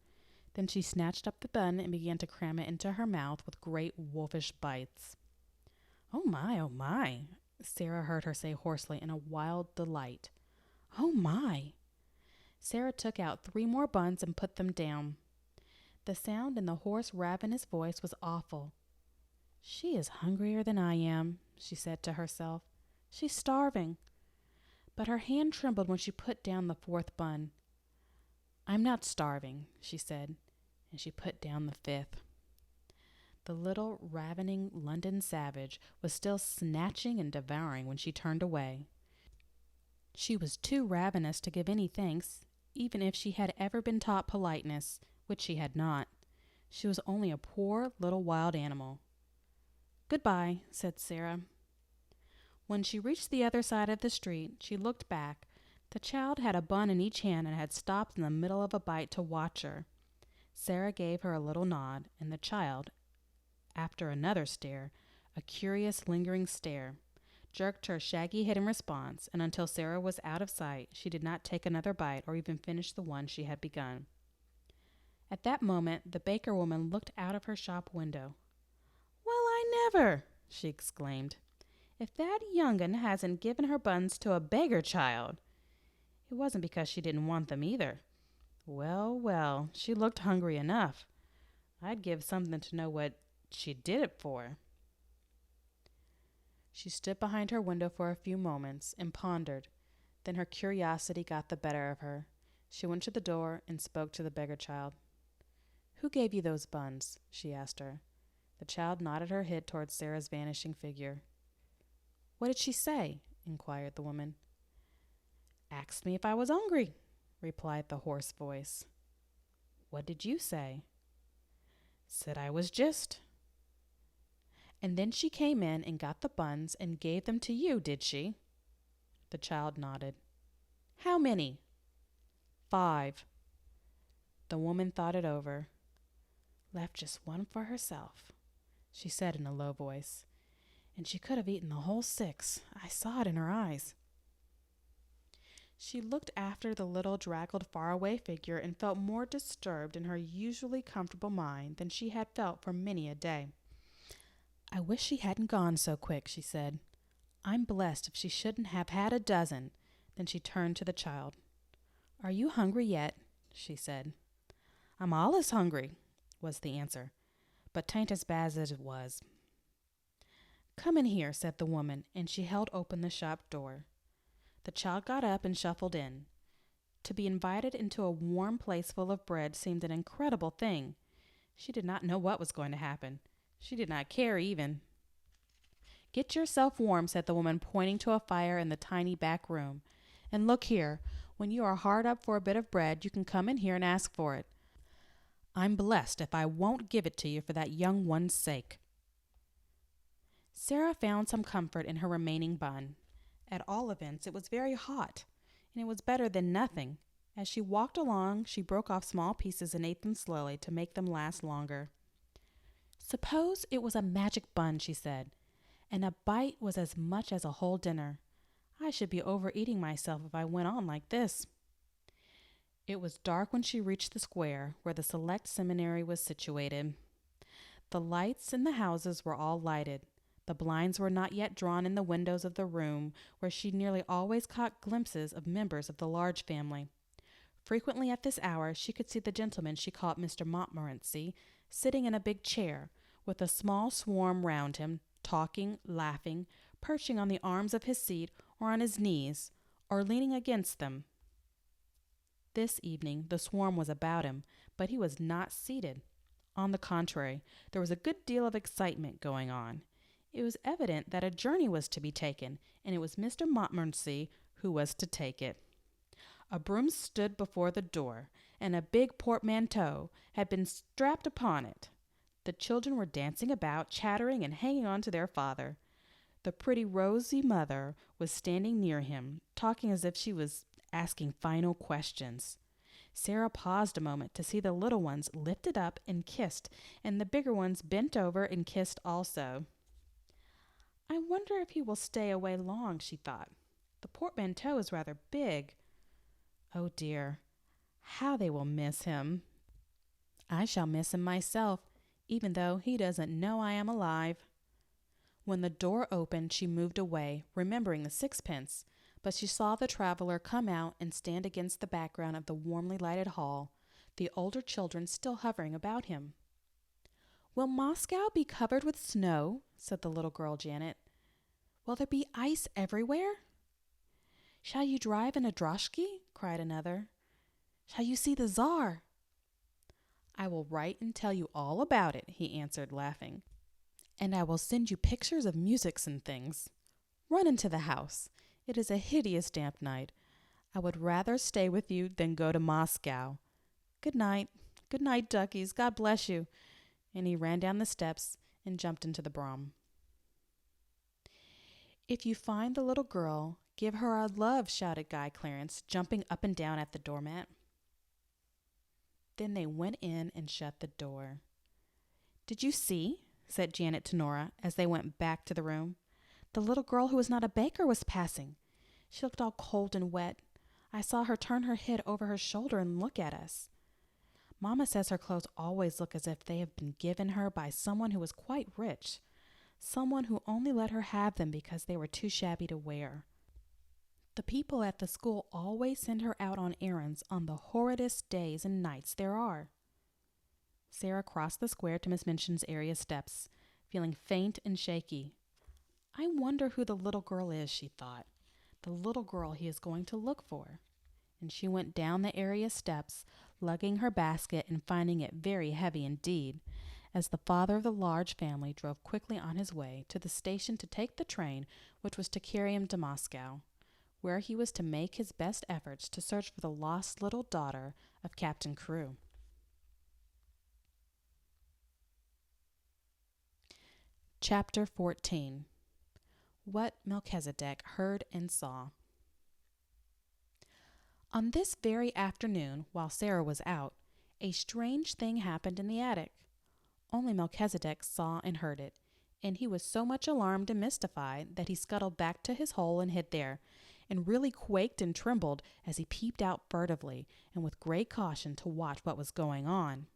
Then she snatched up the bun and began to cram it into her mouth with great wolfish bites. Oh my, Sara heard her say hoarsely in a wild delight. Oh my! Sara took out 3 more buns and put them down. The sound in the hoarse, ravenous voice was awful. She is hungrier than I am, she said to herself. She's starving. But her hand trembled when she put down the 4th bun. I'm not starving, she said, and she put down the 5th. The little ravening London savage was still snatching and devouring when she turned away. She was too ravenous to give any thanks, even if she had ever been taught politeness, which she had not. She was only a poor little wild animal. Goodbye, said Sara. When she reached the other side of the street, she looked back. The child had a bun in each hand and had stopped in the middle of a bite to watch her. Sara gave her a little nod, and the child, after another stare, a curious lingering stare, jerked her shaggy head in response, and until Sara was out of sight, she did not take another bite or even finish the one she had begun. At that moment, the baker woman looked out of her shop window. Well, I never, she exclaimed. If that young un hasn't given her buns to a beggar child. It wasn't because she didn't want them either. Well, she looked hungry enough. I'd give something to know what she did it for. She stood behind her window for a few moments and pondered. Then her curiosity got the better of her. She went to the door and spoke to the beggar child. Who gave you those buns? She asked her. The child nodded her head towards Sara's vanishing figure. What did she say? Inquired the woman. Asked me if I was hungry, replied the hoarse voice. What did you say? Said I was just. And then she came in and got the buns and gave them to you, did she? The child nodded. How many? 5. The woman thought it over. Left just one for herself, she said in a low voice. And she could have eaten the whole 6. I saw it in her eyes. She looked after the little draggled faraway figure and felt more disturbed in her usually comfortable mind than she had felt for many a day. I wish she hadn't gone so quick, she said. I'm blessed if she shouldn't have had a dozen. Then she turned to the child. Are you hungry yet? She said. I'm allus hungry, was the answer, but 'tain't as bad as it was. Come in here, said the woman, and she held open the shop door. The child got up and shuffled in. To be invited into a warm place full of bread seemed an incredible thing. She did not know what was going to happen. She did not care even. Get yourself warm, said the woman, pointing to a fire in the tiny back room. And look here, when you are hard up for a bit of bread, you can come in here and ask for it. I'm blessed if I won't give it to you for that young one's sake." Sara found some comfort in her remaining bun. At all events, it was very hot, and it was better than nothing. As she walked along, she broke off small pieces and ate them slowly to make them last longer. "Suppose it was a magic bun," she said, "and a bite was as much as a whole dinner. I should be overeating myself if I went on like this." It was dark when she reached the square where the select seminary was situated. The lights in the houses were all lighted. The blinds were not yet drawn in the windows of the room where she nearly always caught glimpses of members of the large family. Frequently at this hour she could see the gentleman she called Mr. Montmorency sitting in a big chair, with a small swarm round him, talking, laughing, perching on the arms of his seat or on his knees, or leaning against them. This evening the swarm was about him, but he was not seated. On the contrary, there was a good deal of excitement going on. It was evident that a journey was to be taken, and it was Mr. Montmorency who was to take it. A broom stood before the door, and a big portmanteau had been strapped upon it. The children were dancing about, chattering and hanging on to their father. The pretty rosy mother was standing near him, talking as if she was asking final questions. Sara paused a moment to see the little ones lifted up and kissed, and the bigger ones bent over and kissed also. "I wonder if he will stay away long," she thought. "The portmanteau is rather big. Oh dear, how they will miss him. I shall miss him myself, even though he doesn't know I am alive." When the door opened, she moved away, remembering the sixpence, but she saw the traveler come out and stand against the background of the warmly lighted hall, the older children still hovering about him. "Will Moscow be covered with snow?" said the little girl Janet. "Will there be ice everywhere?" "Shall you drive in a droshky?" cried another. "Shall you see the Tsar?" "I will write and tell you all about it," he answered, laughing. "And I will send you pictures of musics and things. Run into the house. It is a hideous damp night. I would rather stay with you than go to Moscow. Good night. Good night, duckies. God bless you." And he ran down the steps and jumped into the brougham. "If you find the little girl, give her our love," shouted Guy Clarence, jumping up and down at the doormat. Then they went in and shut the door. "Did you see?" said Janet to Nora as they went back to the room. "The little girl who was not a baker was passing. She looked all cold and wet. I saw her turn her head over her shoulder and look at us. Mamma says her clothes always look as if they have been given her by someone who was quite rich, someone who only let her have them because they were too shabby to wear. The people at the school always send her out on errands on the horridest days and nights there are." Sara crossed the square to Miss Minchin's area steps, feeling faint and shaky. "I wonder who the little girl is," she thought. "The little girl he is going to look for." And she went down the area steps, lugging her basket and finding it very heavy indeed, as the father of the large family drove quickly on his way to the station to take the train which was to carry him to Moscow, where he was to make his best efforts to search for the lost little daughter of Captain Carew. Chapter 14. What Melchisedec Heard and Saw. On this very afternoon, while Sara was out, a strange thing happened in the attic. Only Melchisedec saw and heard it, and he was so much alarmed and mystified that he scuttled back to his hole and hid there, and really quaked and trembled as he peeped out furtively and with great caution to watch what was going on.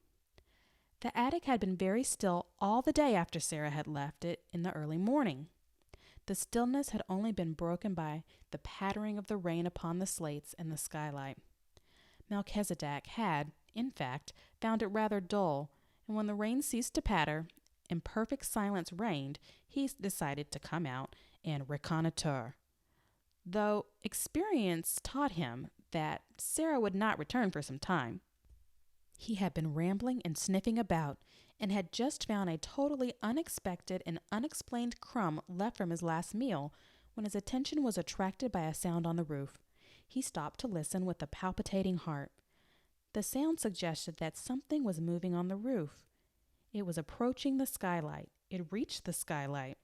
The attic had been very still all the day after Sara had left it in the early morning. The stillness had only been broken by the pattering of the rain upon the slates and the skylight. Melchisedec had, in fact, found it rather dull, and when the rain ceased to patter and perfect silence reigned, he decided to come out and reconnoitre, though experience taught him that Sara would not return for some time. He had been rambling and sniffing about, and had just found a totally unexpected and unexplained crumb left from his last meal, when his attention was attracted by a sound on the roof. He stopped to listen with a palpitating heart. The sound suggested that something was moving on the roof. It was approaching the skylight. It reached the skylight.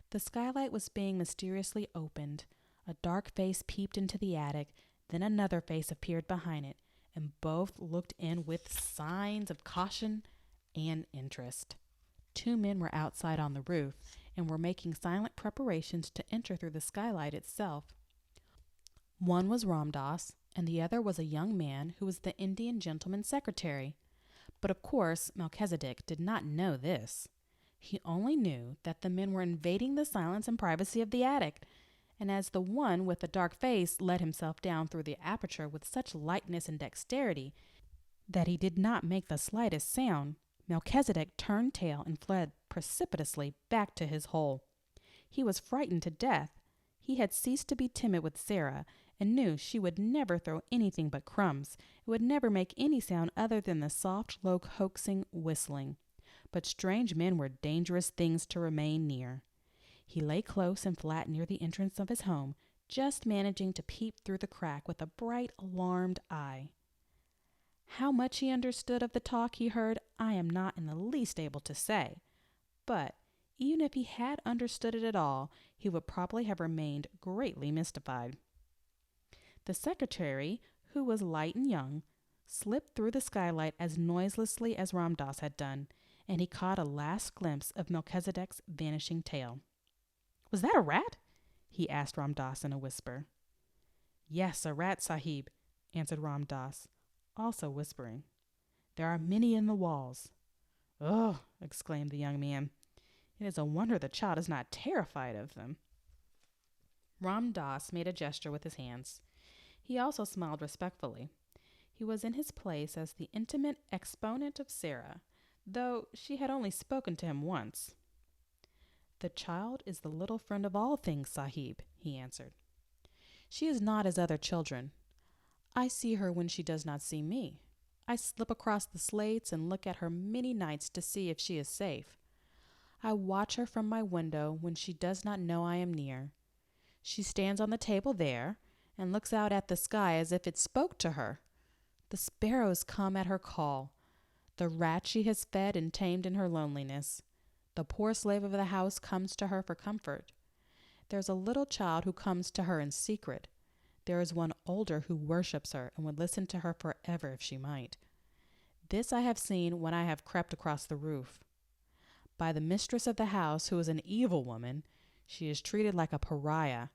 The skylight was being mysteriously opened. A dark face peeped into the attic, then another face appeared behind it, and both looked in with signs of caution and interest. Two men were outside on the roof and were making silent preparations to enter through the skylight itself. One was Ramdas, and the other was a young man who was the Indian gentleman's secretary. But of course, Melchisedec did not know this. He only knew that the men were invading the silence and privacy of the attic, and as the one with the dark face let himself down through the aperture with such lightness and dexterity that he did not make the slightest sound, Melchisedec turned tail and fled precipitously back to his hole. He was frightened to death. He had ceased to be timid with Sara, and knew she would never throw anything but crumbs. It would never make any sound other than the soft, low, coaxing whistling. But strange men were dangerous things to remain near. He lay close and flat near the entrance of his home, just managing to peep through the crack with a bright, alarmed eye. How much he understood of the talk he heard, I am not in the least able to say. But even if he had understood it at all, he would probably have remained greatly mystified. The secretary, who was light and young, slipped through the skylight as noiselessly as Ramdas had done, and he caught a last glimpse of Melchisedec's vanishing tail. "Was that a rat?" he asked Ramdas in a whisper. "Yes, a rat, Sahib," answered Ramdas, also whispering. "There are many in the walls." "Oh," exclaimed the young man, "it is a wonder the child is not terrified of them." Ramdas made a gesture with his hands. He also smiled respectfully. He was in his place as the intimate exponent of Sara, though she had only spoken to him once. "The child is the little friend of all things, Sahib," he answered. "She is not as other children. I see her when she does not see me. I slip across the slates and look at her many nights to see if she is safe. I watch her from my window when she does not know I am near. She stands on the table there and looks out at the sky as if it spoke to her. The sparrows come at her call. The rat she has fed and tamed in her loneliness. The poor slave of the house comes to her for comfort. There's a little child who comes to her in secret. There is one older who worships her and would listen to her forever if she might. This I have seen when I have crept across the roof. By the mistress of the house, who is an evil woman, she is treated like a pariah,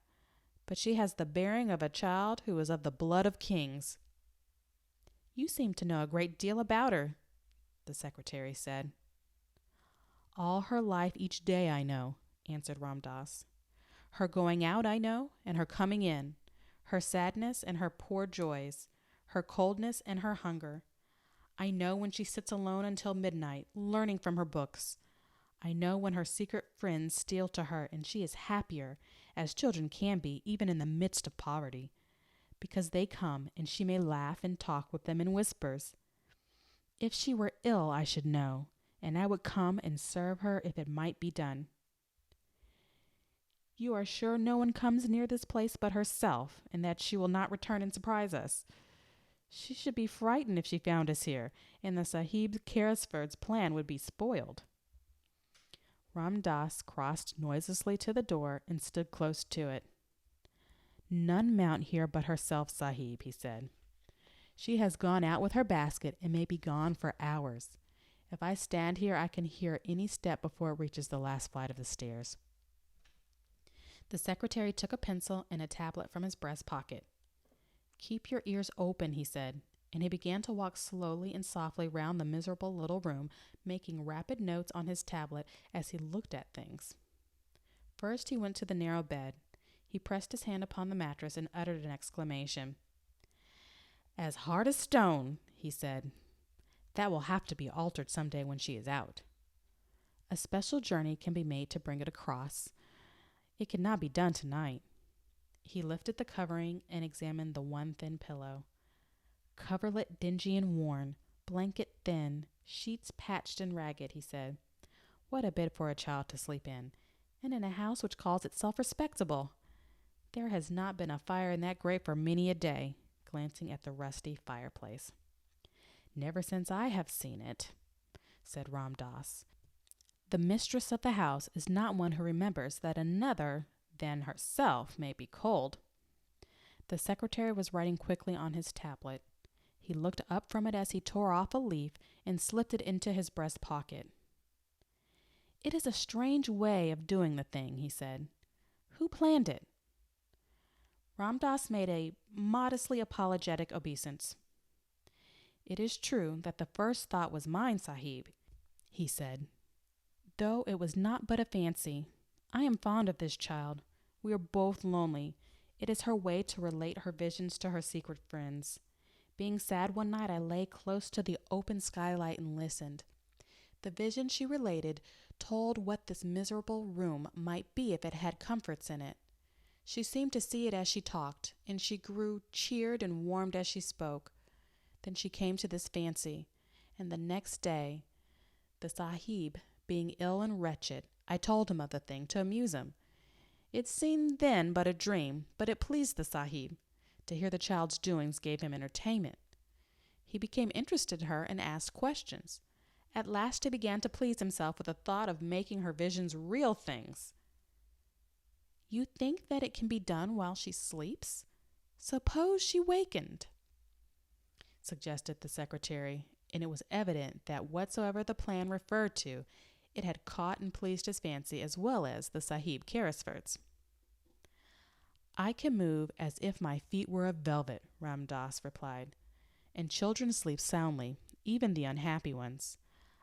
but she has the bearing of a child who is of the blood of kings." "You seem to know a great deal about her," the secretary said. "All her life each day I know," answered Ramdas. "Her going out I know, and her coming in, her sadness and her poor joys, her coldness and her hunger. I know when she sits alone until midnight, learning from her books. I know when her secret friends steal to her and she is happier, as children can be even in the midst of poverty, because they come and she may laugh and talk with them in whispers. If she were ill, I should know, and I would come and serve her if it might be done." "You are sure no one comes near this place but herself, and that she will not return and surprise us? She should be frightened if she found us here, and the Sahib Carrisford's plan would be spoiled." Ramdas crossed noiselessly to the door and stood close to it. "None mount here but herself, Sahib," he said. "She has gone out with her basket and may be gone for hours. If I stand here, I can hear any step before it reaches the last flight of the stairs." The secretary took a pencil and a tablet from his breast pocket. "Keep your ears open," he said, and he began to walk slowly and softly round the miserable little room, making rapid notes on his tablet as he looked at things. First he went to the narrow bed. He pressed his hand upon the mattress and uttered an exclamation. "As hard as stone," he said. "That will have to be altered some day when she is out. A special journey can be made to bring it across. It cannot be done tonight." He lifted the covering and examined the one thin pillow. "Coverlet dingy and worn, blanket thin, sheets patched and ragged," he said. "What a bed for a child to sleep in, and in a house which calls itself respectable. There has not been a fire in that grate for many a day," glancing at the rusty fireplace. Never since I have seen it, said Ram Dass. The mistress of the house is not one who remembers that another than herself may be cold. The secretary was writing quickly on his tablet. He looked up from it as he tore off a leaf and slipped it into his breast pocket. It is a strange way of doing the thing, he said. Who planned it? Ram Dass made a modestly apologetic obeisance. It is true that the first thought was mine, Sahib, he said, though it was not but a fancy. I am fond of this child. We are both lonely. It is her way to relate her visions to her secret friends. Being sad one night, I lay close to the open skylight and listened. The vision she related told what this miserable room might be if it had comforts in it. She seemed to see it as she talked, and she grew cheered and warmed as she spoke. Then she came to this fancy, and the next day, the Sahib being ill and wretched, I told him of the thing to amuse him. It seemed then but a dream, but it pleased the Sahib. To hear the child's doings gave him entertainment. He became interested in her and asked questions. At last he began to please himself with the thought of making her visions real things. You think that it can be done while she sleeps? Suppose she wakened, suggested the secretary, and it was evident that whatsoever the plan referred to, it had caught and pleased his fancy as well as the Sahib Carrisford's. I can move as if my feet were of velvet, Ram Dass replied, and children sleep soundly, even the unhappy ones.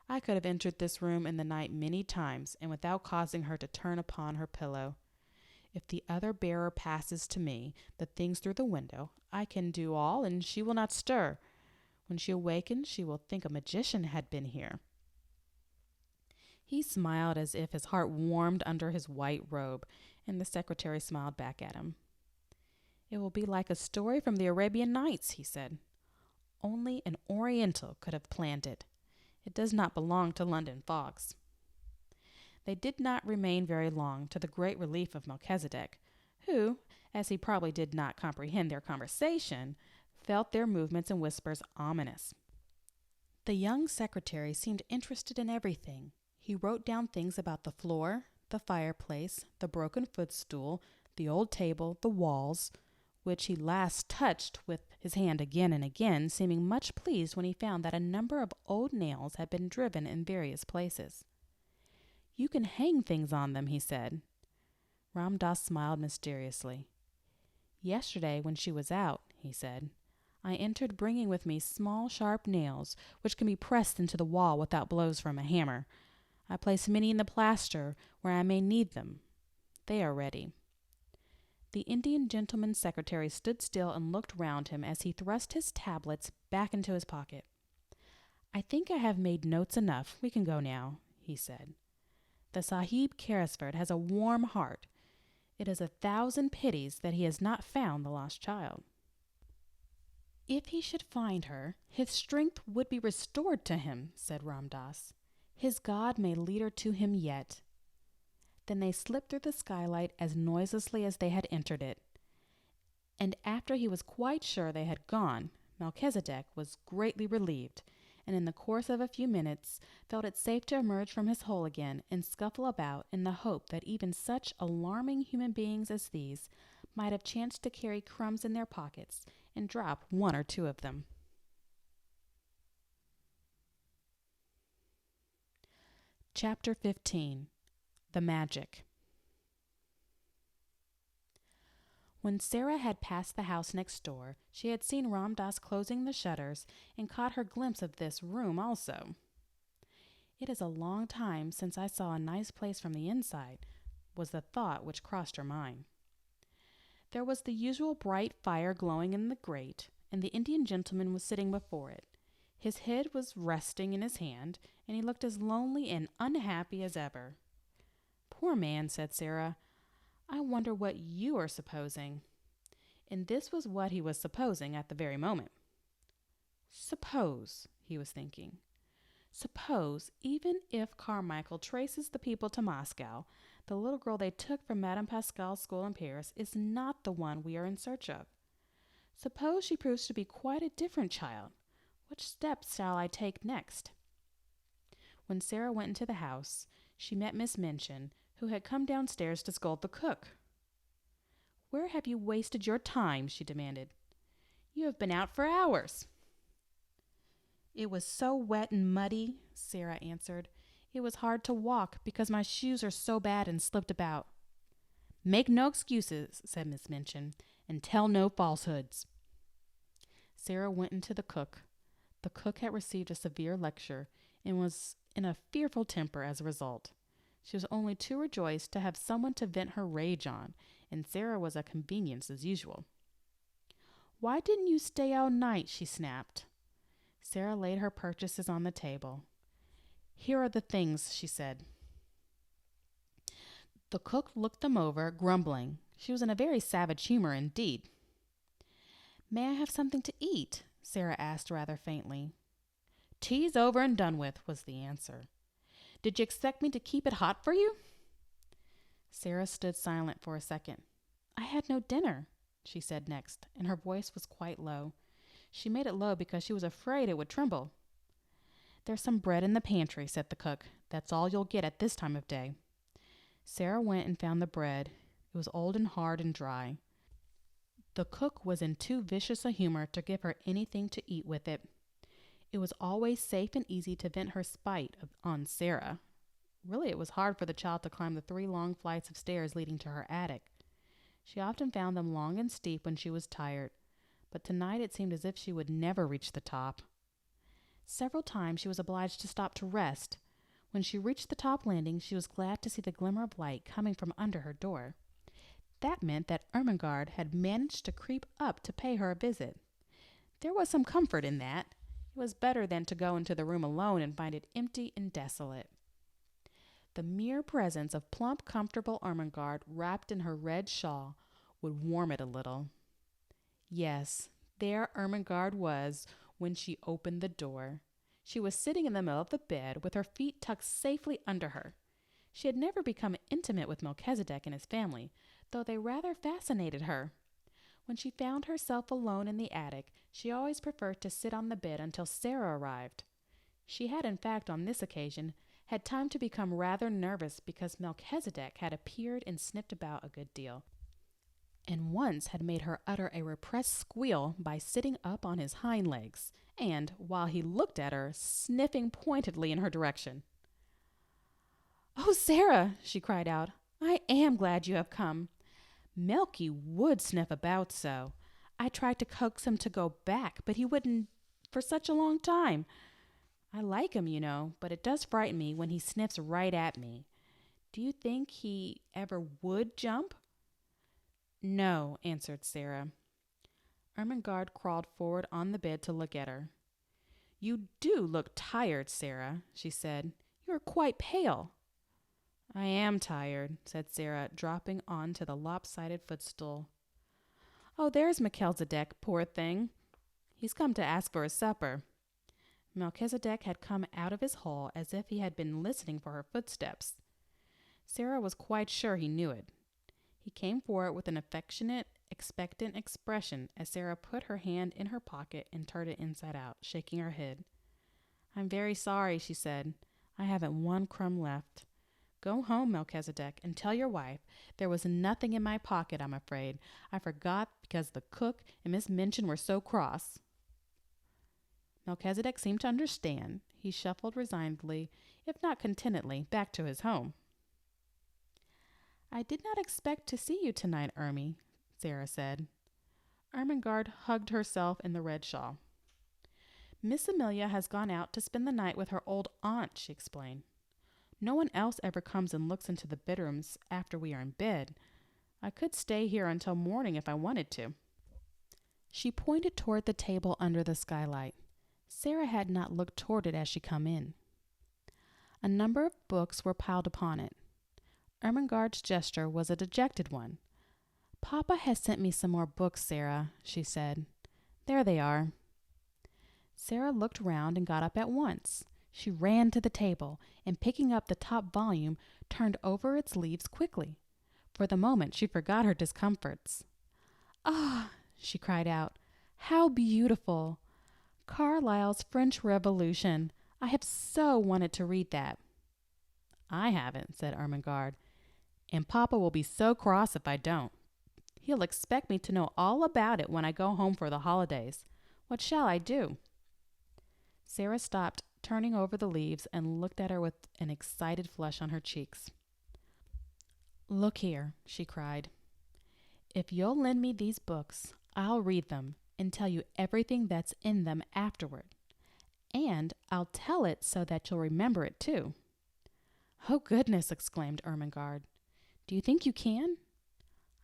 I could have entered this room in the night many times, and without causing her to turn upon her pillow. If the other bearer passes to me the things through the window, I can do all, and she will not stir. When she awakens, she will think a magician had been here. He smiled as if his heart warmed under his white robe, and the secretary smiled back at him. It will be like a story from the Arabian Nights, he said. Only an Oriental could have planned it. It does not belong to London fogs. They did not remain very long, to the great relief of Melchisedec, who, as he probably did not comprehend their conversation, felt their movements and whispers ominous. The young secretary seemed interested in everything. He wrote down things about the floor, the fireplace, the broken footstool, the old table, the walls, which he last touched with his hand again and again, seeming much pleased when he found that a number of old nails had been driven in various places. You can hang things on them, he said. Ram Dass smiled mysteriously. Yesterday, when she was out, he said, I entered bringing with me small sharp nails, which can be pressed into the wall without blows from a hammer. I place many in the plaster where I may need them. They are ready. The Indian gentleman's secretary stood still and looked round him as he thrust his tablets back into his pocket. I think I have made notes enough. We can go now, he said. The Sahib Carrisford has a warm heart. It is 1,000 pities that he has not found the lost child. If he should find her, his strength would be restored to him, said Ram Dass. His God may lead her to him yet. Then they slipped through the skylight as noiselessly as they had entered it. And after he was quite sure they had gone, Melchisedec was greatly relieved, and in the course of a few minutes felt it safe to emerge from his hole again and scuffle about in the hope that even such alarming human beings as these might have chanced to carry crumbs in their pockets and drop one or two of them. Chapter 15. The Magic. When Sara had passed the house next door, she had seen Ram Dass closing the shutters and caught her glimpse of this room also. It is a long time since I saw a nice place from the inside, was the thought which crossed her mind. There was the usual bright fire glowing in the grate, and the Indian gentleman was sitting before it. His head was resting in his hand, and he looked as lonely and unhappy as ever. Poor man, said Sara. I wonder what you are supposing. And this was what he was supposing at the very moment. Suppose, he was thinking. Suppose, even if Carmichael traces the people to Moscow, the little girl they took from Madame Pascal's school in Paris is not the one we are in search of. Suppose she proves to be quite a different child. What Which steps shall I take next? When Sara went into the house, she met Miss Minchin, who had come downstairs to scold the cook. "Where have you wasted your time?" she demanded. "You have been out for hours." "It was so wet and muddy," Sara answered. "It was hard to walk because my shoes are so bad and slipped about." "Make no excuses," said Miss Minchin, "and tell no falsehoods." Sara went into the cook. The cook had received a severe lecture and was in a fearful temper as a result. She was only too rejoiced to have someone to vent her rage on, and Sara was a convenience as usual. "Why didn't you stay all night?" she snapped. Sara laid her purchases on the table. "Here are the things," she said. The cook looked them over, grumbling. She was in a very savage humor indeed. "May I have something to eat?" Sara asked rather faintly. "Tea's over and done with," was the answer. "Did you expect me to keep it hot for you?" Sara stood silent for a second. "I had no dinner," she said next, and her voice was quite low. She made it low because she was afraid it would tremble. "There's some bread in the pantry," said the cook. "That's all you'll get at this time of day." Sara went and found the bread. It was old and hard and dry. The cook was in too vicious a humor to give her anything to eat with it. It was always safe and easy to vent her spite on Sara. Really, it was hard for the child to climb the 3 long flights of stairs leading to her attic. She often found them long and steep when she was tired, but tonight it seemed as if she would never reach the top. Several times she was obliged to stop to rest. When she reached the top landing, she was glad to see the glimmer of light coming from under her door. That meant that Ermengarde had managed to creep up to pay her a visit. There was some comfort in that. It was better than to go into the room alone and find it empty and desolate. The mere presence of plump, comfortable Ermengarde wrapped in her red shawl would warm it a little. Yes, there Ermengarde was when she opened the door. She was sitting in the middle of the bed with her feet tucked safely under her. She had never become intimate with Melchisedec and his family, though they rather fascinated her. When she found herself alone in the attic, she always preferred to sit on the bed until Sara arrived. She had, in fact, on this occasion, had time to become rather nervous because Melchisedec had appeared and sniffed about a good deal, and once had made her utter a repressed squeal by sitting up on his hind legs, and, while he looked at her, sniffing pointedly in her direction. "Oh, Sara," she cried out, "I am glad you have come. Melky would sniff about so. I tried to coax him to go back, but he wouldn't for such a long time. I like him, you know, but it does frighten me when he sniffs right at me. Do you think he ever would jump?" "No," answered Sara. Ermengarde crawled forward on the bed to look at her. "You do look tired, Sara," she said. "You are quite pale." "I am tired," said Sara, dropping onto the lopsided footstool. "Oh, there's Melchisedec, poor thing. He's come to ask for his supper." Melchisedec had come out of his hole as if he had been listening for her footsteps. Sara was quite sure he knew it. He came forward with an affectionate, expectant expression as Sara put her hand in her pocket and turned it inside out, shaking her head. "I'm very sorry," she said. "I haven't one crumb left. Go home, Melchisedec, and tell your wife there was nothing in my pocket, I'm afraid. I forgot because the cook and Miss Minchin were so cross." Melchisedec seemed to understand. He shuffled resignedly, if not contentedly, back to his home. "I did not expect to see you tonight, Ermy," Sara said. Ermengarde hugged herself in the red shawl. "Miss Amelia has gone out to spend the night with her old aunt," she explained. "No one else ever comes and looks into the bedrooms after we are in bed. I could stay here until morning if I wanted to." She pointed toward the table under the skylight. Sara had not looked toward it as she come in. A number of books were piled upon it. Ermengarde's gesture was a dejected one. "Papa has sent me some more books, Sara," she said. "There they are." Sara looked round and got up at once. She ran to the table and, picking up the top volume, turned over its leaves quickly. For the moment she forgot her discomforts. "Ah!" she cried out. "How beautiful! Carlyle's French Revolution. I have so wanted to read that. I haven't, said Ermengarde, and Papa will be so cross if I don't. He'll expect me to know all about it when I go home for the holidays. What shall I do? Sara stopped, turning over the leaves, and looked at her with an excited flush on her cheeks. Look here, she cried. If you'll lend me these books, I'll read them and tell you everything that's in them afterward. And I'll tell it so that you'll remember it too. Oh, goodness, exclaimed Ermengarde. Do you think you can?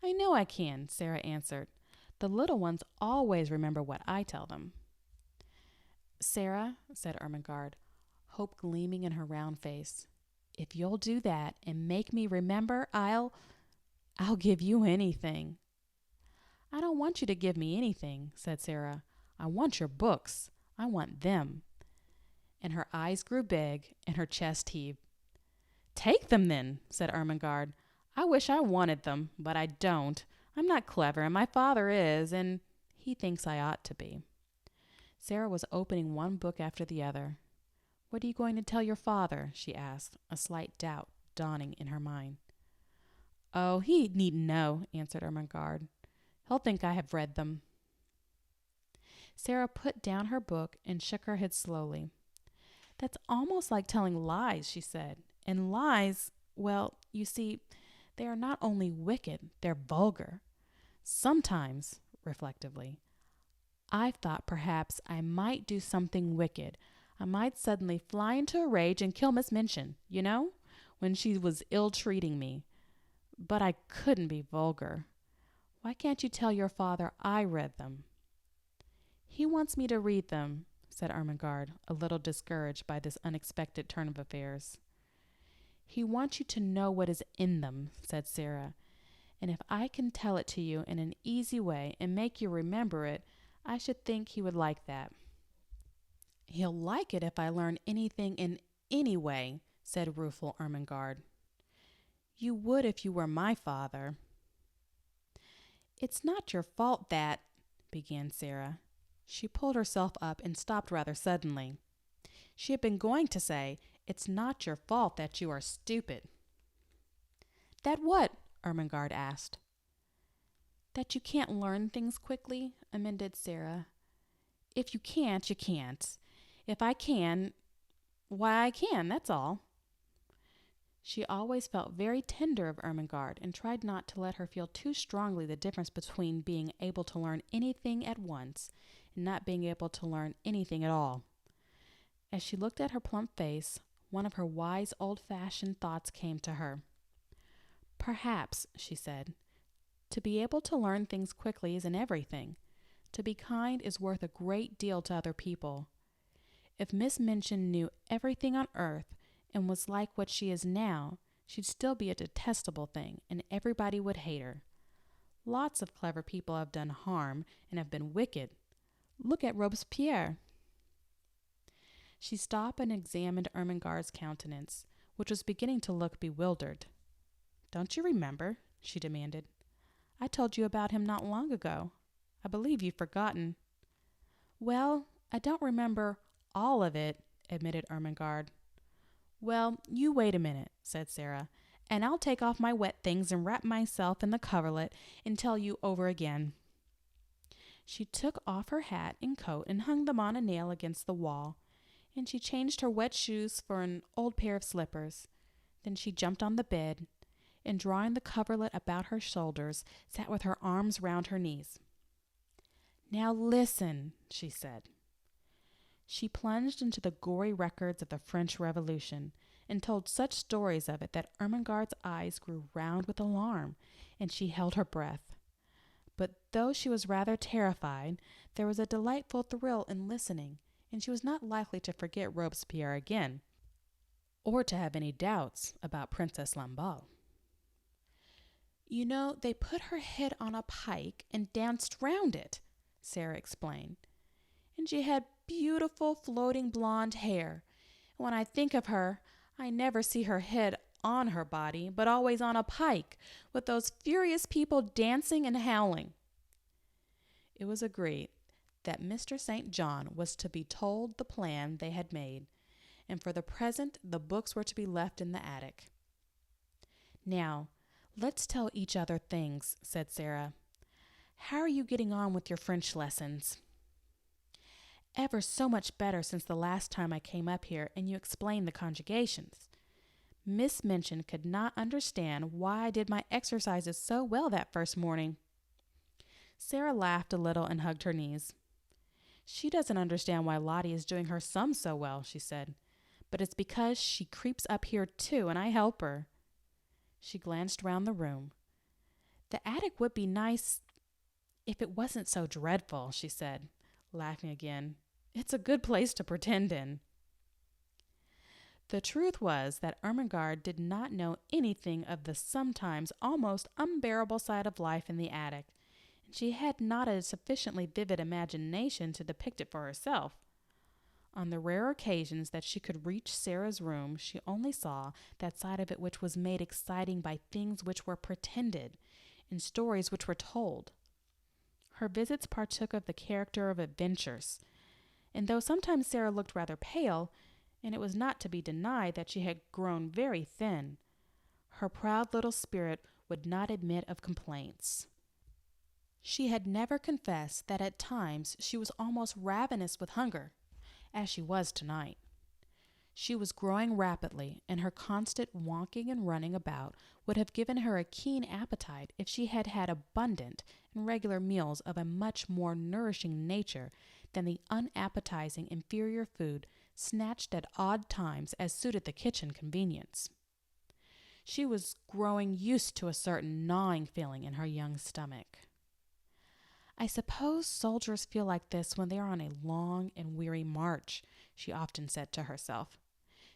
I know I can, Sara answered. The little ones always remember what I tell them. Sara, said Ermengarde, hope gleaming in her round face, if you'll do that and make me remember, I'll give you anything. I don't want you to give me anything, said Sara. I want your books. I want them. And her eyes grew big and her chest heaved. Take them then, said Ermengarde. I wish I wanted them, but I don't. I'm not clever, and my father is, and he thinks I ought to be. Sara was opening one book after the other. What are you going to tell your father? She asked, a slight doubt dawning in her mind. Oh, he needn't know, answered Ermengarde. He'll think I have read them. Sara put down her book and shook her head slowly. That's almost like telling lies, she said. And lies, well, you see, they are not only wicked, they're vulgar. Sometimes, reflectively, I've thought perhaps I might do something wicked. I might suddenly fly into a rage and kill Miss Minchin, you know, when she was ill-treating me. But I couldn't be vulgar. Why can't you tell your father I read them? He wants me to read them, said Ermengarde, a little discouraged by this unexpected turn of affairs. He wants you to know what is in them, said Sara, and if I can tell it to you in an easy way and make you remember it, I should think he would like that. He'll like it if I learn anything in any way, said rueful Ermengarde. You would if you were my father. It's not your fault that, began Sara. She pulled herself up and stopped rather suddenly. She had been going to say, it's not your fault that you are stupid. That what? Ermengarde asked. That you can't learn things quickly, amended Sara. If you can't, you can't. If I can, why I can, that's all. She always felt very tender of Ermengarde and tried not to let her feel too strongly the difference between being able to learn anything at once and not being able to learn anything at all. As she looked at her plump face, one of her wise old-fashioned thoughts came to her. Perhaps, she said, to be able to learn things quickly isn't everything. To be kind is worth a great deal to other people. If Miss Minchin knew everything on earth and was like what she is now, she'd still be a detestable thing, and everybody would hate her. Lots of clever people have done harm and have been wicked. Look at Robespierre. She stopped and examined Ermengarde's countenance, which was beginning to look bewildered. Don't you remember? She demanded. I told you about him not long ago. I believe you've forgotten. Well, I don't remember all of it, admitted Ermengarde. Well, you wait a minute, said Sara, and I'll take off my wet things and wrap myself in the coverlet and tell you over again. She took off her hat and coat and hung them on a nail against the wall, and she changed her wet shoes for an old pair of slippers. Then she jumped on the bed, and drawing the coverlet about her shoulders, sat with her arms round her knees. Now listen, she said. She plunged into the gory records of the French Revolution and told such stories of it that Ermengarde's eyes grew round with alarm, and she held her breath. But though she was rather terrified, there was a delightful thrill in listening, and she was not likely to forget Robespierre again, or to have any doubts about Princess Lamballe. You know, they put her head on a pike and danced round it, Sara explained. And she had beautiful floating blonde hair. When I think of her, I never see her head on her body, but always on a pike, with those furious people dancing and howling. It was agreed that Mr. St. John was to be told the plan they had made, and for the present the books were to be left in the attic. "Now, let's tell each other things," said Sara. "How are you getting on with your French lessons?" "Ever so much better since the last time I came up here and you explained the conjugations. Miss Minchin could not understand why I did my exercises so well that first morning." Sara laughed a little and hugged her knees. "She doesn't understand why Lottie is doing her sums so well," she said. "But it's because she creeps up here too, and I help her." She glanced round the room. "The attic would be nice if it wasn't so dreadful," she said, laughing again. "It's a good place to pretend in." The truth was that Ermengarde did not know anything of the sometimes almost unbearable side of life in the attic, and she had not a sufficiently vivid imagination to depict it for herself. On the rare occasions that she could reach Sara's room, she only saw that side of it which was made exciting by things which were pretended, and stories which were told. Her visits partook of the character of adventures, and though sometimes Sara looked rather pale, and it was not to be denied that she had grown very thin, her proud little spirit would not admit of complaints. She had never confessed that at times she was almost ravenous with hunger, as she was tonight. She was growing rapidly, and her constant walking and running about would have given her a keen appetite if she had had abundant and regular meals of a much more nourishing nature than the unappetizing inferior food snatched at odd times as suited the kitchen convenience. She was growing used to a certain gnawing feeling in her young stomach. "I suppose soldiers feel like this when they are on a long and weary march," she often said to herself.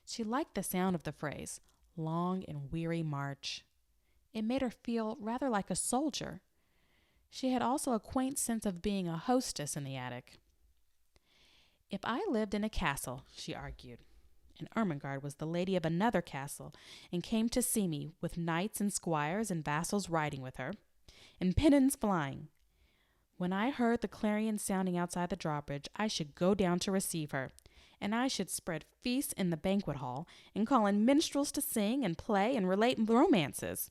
She liked the sound of the phrase, "long and weary march." It made her feel rather like a soldier. She had also a quaint sense of being a hostess in the attic. "If I lived in a castle," she argued, "and Ermengarde was the lady of another castle, and came to see me, with knights and squires and vassals riding with her, and pennons flying, when I heard the clarion sounding outside the drawbridge, I should go down to receive her, and I should spread feasts in the banquet hall, and call in minstrels to sing and play and relate romances.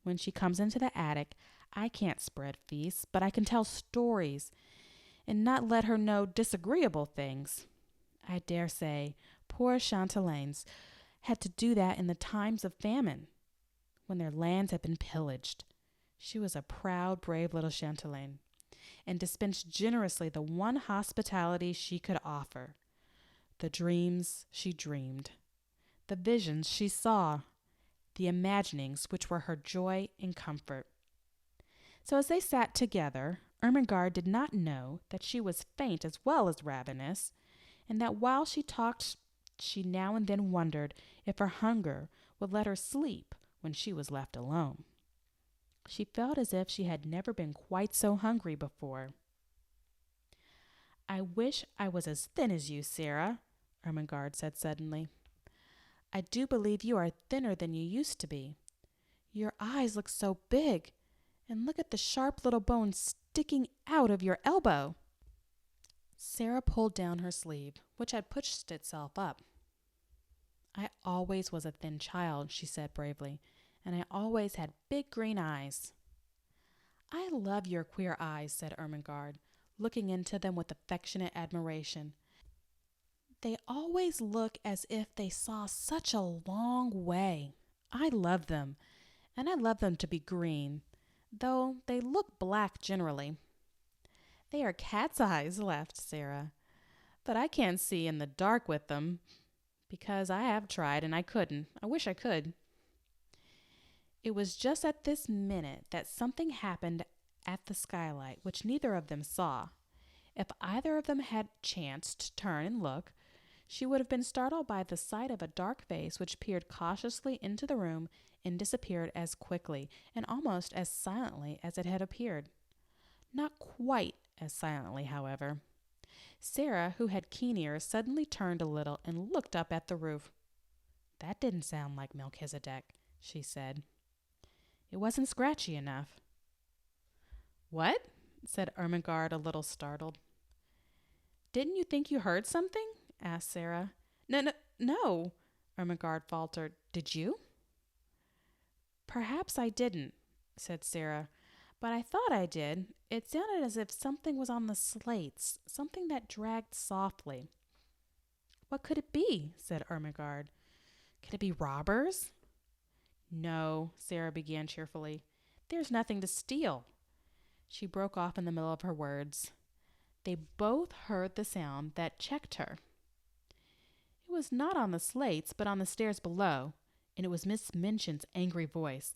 When she comes into the attic, I can't spread feasts, but I can tell stories, and not let her know disagreeable things. I dare say poor Chantelaines had to do that in the times of famine, when their lands had been pillaged. She was a proud, brave little Chantelaine, and dispensed generously the one hospitality she could offer. The dreams she dreamed, the visions she saw, the imaginings which were her joy and comfort." So as they sat together, Ermengarde did not know that she was faint as well as ravenous, and that while she talked she now and then wondered if her hunger would let her sleep when she was left alone. She felt as if she had never been quite so hungry before. "I wish I was as thin as you, Sara," Ermengarde said suddenly. "I do believe you are thinner than you used to be. Your eyes look so big, and look at the sharp little bone sticking out of your elbow." Sara pulled down her sleeve, which had pushed itself up. "I always was a thin child," she said bravely, "and I always had big green eyes." "I love your queer eyes," said Ermengarde, looking into them with affectionate admiration. "They always look as if they saw such a long way. I love them, and I love them to be green, though they look black generally." "They are cat's eyes," laughed Sara, "but I can't see in the dark with them, because I have tried and I couldn't. I wish I could." It was just at this minute that something happened at the skylight which neither of them saw. If either of them had chanced to turn and look, she would have been startled by the sight of a dark face which peered cautiously into the room and disappeared as quickly and almost as silently as it had appeared. Not quite as silently, however. Sara, who had keen ears, suddenly turned a little and looked up at the roof. "That didn't sound like Melchisedec," she said. "It wasn't scratchy enough." "What?" said Ermengarde, a little startled. Didn't you think you heard something? Asked Sara. No, Ermengarde faltered. Did you? Perhaps I didn't, said Sara, but I thought I did. It sounded as if something was on the slates, something that dragged softly. What could it be? Said Ermengarde. Could it be robbers? No, Sara began cheerfully. There's nothing to steal. She broke off in the middle of her words. They both heard the sound that checked her. It was not on the slates, but on the stairs below, and it was Miss Minchin's angry voice.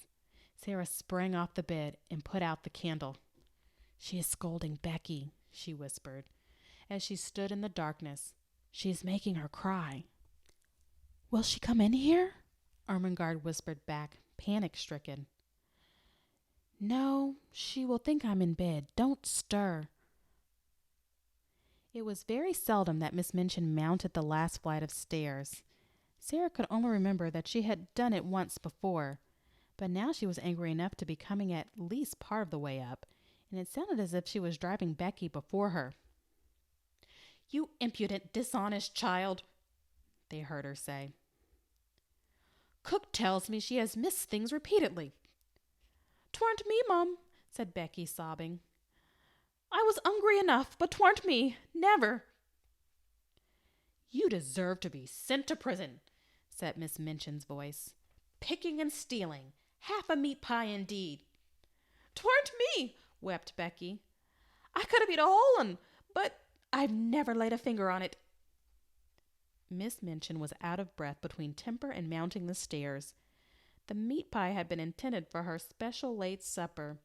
Sara sprang off the bed and put out the candle. She is scolding Becky, she whispered, as she stood in the darkness. She is making her cry. Will she come in here? Ermengarde whispered back, panic-stricken. No, she will think I'm in bed. Don't stir. It was very seldom that Miss Minchin mounted the last flight of stairs. Sara could only remember that she had done it once before, but now she was angry enough to be coming at least part of the way up, and it sounded as if she was driving Becky before her. You impudent, dishonest child, they heard her say. Cook tells me she has missed things repeatedly. 'Twarn't me, Mum, said Becky, sobbing. I was hungry enough, but 'twarn't me, never. You deserve to be sent to prison, said Miss Minchin's voice. Picking and stealing, half a meat pie indeed. 'Twarn't me, wept Becky. I could have eat a whole un, but I've never laid a finger on it. Miss Minchin was out of breath between temper and mounting the stairs. The meat pie had been intended for her special late supper.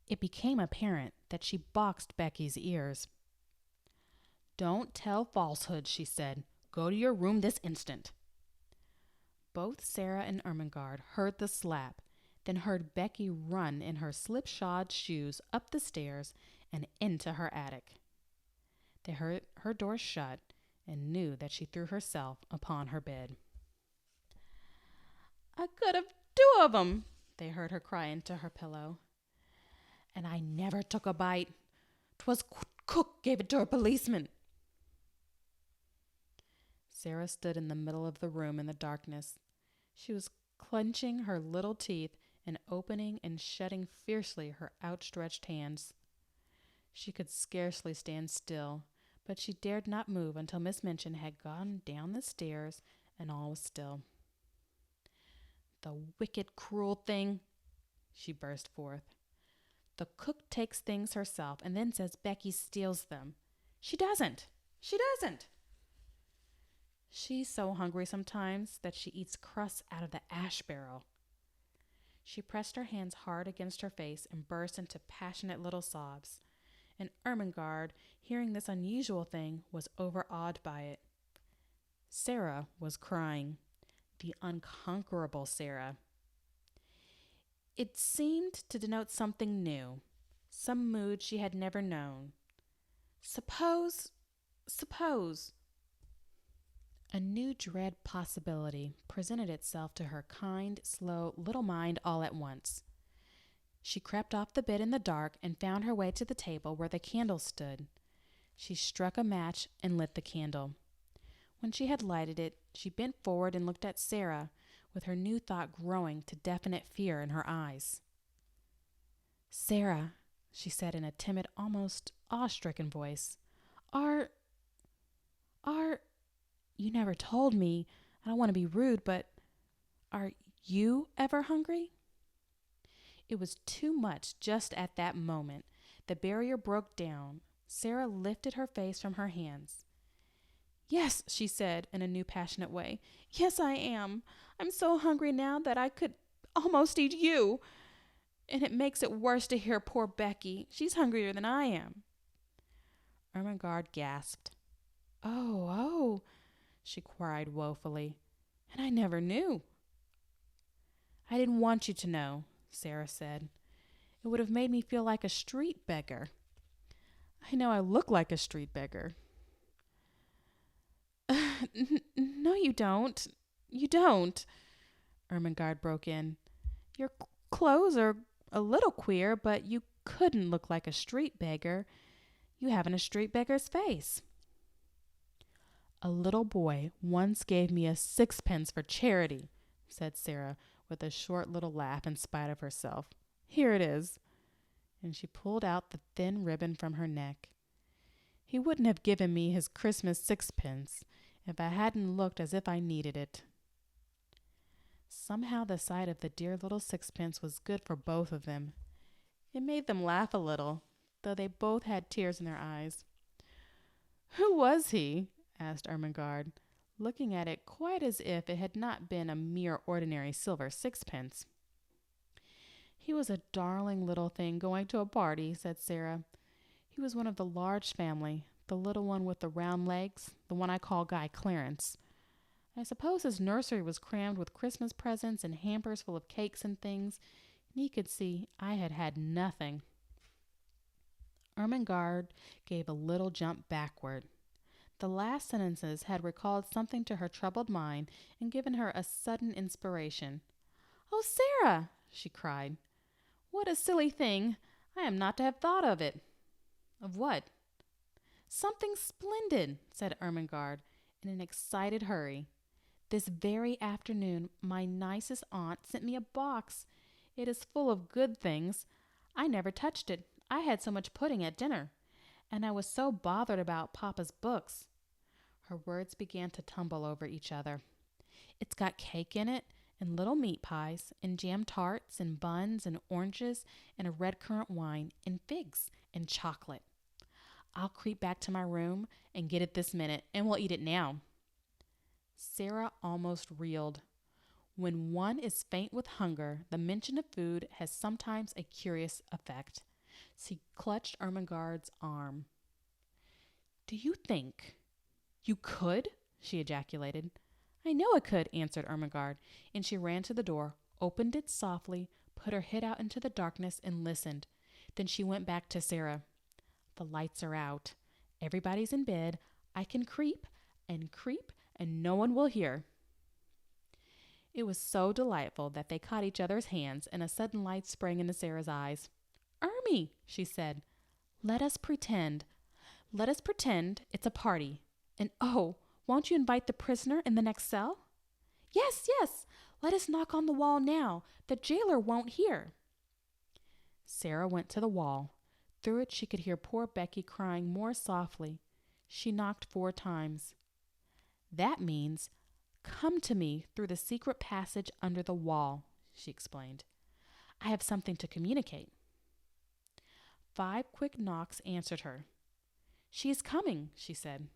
It became apparent that she boxed Becky's ears. Don't tell falsehoods, she said. Go to your room this instant. Both Sara and Ermengarde heard the slap, then heard Becky run in her slipshod shoes up the stairs and into her attic. They heard her door shut and knew that she threw herself upon her bed. I could have 2 of 'em, they heard her cry into her pillow. And I never took a bite. 'Twas cook gave it to her policeman. Sara stood in the middle of the room in the darkness. She was clenching her little teeth and opening and shutting fiercely her outstretched hands. She could scarcely stand still, but she dared not move until Miss Minchin had gone down the stairs and all was still. The wicked, cruel thing, she burst forth. The cook takes things herself and then says Becky steals them. She doesn't. She doesn't. She's so hungry sometimes that she eats crusts out of the ash barrel. She pressed her hands hard against her face and burst into passionate little sobs. And Ermengarde, hearing this unusual thing, was overawed by it. Sara was crying. The unconquerable Sara. It seemed to denote something new, some mood she had never known. Suppose. A new dread possibility presented itself to her kind, slow little mind all at once. She crept off the bed in the dark and found her way to the table where the candle stood. She struck a match and lit the candle. When she had lighted it, she bent forward and looked at Sara, with her new thought growing to definite fear in her eyes. Sara, she said in a timid, almost awe-stricken voice, Are, you never told me, I don't want to be rude, but are you ever hungry? It was too much just at that moment. The barrier broke down. Sara lifted her face from her hands. Yes, she said in a new passionate way. Yes, I am. I'm so hungry now that I could almost eat you. And it makes it worse to hear poor Becky. She's hungrier than I am. Ermengarde gasped. Oh, she cried woefully. And I never knew. I didn't want you to know, Sara said. It would have made me feel like a street beggar. I know I look like a street beggar. No, you don't. You don't, Ermengarde broke in. Your clothes are a little queer, but you couldn't look like a street beggar. You haven't a street beggar's face. A little boy once gave me a sixpence for charity, said Sara, with a short little laugh in spite of herself. Here it is. And she pulled out the thin ribbon from her neck. He wouldn't have given me his Christmas sixpence if I hadn't looked as if I needed it. Somehow the sight of the dear little sixpence was good for both of them. It made them laugh a little, though they both had tears in their eyes. Who was he? Asked Ermengarde, looking at it quite as if it had not been a mere ordinary silver sixpence. He was a darling little thing going to a party, said Sara. He was one of the large family, the little one with the round legs, the one I call Guy Clarence. I suppose his nursery was crammed with Christmas presents and hampers full of cakes and things, and he could see I had had nothing. Ermengarde gave a little jump backward. The last sentences had recalled something to her troubled mind and given her a sudden inspiration. "Oh, Sara!" she cried. "What a silly thing! I am not to have thought of it." "Of what?" "Something splendid," said Ermengarde in an excited hurry. "This very afternoon my nicest aunt sent me a box. It is full of good things. I never touched it. I had so much pudding at dinner. And I was so bothered about Papa's books." Her words began to tumble over each other. "It's got cake in it, and little meat pies, and jam tarts, and buns, and oranges, and a red currant wine, and figs, and chocolate. I'll creep back to my room and get it this minute, and we'll eat it now." Sara almost reeled. When one is faint with hunger, the mention of food has sometimes a curious effect. She clutched Ermengarde's arm. "Do you think you could?" she ejaculated. "I know I could," answered Ermengarde, and she ran to the door, opened it softly, put her head out into the darkness, and listened. Then she went back to Sara. "The lights are out. Everybody's in bed. I can creep, and no one will hear." It was so delightful that they caught each other's hands, and a sudden light sprang into Sara's eyes. "Ermy," she said, let us pretend it's a party. And oh, won't you invite the prisoner in the next cell?" Yes, let us knock on the wall now. The jailer won't hear." Sara went to the wall. Through it she could hear poor Becky crying more softly. She knocked 4 times. "That means, 'Come to me through the secret passage under the wall,'" she explained. "I have something to communicate." 5 quick knocks answered her. "She is coming," she said.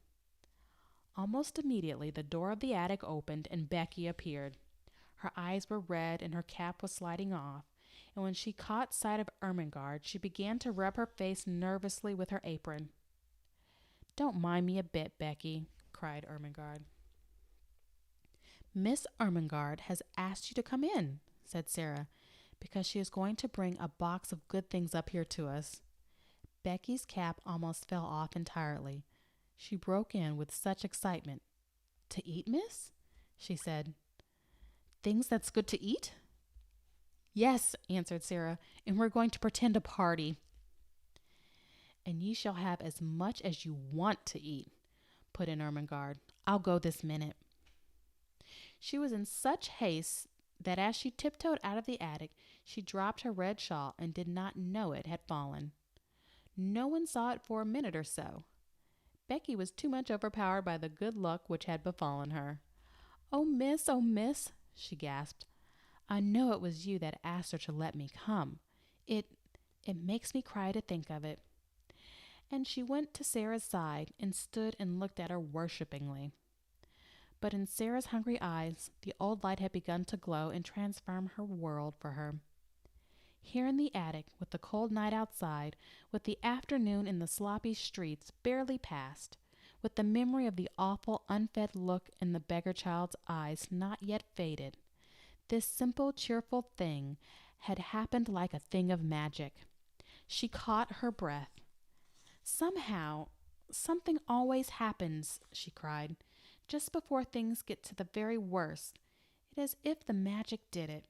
Almost immediately the door of the attic opened and Becky appeared. Her eyes were red and her cap was sliding off, and when she caught sight of Ermengarde, she began to rub her face nervously with her apron. "Don't mind me a bit, Becky," cried Ermengarde. "Miss Ermengarde has asked you to come in," said Sara, "because she is going to bring a box of good things up here to us." Becky's cap almost fell off entirely. She broke in with such excitement. "To eat, miss?" she said. "Things that's good to eat?" "Yes," answered Sara, "and we're going to pretend a party." "And you shall have as much as you want to eat," put in Ermengarde. "I'll go this minute." She was in such haste that as she tiptoed out of the attic, she dropped her red shawl and did not know it had fallen. No one saw it for a minute or so. Becky was too much overpowered by the good luck which had befallen her. Oh, miss," she gasped. "I know it was you that asked her to let me come. It makes me cry to think of it." And she went to Sara's side and stood and looked at her worshipingly. But in Sara's hungry eyes, the old light had begun to glow and transform her world for her. Here in the attic, with the cold night outside, with the afternoon in the sloppy streets barely past, with the memory of the awful unfed look in the beggar child's eyes not yet faded, this simple, cheerful thing had happened like a thing of magic. She caught her breath. "Somehow, something always happens," she cried, "just before things get to the very worst. It is as if the magic did it."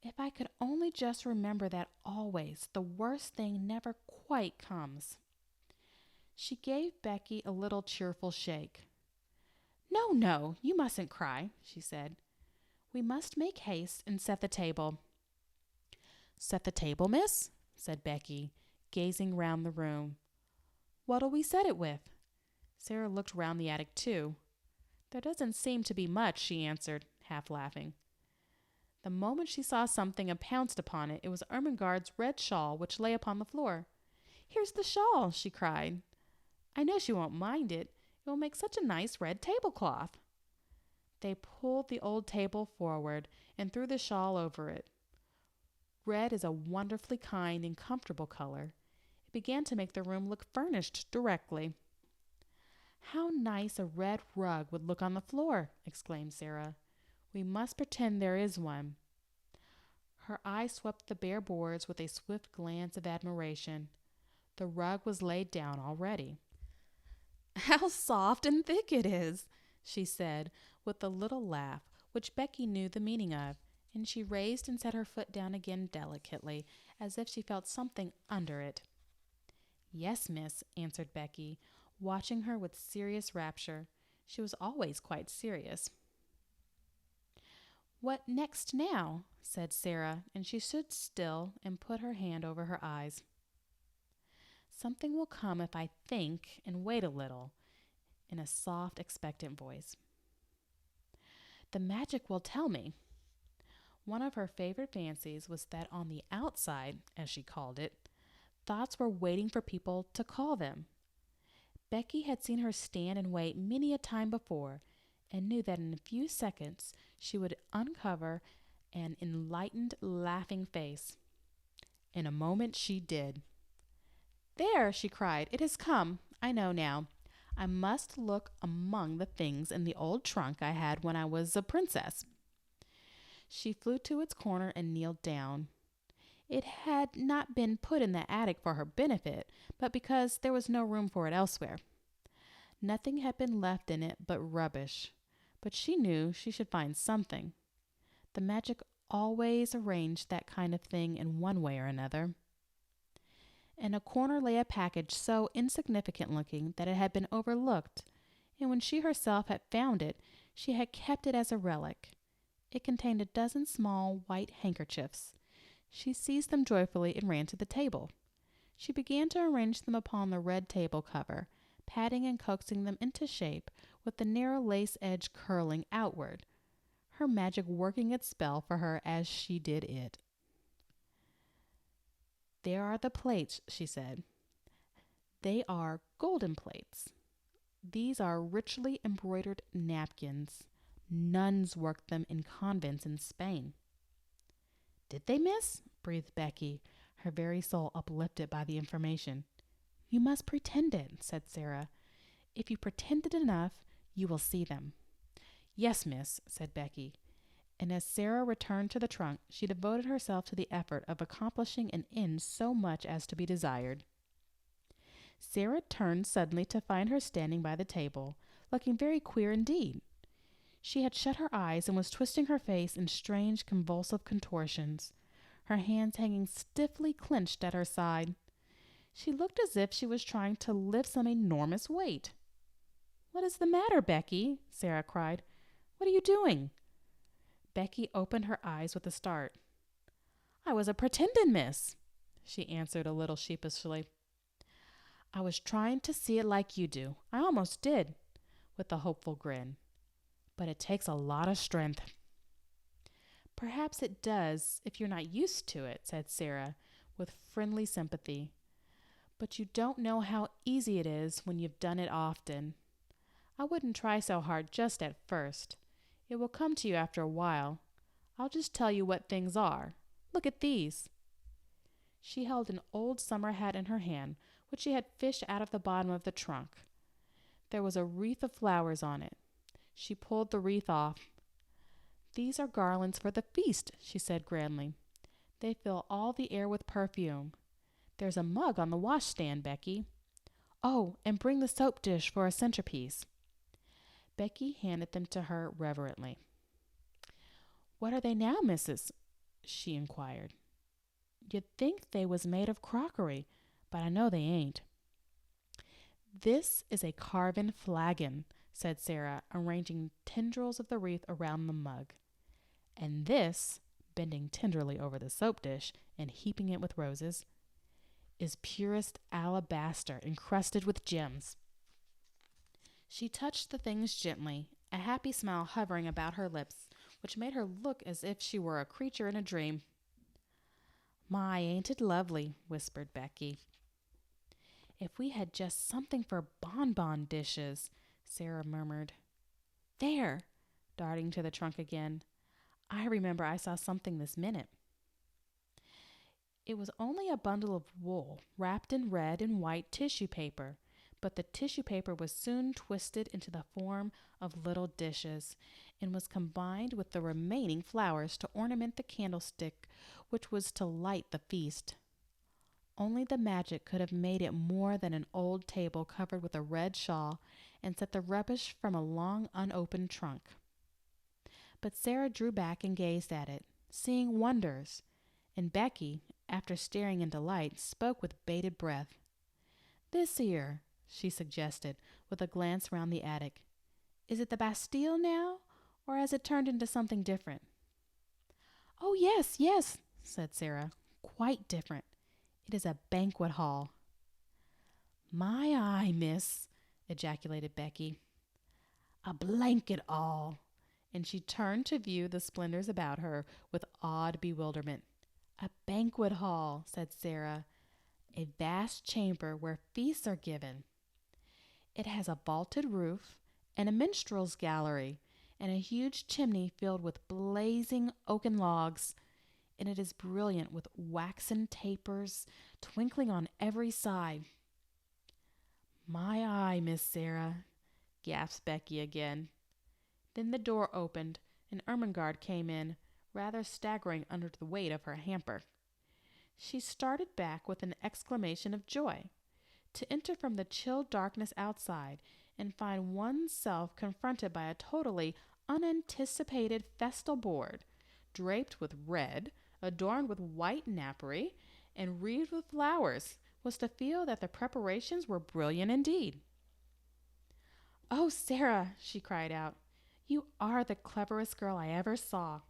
If I could only just remember that always, the worst thing never quite comes. She gave Becky a little cheerful shake. No, no, you mustn't cry, she said. We must make haste and set the table. Set the table, miss? Said Becky, gazing round the room. What'll we set it with? Sara looked round the attic too. There doesn't seem to be much, she answered, half laughing. The moment she saw something and pounced upon it, it was Ermengarde's red shawl which lay upon the floor. Here's the shawl, she cried. I know she won't mind it. It will make such a nice red tablecloth. They pulled the old table forward and threw the shawl over it. Red is a wonderfully kind and comfortable color. It began to make the room look furnished directly. How nice a red rug would look on the floor, exclaimed Sara. We must pretend there is one. Her eye swept the bare boards with a swift glance of admiration. The rug was laid down already. How soft and thick it is, she said, with a little laugh, which Becky knew the meaning of, and she raised and set her foot down again delicately, as if she felt something under it. Yes, miss, answered Becky, watching her with serious rapture. She was always quite serious. What next now? Said Sara, and she stood still and put her hand over her eyes. Something will come if I think and wait a little, in a soft, expectant voice. The magic will tell me. One of her favorite fancies was that on the outside, as she called it, thoughts were waiting for people to call them. Becky had seen her stand and wait many a time before, and knew that in a few seconds she would uncover an enlightened, laughing face. In a moment she did. There, she cried, it has come. I know now. I must look among the things in the old trunk I had when I was a princess. She flew to its corner and kneeled down. It had not been put in the attic for her benefit, but because there was no room for it elsewhere. Nothing had been left in it but rubbish, but she knew she should find something. The magic always arranged that kind of thing in one way or another. In a corner lay a package so insignificant-looking that it had been overlooked, and when she herself had found it, she had kept it as a relic. It contained a dozen small white handkerchiefs. She seized them joyfully and ran to the table. She began to arrange them upon the red table cover, patting and coaxing them into shape, with the narrow lace edge curling outward, her magic working its spell for her as she did it. There are the plates, she said. They are golden plates. These are richly embroidered napkins. Nuns worked them in convents in Spain. Did they, miss? Breathed Becky, her very soul uplifted by the information. You must pretend it, said Sara. If you pretend it enough, you will see them. Yes, miss, said Becky. And as Sara returned to the trunk, she devoted herself to the effort of accomplishing an end so much as to be desired. Sara turned suddenly to find her standing by the table, looking very queer indeed. She had shut her eyes and was twisting her face in strange convulsive contortions, her hands hanging stiffly clenched at her side. She looked as if she was trying to lift some enormous weight. What is the matter, Becky? Sara cried. What are you doing? Becky opened her eyes with a start. I was a pretendin', miss, she answered a little sheepishly. I was trying to see it like you do. I almost did, with a hopeful grin. But it takes a lot of strength. Perhaps it does if you're not used to it, said Sara, with friendly sympathy. But you don't know how easy it is when you've done it often. I wouldn't try so hard just at first. It will come to you after a while. I'll just tell you what things are. Look at these. She held an old summer hat in her hand, which she had fished out of the bottom of the trunk. There was a wreath of flowers on it. She pulled the wreath off. These are garlands for the feast, she said grandly. They fill all the air with perfume. There's a mug on the washstand, Becky. Oh, and bring the soap dish for a centerpiece. Becky handed them to her reverently. What are they now, missus? she inquired. You'd think they was made of crockery, but I know they ain't. This is a carven flagon, said Sara, arranging tendrils of the wreath around the mug. And this, bending tenderly over the soap dish and heaping it with roses, is purest alabaster encrusted with gems. She touched the things gently, a happy smile hovering about her lips, which made her look as if she were a creature in a dream. My, ain't it lovely, whispered Becky. If we had just something for bonbon dishes, Sara murmured. There, darting to the trunk again. I remember I saw something this minute. It was only a bundle of wool wrapped in red and white tissue paper, but the tissue paper was soon twisted into the form of little dishes and was combined with the remaining flowers to ornament the candlestick which was to light the feast. Only the magic could have made it more than an old table covered with a red shawl and set the rubbish from a long unopened trunk. But Sara drew back and gazed at it, seeing wonders, and Becky, after staring in delight, spoke with bated breath. This here, she suggested, with a glance round the attic. Is it the Bastille now, or has it turned into something different? Oh, yes, yes, said Sara, quite different. It is a banquet hall. My eye, miss, ejaculated Becky. A blanket hall. And she turned to view the splendors about her with awed bewilderment. A banquet hall, said Sara, a vast chamber where feasts are given. It has a vaulted roof and a minstrel's gallery and a huge chimney filled with blazing oaken logs, and it is brilliant with waxen tapers twinkling on every side. My eye, Miss Sara, gasped Becky again. Then the door opened, and Ermengarde came in, rather staggering under the weight of her hamper. She started back with an exclamation of joy. To enter from the chill darkness outside and find oneself confronted by a totally unanticipated festal board, draped with red, adorned with white napery, and wreathed with flowers, was to feel that the preparations were brilliant indeed. Oh, Sara, she cried out, you are the cleverest girl I ever saw.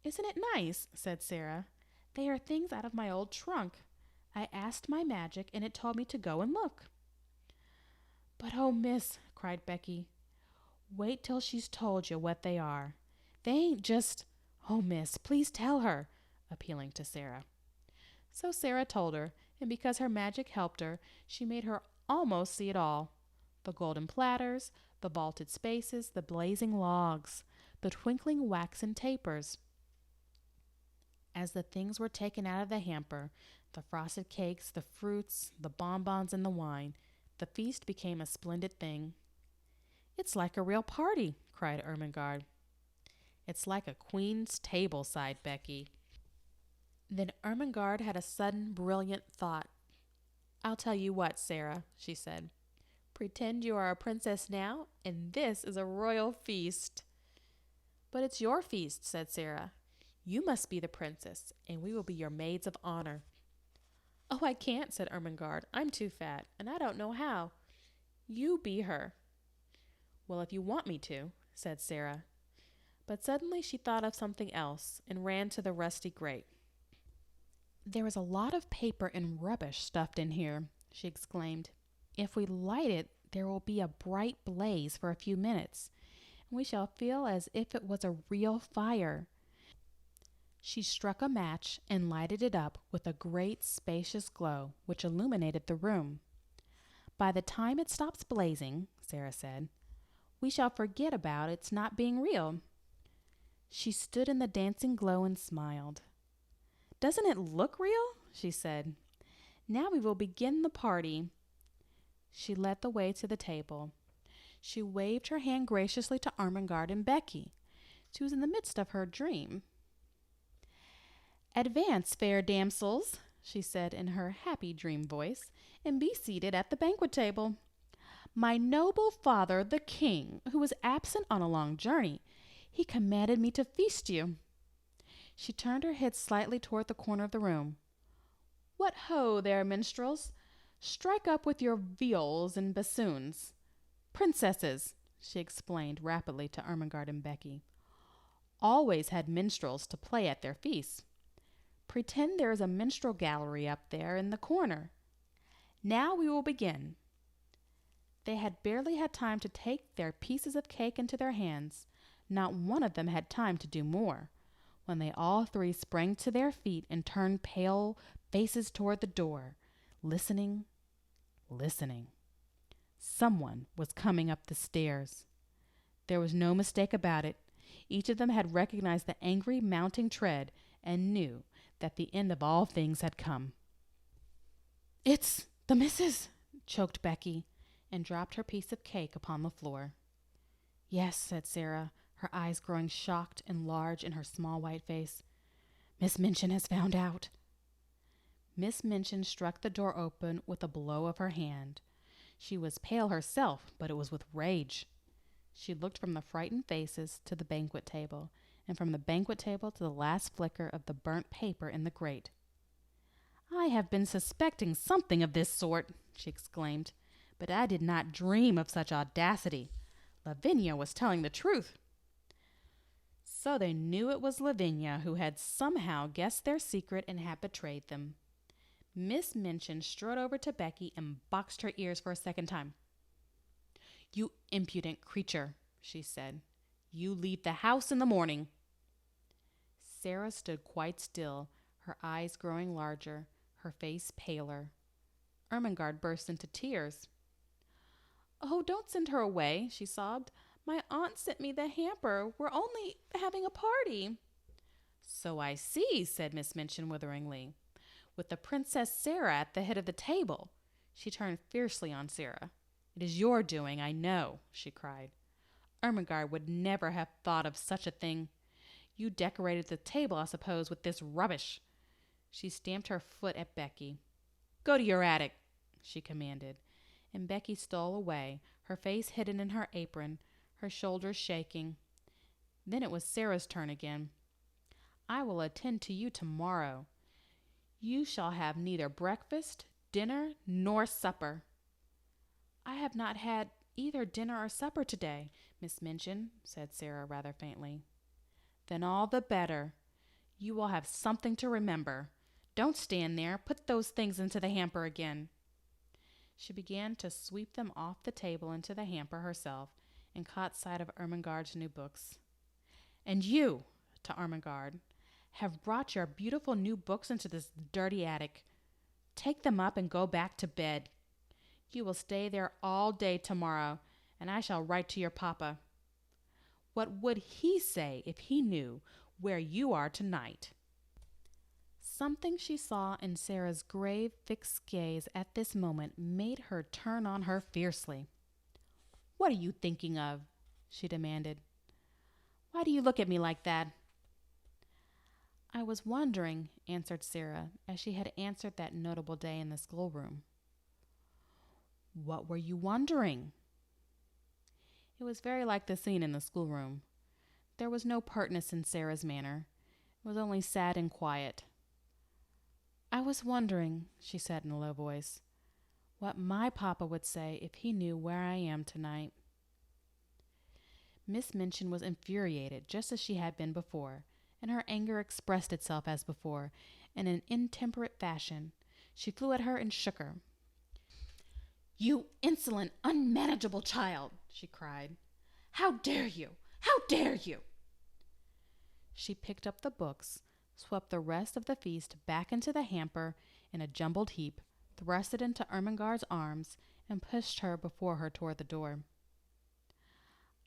Isn't it nice? Said Sara. They are things out of my old trunk. I asked my magic, and it told me to go and look. But, oh, miss, cried Becky, wait till she's told you what they are. They ain't just... Oh, miss, please tell her, appealing to Sara. So Sara told her, and because her magic helped her, she made her almost see it all. The golden platters, the vaulted spaces, the blazing logs, the twinkling waxen tapers. As the things were taken out of the hamper, the frosted cakes, the fruits, the bonbons, and the wine, the feast became a splendid thing. It's like a real party, cried Ermengarde. It's like a queen's table, sighed Becky. Then Ermengarde had a sudden, brilliant thought. I'll tell you what, Sara, she said. Pretend you are a princess now, and this is a royal feast. But it's your feast, said Sara. You must be the princess, and we will be your maids of honor. Oh, I can't, said Ermengarde. I'm too fat, and I don't know how. You be her. Well, if you want me to, said Sara. But suddenly she thought of something else and ran to the rusty grate. There is a lot of paper and rubbish stuffed in here, she exclaimed. If we light it, there will be a bright blaze for a few minutes, and we shall feel as if it was a real fire. She struck a match and lighted it up with a great spacious glow which illuminated the room. By the time it stops blazing, Sara said, we shall forget about its not being real. She stood in the dancing glow and smiled. Doesn't it look real? She said. Now we will begin the party. She led the way to the table. She waved her hand graciously to Ermengarde and Becky. She was in the midst of her dream. Advance, fair damsels, she said in her happy dream voice, and be seated at the banquet table. My noble father, the king, who was absent on a long journey, he commanded me to feast you. She turned her head slightly toward the corner of the room. "What ho there, minstrels! Strike up with your viols and bassoons. Princesses," she explained rapidly to Ermengarde and Becky, "always had minstrels to play at their feasts. Pretend there is a minstrel gallery up there in the corner. Now we will begin." They had barely had time to take their pieces of cake into their hands. Not one of them had time to do more, when they all three sprang to their feet and turned pale faces toward the door, listening. Someone was coming up the stairs. There was no mistake about it. Each of them had recognized the angry mounting tread and knew that the end of all things had come. "It's the missus," choked Becky, and dropped her piece of cake upon the floor. "Yes," said Sara, her eyes growing shocked and large in her small white face. "Miss Minchin has found out." Miss Minchin struck the door open with a blow of her hand. She was pale herself, but it was with rage. She looked from the frightened faces to the banquet table, and from the banquet table to the last flicker of the burnt paper in the grate. "I have been suspecting something of this sort," she exclaimed, "but I did not dream of such audacity. Lavinia was telling the truth." So they knew it was Lavinia who had somehow guessed their secret and had betrayed them. Miss Minchin strode over to Becky and boxed her ears for a second time. "You impudent creature," she said. "You leave the house in the morning." Sara stood quite still, her eyes growing larger, her face paler. Ermengarde burst into tears. "Oh, don't send her away," she sobbed. "My aunt sent me the hamper. We're only having a party." "So I see," said Miss Minchin witheringly, "with the Princess Sara at the head of the table." She turned fiercely on Sara. "It is your doing, I know," she cried. "Ermengarde would never have thought of such a thing. You decorated the table, I suppose, with this rubbish." She stamped her foot at Becky. "Go to your attic," she commanded, and Becky stole away, her face hidden in her apron, her shoulders shaking. Then it was Sara's turn again. "I will attend to you tomorrow. You shall have neither breakfast, dinner, nor supper." "I have not had either dinner or supper today, Miss Minchin," said Sara rather faintly. "Then all the better. You will have something to remember. Don't stand there. Put those things into the hamper again." She began to sweep them off the table into the hamper herself, and caught sight of Ermengarde's new books. "And you," to Ermengarde, "have brought your beautiful new books into this dirty attic. Take them up and go back to bed. You will stay there all day tomorrow, and I shall write to your papa. What would he say if he knew where you are tonight?" Something she saw in Sara's grave, fixed gaze at this moment made her turn on her fiercely. "What are you thinking of?" she demanded. "Why do you look at me like that?" "I was wondering," answered Sara, as she had answered that notable day in the schoolroom. "What were you wondering?" It was very like the scene in the schoolroom. There was no pertness in Sara's manner. It was only sad and quiet. "I was wondering," she said in a low voice, "what my papa would say if he knew where I am tonight." Miss Minchin was infuriated, just as she had been before, and her anger expressed itself as before, in an intemperate fashion. She flew at her and shook her. "You insolent, unmanageable child!" she cried. "How dare you? How dare you?" She picked up the books, swept the rest of the feast back into the hamper in a jumbled heap, thrust it into Ermengarde's arms, and pushed her before her toward the door.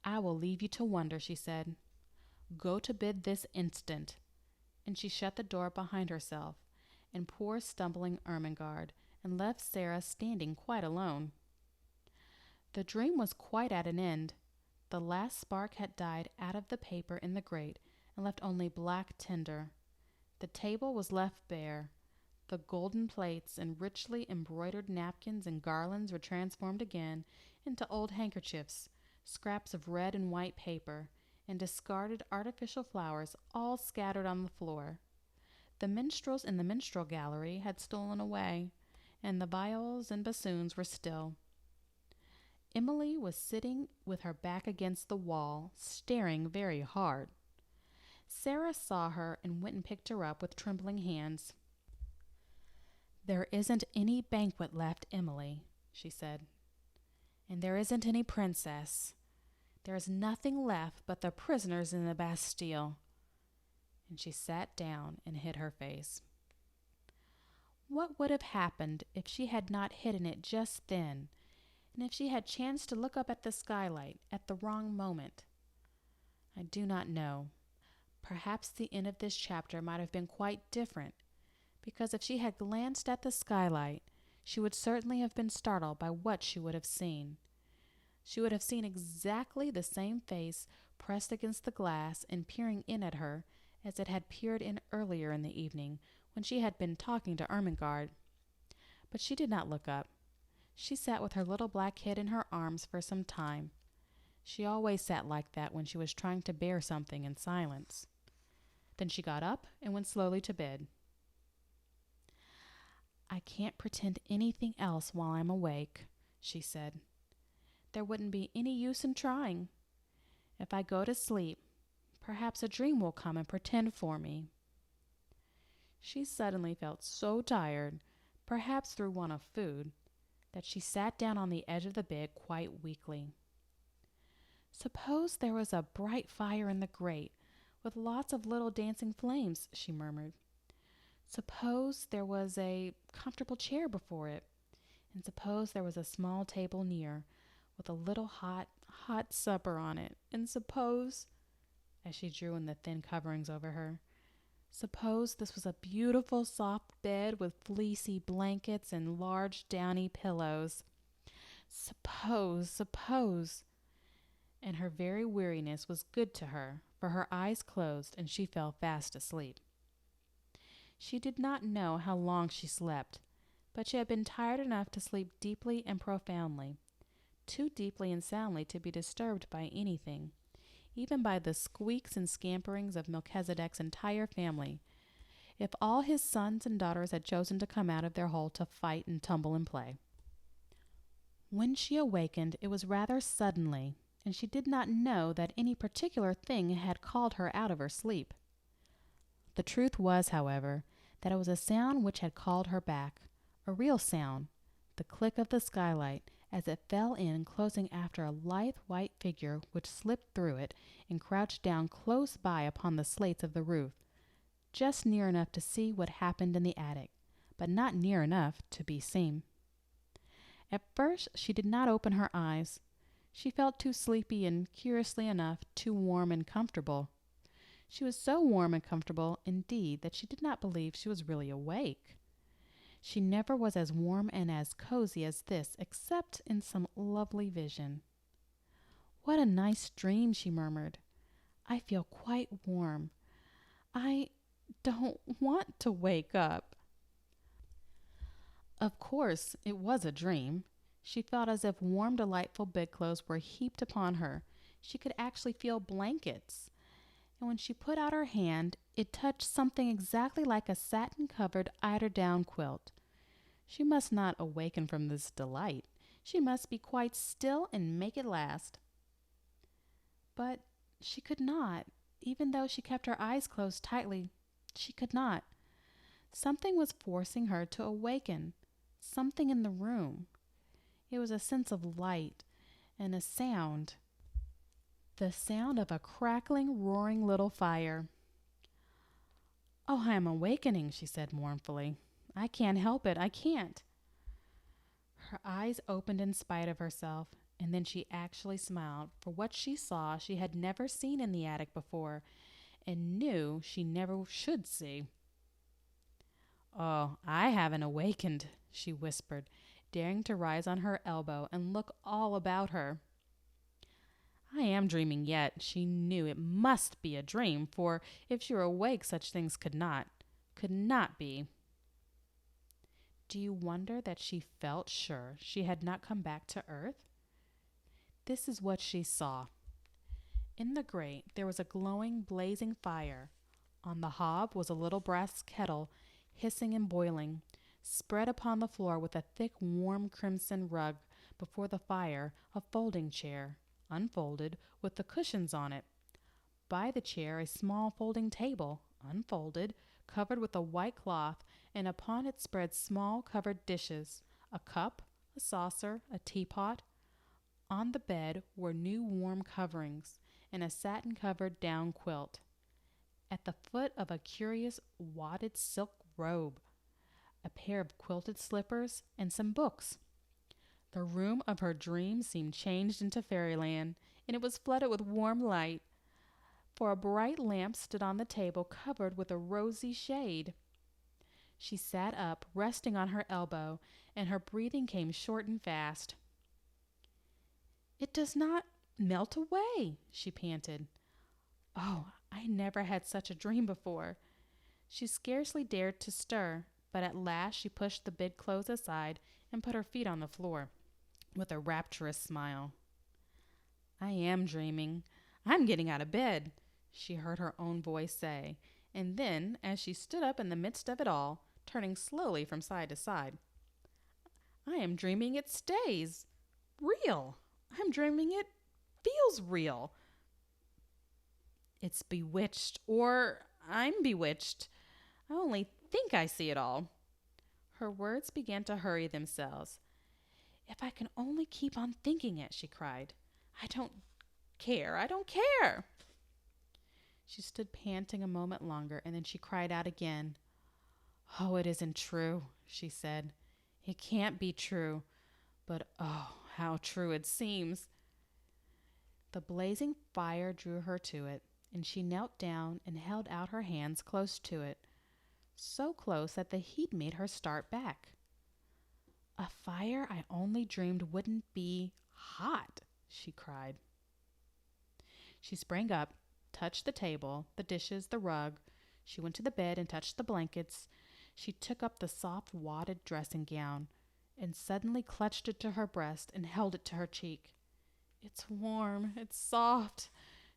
"I will leave you to wonder," she said. "Go to bed this instant." And she shut the door behind herself and poor stumbling Ermengarde, and left Sara standing quite alone. The dream was quite at an end. The last spark had died out of the paper in the grate and left only black tinder. The table was left bare. The golden plates and richly embroidered napkins and garlands were transformed again into old handkerchiefs, scraps of red and white paper, and discarded artificial flowers all scattered on the floor. The minstrels in the minstrel gallery had stolen away, and the viols and bassoons were still. Emily was sitting with her back against the wall, staring very hard. Sara saw her and went and picked her up with trembling hands. "There isn't any banquet left, Emily," she said. "And there isn't any princess. There is nothing left but the prisoners in the Bastille." And she sat down and hid her face. What would have happened if she had not hidden it just then, and if she had chanced to look up at the skylight at the wrong moment? I do not know. Perhaps the end of this chapter might have been quite different, because if she had glanced at the skylight, she would certainly have been startled by what she would have seen. She would have seen exactly the same face pressed against the glass and peering in at her as it had peered in earlier in the evening when she had been talking to Ermengarde. But she did not look up. She sat with her little black head in her arms for some time. She always sat like that when she was trying to bear something in silence. Then she got up and went slowly to bed. "I can't pretend anything else while I'm awake," she said. "There wouldn't be any use in trying. If I go to sleep, perhaps a dream will come and pretend for me." She suddenly felt so tired, perhaps through want of food, that she sat down on the edge of the bed quite weakly. "Suppose there was a bright fire in the grate, with lots of little dancing flames," she murmured. "Suppose there was a comfortable chair before it, and suppose there was a small table near, with a little hot supper on it, and suppose," as she drew in the thin coverings over her, "suppose this was a beautiful soft bed with fleecy blankets and large downy pillows. Suppose. And her very weariness was good to her, for her eyes closed and she fell fast asleep. She did not know how long she slept, but she had been tired enough to sleep deeply and profoundly, too deeply and soundly to be disturbed by anything, even by the squeaks and scamperings of Melchisedec's entire family, if all his sons and daughters had chosen to come out of their hole to fight and tumble and play. When she awakened, it was rather suddenly, and she did not know that any particular thing had called her out of her sleep. The truth was, however, that it was a sound which had called her back, a real sound, the click of the skylight as it fell in closing after a lithe white figure which slipped through it and crouched down close by upon the slates of the roof, just near enough to see what happened in the attic, but not near enough to be seen. At first she did not open her eyes. She felt too sleepy and, curiously enough, too warm and comfortable. She was so warm and comfortable, indeed, that she did not believe she was really awake. She never was as warm and as cozy as this, except in some lovely vision. "What a nice dream," she murmured. "I feel quite warm. I don't want to wake up." Of course, it was a dream. She felt as if warm, delightful bedclothes were heaped upon her. She could actually feel blankets. And when she put out her hand, it touched something exactly like a satin-covered eiderdown quilt. She must not awaken from this delight. She must be quite still and make it last. But she could not. Even though she kept her eyes closed tightly, she could not. Something was forcing her to awaken. Something in the room. It was a sense of light and a sound. The sound of a crackling, roaring little fire. "Oh, I am awakening," she said mournfully. "I can't help it. I can't." Her eyes opened in spite of herself, and then she actually smiled, for what she saw she had never seen in the attic before, and knew she never should see. "Oh, I haven't awakened," she whispered, daring to rise on her elbow and look all about her. "I am dreaming yet." She knew it must be a dream, for if she were awake such things could not be. Do you wonder that she felt sure she had not come back to earth? This is what she saw. In the grate there was a glowing, blazing fire. On the hob was a little brass kettle, hissing and boiling. Spread upon the floor with a thick, warm crimson rug before the fire, a folding chair, unfolded, with the cushions on it. By the chair a small folding table, unfolded, covered with a white cloth, and upon it spread small covered dishes, a cup, a saucer, a teapot. On the bed were new warm coverings, and a satin-covered down quilt. At the foot of a curious wadded silk robe, a pair of quilted slippers, and some books. The room of her dreams seemed changed into fairyland, and it was flooded with warm light, for a bright lamp stood on the table covered with a rosy shade. She sat up, resting on her elbow, and her breathing came short and fast. "It does not melt away," she panted. "Oh, I never had such a dream before." She scarcely dared to stir, but at last she pushed the bedclothes aside and put her feet on the floor, with a rapturous smile. "I am dreaming. I'm getting out of bed," she heard her own voice say, and then, as she stood up in the midst of it all, turning slowly from side to side, "I am dreaming it stays. Real. I'm dreaming it feels real. It's bewitched, or I'm bewitched. I only think I see it all." Her words began to hurry themselves. "If I can only keep on thinking it," she cried. I don't care." She stood panting a moment longer, and then she cried out again. "Oh, it isn't true," she said. "It can't be true. But oh, how true it seems." The blazing fire drew her to it, and she knelt down and held out her hands close to it, so close that the heat made her start back. "A fire I only dreamed wouldn't be hot," she cried. She sprang up, touched the table, the dishes, the rug. She went to the bed and touched the blankets. She took up the soft wadded dressing gown and suddenly clutched it to her breast and held it to her cheek. "It's warm, it's soft,"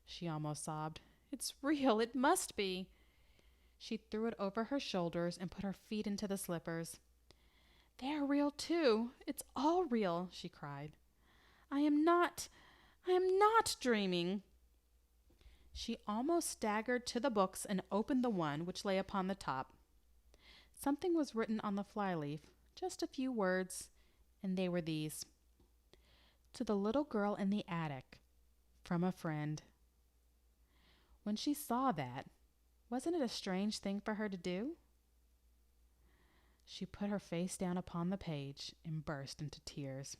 she almost sobbed. "It's real, it must be." She threw it over her shoulders and put her feet into the slippers. "They are real too. It's all real," she cried. I am not dreaming." She almost staggered to the books and opened the one which lay upon the top. Something was written on the flyleaf, just a few words, and they were these: "To the little girl in the attic, from a friend." When she saw that, wasn't it a strange thing for her to do? She put her face down upon the page and burst into tears.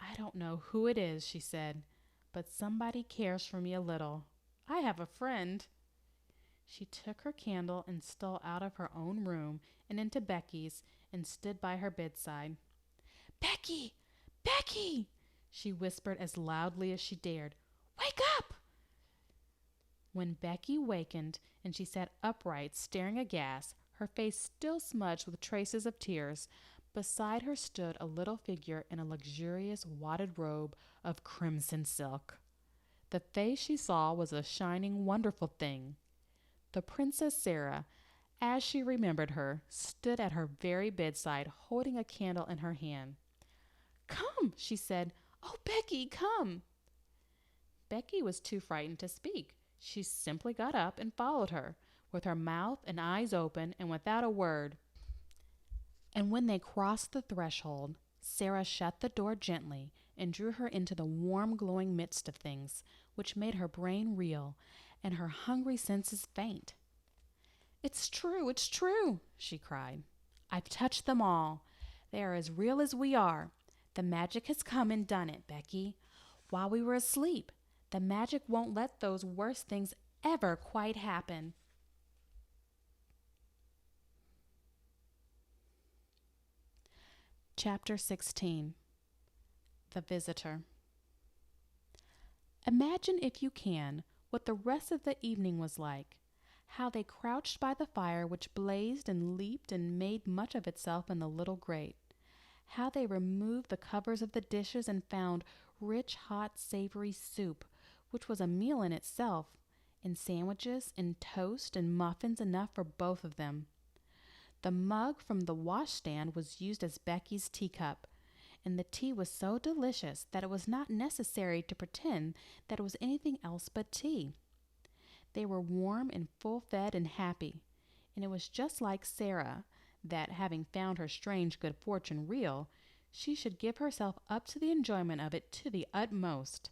"I don't know who it is," she said, "but somebody cares for me a little. I have a friend." She took her candle and stole out of her own room and into Becky's and stood by her bedside. "Becky! Becky!" she whispered as loudly as she dared. "Wake up!" When Becky wakened and she sat upright, staring aghast, her face still smudged with traces of tears, beside her stood a little figure in a luxurious wadded robe of crimson silk. The face she saw was a shining, wonderful thing. The Princess Sara, as she remembered her, stood at her very bedside, holding a candle in her hand. "Come," she said. "Oh, Becky, come." Becky was too frightened to speak. She simply got up and followed her, with her mouth and eyes open and without a word. And when they crossed the threshold, Sara shut the door gently and drew her into the warm, glowing midst of things, which made her brain reel and her hungry senses faint. It's true," she cried. "I've touched them all. They are as real as we are. The magic has come and done it, Becky. While we were asleep, the magic won't let those worst things ever quite happen." Chapter 16. The Visitor. Imagine, if you can, what the rest of the evening was like. How they crouched by the fire which blazed and leaped and made much of itself in the little grate. how they removed the covers of the dishes and found rich, hot, savory soup, which was a meal in itself, and sandwiches and toast and muffins enough for both of them. The mug from the washstand was used as Becky's teacup, and the tea was so delicious that it was not necessary to pretend that it was anything else but tea. They were warm and full-fed and happy, and it was just like Sara that, having found her strange good fortune real, she should give herself up to the enjoyment of it to the utmost.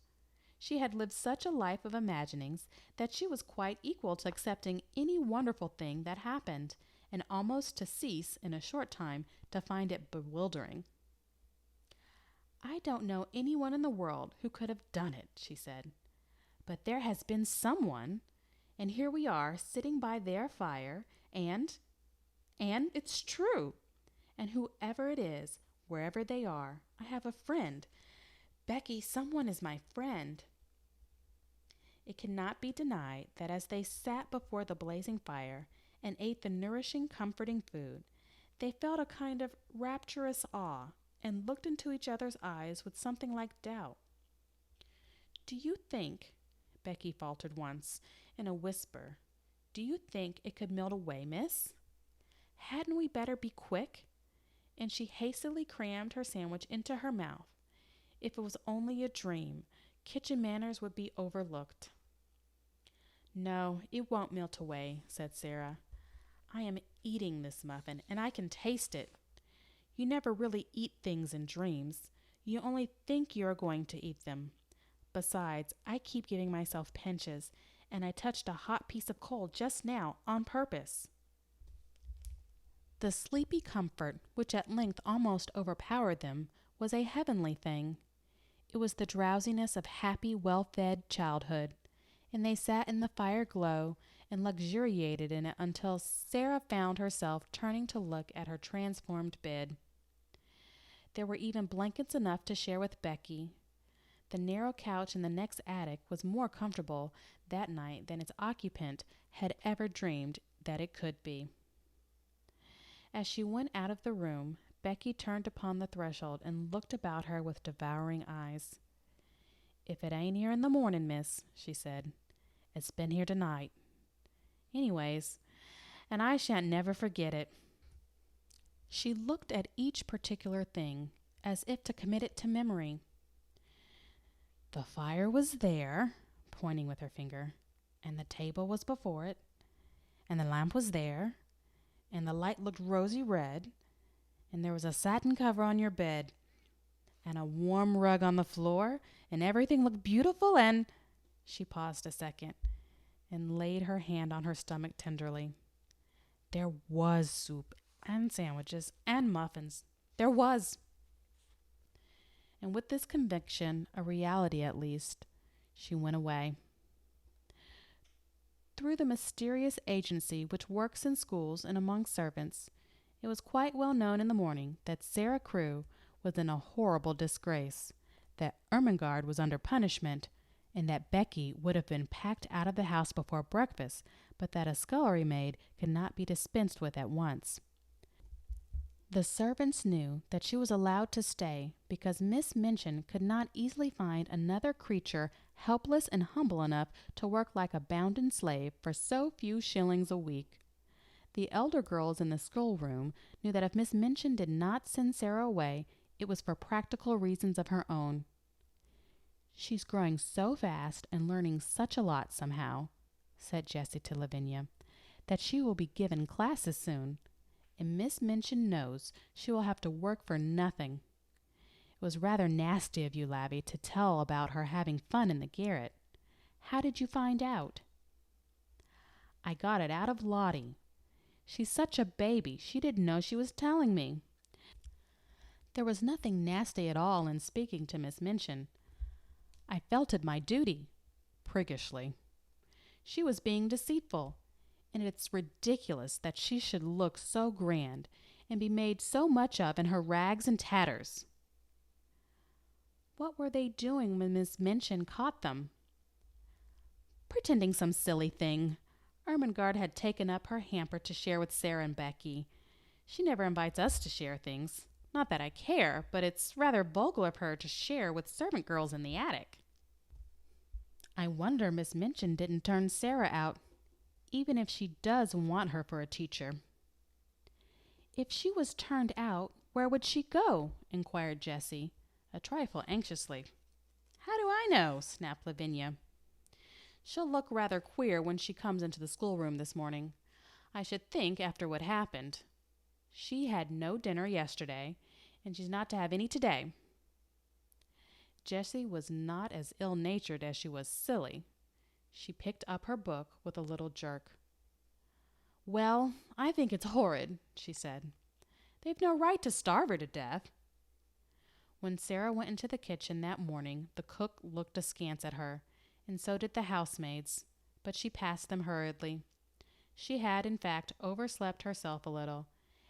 She had lived such a life of imaginings that she was quite equal to accepting any wonderful thing that happened, and almost to cease, in a short time, to find it bewildering. "I don't know anyone in the world who could have done it," she said. "But there has been someone, and here we are sitting by their fire, and it's true. And whoever it is, wherever they are, I have a friend. Becky, someone is my friend." It cannot be denied that as they sat before the blazing fire and ate the nourishing, comforting food, they felt a kind of rapturous awe and looked into each other's eyes with something like doubt. "Do you think," Becky faltered once, in a whisper, "do you think it could melt away, miss? Hadn't we better be quick?" And she hastily crammed her sandwich into her mouth. If it was only a dream, kitchen manners would be overlooked. "No, it won't melt away," said Sara. "I am eating this muffin, and I can taste it. You never really eat things in dreams. You only think you are going to eat them. Besides, I keep giving myself pinches, and I touched a hot piece of coal just now on purpose." The sleepy comfort, which at length almost overpowered them, was a heavenly thing. It was the drowsiness of happy, well-fed childhood, and they sat in the fire glow and luxuriated in it until Sara found herself turning to look at her transformed bed. There were even blankets enough to share with Becky. The narrow couch in the next attic was more comfortable that night than its occupant had ever dreamed that it could be. As she went out of the room, Becky turned upon the threshold and looked about her with devouring eyes. "If it ain't here in the morning, miss," she said, "it's been here tonight. Anyways, and I shan't never forget it." She looked at each particular thing, as if to commit it to memory. The fire was there, pointing with her finger, and the table was before it, and the lamp was there, and the light looked rosy red, and there was a satin cover on your bed, and a warm rug on the floor, and everything looked beautiful, and— She paused a second, and laid her hand on her stomach tenderly. "There was soup, and sandwiches, and muffins. There was." And with this conviction, a reality at least, she went away. Through the mysterious agency which works in schools and among servants, it was quite well known in the morning that Sara Crewe was in a horrible disgrace, that Ermengarde was under punishment, and that Becky would have been packed out of the house before breakfast, but that a scullery maid could not be dispensed with at once. The servants knew that she was allowed to stay because Miss Minchin could not easily find another creature helpless and humble enough to work like a bounden slave for so few shillings a week. The elder girls in the schoolroom knew that if Miss Minchin did not send Sara away, it was for practical reasons of her own. "She's growing so fast and learning such a lot somehow," said Jessie to Lavinia, "that she will be given classes soon. And Miss Minchin knows she will have to work for nothing. It was rather nasty of you, Lavvy, to tell about her having fun in the garret. How did you find out?" "I got it out of Lottie. She's such a baby, she didn't know she was telling me. There was nothing nasty at all in speaking to Miss Minchin. I felt it my duty," priggishly. "She was being deceitful. And it's ridiculous that she should look so grand and be made so much of in her rags and tatters." "What were they doing when Miss Minchin caught them?" "Pretending some silly thing. Ermengarde had taken up her hamper to share with Sara and Becky. She never invites us to share things. Not that I care, but it's rather vulgar of her to share with servant girls in the attic. I wonder Miss Minchin didn't turn Sara out, even if she does want her for a teacher. If she was turned out, where would she go? Inquired Jessie, a trifle anxiously. How do I know? Snapped Lavinia. She'll look rather queer when she comes into the schoolroom this morning, I should think, after what happened. She had no dinner yesterday, and she's not to have any today. Jessie was not as ill-natured as she was silly. She picked up her book with a little jerk. Well, I think it's horrid, she said. They've no right to starve her to death. When Sara went into the kitchen that morning, the cook looked askance at her, and so did the housemaids, but she passed them hurriedly. She had, in fact, overslept herself a little,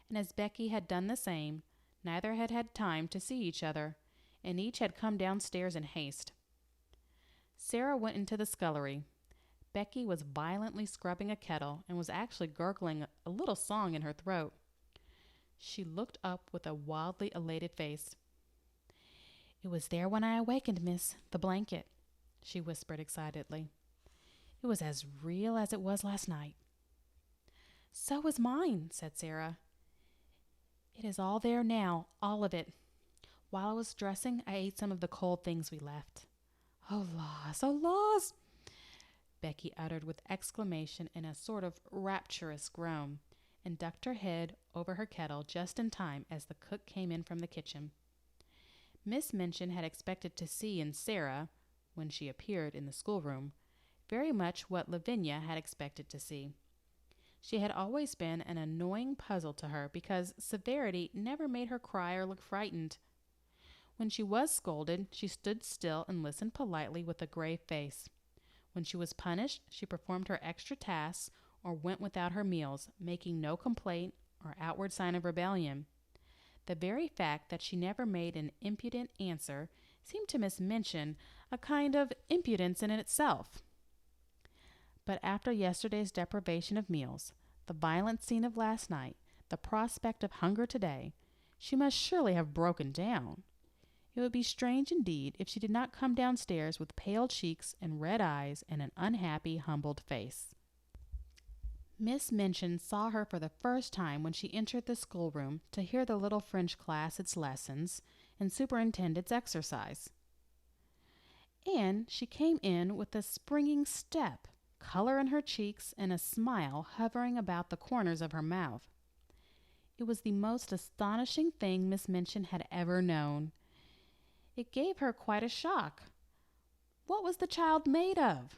and as Becky had done the same, neither had had time to see each other, and each had come downstairs in haste. Sara went into the scullery. Becky was violently scrubbing a kettle and was actually gurgling a little song in her throat. She looked up with a wildly elated face. It was there when I awakened, miss, the blanket, she whispered excitedly. It was as real as it was last night. So was mine, said Sara. It is all there now, all of it. While I was dressing, I ate some of the cold things we left. Oh, laws, oh, laws! Becky uttered with exclamation and a sort of rapturous groan, and ducked her head over her kettle just in time as the cook came in from the kitchen. Miss Minchin had expected to see in Sara, when she appeared in the schoolroom, very much what Lavinia had expected to see. She had always been an annoying puzzle to her because severity never made her cry or look frightened. When she was scolded, she stood still and listened politely with a grave face. When she was punished, she performed her extra tasks or went without her meals, making no complaint or outward sign of rebellion. The very fact that she never made an impudent answer seemed to Miss Minchin a kind of impudence in itself. But after yesterday's deprivation of meals, the violent scene of last night, the prospect of hunger today, she must surely have broken down. It would be strange indeed if she did not come downstairs with pale cheeks and red eyes and an unhappy, humbled face. Miss Minchin saw her for the first time when she entered the schoolroom to hear the little French class its lessons and superintend its exercise. And she came in with a springing step, color in her cheeks, and a smile hovering about the corners of her mouth. It was the most astonishing thing Miss Minchin had ever known. It gave her quite a shock. What was the child made of?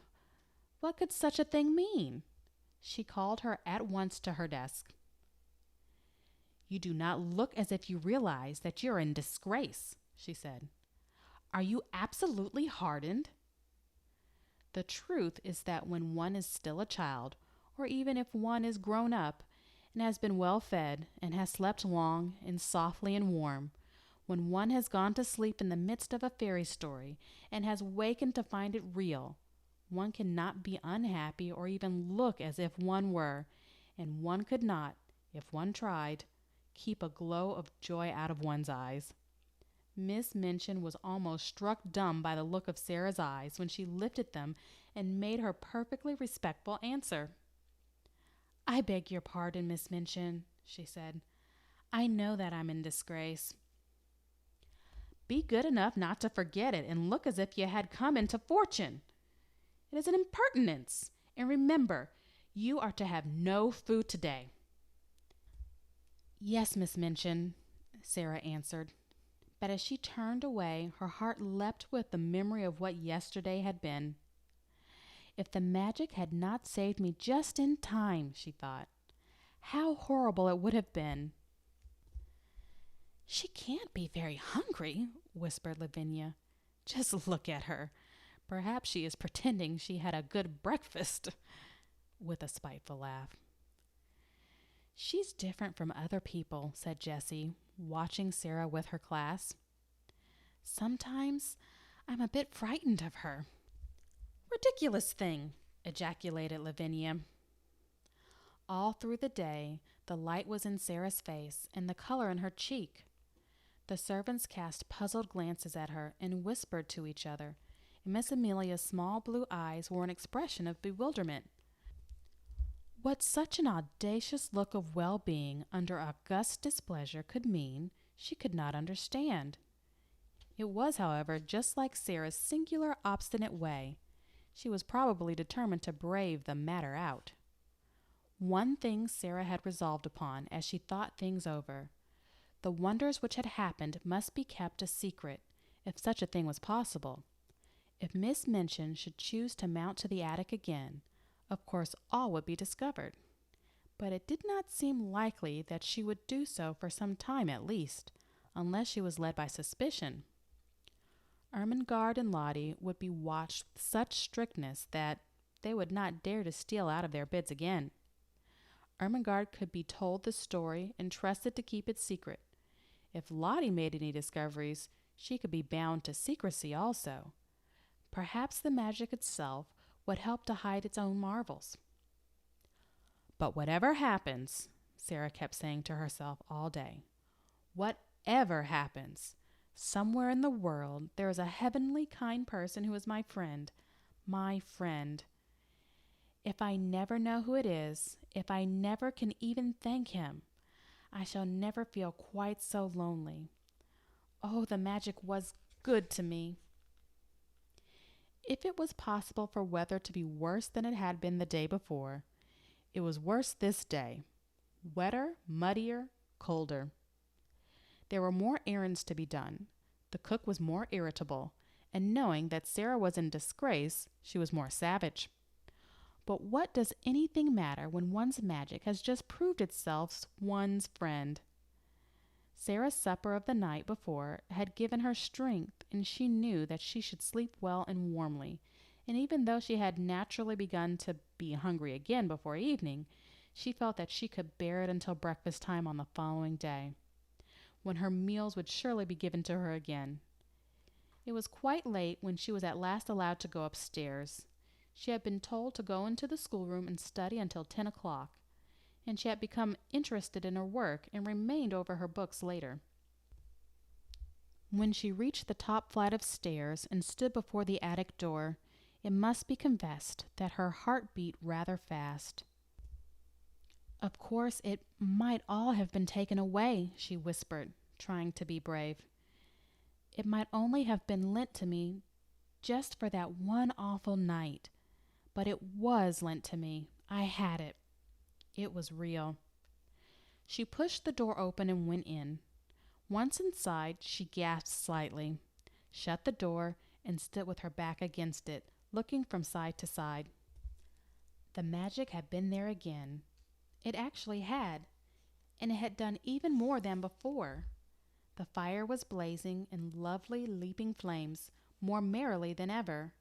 What could such a thing mean? She called her at once to her desk. You do not look as if you realize that you're in disgrace, she said. Are you absolutely hardened? The truth is that when one is still a child, or even if one is grown up and has been well fed and has slept long and softly and warm, when one has gone to sleep in the midst of a fairy story and has wakened to find it real, one cannot be unhappy or even look as if one were, and one could not, if one tried, keep a glow of joy out of one's eyes. Miss Minchin was almost struck dumb by the look of Sara's eyes when she lifted them and made her perfectly respectful answer. I beg your pardon, Miss Minchin, she said. I know that I'm in disgrace. Be good enough not to forget it and look as if you had come into fortune. It is an impertinence. And remember, you are to have no food today. Yes, Miss Minchin, Sara answered. But as she turned away, her heart leapt with the memory of what yesterday had been. If the magic had not saved me just in time, she thought, how horrible it would have been. She can't be very hungry, whispered Lavinia. Just look at her. Perhaps she is pretending she had a good breakfast, with a spiteful laugh. She's different from other people, said Jessie, watching Sara with her class. Sometimes I'm a bit frightened of her. Ridiculous thing, ejaculated Lavinia. All through the day, the light was in Sara's face and the color in her cheek. The servants cast puzzled glances at her and whispered to each other, and Miss Amelia's small blue eyes wore an expression of bewilderment. What such an audacious look of well-being under august displeasure could mean, she could not understand. It was, however, just like Sara's singular obstinate way. She was probably determined to brave the matter out. One thing Sara had resolved upon as she thought things over. The wonders which had happened must be kept a secret, if such a thing was possible. If Miss Minchin should choose to mount to the attic again, of course all would be discovered. But it did not seem likely that she would do so for some time at least, unless she was led by suspicion. Ermengarde and Lottie would be watched with such strictness that they would not dare to steal out of their beds again. Ermengarde could be told the story and trusted to keep it secret. If Lottie made any discoveries, she could be bound to secrecy also. Perhaps the magic itself would help to hide its own marvels. But whatever happens, Sara kept saying to herself all day, whatever happens, somewhere in the world there is a heavenly kind person who is my friend. My friend. If I never know who it is, if I never can even thank him, I shall never feel quite so lonely. Oh, the magic was good to me. If it was possible for weather to be worse than it had been the day before, it was worse this day. Wetter, muddier, colder. There were more errands to be done. The cook was more irritable, and knowing that Sara was in disgrace, she was more savage. But what does anything matter when one's magic has just proved itself one's friend? Sara's supper of the night before had given her strength, and she knew that she should sleep well and warmly, and even though she had naturally begun to be hungry again before evening, she felt that she could bear it until breakfast time on the following day, when her meals would surely be given to her again. It was quite late when she was at last allowed to go upstairs. She had been told to go into the schoolroom and study until 10 o'clock, and she had become interested in her work and remained over her books later. When she reached the top flight of stairs and stood before the attic door, it must be confessed that her heart beat rather fast. Of course, it might all have been taken away, she whispered, trying to be brave. It might only have been lent to me just for that one awful night. But it was lent to me. I had it. It was real. She pushed the door open and went in. Once inside, she gasped slightly, shut the door, and stood with her back against it, looking from side to side. The magic had been there again. It actually had, and it had done even more than before. The fire was blazing in lovely leaping flames, more merrily than ever.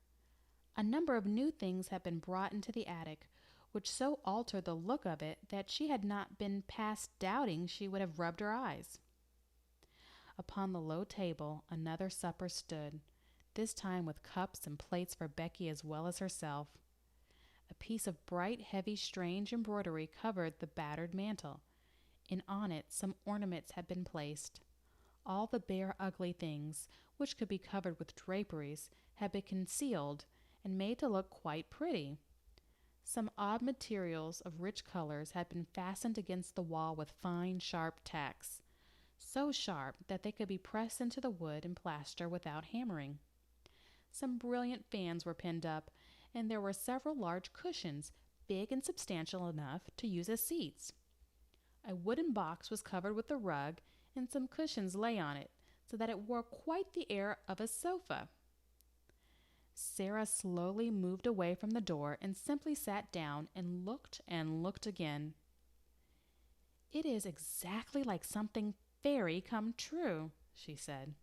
A number of new things had been brought into the attic, which so altered the look of it that she had not been past doubting she would have rubbed her eyes. Upon the low table another supper stood, this time with cups and plates for Becky as well as herself. A piece of bright, heavy, strange embroidery covered the battered mantel, and on it some ornaments had been placed. All the bare, ugly things, which could be covered with draperies, had been concealed and made to look quite pretty. Some odd materials of rich colors had been fastened against the wall with fine, sharp tacks, so sharp that they could be pressed into the wood and plaster without hammering. Some brilliant fans were pinned up, and there were several large cushions, big and substantial enough to use as seats. A wooden box was covered with a rug, and some cushions lay on it, so that it wore quite the air of a sofa. Sara slowly moved away from the door and simply sat down and looked again. "It is exactly like something fairy come true," she said.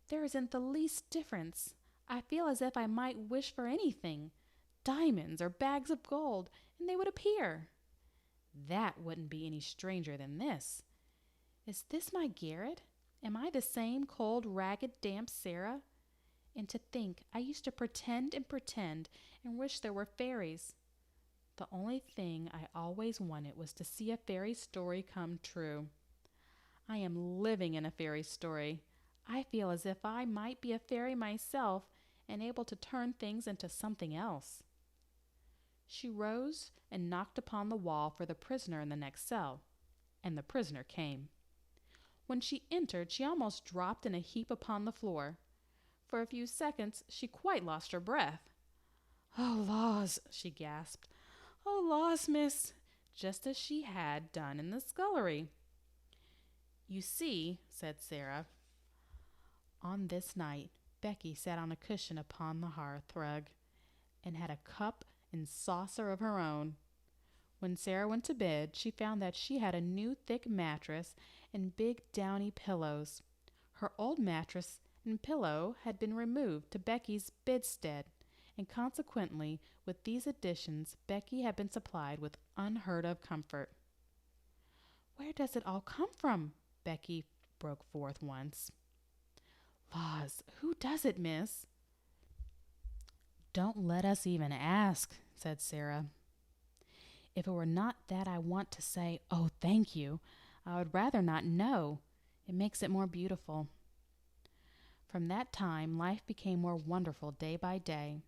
"There isn't the least difference. I feel as if I might wish for anything, diamonds or bags of gold, and they would appear. That wouldn't be any stranger than this. Is this my garret? Am I the same cold, ragged, damp Sara? And to think I used to pretend and wish there were fairies. The only thing I always wanted was to see a fairy story come true. I am living in a fairy story. I feel as if I might be a fairy myself and able to turn things into something else." She rose and knocked upon the wall for the prisoner in the next cell, and the prisoner came. When she entered, she almost dropped in a heap upon the floor. For a few seconds she quite lost her breath. "Oh, laws!" she gasped. "Oh, laws, miss!" just as she had done in the scullery. "You see," said Sara, "on this night Becky sat on a cushion upon the hearth rug, and had a cup and saucer of her own. When Sara went to bed, she found that she had a new thick mattress and big downy pillows. Her old mattress and pillow had been removed to Becky's bedstead, and consequently, with these additions, Becky had been supplied with unheard of comfort." "Where does it all come from?" Becky broke forth once. "Laws, who does it, miss?" "Don't let us even ask," said Sara. "If it were not that I want to say, 'Oh, thank you,' I would rather not know. It makes it more beautiful." From that time life became more wonderful day by day.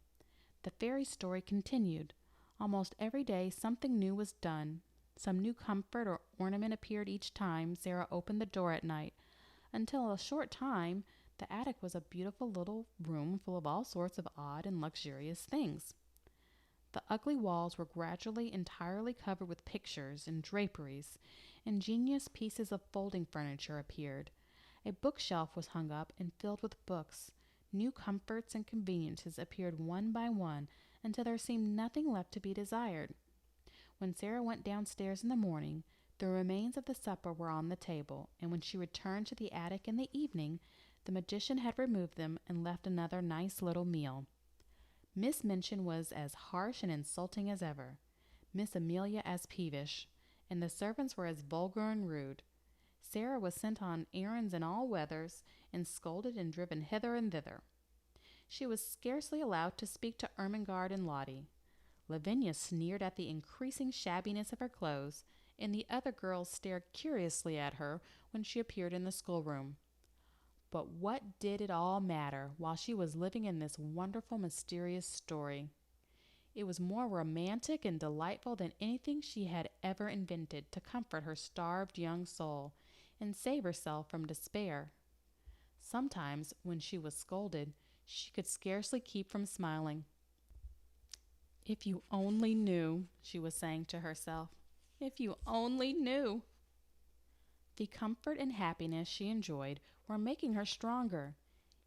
The fairy story continued. Almost every day something new was done. Some new comfort or ornament appeared each time Sara opened the door at night. Until in a short time the attic was a beautiful little room full of all sorts of odd and luxurious things. The ugly walls were gradually entirely covered with pictures and draperies. Ingenious pieces of folding furniture appeared. A bookshelf was hung up and filled with books. New comforts and conveniences appeared one by one until there seemed nothing left to be desired. When Sara went downstairs in the morning, the remains of the supper were on the table, and when she returned to the attic in the evening, the magician had removed them and left another nice little meal. Miss Minchin was as harsh and insulting as ever, Miss Amelia as peevish, and the servants were as vulgar and rude. Sara was sent on errands in all weathers, and scolded and driven hither and thither. She was scarcely allowed to speak to Ermengarde and Lottie. Lavinia sneered at the increasing shabbiness of her clothes, and the other girls stared curiously at her when she appeared in the schoolroom. But what did it all matter while she was living in this wonderful, mysterious story? It was more romantic and delightful than anything she had ever invented to comfort her starved young soul and save herself from despair. Sometimes, when she was scolded, she could scarcely keep from smiling. "If you only knew," she was saying to herself, "if you only knew." The comfort and happiness she enjoyed were making her stronger,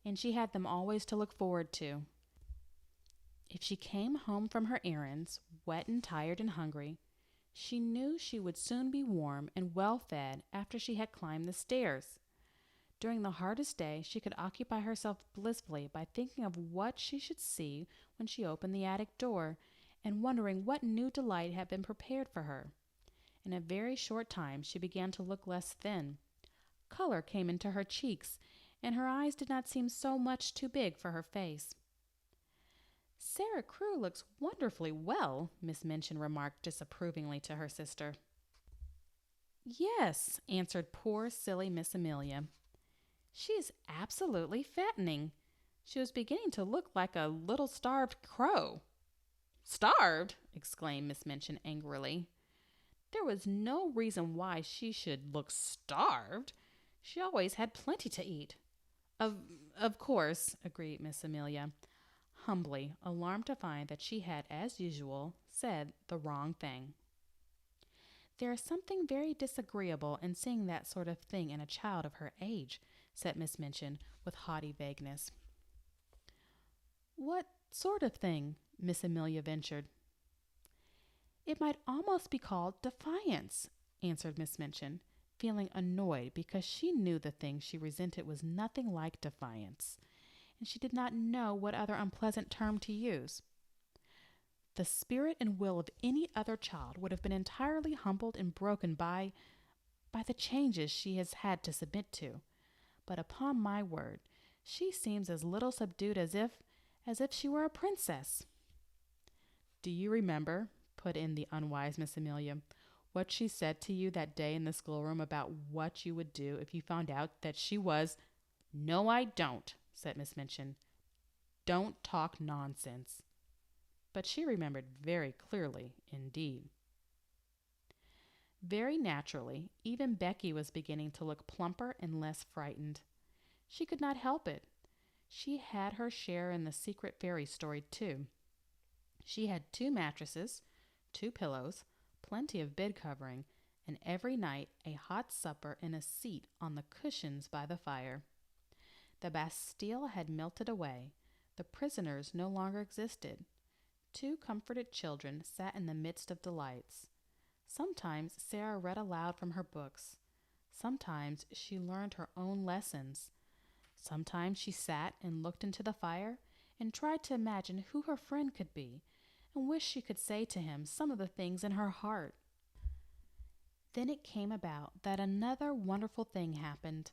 and she had them always to look forward to. If she came home from her errands, wet and tired and hungry, she knew she would soon be warm and well fed after she had climbed the stairs. During the hardest day, she could occupy herself blissfully by thinking of what she should see when she opened the attic door, and wondering what new delight had been prepared for her. In a very short time she began to look less thin. Color came into her cheeks, and her eyes did not seem so much too big for her face. "Sara Crewe looks wonderfully well," Miss Minchin remarked disapprovingly to her sister. "Yes," answered poor silly Miss Amelia. "She is absolutely fattening. She was beginning to look like a little starved crow." "Starved!" exclaimed Miss Minchin angrily. "There was no reason why she should look starved. She always had plenty to eat." Of course," agreed Miss Amelia, humbly, alarmed to find that she had, as usual, said the wrong thing. "There is something very disagreeable in seeing that sort of thing in a child of her age," said Miss Minchin with haughty vagueness. "What sort of thing?" Miss Amelia ventured. "It might almost be called defiance," answered Miss Minchin, feeling annoyed because she knew the thing she resented was nothing like defiance, and she did not know what other unpleasant term to use. The spirit and will of any other child would have been entirely humbled and broken by the changes she has had to submit to. But upon my word, she seems as little subdued as if she were a princess." "Do you remember," put in the unwise Miss Amelia, what she said to you that day in the schoolroom about what you would do if you found out that she was—" "No, I don't," said Miss Minchin. "Don't talk nonsense." But she remembered very clearly indeed. Very naturally, even Becky was beginning to look plumper and less frightened. She could not help it. She had her share in the secret fairy story, too. She had 2 mattresses, 2 pillows, plenty of bed covering, and every night a hot supper and a seat on the cushions by the fire. The Bastille had melted away. The prisoners no longer existed. 2 comforted children sat in the midst of delights. Sometimes Sara read aloud from her books. Sometimes she learned her own lessons. Sometimes she sat and looked into the fire and tried to imagine who her friend could be and wished she could say to him some of the things in her heart. Then it came about that another wonderful thing happened.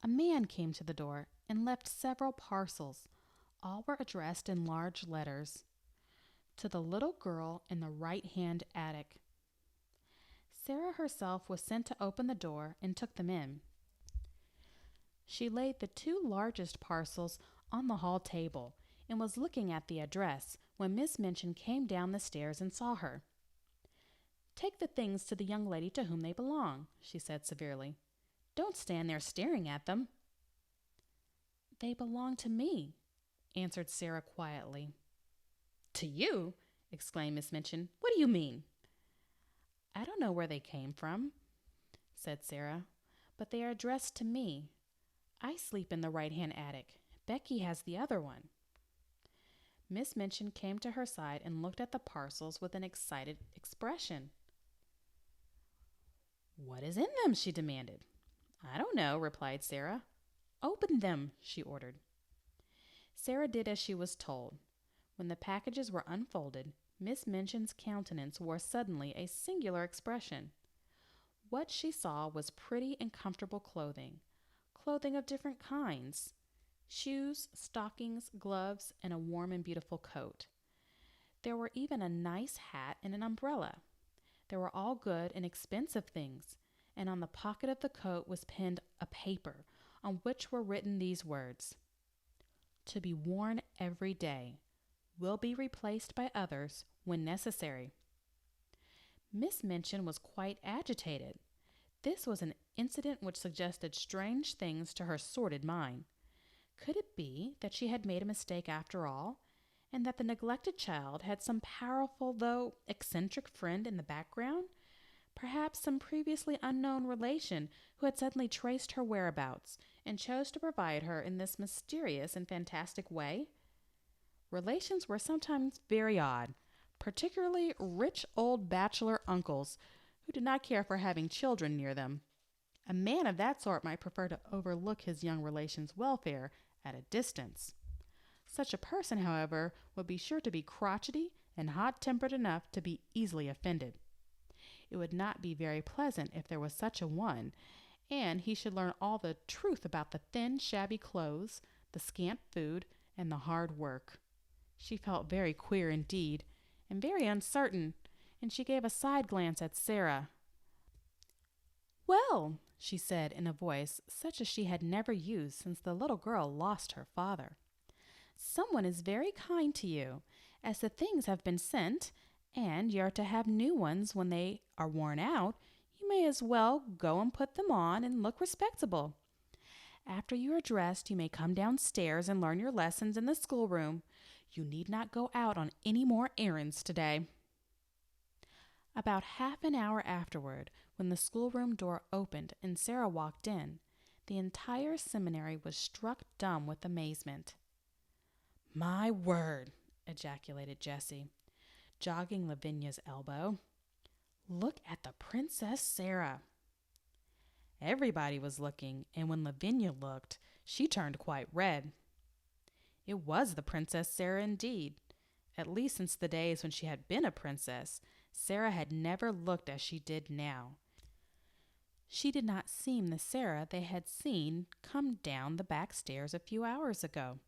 A man came to the door and left several parcels. All were addressed in large letters. To the little girl in the right-hand attic. Sara herself was sent to open the door and took them in. She laid the 2 largest parcels on the hall table and was looking at the address when Miss Minchin came down the stairs and saw her. "Take the things to the young lady to whom they belong," she said severely. "Don't stand there staring at them." "They belong to me," answered Sara quietly. "To you?" exclaimed Miss Minchin. "What do you mean?" "I don't know where they came from," said Sara, "but they are addressed to me. I sleep in the right-hand attic. Becky has the other one." Miss Minchin came to her side and looked at the parcels with an excited expression. "What is in them?" she demanded. "I don't know," replied Sara. "Open them," she ordered. Sara did as she was told. When the packages were unfolded, Miss Minchin's countenance wore suddenly a singular expression. What she saw was pretty and comfortable clothing of different kinds, shoes, stockings, gloves, and a warm and beautiful coat. There were even a nice hat and an umbrella. They were all good and expensive things, and on the pocket of the coat was pinned a paper on which were written these words: "To be worn every day. Will be replaced by others when necessary." Miss Minchin was quite agitated. This was an incident which suggested strange things to her sordid mind. Could it be that she had made a mistake after all, and that the neglected child had some powerful though eccentric friend in the background? Perhaps some previously unknown relation who had suddenly traced her whereabouts and chose to provide her in this mysterious and fantastic way? Relations were sometimes very odd, particularly rich old bachelor uncles who did not care for having children near them. A man of that sort might prefer to overlook his young relation's welfare at a distance. Such a person, however, would be sure to be crotchety and hot-tempered enough to be easily offended. It would not be very pleasant if there was such a one, and he should learn all the truth about the thin, shabby clothes, the scant food, and the hard work. She felt very queer indeed, and very uncertain, and she gave a side glance at Sara. "Well," she said in a voice such as she had never used since the little girl lost her father, "someone is very kind to you. As the things have been sent, and you are to have new ones when they are worn out, you may as well go and put them on and look respectable. After you are dressed, you may come downstairs and learn your lessons in the schoolroom. You need not go out on any more errands today." About half an hour afterward, when the schoolroom door opened and Sara walked in, the entire seminary was struck dumb with amazement. "My word!" ejaculated Jessie, jogging Lavinia's elbow. "Look at the Princess Sara." Everybody was looking, and when Lavinia looked, she turned quite red. It was the Princess Sara indeed. At least since the days when she had been a princess, Sara had never looked as she did now. She did not seem the Sara they had seen come down the back stairs a few hours ago.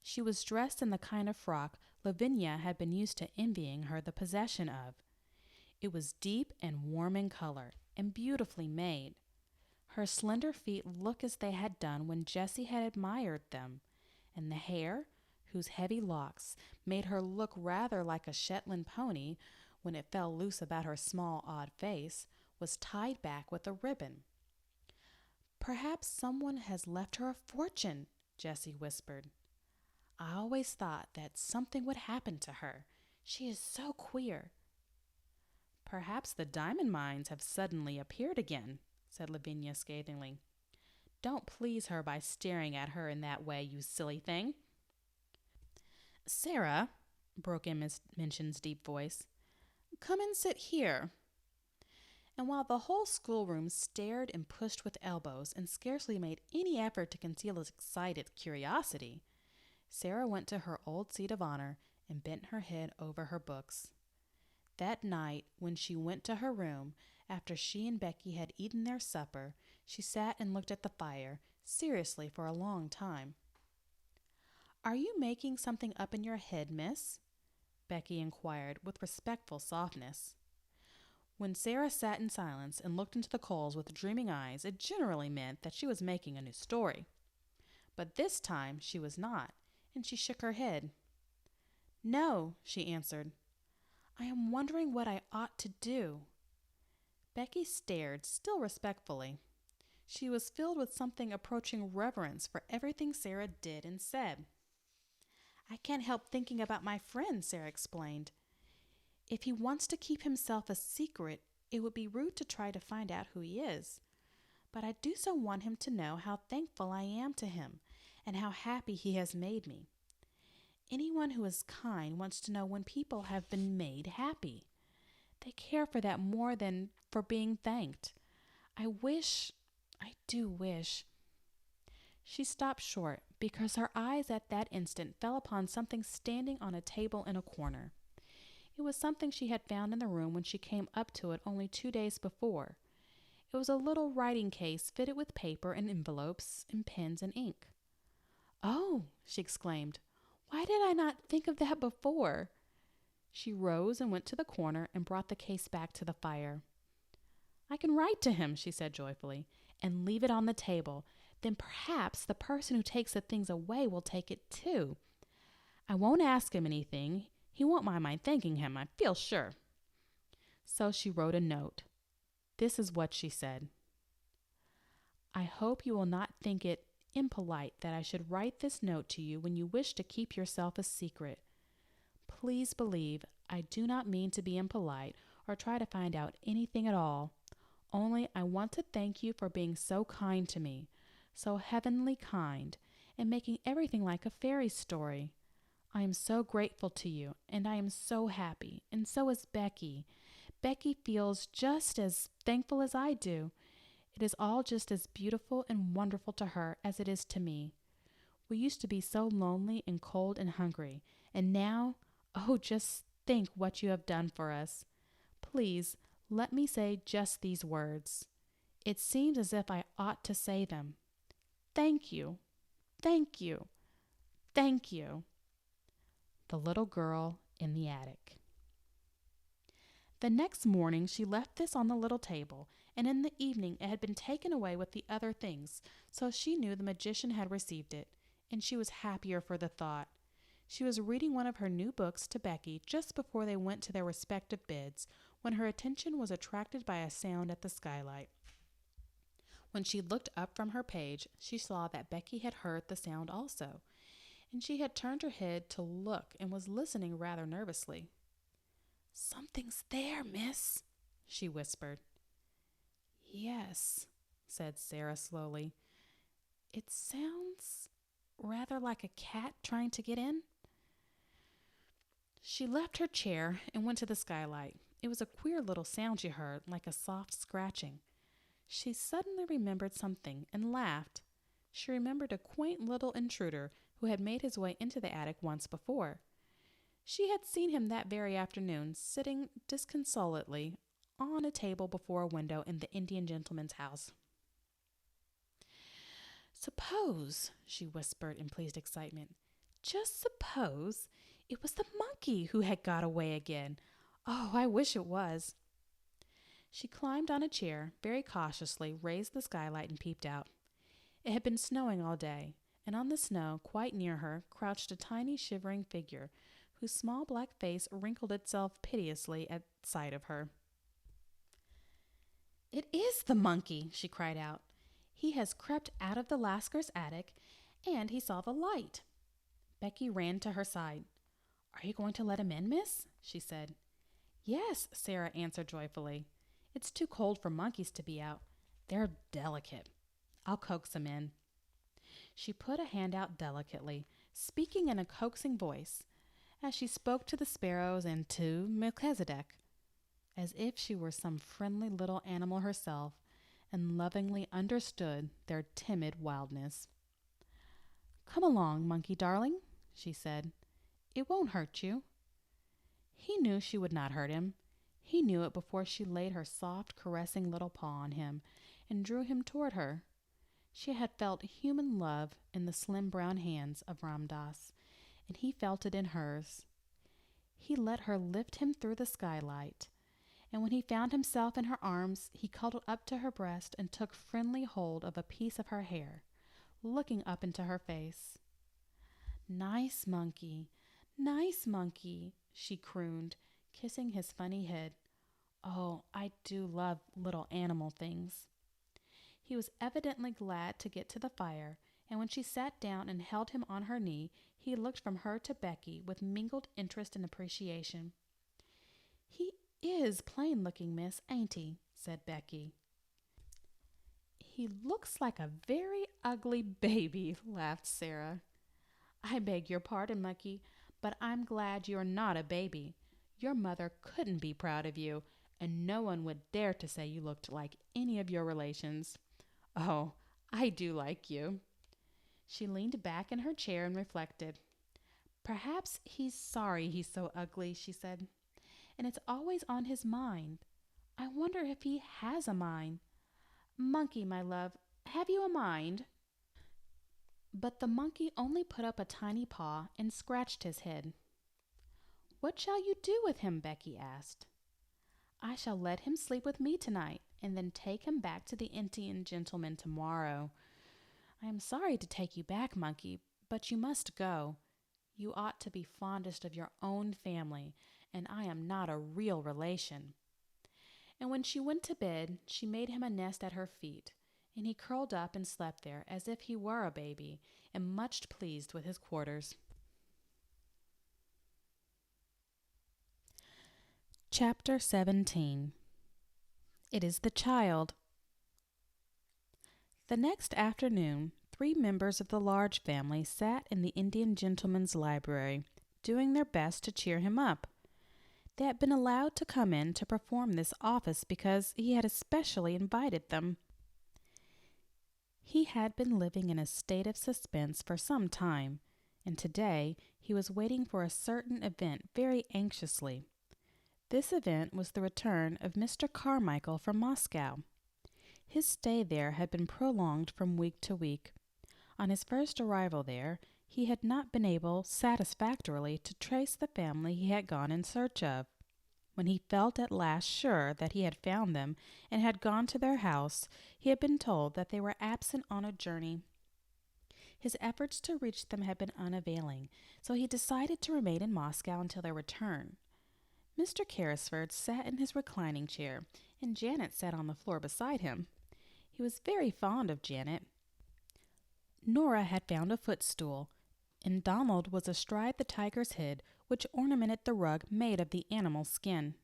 She was dressed in the kind of frock Lavinia had been used to envying her the possession of. It was deep and warm in color and beautifully made. Her slender feet looked as they had done when Jessie had admired them, and the hair, whose heavy locks made her look rather like a Shetland pony when it fell loose about her small, odd face, was tied back with a ribbon. "Perhaps someone has left her a fortune," Jessie whispered. "I always thought that something would happen to her. She is so queer." "Perhaps the diamond mines have suddenly appeared again," said Lavinia scathingly. "Don't please her by staring at her in that way, you silly thing." "Sara," broke in Miss Minchin's deep voice, "come and sit here." And while the whole schoolroom stared and pushed with elbows and scarcely made any effort to conceal its excited curiosity, Sara went to her old seat of honor and bent her head over her books. That night, when she went to her room, after she and Becky had eaten their supper, she sat and looked at the fire, seriously, for a long time. "Are you making something up in your head, miss?" Becky inquired with respectful softness. When Sara sat in silence and looked into the coals with dreaming eyes, it generally meant that she was making a new story. But this time she was not, and she shook her head. "No," she answered. "I am wondering what I ought to do." Becky stared, still respectfully. She was filled with something approaching reverence for everything Sara did and said. "I can't help thinking about my friend," Sara explained. "If he wants to keep himself a secret, it would be rude to try to find out who he is. But I do so want him to know how thankful I am to him and how happy he has made me. Anyone who is kind wants to know when people have been made happy. They care for that more than for being thanked. I do wish." She stopped short because her eyes at that instant fell upon something standing on a table in a corner. It was something she had found in the room when she came up to it only 2 days before. It was a little writing case fitted with paper and envelopes and pens and ink. "Oh," she exclaimed, "why did I not think of that before?" She rose and went to the corner and brought the case back to the fire. "I can write to him," she said joyfully, "and leave it on the table. Then perhaps the person who takes the things away will take it too. I won't ask him anything. He won't mind my thanking him, I feel sure." So she wrote a note. This is what she said: "I hope you will not think it impolite that I should write this note to you when you wish to keep yourself a secret. Please believe I do not mean to be impolite or try to find out anything at all. Only I want to thank you for being so kind to me, so heavenly kind, and making everything like a fairy story. I am so grateful to you, and I am so happy, and so is Becky. Becky feels just as thankful as I do. It is all just as beautiful and wonderful to her as it is to me. We used to be so lonely and cold and hungry, and now, oh, just think what you have done for us. Please, let me say just these words. It seems as if I ought to say them. Thank you, thank you, thank you." The Little Girl in the Attic. The next morning she left this on the little table, and in the evening it had been taken away with the other things, so she knew the magician had received it, and she was happier for the thought. She was reading one of her new books to Becky just before they went to their respective beds, when her attention was attracted by a sound at the skylight. When she looked up from her page, she saw that Becky had heard the sound also, and she had turned her head to look and was listening rather nervously. "Something's there, miss," she whispered. "Yes," said Sara slowly. "It sounds rather like a cat trying to get in." She left her chair and went to the skylight. It was a queer little sound she heard, like a soft scratching. She suddenly remembered something and laughed. She remembered a quaint little intruder who had made his way into the attic once before. She had seen him that very afternoon, sitting disconsolately on a table before a window in the Indian gentleman's house. "Suppose," she whispered in pleased excitement, "just suppose it was the monkey who had got away again. Oh, I wish it was." She climbed on a chair, very cautiously raised the skylight and peeped out. It had been snowing all day, and on the snow, quite near her, crouched a tiny shivering figure, whose small black face wrinkled itself piteously at sight of her. "It is the monkey!" she cried out. "He has crept out of the Lasker's attic, and he saw the light." Becky ran to her side. "Are you going to let him in, miss?" she said. "Yes," Sara answered joyfully. "It's too cold for monkeys to be out. They're delicate. I'll coax him in." She put a hand out delicately, speaking in a coaxing voice, as she spoke to the sparrows and to Melchisedec, as if she were some friendly little animal herself and lovingly understood their timid wildness. "Come along, monkey darling," she said. "It won't hurt you." He knew she would not hurt him. He knew it before she laid her soft, caressing little paw on him and drew him toward her. She had felt human love in the slim brown hands of Ram Dass, and he felt it in hers. He let her lift him through the skylight, and when he found himself in her arms, he cuddled up to her breast and took friendly hold of a piece of her hair, looking up into her face. Nice monkey," she crooned, kissing his funny head. "Oh, I do love little animal things." He was evidently glad to get to the fire, and when she sat down and held him on her knee, he looked from her to Becky with mingled interest and appreciation. "He is plain looking, miss, ain't he?" said Becky. "He looks like a very ugly baby," laughed Sara. "I beg your pardon, monkey, but I'm glad you're not a baby. Your mother couldn't be proud of you, and no one would dare to say you looked like any of your relations. Oh, I do like you." She leaned back in her chair and reflected. "Perhaps he's sorry he's so ugly," she said, "and it's always on his mind. I wonder if he has a mind. Monkey, my love, have you a mind?" But the monkey only put up a tiny paw and scratched his head. "What shall you do with him?" Becky asked. "I shall let him sleep with me tonight, and then take him back to the Indian gentleman tomorrow. I am sorry to take you back, monkey, but you must go. You ought to be fondest of your own family, and I am not a real relation." And when she went to bed, she made him a nest at her feet, and he curled up and slept there as if he were a baby, and much pleased with his quarters. Chapter 17. It is the child. The next afternoon, 3 members of the Large family sat in the Indian gentleman's library, doing their best to cheer him up. They had been allowed to come in to perform this office because he had especially invited them. He had been living in a state of suspense for some time, and today he was waiting for a certain event very anxiously. This event was the return of Mr. Carmichael from Moscow. His stay there had been prolonged from week to week. On his first arrival there, he had not been able satisfactorily to trace the family he had gone in search of. When he felt at last sure that he had found them and had gone to their house, he had been told that they were absent on a journey. His efforts to reach them had been unavailing, so he decided to remain in Moscow until their return. Mr. Carrisford sat in his reclining chair, and Janet sat on the floor beside him. He was very fond of Janet. Nora had found a footstool, and Donald was astride the tiger's head, which ornamented the rug made of the animal's skin.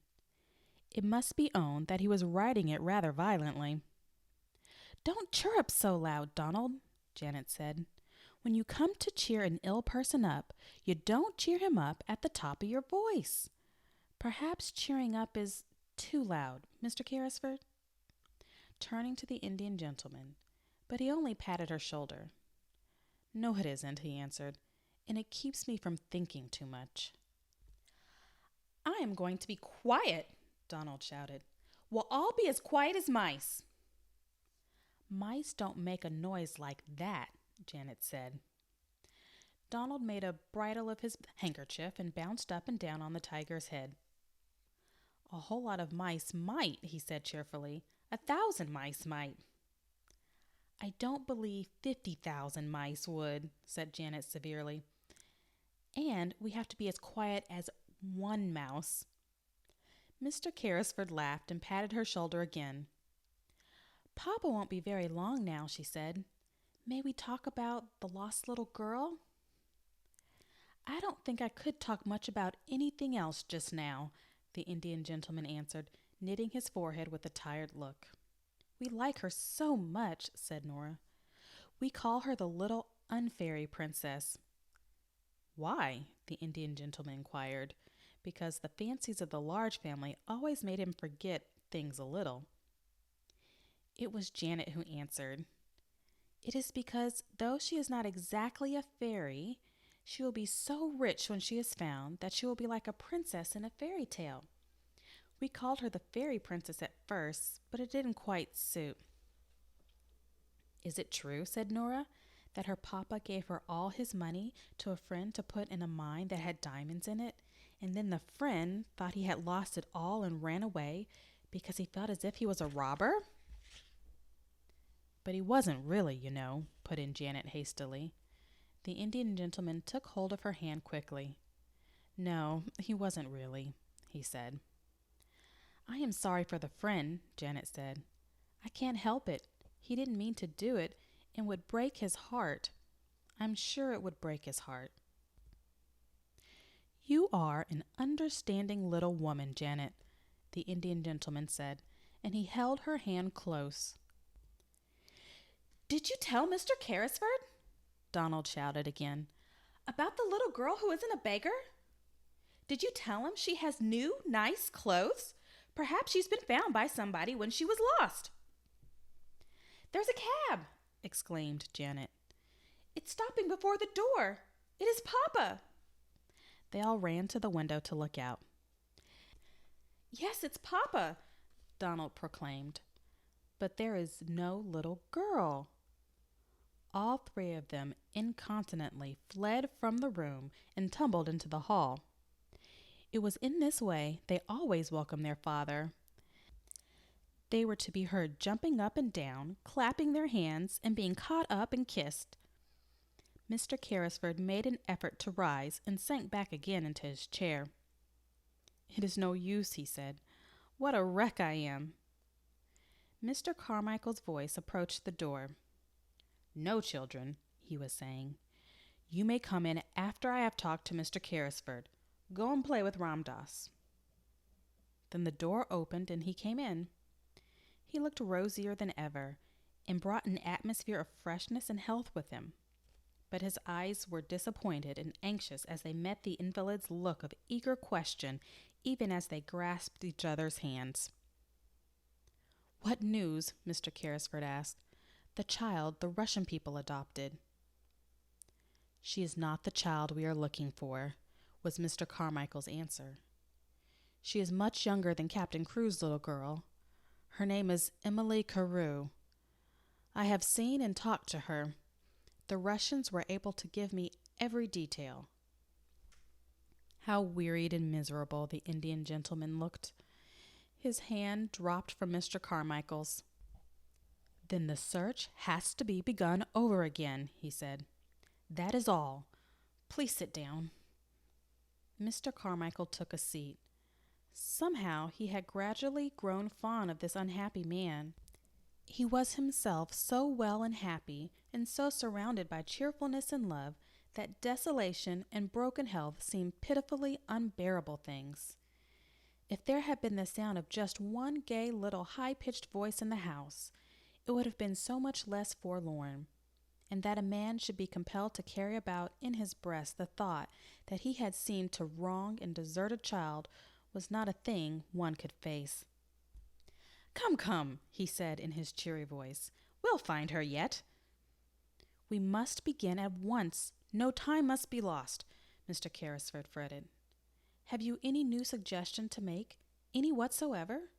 It must be owned that he was riding it rather violently. "Don't chirrup so loud, Donald," Janet said. "When you come to cheer an ill person up, you don't cheer him up at the top of your voice. Perhaps cheering up is too loud, Mr. Carrisford?" Turning to the Indian gentleman, but he only patted her shoulder. "No, it isn't," he answered, "and it keeps me from thinking too much." "I am going to be quiet," Donald shouted. "We'll all be as quiet as mice." "Mice don't make a noise like that," Janet said. Donald made a bridle of his handkerchief and bounced up and down on the tiger's head. A whole lot of mice might, he said cheerfully. 1,000 mice might. I don't believe 50,000 mice would, said Janet severely. And we have to be as quiet as one mouse. Mr. Carrisford laughed and patted her shoulder again. Papa won't be very long now, she said. May we talk about the lost little girl? I don't think I could talk much about anything else just now, the Indian gentleman answered, knitting his forehead with a tired look. We like her so much, said Nora. We call her the little unfairy princess. Why? The Indian gentleman inquired, because the fancies of the large family always made him forget things a little. It was Janet who answered. It is because, though she is not exactly a fairy, she will be so rich when she is found that she will be like a princess in a fairy tale. We called her the fairy princess at first, but it didn't quite suit. Is it true, said Nora, that her papa gave her all his money to a friend to put in a mine that had diamonds in it, and then the friend thought he had lost it all and ran away because he felt as if he was a robber? But he wasn't really, you know, put in Janet hastily. The Indian gentleman took hold of her hand quickly. No, he wasn't really, he said. I am sorry for the friend, Janet said. I can't help it. He didn't mean to do it and would break his heart. I'm sure it would break his heart. You are an understanding little woman, Janet, the Indian gentleman said, and he held her hand close. Did you tell Mr. Carrisford? Donald shouted again. About the little girl who isn't a beggar? Did you tell him she has new, nice clothes? Perhaps she's been found by somebody when she was lost. There's a cab, exclaimed Janet. It's stopping before the door. It is Papa. They all ran to the window to look out. Yes, it's Papa, Donald proclaimed. But there is no little girl. All three of them incontinently fled from the room and tumbled into the hall. It was in this way they always welcomed their father. They were to be heard jumping up and down, clapping their hands, and being caught up and kissed. Mr. Carrisford made an effort to rise and sank back again into his chair. It is no use, he said. What a wreck I am. Mr. Carmichael's voice approached the door. No, children, he was saying. You may come in after I have talked to Mr. Carrisford. Go and play with Ram Dass. Then the door opened and he came in. He looked rosier than ever and brought an atmosphere of freshness and health with him. But his eyes were disappointed and anxious as they met the invalid's look of eager question, even as they grasped each other's hands. What news? Mr. Carrisford asked. The child the Russian people adopted. She is not the child we are looking for, was Mr. Carmichael's answer. She is much younger than Captain Crew's little girl. Her name is Emily Carew. I have seen and talked to her. The Russians were able to give me every detail. How wearied and miserable the Indian gentleman looked. His hand dropped from Mr. Carmichael's. Then the search has to be begun over again, he said. That is all. Please sit down. Mr. Carmichael took a seat. Somehow he had gradually grown fond of this unhappy man. He was himself so well and happy, and so surrounded by cheerfulness and love, that desolation and broken health seemed pitifully unbearable things. If there had been the sound of just one gay little high-pitched voice in the house, it would have been so much less forlorn, and that a man should be compelled to carry about in his breast the thought that he had seemed to wrong and desert a child was not a thing one could face. Come, come, he said in his cheery voice. We'll find her yet. We must begin at once. No time must be lost, Mr. Carrisford fretted. Have you any new suggestion to make? Any whatsoever?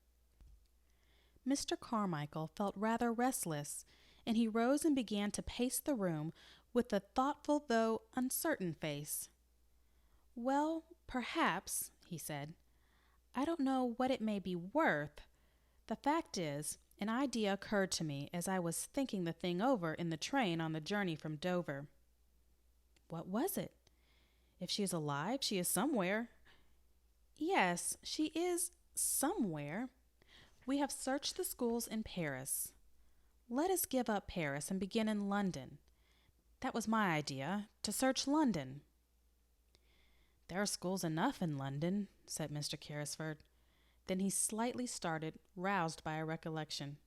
Mr. Carmichael felt rather restless, and he rose and began to pace the room with a thoughtful though uncertain face. Well, perhaps, he said, I don't know what it may be worth. The fact is, an idea occurred to me as I was thinking the thing over in the train on the journey from Dover. What was it? If she is alive, she is somewhere. Yes, she is somewhere. We have searched the schools in Paris. Let us give up Paris and begin in London. That was my idea, to search London. There are schools enough in London, said Mr. Carrisford. Then he slightly started, roused by a recollection.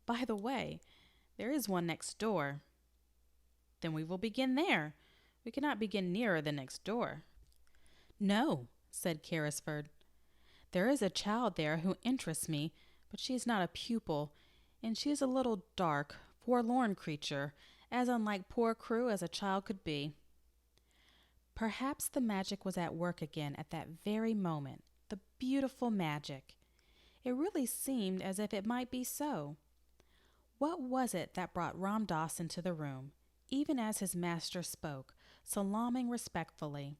By the way, there is one next door. Then we will begin there. We cannot begin nearer than next door. No, said Carrisford. There is a child there who interests me, but she is not a pupil, and she is a little dark, forlorn creature, as unlike poor Crewe as a child could be. Perhaps the magic was at work again at that very moment, the beautiful magic. It really seemed as if it might be so. What was it that brought Ram Dass into the room, even as his master spoke, salaaming respectfully,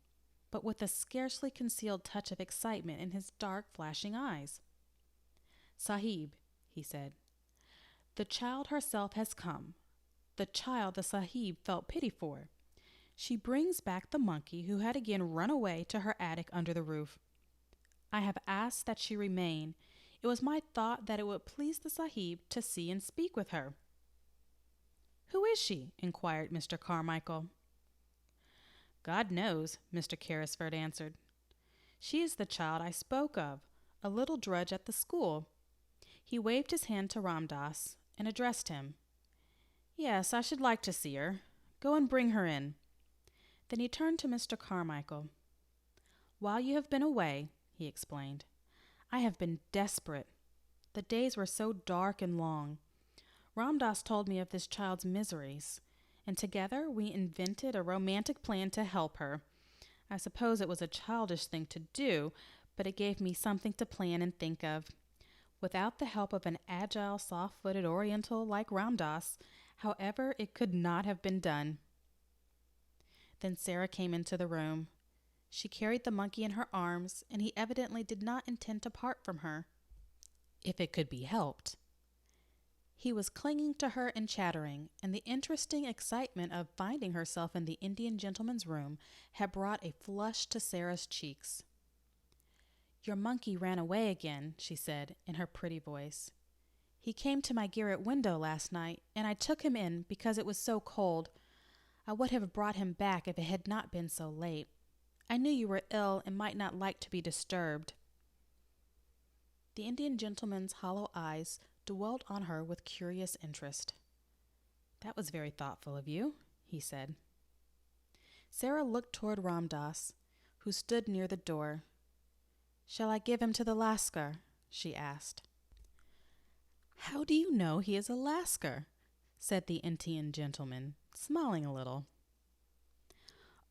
but with a scarcely concealed touch of excitement in his dark, flashing eyes? Sahib, he said, the child herself has come, the child the Sahib felt pity for. She brings back the monkey who had again run away to her attic under the roof. I have asked that she remain. It was my thought that it would please the Sahib to see and speak with her. Who is she? Inquired Mr. Carmichael. God knows, Mr. Carrisford answered. She is the child I spoke of, a little drudge at the school. He waved his hand to Ram Dass and addressed him. Yes, I should like to see her. Go and bring her in. Then he turned to Mr. Carmichael. While you have been away, he explained, I have been desperate. The days were so dark and long. Ram Dass told me of this child's miseries, and together we invented a romantic plan to help her. I suppose it was a childish thing to do, but it gave me something to plan and think of. Without the help of an agile, soft-footed Oriental like Ram Dass, however, it could not have been done. Then Sara came into the room. She carried the monkey in her arms, and he evidently did not intend to part from her, if it could be helped. He was clinging to her and chattering, and the interesting excitement of finding herself in the Indian gentleman's room had brought a flush to Sara's cheeks. Your monkey ran away again, she said in her pretty voice. He came to my garret window last night, and I took him in because it was so cold. I would have brought him back if it had not been so late. I knew you were ill and might not like to be disturbed. The Indian gentleman's hollow eyes dwelt on her with curious interest. That was very thoughtful of you, he said. Sara looked toward Ram Dass, who stood near the door. Shall I give him to the Lascar? She asked. How do you know he is a Lascar? Said the Indian gentleman, smiling a little.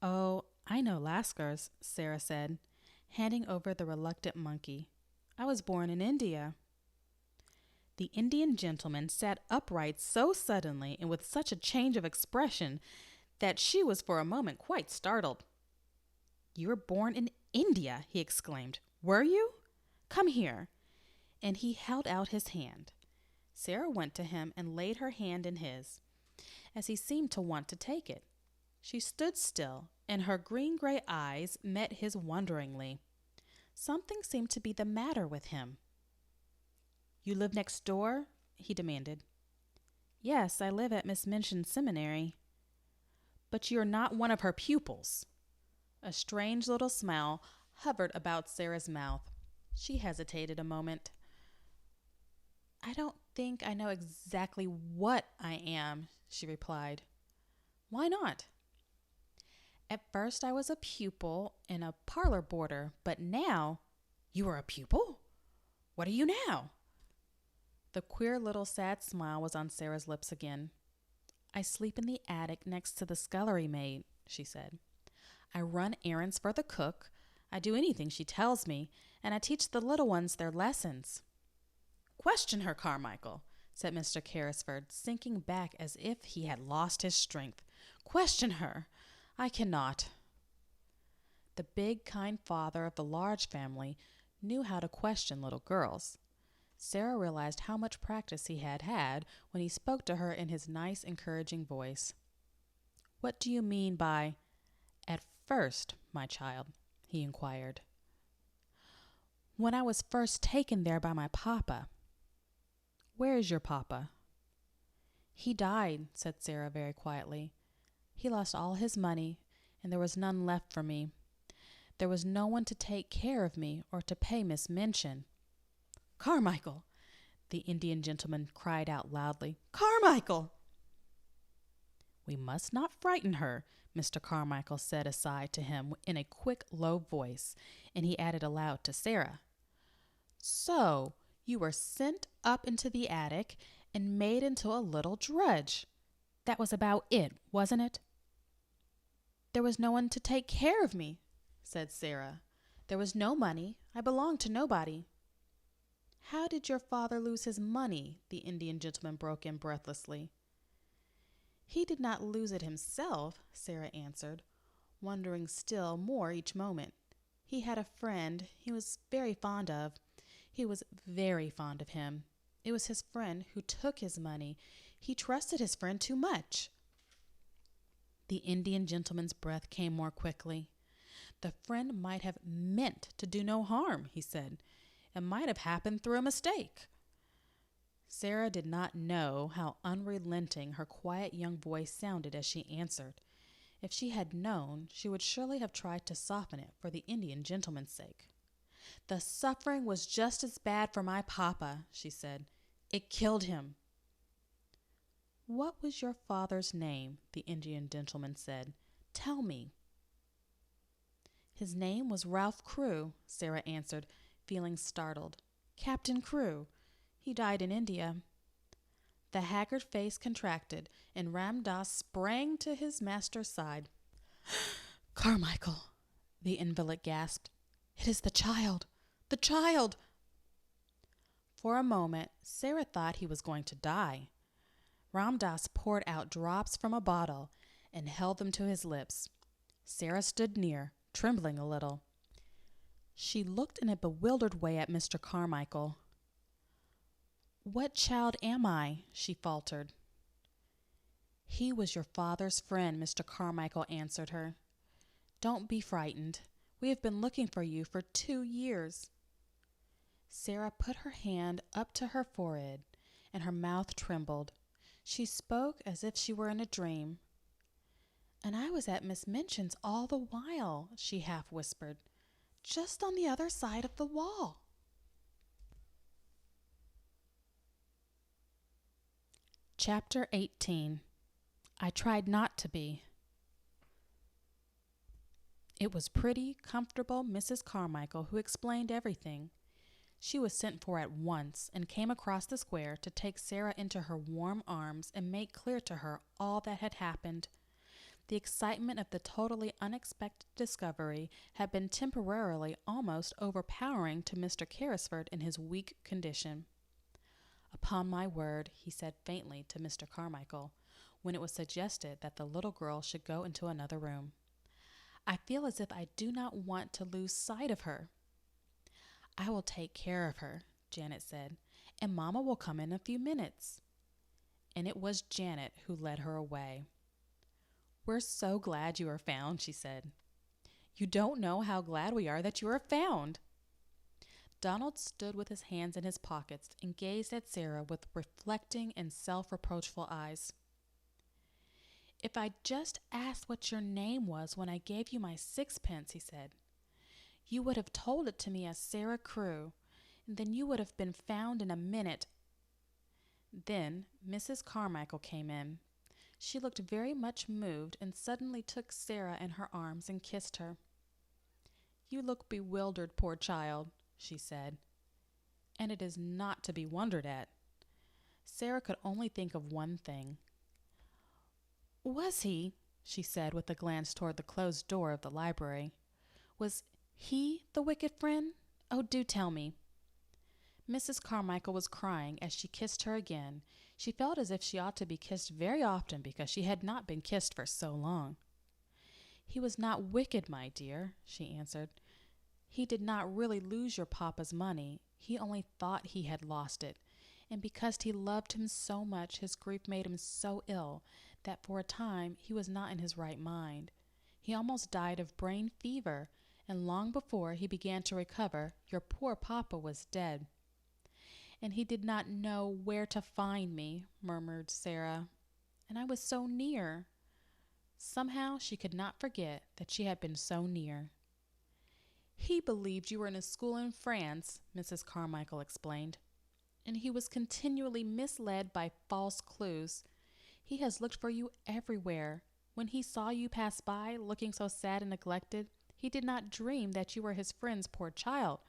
Oh, I know Lascars, Sara said, handing over the reluctant monkey. I was born in India. The Indian gentleman sat upright so suddenly and with such a change of expression that she was for a moment quite startled. You were born in India, he exclaimed. Were you? Come here. And he held out his hand. Sara went to him and laid her hand in his, as he seemed to want to take it. She stood still, and her green-gray eyes met his wonderingly. Something seemed to be the matter with him. You live next door? He demanded. Yes, I live at Miss Minchin's seminary. But you're not one of her pupils. A strange little smile hovered about Sara's mouth. She hesitated a moment. I don't think I know exactly what I am, she replied. Why not? At first I was a pupil and a parlor boarder, but now... You are a pupil? What are you now? The queer little sad smile was on Sara's lips again. I sleep in the attic next to the scullery maid, she said. I run errands for the cook. I do anything she tells me, and I teach the little ones their lessons. Question her, Carmichael, said Mr. Carrisford, sinking back as if he had lost his strength. Question her. I cannot. The big, kind father of the large family knew how to question little girls. Sara realized how much practice he had had when he spoke to her in his nice, encouraging voice. "What do you mean by 'at first,' my child?" he inquired. "When I was first taken there by my papa." "Where is your papa?" "He died," said Sara very quietly. "He lost all his money, and there was none left for me. There was no one to take care of me or to pay Miss Minchin." "Carmichael!" the Indian gentleman cried out loudly. "Carmichael!" "We must not frighten her," Mr. Carmichael said aside to him in a quick, low voice, and he added aloud to Sara, "So you were sent up into the attic and made into a little drudge. That was about it, wasn't it?" "There was no one to take care of me," said Sara. "There was no money. I belonged to nobody." "How did your father lose his money?" the Indian gentleman broke in breathlessly. "He did not lose it himself," Sara answered, wondering still more each moment. "He had a friend he was very fond of. He was very fond of him. It was his friend who took his money. He trusted his friend too much." The Indian gentleman's breath came more quickly. "The friend might have meant to do no harm," he said. "It might have happened through a mistake." Sara did not know how unrelenting her quiet young voice sounded as she answered. If she had known, she would surely have tried to soften it for the Indian gentleman's sake. "The suffering was just as bad for my papa," she said. "It killed him." "What was your father's name?" the Indian gentleman said. "Tell me." "His name was Ralph Crewe," Sara answered, feeling startled. "Captain Crewe. He died in India." The haggard face contracted, and Ram Dass sprang to his master's side. "Carmichael," the invalid gasped. "It is the child! The child!" For a moment, Sara thought he was going to die. Ram Dass poured out drops from a bottle and held them to his lips. Sara stood near, trembling a little. She looked in a bewildered way at Mr. Carmichael. "What child am I?" she faltered. "He was your father's friend," Mr. Carmichael answered her. "Don't be frightened. We have been looking for you for 2 years." Sara put her hand up to her forehead, and her mouth trembled. She spoke as if she were in a dream. "And I was at Miss Minchin's all the while," she half whispered, "just on the other side of the wall." Chapter 18. I Tried Not to Be. It was pretty, comfortable Mrs. Carmichael who explained everything. She was sent for at once and came across the square to take Sara into her warm arms and make clear to her all that had happened. The excitement of the totally unexpected discovery had been temporarily almost overpowering to Mr. Carrisford in his weak condition. "Upon my word," he said faintly to Mr. Carmichael, when it was suggested that the little girl should go into another room, "I feel as if I do not want to lose sight of her." "I will take care of her," Janet said, "and Mamma will come in a few minutes." And it was Janet who led her away. "We're so glad you are found," she said. "You don't know how glad we are that you are found." Donald stood with his hands in his pockets and gazed at Sara with reflecting and self-reproachful eyes. "If I'd just asked what your name was when I gave you my 6pence, he said, "you would have told it to me as Sara Crewe, and then you would have been found in a minute." Then Mrs. Carmichael came in. She looked very much moved and suddenly took Sara in her arms and kissed her. "You look bewildered, poor child," she said, and it is not to be wondered at. Sara could only think of one thing. "Was he," she said with a glance toward the closed door of the library, "was he the wicked friend? Oh, do tell me." Mrs. Carmichael was crying as she kissed her again. She felt as if she ought to be kissed very often because she had not been kissed for so long. "He was not wicked, my dear," she answered. He did not really lose your papa's money. He only thought he had lost it. And because he loved him so much, his grief made him so ill that for a time he was not in his right mind. He almost died of brain fever, and long before he began to recover, your poor papa was dead." "And he did not know where to find me," murmured Sara. "And I was so near." Somehow she could not forget that she had been so near. "He believed you were in a school in France," Mrs. Carmichael explained, "and he was continually misled by false clues. He has looked for you everywhere. When he saw you pass by, looking so sad and neglected, he did not dream that you were his friend's poor child.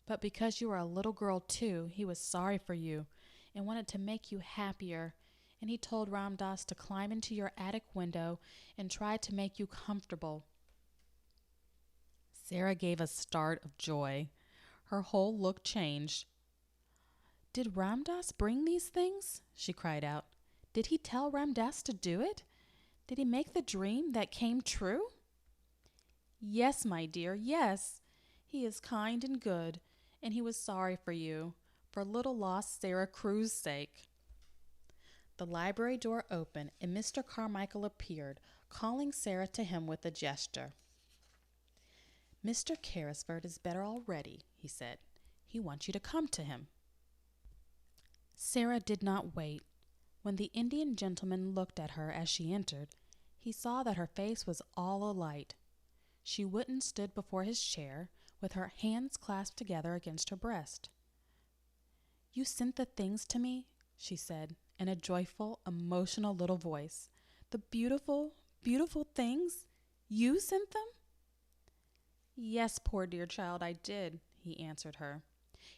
But because you were a little girl too, he was sorry for you and wanted to make you happier. And he told Ram Dass to climb into your attic window and try to make you comfortable." Sara gave a start of joy. Her whole look changed. "Did Ram Dass bring these things?" she cried out. "Did he tell Ram Dass to do it? Did he make the dream that came true?" "Yes, my dear, yes. He is kind and good, and he was sorry for you, for little lost Sara Crew's sake." The library door opened, and Mr. Carmichael appeared, calling Sara to him with a gesture. "Mr. Carrisford is better already," he said. "He wants you to come to him." Sara did not wait. When the Indian gentleman looked at her as she entered, he saw that her face was all alight. She went and stood before his chair, with her hands clasped together against her breast. "You sent the things to me?" she said, in a joyful, emotional little voice. "The beautiful, beautiful things? You sent them?" "Yes, poor dear child, I did," he answered her.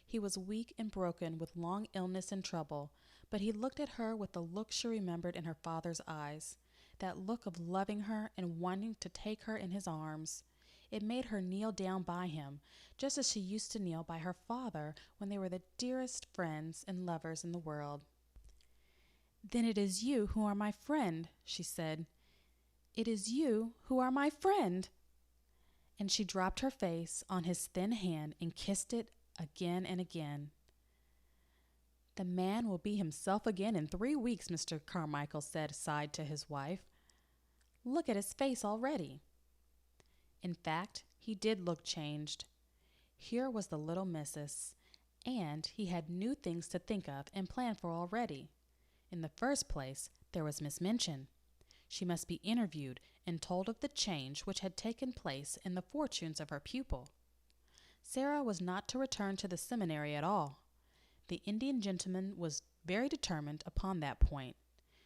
He was weak and broken with long illness and trouble, but he looked at her with the look she remembered in her father's eyes, that look of loving her and wanting to take her in his arms. It made her kneel down by him, just as she used to kneel by her father when they were the dearest friends and lovers in the world. "Then it is you who are my friend," she said. "It is you who are my friend." And she dropped her face on his thin hand and kissed it again and again. "The man will be himself again in 3 weeks," Mr. Carmichael said aside to his wife. "Look at his face already." In fact, he did look changed. Here was the little missus, and he had new things to think of and plan for already. In the first place, there was Miss Minchin. She must be interviewed and told of the change which had taken place in the fortunes of her pupil. Sara was not to return to the seminary at all. The Indian gentleman was very determined upon that point.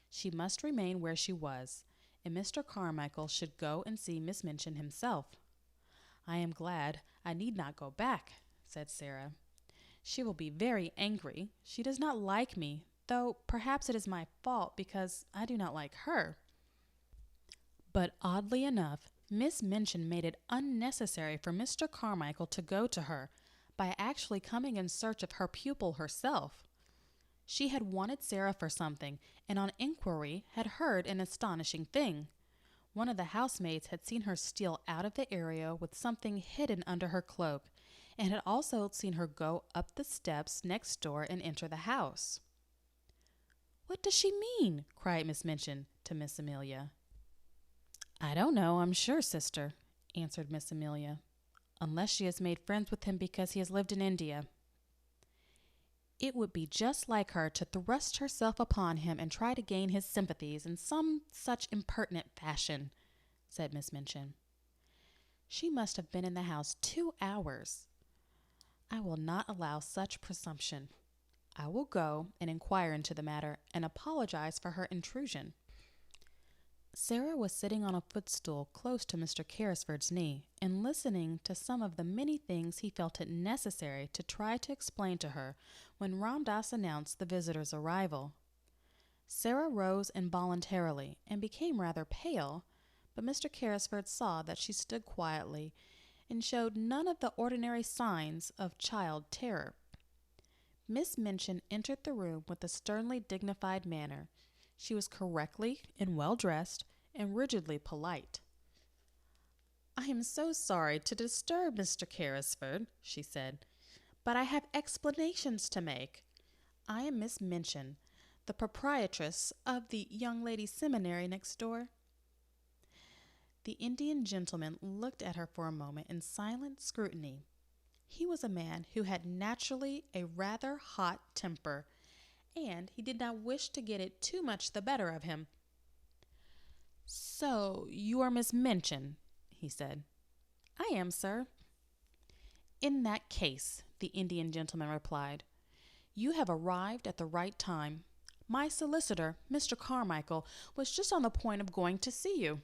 She must remain where she was, and Mr. Carmichael should go and see Miss Minchin himself. "I am glad I need not go back," said Sara. "She will be very angry. She does not like me, though perhaps it is my fault because I do not like her." But oddly enough, Miss Minchin made it unnecessary for Mr. Carmichael to go to her by actually coming in search of her pupil herself. She had wanted Sara for something, and on inquiry had heard an astonishing thing. One of the housemaids had seen her steal out of the area with something hidden under her cloak, and had also seen her go up the steps next door and enter the house. "What does she mean?" cried Miss Minchin to Miss Amelia. "I don't know, I'm sure, sister," answered Miss Amelia, "unless she has made friends with him because he has lived in India." "It would be just like her to thrust herself upon him and try to gain his sympathies in some such impertinent fashion," said Miss Minchin. "She must have been in the house 2 hours. I will not allow such presumption. I will go and inquire into the matter and apologize for her intrusion." Sara was sitting on a footstool close to Mr. Carrisford's knee and listening to some of the many things he felt it necessary to try to explain to her when Ram Dass announced the visitor's arrival. Sara rose involuntarily and became rather pale, but Mr. Carrisford saw that she stood quietly and showed none of the ordinary signs of child terror. Miss Minchin entered the room with a sternly dignified manner. She was correctly and well dressed and rigidly polite. I am so sorry to disturb Mr. Carrisford, she said, but I have explanations to make. I am Miss Minchin, the proprietress of the young ladies' seminary next door. The Indian gentleman looked at her for a moment in silent scrutiny. He was a man who had naturally a rather hot temper, and he did not wish to get it too much the better of him. "So you are Miss Minchin," he said. "I am, sir." "In that case," the Indian gentleman replied, "you have arrived at the right time. My solicitor, Mr. Carmichael, was just on the point of going to see you."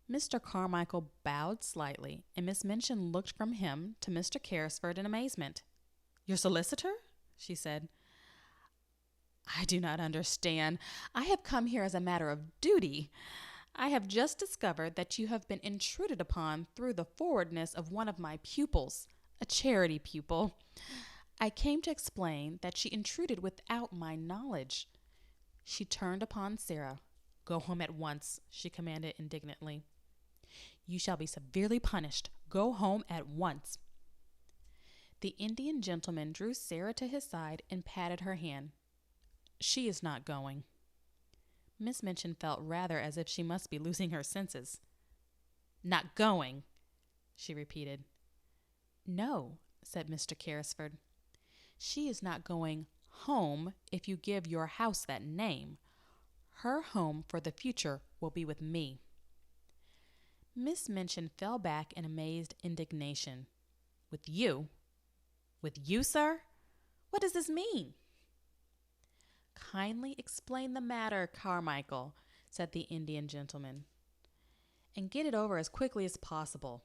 Mr. Carmichael bowed slightly, and Miss Minchin looked from him to Mr. Carrisford in amazement. "Your solicitor?" she said. "I do not understand. I have come here as a matter of duty. I have just discovered that you have been intruded upon through the forwardness of one of my pupils, a charity pupil. I came to explain that she intruded without my knowledge." She turned upon Sara. "Go home at once," she commanded indignantly. "You shall be severely punished. Go home at once." The Indian gentleman drew Sara to his side and patted her hand. "She is not going." Miss Minchin felt rather as if she must be losing her senses. "Not going," she repeated. "No," said Mr. Carrisford. "She is not going home if you give your house that name. Her home for the future will be with me." Miss Minchin fell back in amazed indignation. "With you? With you, sir? What does this mean?" "Kindly explain the matter, Carmichael," said the Indian gentleman, "and get it over as quickly as possible."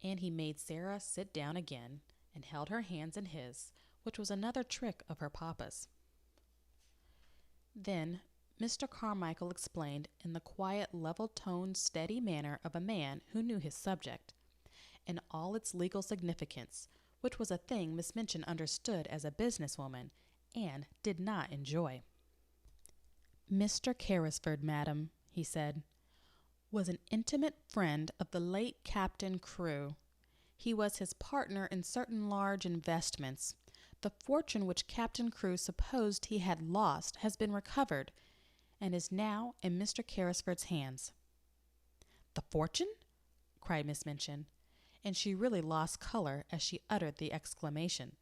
And he made Sara sit down again and held her hands in his, which was another trick of her papa's. Then Mr. Carmichael explained in the quiet, level-toned, steady manner of a man who knew his subject, in all its legal significance, which was a thing Miss Minchin understood as a businesswoman and did not enjoy. "Mr. Carrisford, madam," he said, "was an intimate friend of the late Captain Crewe. He was his partner in certain large investments. The fortune which Captain Crewe supposed he had lost has been recovered, and is now in Mr. Carrisford's hands." "The fortune?" cried Miss Minchin, and she really lost color as she uttered the exclamation.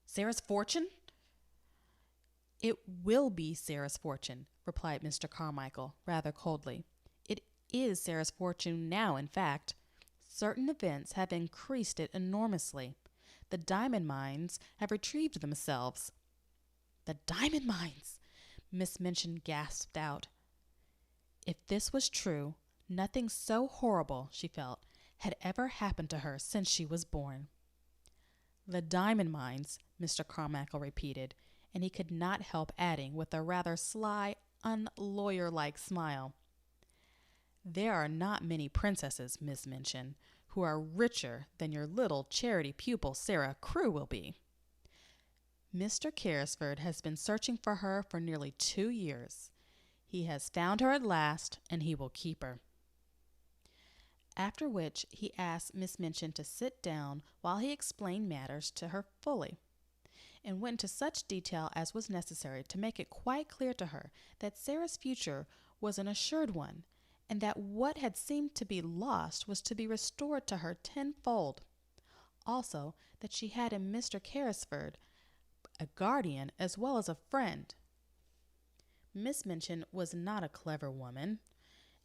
"Sara's fortune?" "It will be Sara's fortune," replied Mr. Carmichael, rather coldly. "It is Sara's fortune now, in fact. Certain events have increased it enormously. The diamond mines have retrieved themselves." "The diamond mines!" Miss Minchin gasped out. If this was true, nothing so horrible, she felt, had ever happened to her since she was born. "The diamond mines," Mr. Carmichael repeated, and he could not help adding with a rather sly, unlawyer-like smile, "There are not many princesses, Miss Minchin, who are richer than your little charity pupil Sara Crewe will be. Mr. Carrisford has been searching for her for nearly 2 years. He has found her at last, and he will keep her." After which he asked Miss Minchin to sit down while he explained matters to her fully, and went into such detail as was necessary to make it quite clear to her that Sara's future was an assured one, and that what had seemed to be lost was to be restored to her tenfold. Also that she had in Mr. Carrisford a guardian as well as a friend. Miss Minchin was not a clever woman,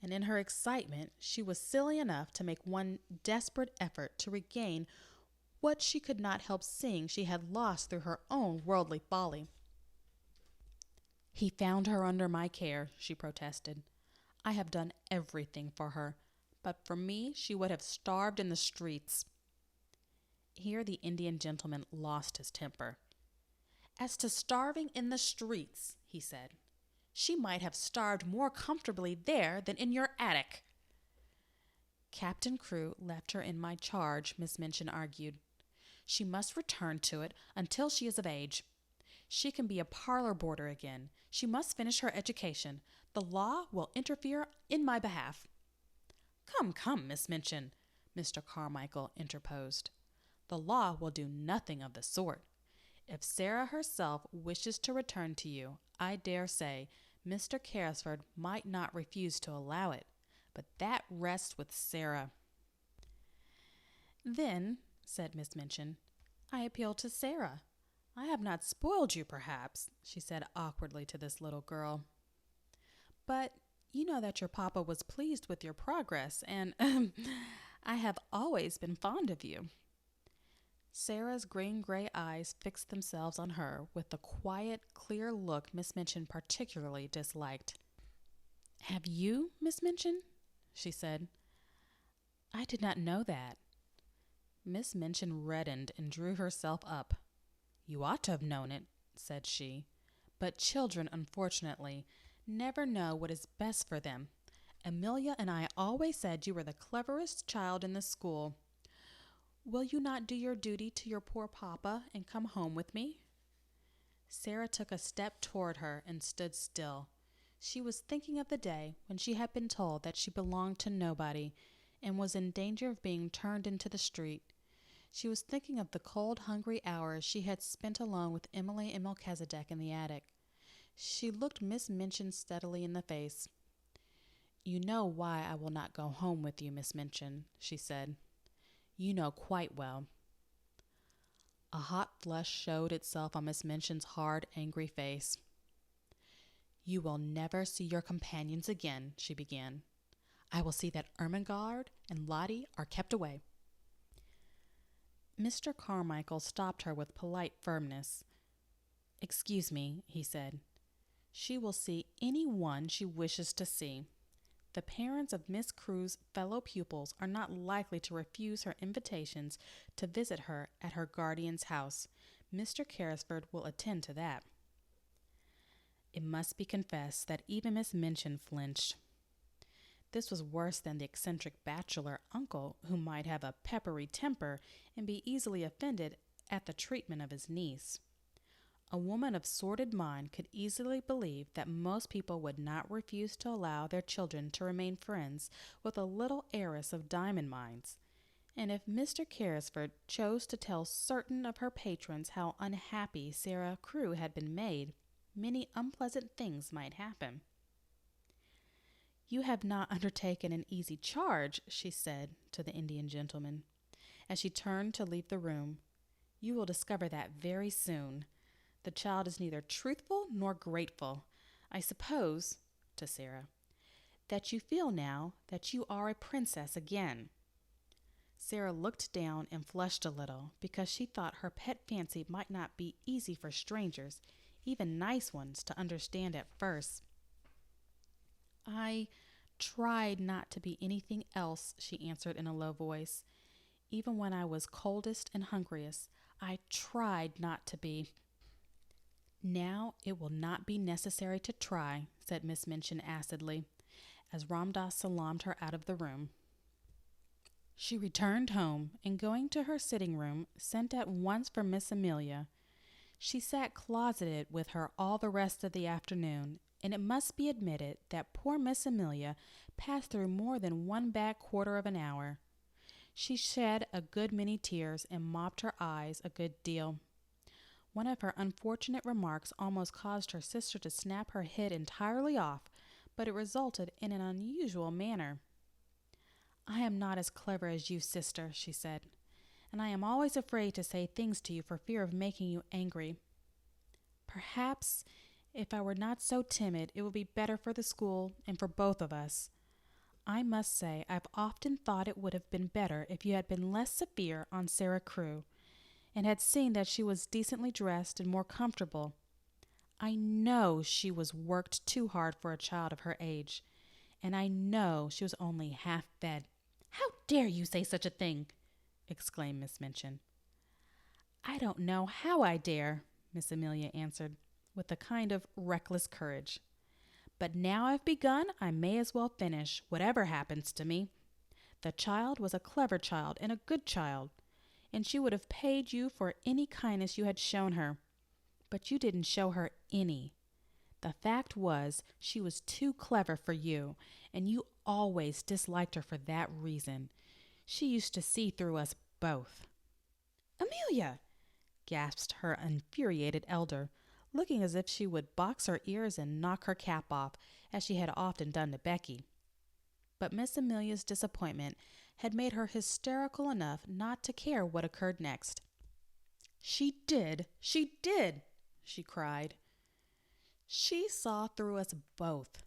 and in her excitement she was silly enough to make one desperate effort to regain what she could not help seeing she had lost through her own worldly folly. "He found her under my care," she protested. "I have done everything for her, but for me she would have starved in the streets." Here the Indian gentleman lost his temper. "As to starving in the streets," he said, "she might have starved more comfortably there than in your attic." "Captain Crewe left her in my charge," Miss Minchin argued. "She must return to it until she is of age. She can be a parlor boarder again. She must finish her education. The law will interfere in my behalf." Come, Miss Minchin, Mr. Carmichael interposed. The law will do nothing of the sort. If Sara herself wishes to return to you, I dare say Mr. Carrisford might not refuse to allow it, but that rests with Sara. Then, said Miss Minchin, I appeal to Sara. I have not spoiled you, perhaps, she said awkwardly to this little girl. But you know that your papa was pleased with your progress, and I have always been fond of you. Sara's green-gray eyes fixed themselves on her with the quiet, clear look Miss Minchin particularly disliked. Have you, Miss Minchin? She said. I did not know that. Miss Minchin reddened and drew herself up. You ought to have known it, said she. But children, unfortunately, never know what is best for them. Amelia and I always said you were the cleverest child in the school. Will you not do your duty to your poor papa and come home with me? Sara took a step toward her and stood still. She was thinking of the day when she had been told that she belonged to nobody and was in danger of being turned into the street. She was thinking of the cold, hungry hours she had spent alone with Emily and Melchisedec in the attic. She looked Miss Minchin steadily in the face. You know why I will not go home with you, Miss Minchin, she said. You know quite well. A hot flush showed itself on Miss Minchin's hard, angry face. You will never see your companions again, she began. I will see that Ermengarde and Lottie are kept away. Mr. Carmichael stopped her with polite firmness. Excuse me, he said. She will see any one she wishes to see. The parents of Miss Crewe's fellow pupils are not likely to refuse her invitations to visit her at her guardian's house. Mr. Carrisford will attend to that. It must be confessed that even Miss Minchin flinched. This was worse than the eccentric bachelor uncle who might have a peppery temper and be easily offended at the treatment of his niece. A woman of sordid mind could easily believe that most people would not refuse to allow their children to remain friends with a little heiress of diamond mines. And if Mr. Carrisford chose to tell certain of her patrons how unhappy Sara Crewe had been made, many unpleasant things might happen. You have not undertaken an easy charge, she said to the Indian gentleman. As she turned to leave the room, you will discover that very soon. The child is neither truthful nor grateful. I suppose, to Sara, that you feel now that you are a princess again. Sara looked down and flushed a little because she thought her pet fancy might not be easy for strangers, even nice ones, to understand at first. I tried not to be anything else, she answered in a low voice. Even when I was coldest and hungriest, I tried not to be. Now it will not be necessary to try, said Miss Minchin acidly, as Ram Dass salaamed her out of the room. She returned home, and going to her sitting room, sent at once for Miss Amelia. She sat closeted with her all the rest of the afternoon, and it must be admitted that poor Miss Amelia passed through more than one bad quarter of an hour. She shed a good many tears and mopped her eyes a good deal. One of her unfortunate remarks almost caused her sister to snap her head entirely off, but it resulted in an unusual manner. I am not as clever as you, sister, she said, and I am always afraid to say things to you for fear of making you angry. Perhaps if I were not so timid, it would be better for the school and for both of us. I must say I've often thought it would have been better if you had been less severe on Sara Crewe, and had seen that she was decently dressed and more comfortable. I know she was worked too hard for a child of her age, and I know she was only half fed. How dare you say such a thing? Exclaimed Miss Minchin. I don't know how I dare, Miss Amelia answered, with a kind of reckless courage. But now I've begun, I may as well finish, whatever happens to me. The child was a clever child and a good child, and she would have paid you for any kindness you had shown her. But you didn't show her any. The fact was, she was too clever for you, and you always disliked her for that reason. She used to see through us both." "Amelia!" gasped her infuriated elder, looking as if she would box her ears and knock her cap off, as she had often done to Becky. But Miss Amelia's disappointment had made her hysterical enough not to care what occurred next. She did, she cried. "She saw through us both.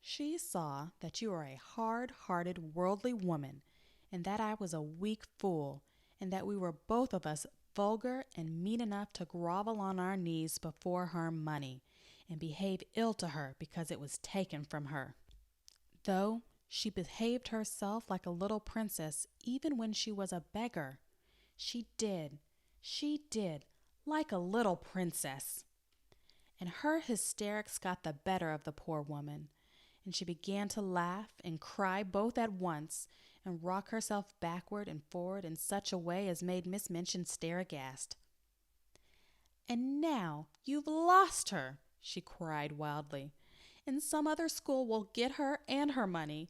She saw that you are a hard-hearted, worldly woman, and that I was a weak fool, and that we were both of us vulgar and mean enough to grovel on our knees before her money, and behave ill to her because it was taken from her. Though she behaved herself like a little princess even when she was a beggar. She did, like a little princess." And her hysterics got the better of the poor woman, and she began to laugh and cry both at once, and rock herself backward and forward in such a way as made Miss Minchin stare aghast. "And now you've lost her," she cried wildly, "and some other school will get her and her money,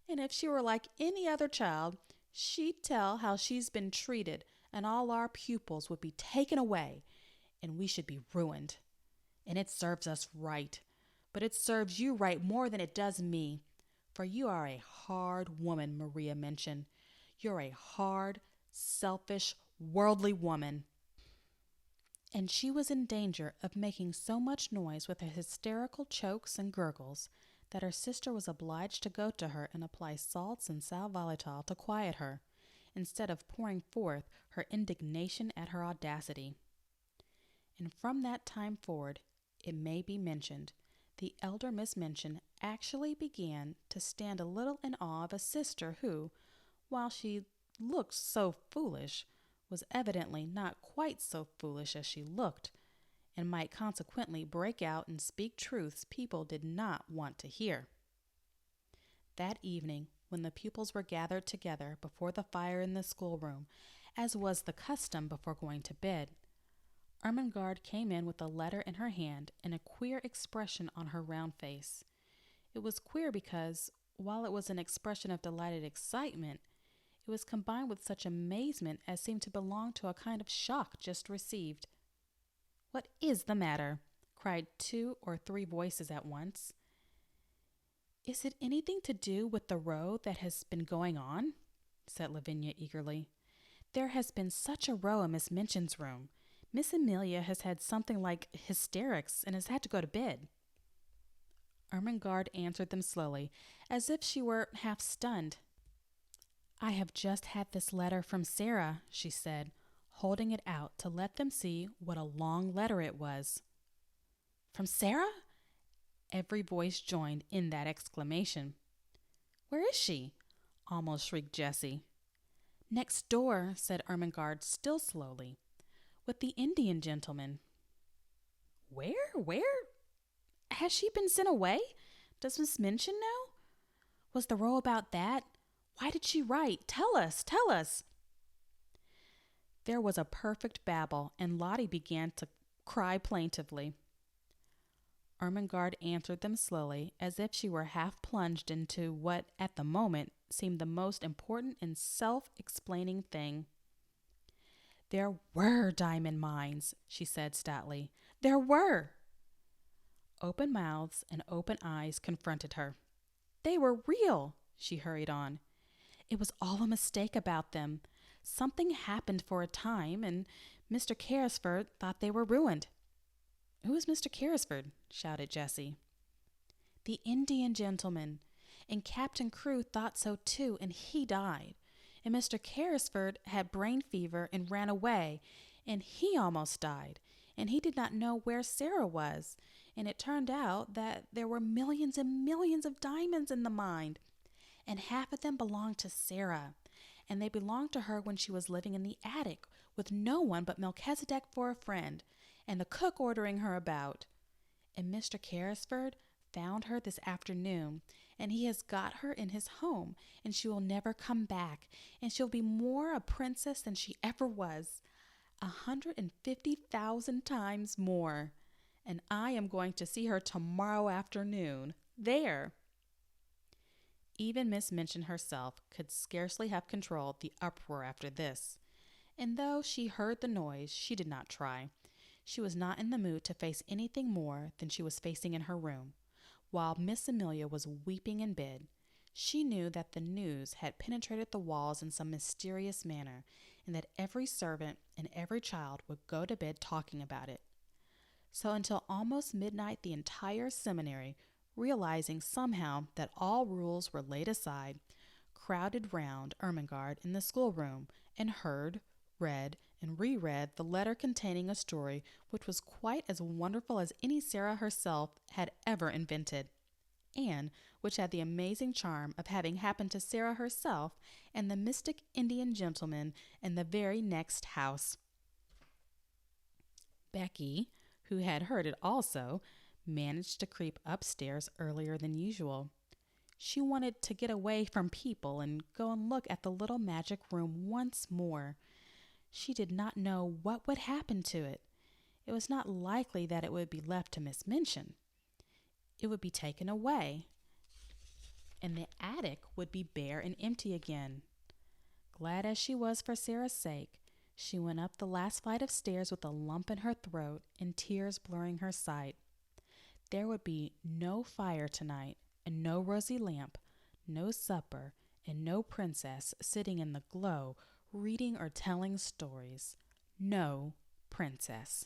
and if she were like any other child, she'd tell how she's been treated, and all our pupils would be taken away, and we should be ruined. And it serves us right, but it serves you right more than it does me, for you are a hard woman, Maria Minchin. You're a hard, selfish, worldly woman." And she was in danger of making so much noise with her hysterical chokes and gurgles that her sister was obliged to go to her and apply salts and sal volatile to quiet her, instead of pouring forth her indignation at her audacity. And from that time forward, it may be mentioned, the elder Miss Minchin actually began to stand a little in awe of a sister who, while she looked so foolish, was evidently not quite so foolish as she looked, and might consequently break out and speak truths people did not want to hear. That evening, when the pupils were gathered together before the fire in the schoolroom, as was the custom before going to bed, Ermengarde came in with a letter in her hand and a queer expression on her round face. It was queer because, while it was an expression of delighted excitement, it was combined with such amazement as seemed to belong to a kind of shock just received. "What is the matter?" cried 2 or 3 voices at once. "Is it anything to do with the row that has been going on?" said Lavinia eagerly. "There has been such a row in Miss Minchin's room. Miss Amelia has had something like hysterics and has had to go to bed." Ermengarde answered them slowly, as if she were half stunned. "I have just had this letter from Sara," she said, holding it out to let them see what a long letter it was. "From Sara?" Every voice joined in that exclamation. "Where is she?" almost shrieked Jessie. "Next door," said Ermengarde, still slowly, "with the Indian gentleman." Where? Has she been sent away? Does Miss Minchin know? Was the row about that? Why did she write? Tell us! There was a perfect babel, and Lottie began to cry plaintively. Ermengarde answered them slowly, as if she were half plunged into what, at the moment, seemed the most important and self-explaining thing. "There were diamond mines," she said stoutly. "There were." Open mouths and open eyes confronted her. "They were real," she hurried on. "It was all a mistake about them. Something happened for a time, and Mr. Carrisford thought they were ruined." "Who is Mr. Carrisford?" shouted Jessie. "The Indian gentleman. And Captain Crewe thought so too, and he died. And Mr. Carrisford had brain fever and ran away, and he almost died. And he did not know where Sara was. And it turned out that there were millions and millions of diamonds in the mine. And half of them belonged to Sara. And they belonged to her when she was living in the attic with no one but Melchisedec for a friend, and the cook ordering her about. And Mr. Carrisford found her this afternoon, and he has got her in his home, and she will never come back, and she'll be more a princess than she ever was, 150,000 times more. and I am going to see her tomorrow afternoon. There." Even Miss Minchin herself could scarcely have controlled the uproar after this, and though she heard the noise, she did not try. She was not in the mood to face anything more than she was facing in her room, while Miss Amelia was weeping in bed. She knew that the news had penetrated the walls in some mysterious manner, and that every servant and every child would go to bed talking about it. So until almost midnight the entire seminary, realizing somehow that all rules were laid aside, crowded round Ermengarde in the schoolroom and heard, read, and reread the letter containing a story which was quite as wonderful as any Sara herself had ever invented, and which had the amazing charm of having happened to Sara herself and the mystic Indian gentleman in the very next house. Becky, who had heard it also, managed to creep upstairs earlier than usual. She wanted to get away from people and go and look at the little magic room once more. She did not know what would happen to it. It was not likely that it would be left to Miss Minchin. It would be taken away, and the attic would be bare and empty again. Glad as she was for Sara's sake, she went up the last flight of stairs with a lump in her throat and tears blurring her sight. There would be no fire tonight, and no rosy lamp, no supper, and no princess sitting in the glow reading or telling stories. No princess.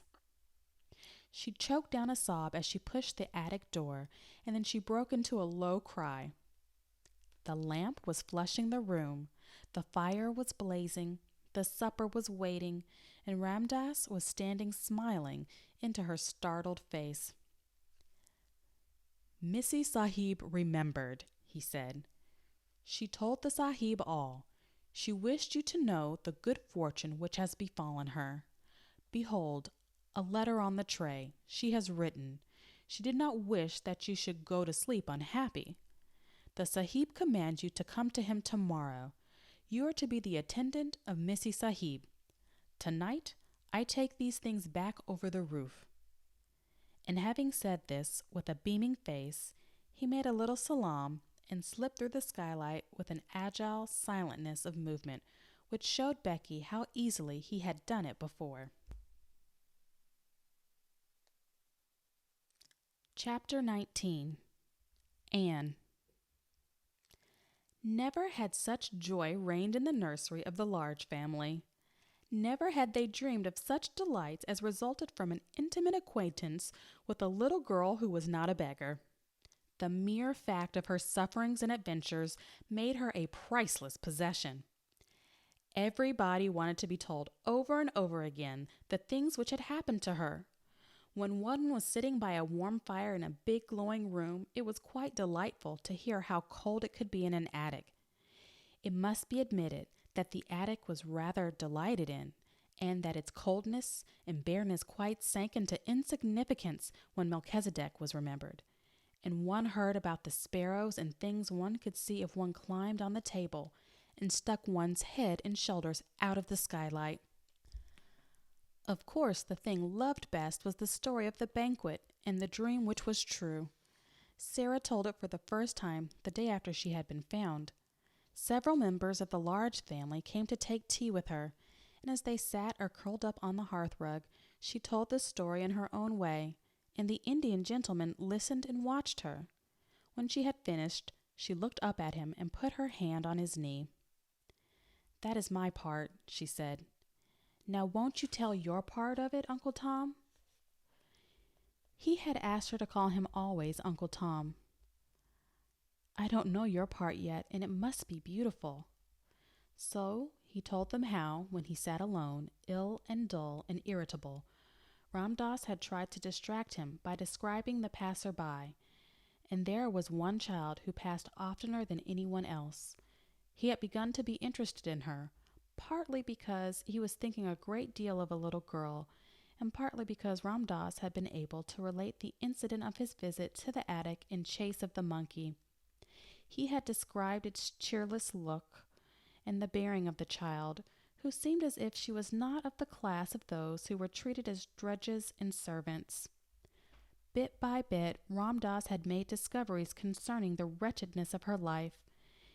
She choked down a sob as she pushed the attic door, and then she broke into a low cry. The lamp was flushing the room, the fire was blazing, the supper was waiting, and Ramdas was standing smiling into her startled face. "Missy Sahib remembered," he said. "She told the Sahib all. She wished you to know the good fortune which has befallen her. Behold, a letter on the tray. She has written. She did not wish that you should go to sleep unhappy. The Sahib commands you to come to him tomorrow. You are to be the attendant of Missy Sahib. Tonight, I take these things back over the roof." And having said this with a beaming face, he made a little salaam and slipped through the skylight with an agile silentness of movement which showed Becky how easily he had done it before. Chapter 19. Anne. Never had such joy reigned in the nursery of the Large family. Never had they dreamed of such delights as resulted from an intimate acquaintance with a little girl who was not a beggar. The mere fact of her sufferings and adventures made her a priceless possession. Everybody wanted to be told over and over again the things which had happened to her. When one was sitting by a warm fire in a big glowing room, it was quite delightful to hear how cold it could be in an attic. It must be admitted that the attic was rather delighted in, and that its coldness and bareness quite sank into insignificance when Melchisedec was remembered, and one heard about the sparrows and things one could see if one climbed on the table and stuck one's head and shoulders out of the skylight. Of course, the thing loved best was the story of the banquet and the dream which was true. Sara told it for the first time the day after she had been found. Several members of the Large family came to take tea with her, and as they sat or curled up on the hearthrug, she told the story in her own way, and the Indian gentleman listened and watched her. When she had finished, she looked up at him and put her hand on his knee. "That is my part," she said. "Now won't you tell your part of it, Uncle Tom?" He had asked her to call him always Uncle Tom. "I don't know your part yet, and it must be beautiful." So he told them how, when he sat alone, ill and dull and irritable, Ramdas had tried to distract him by describing the passer-by, and there was one child who passed oftener than anyone else. He had begun to be interested in her, partly because he was thinking a great deal of a little girl, and partly because Ramdas had been able to relate the incident of his visit to the attic in chase of the monkey. He had described its cheerless look and the bearing of the child, who seemed as if she was not of the class of those who were treated as drudges and servants. Bit by bit, Ram Dass had made discoveries concerning the wretchedness of her life.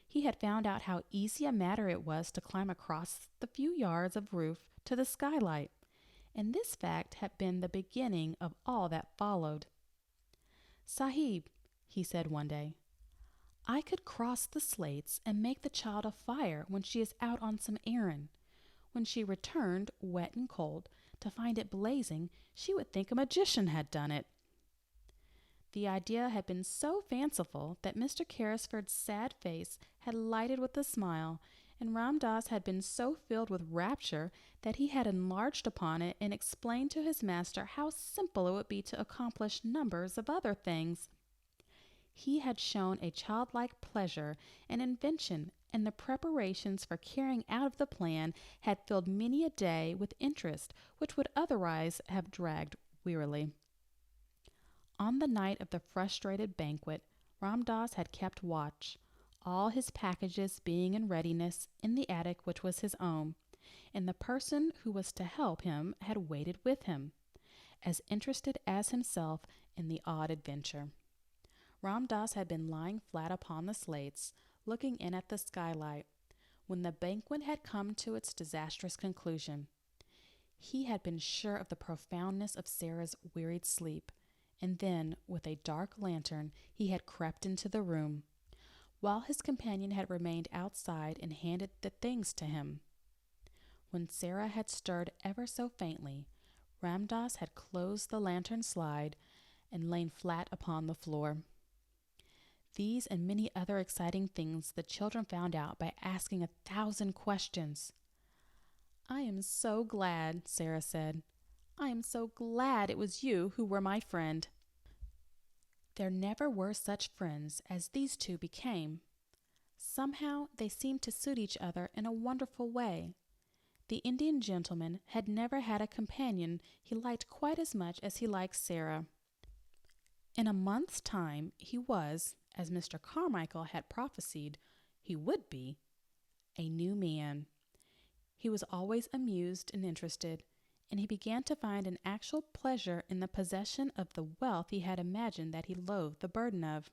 He had found out how easy a matter it was to climb across the few yards of roof to the skylight, and this fact had been the beginning of all that followed. "Sahib," he said one day, "I could cross the slates and make the child a fire when she is out on some errand. When she returned, wet and cold, to find it blazing, she would think a magician had done it." The idea had been so fanciful that Mr. Carrisford's sad face had lighted with a smile, and Ram Dass had been so filled with rapture that he had enlarged upon it and explained to his master how simple it would be to accomplish numbers of other things. He had shown a childlike pleasure and invention, and the preparations for carrying out of the plan had filled many a day with interest which would otherwise have dragged wearily. On the night of the frustrated banquet, Ram Dass had kept watch, all his packages being in readiness in the attic which was his own, and the person who was to help him had waited with him, as interested as himself in the odd adventure. Ram Dass had been lying flat upon the slates, looking in at the skylight, when the banquet had come to its disastrous conclusion. He had been sure of the profoundness of Sara's wearied sleep, and then, with a dark lantern, he had crept into the room, while his companion had remained outside and handed the things to him. When Sara had stirred ever so faintly, Ram Dass had closed the lantern slide and lain flat upon the floor. These and many other exciting things the children found out by asking 1,000 questions. "I am so glad," Sara said. "I am so glad it was you who were my friend." There never were such friends as these two became. Somehow they seemed to suit each other in a wonderful way. The Indian gentleman had never had a companion he liked quite as much as he liked Sara. In a month's time he was, as Mr. Carmichael had prophesied he would be, a new man. He was always amused and interested, and he began to find an actual pleasure in the possession of the wealth he had imagined that he loathed the burden of.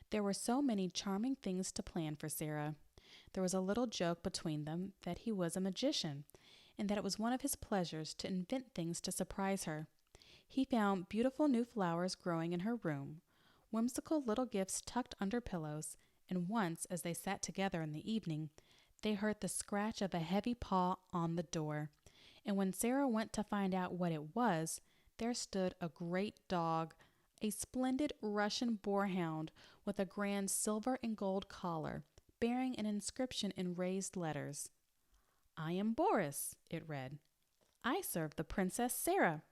There were so many charming things to plan for Sara. There was a little joke between them that he was a magician, and that it was one of his pleasures to invent things to surprise her. He found beautiful new flowers growing in her room, whimsical little gifts tucked under pillows, and once, as they sat together in the evening, they heard the scratch of a heavy paw on the door, and when Sara went to find out what it was, there stood a great dog, a splendid Russian boarhound with a grand silver and gold collar, bearing an inscription in raised letters. "I am Boris," it read. "I serve the Princess Sara."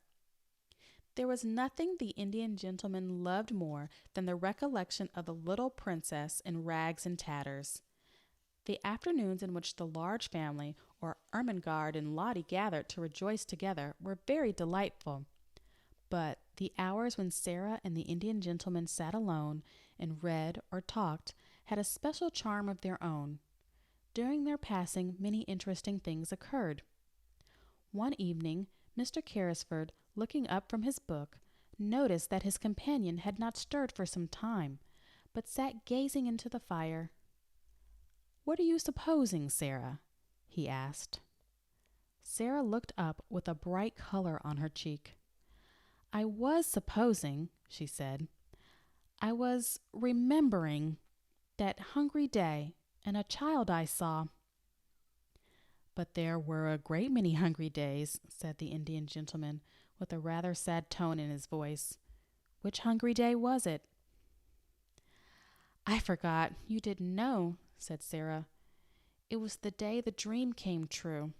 There was nothing the Indian gentleman loved more than the recollection of the little princess in rags and tatters. The afternoons in which the large family, or Ermengarde and Lottie, gathered to rejoice together were very delightful. But the hours when Sara and the Indian gentleman sat alone and read or talked had a special charm of their own. During their passing, many interesting things occurred. One evening, Mr. Carrisford, looking up from his book, noticed that his companion had not stirred for some time, but sat gazing into the fire. "What are you supposing, Sara?" he asked. Sara looked up with a bright color on her cheek. "I was supposing," she said, "I was remembering that hungry day and a child I saw." "But there were a great many hungry days," said the Indian gentleman, with a rather sad tone in his voice. "Which hungry day was it?" "I forgot. You didn't know," said Sara. "It was the day the dream came true."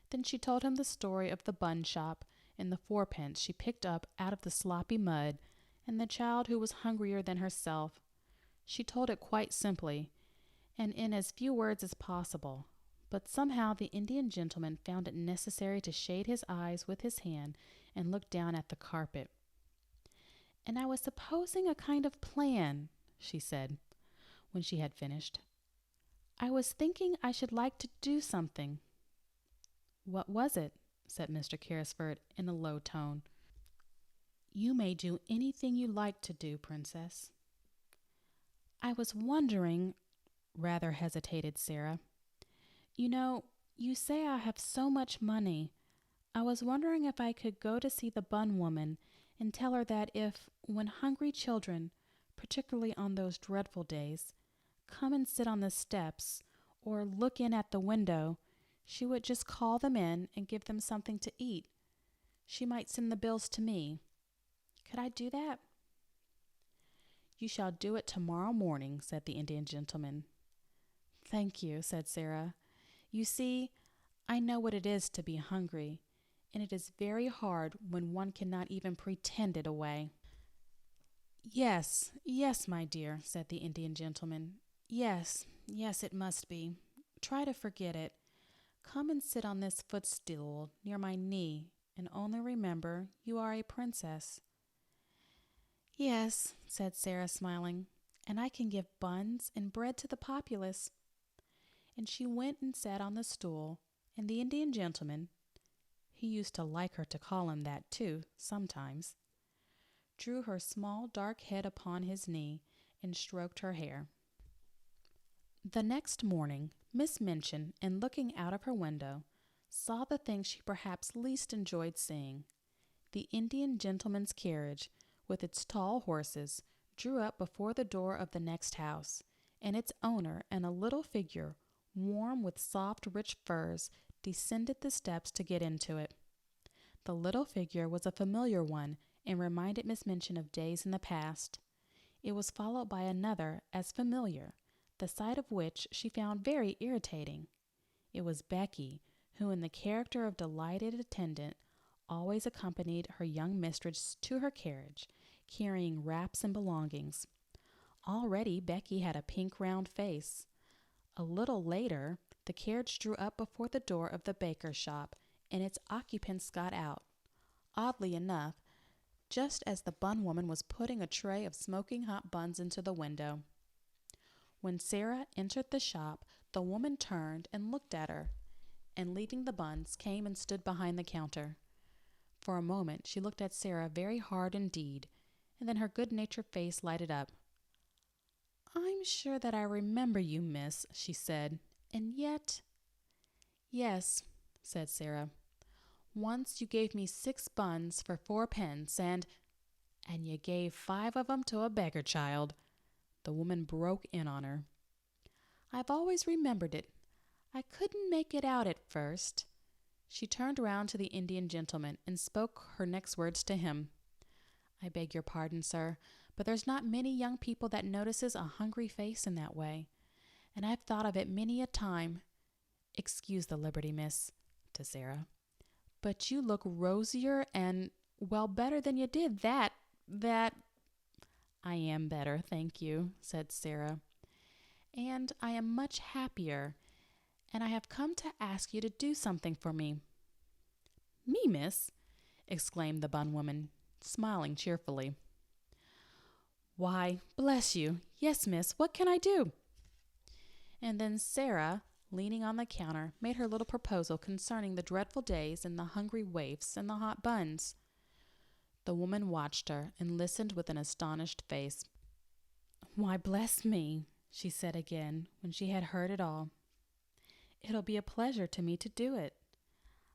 Then she told him the story of the bun shop and the 4 pence she picked up out of the sloppy mud, and the child who was hungrier than herself. She told it quite simply, and in as few words as possible, but somehow the Indian gentleman found it necessary to shade his eyes with his hand and look down at the carpet. "And I was supposing a kind of plan," she said, when she had finished. "I was thinking I should like to do something." "What was it?" said Mr. Carrisford in a low tone. You may do anything you like to do, Princess. I was wondering, rather hesitated Sara. You know, you say I have so much money. I was wondering if I could go to see the bun woman and tell her that if, when hungry children, particularly on those dreadful days, come and sit on the steps or look in at the window, she would just call them in and give them something to eat. She might send the bills to me. Could I do that? You shall do it tomorrow morning, said the Indian gentleman. Thank you, said Sara. You see, I know what it is to be hungry, and it is very hard when one cannot even pretend it away. Yes, yes, my dear, said the Indian gentleman. Yes, yes, it must be. Try to forget it. Come and sit on this footstool near my knee, and only remember you are a princess. Yes, said Sara, smiling, and I can give buns and bread to the populace. And she went and sat on the stool, and the Indian gentleman, he used to like her to call him that too, sometimes, drew her small dark head upon his knee and stroked her hair. The next morning, Miss Minchin, in looking out of her window, saw the thing she perhaps least enjoyed seeing. The Indian gentleman's carriage, with its tall horses, drew up before the door of the next house, and its owner and a little figure, warm with soft, rich furs, descended the steps to get into it. The little figure was a familiar one and reminded Miss Minchin of days in the past. It was followed by another as familiar, the sight of which she found very irritating. It was Becky, who in the character of delighted attendant always accompanied her young mistress to her carriage, carrying wraps and belongings. Already Becky had a pink round face. A little later, the carriage drew up before the door of the baker's shop, and its occupants got out. Oddly enough, just as the bun woman was putting a tray of smoking hot buns into the window. When Sara entered the shop, the woman turned and looked at her, and leaving the buns, came and stood behind the counter. For a moment she looked at Sara very hard indeed, and then her good-natured face lighted up. "I'm sure that I remember you, miss," she said, "and yet—" "Yes," said Sara. "Once you gave me 6 buns for 4 pence, and you gave 5 of 'em to a beggar child." The woman broke in on her. "I've always remembered it. I couldn't make it out at first." She turned round to the Indian gentleman and spoke her next words to him. "I beg your pardon, sir, but there's not many young people that notices a hungry face in that way, and I've thought of it many a time. Excuse the liberty, miss," to Sara, "but you look rosier and, well, better than you did that. "I am better, thank you," said Sara, "and I am much happier, and I have come to ask you to do something for me." "Me, miss?" exclaimed the bun woman, smiling cheerfully. "Why, bless you, yes, miss, what can I do?" And then Sara, leaning on the counter, made her little proposal concerning the dreadful days and the hungry waifs and the hot buns. The woman watched her and listened with an astonished face. "Why, bless me," she said again, when she had heard it all. "It'll be a pleasure to me to do it.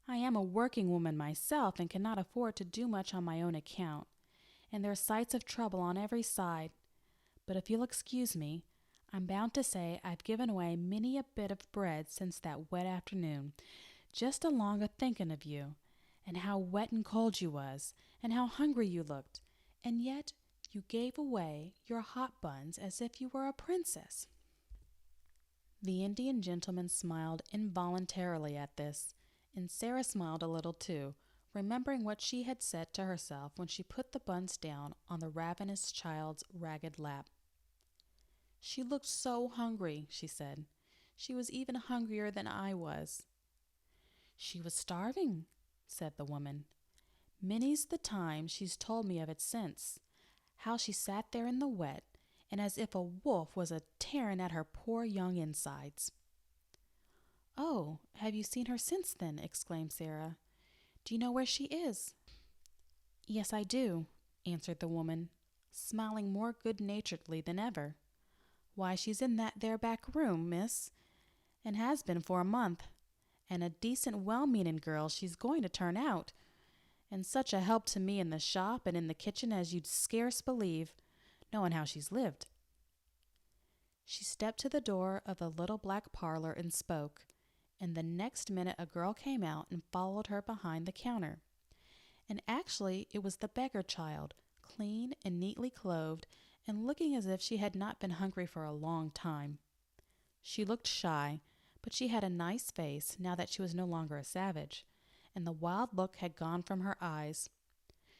I am a working woman myself and cannot afford to do much on my own account, and there are sights of trouble on every side. But if you'll excuse me, I'm bound to say I've given away many a bit of bread since that wet afternoon, just along a thinking of you, and how wet and cold you was, and how hungry you looked, and yet you gave away your hot buns as if you were a princess." The Indian gentleman smiled involuntarily at this, and Sara smiled a little too, remembering what she had said to herself when she put the buns down on the ravenous child's ragged lap. "She looked so hungry," she said. "She was even hungrier than I was." "She was starving," said the woman. "Many's the time she's told me of it since, how she sat there in the wet, and as if a wolf was a-tearing at her poor young insides." "Oh, have you seen her since then?" exclaimed Sara. "Do you know where she is?" "Yes, I do." answered the woman, smiling more good-naturedly than ever. "Why, she's in that there back room, miss, and has been for a month. And a decent, well-meaning girl she's going to turn out. And such a help to me in the shop and in the kitchen as you'd scarce believe, knowing how she's lived." She stepped to the door of the little black parlor and spoke, and the next minute a girl came out and followed her behind the counter. And actually it was the beggar child, clean and neatly clothed, and looking as if she had not been hungry for a long time. She looked shy, but she had a nice face now that she was no longer a savage, and the wild look had gone from her eyes.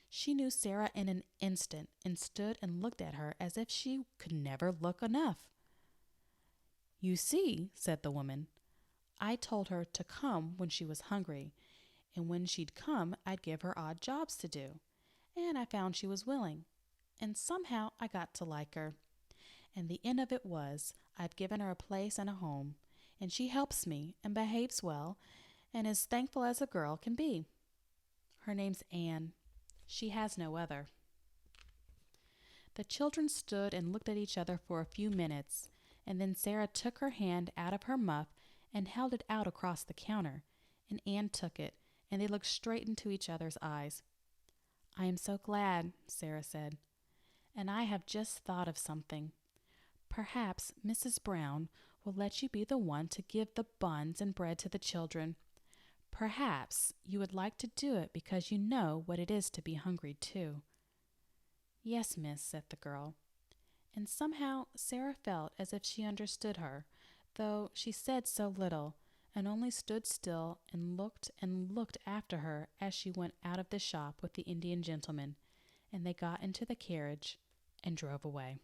She knew Sara in an instant, and stood and looked at her as if she could never look enough. "You see," said the woman, "I told her to come when she was hungry, and when she'd come I'd give her odd jobs to do, and I found she was willing, and somehow I got to like her. And the end of it was I've given her a place and a home, and she helps me and behaves well and is thankful as a girl can be. Her name's Anne. She has no other." The children stood and looked at each other for a few minutes, and then Sara took her hand out of her muff and held it out across the counter, and Anne took it, and they looked straight into each other's eyes. "I am so glad," Sara said, "and I have just thought of something. Perhaps Mrs. Brown will let you be the one to give the buns and bread to the children. Perhaps you would like to do it because you know what it is to be hungry too." "Yes, miss," said the girl. And somehow Sara felt as if she understood her, though she said so little, and only stood still and looked after her as she went out of the shop with the Indian gentleman, and they got into the carriage and drove away.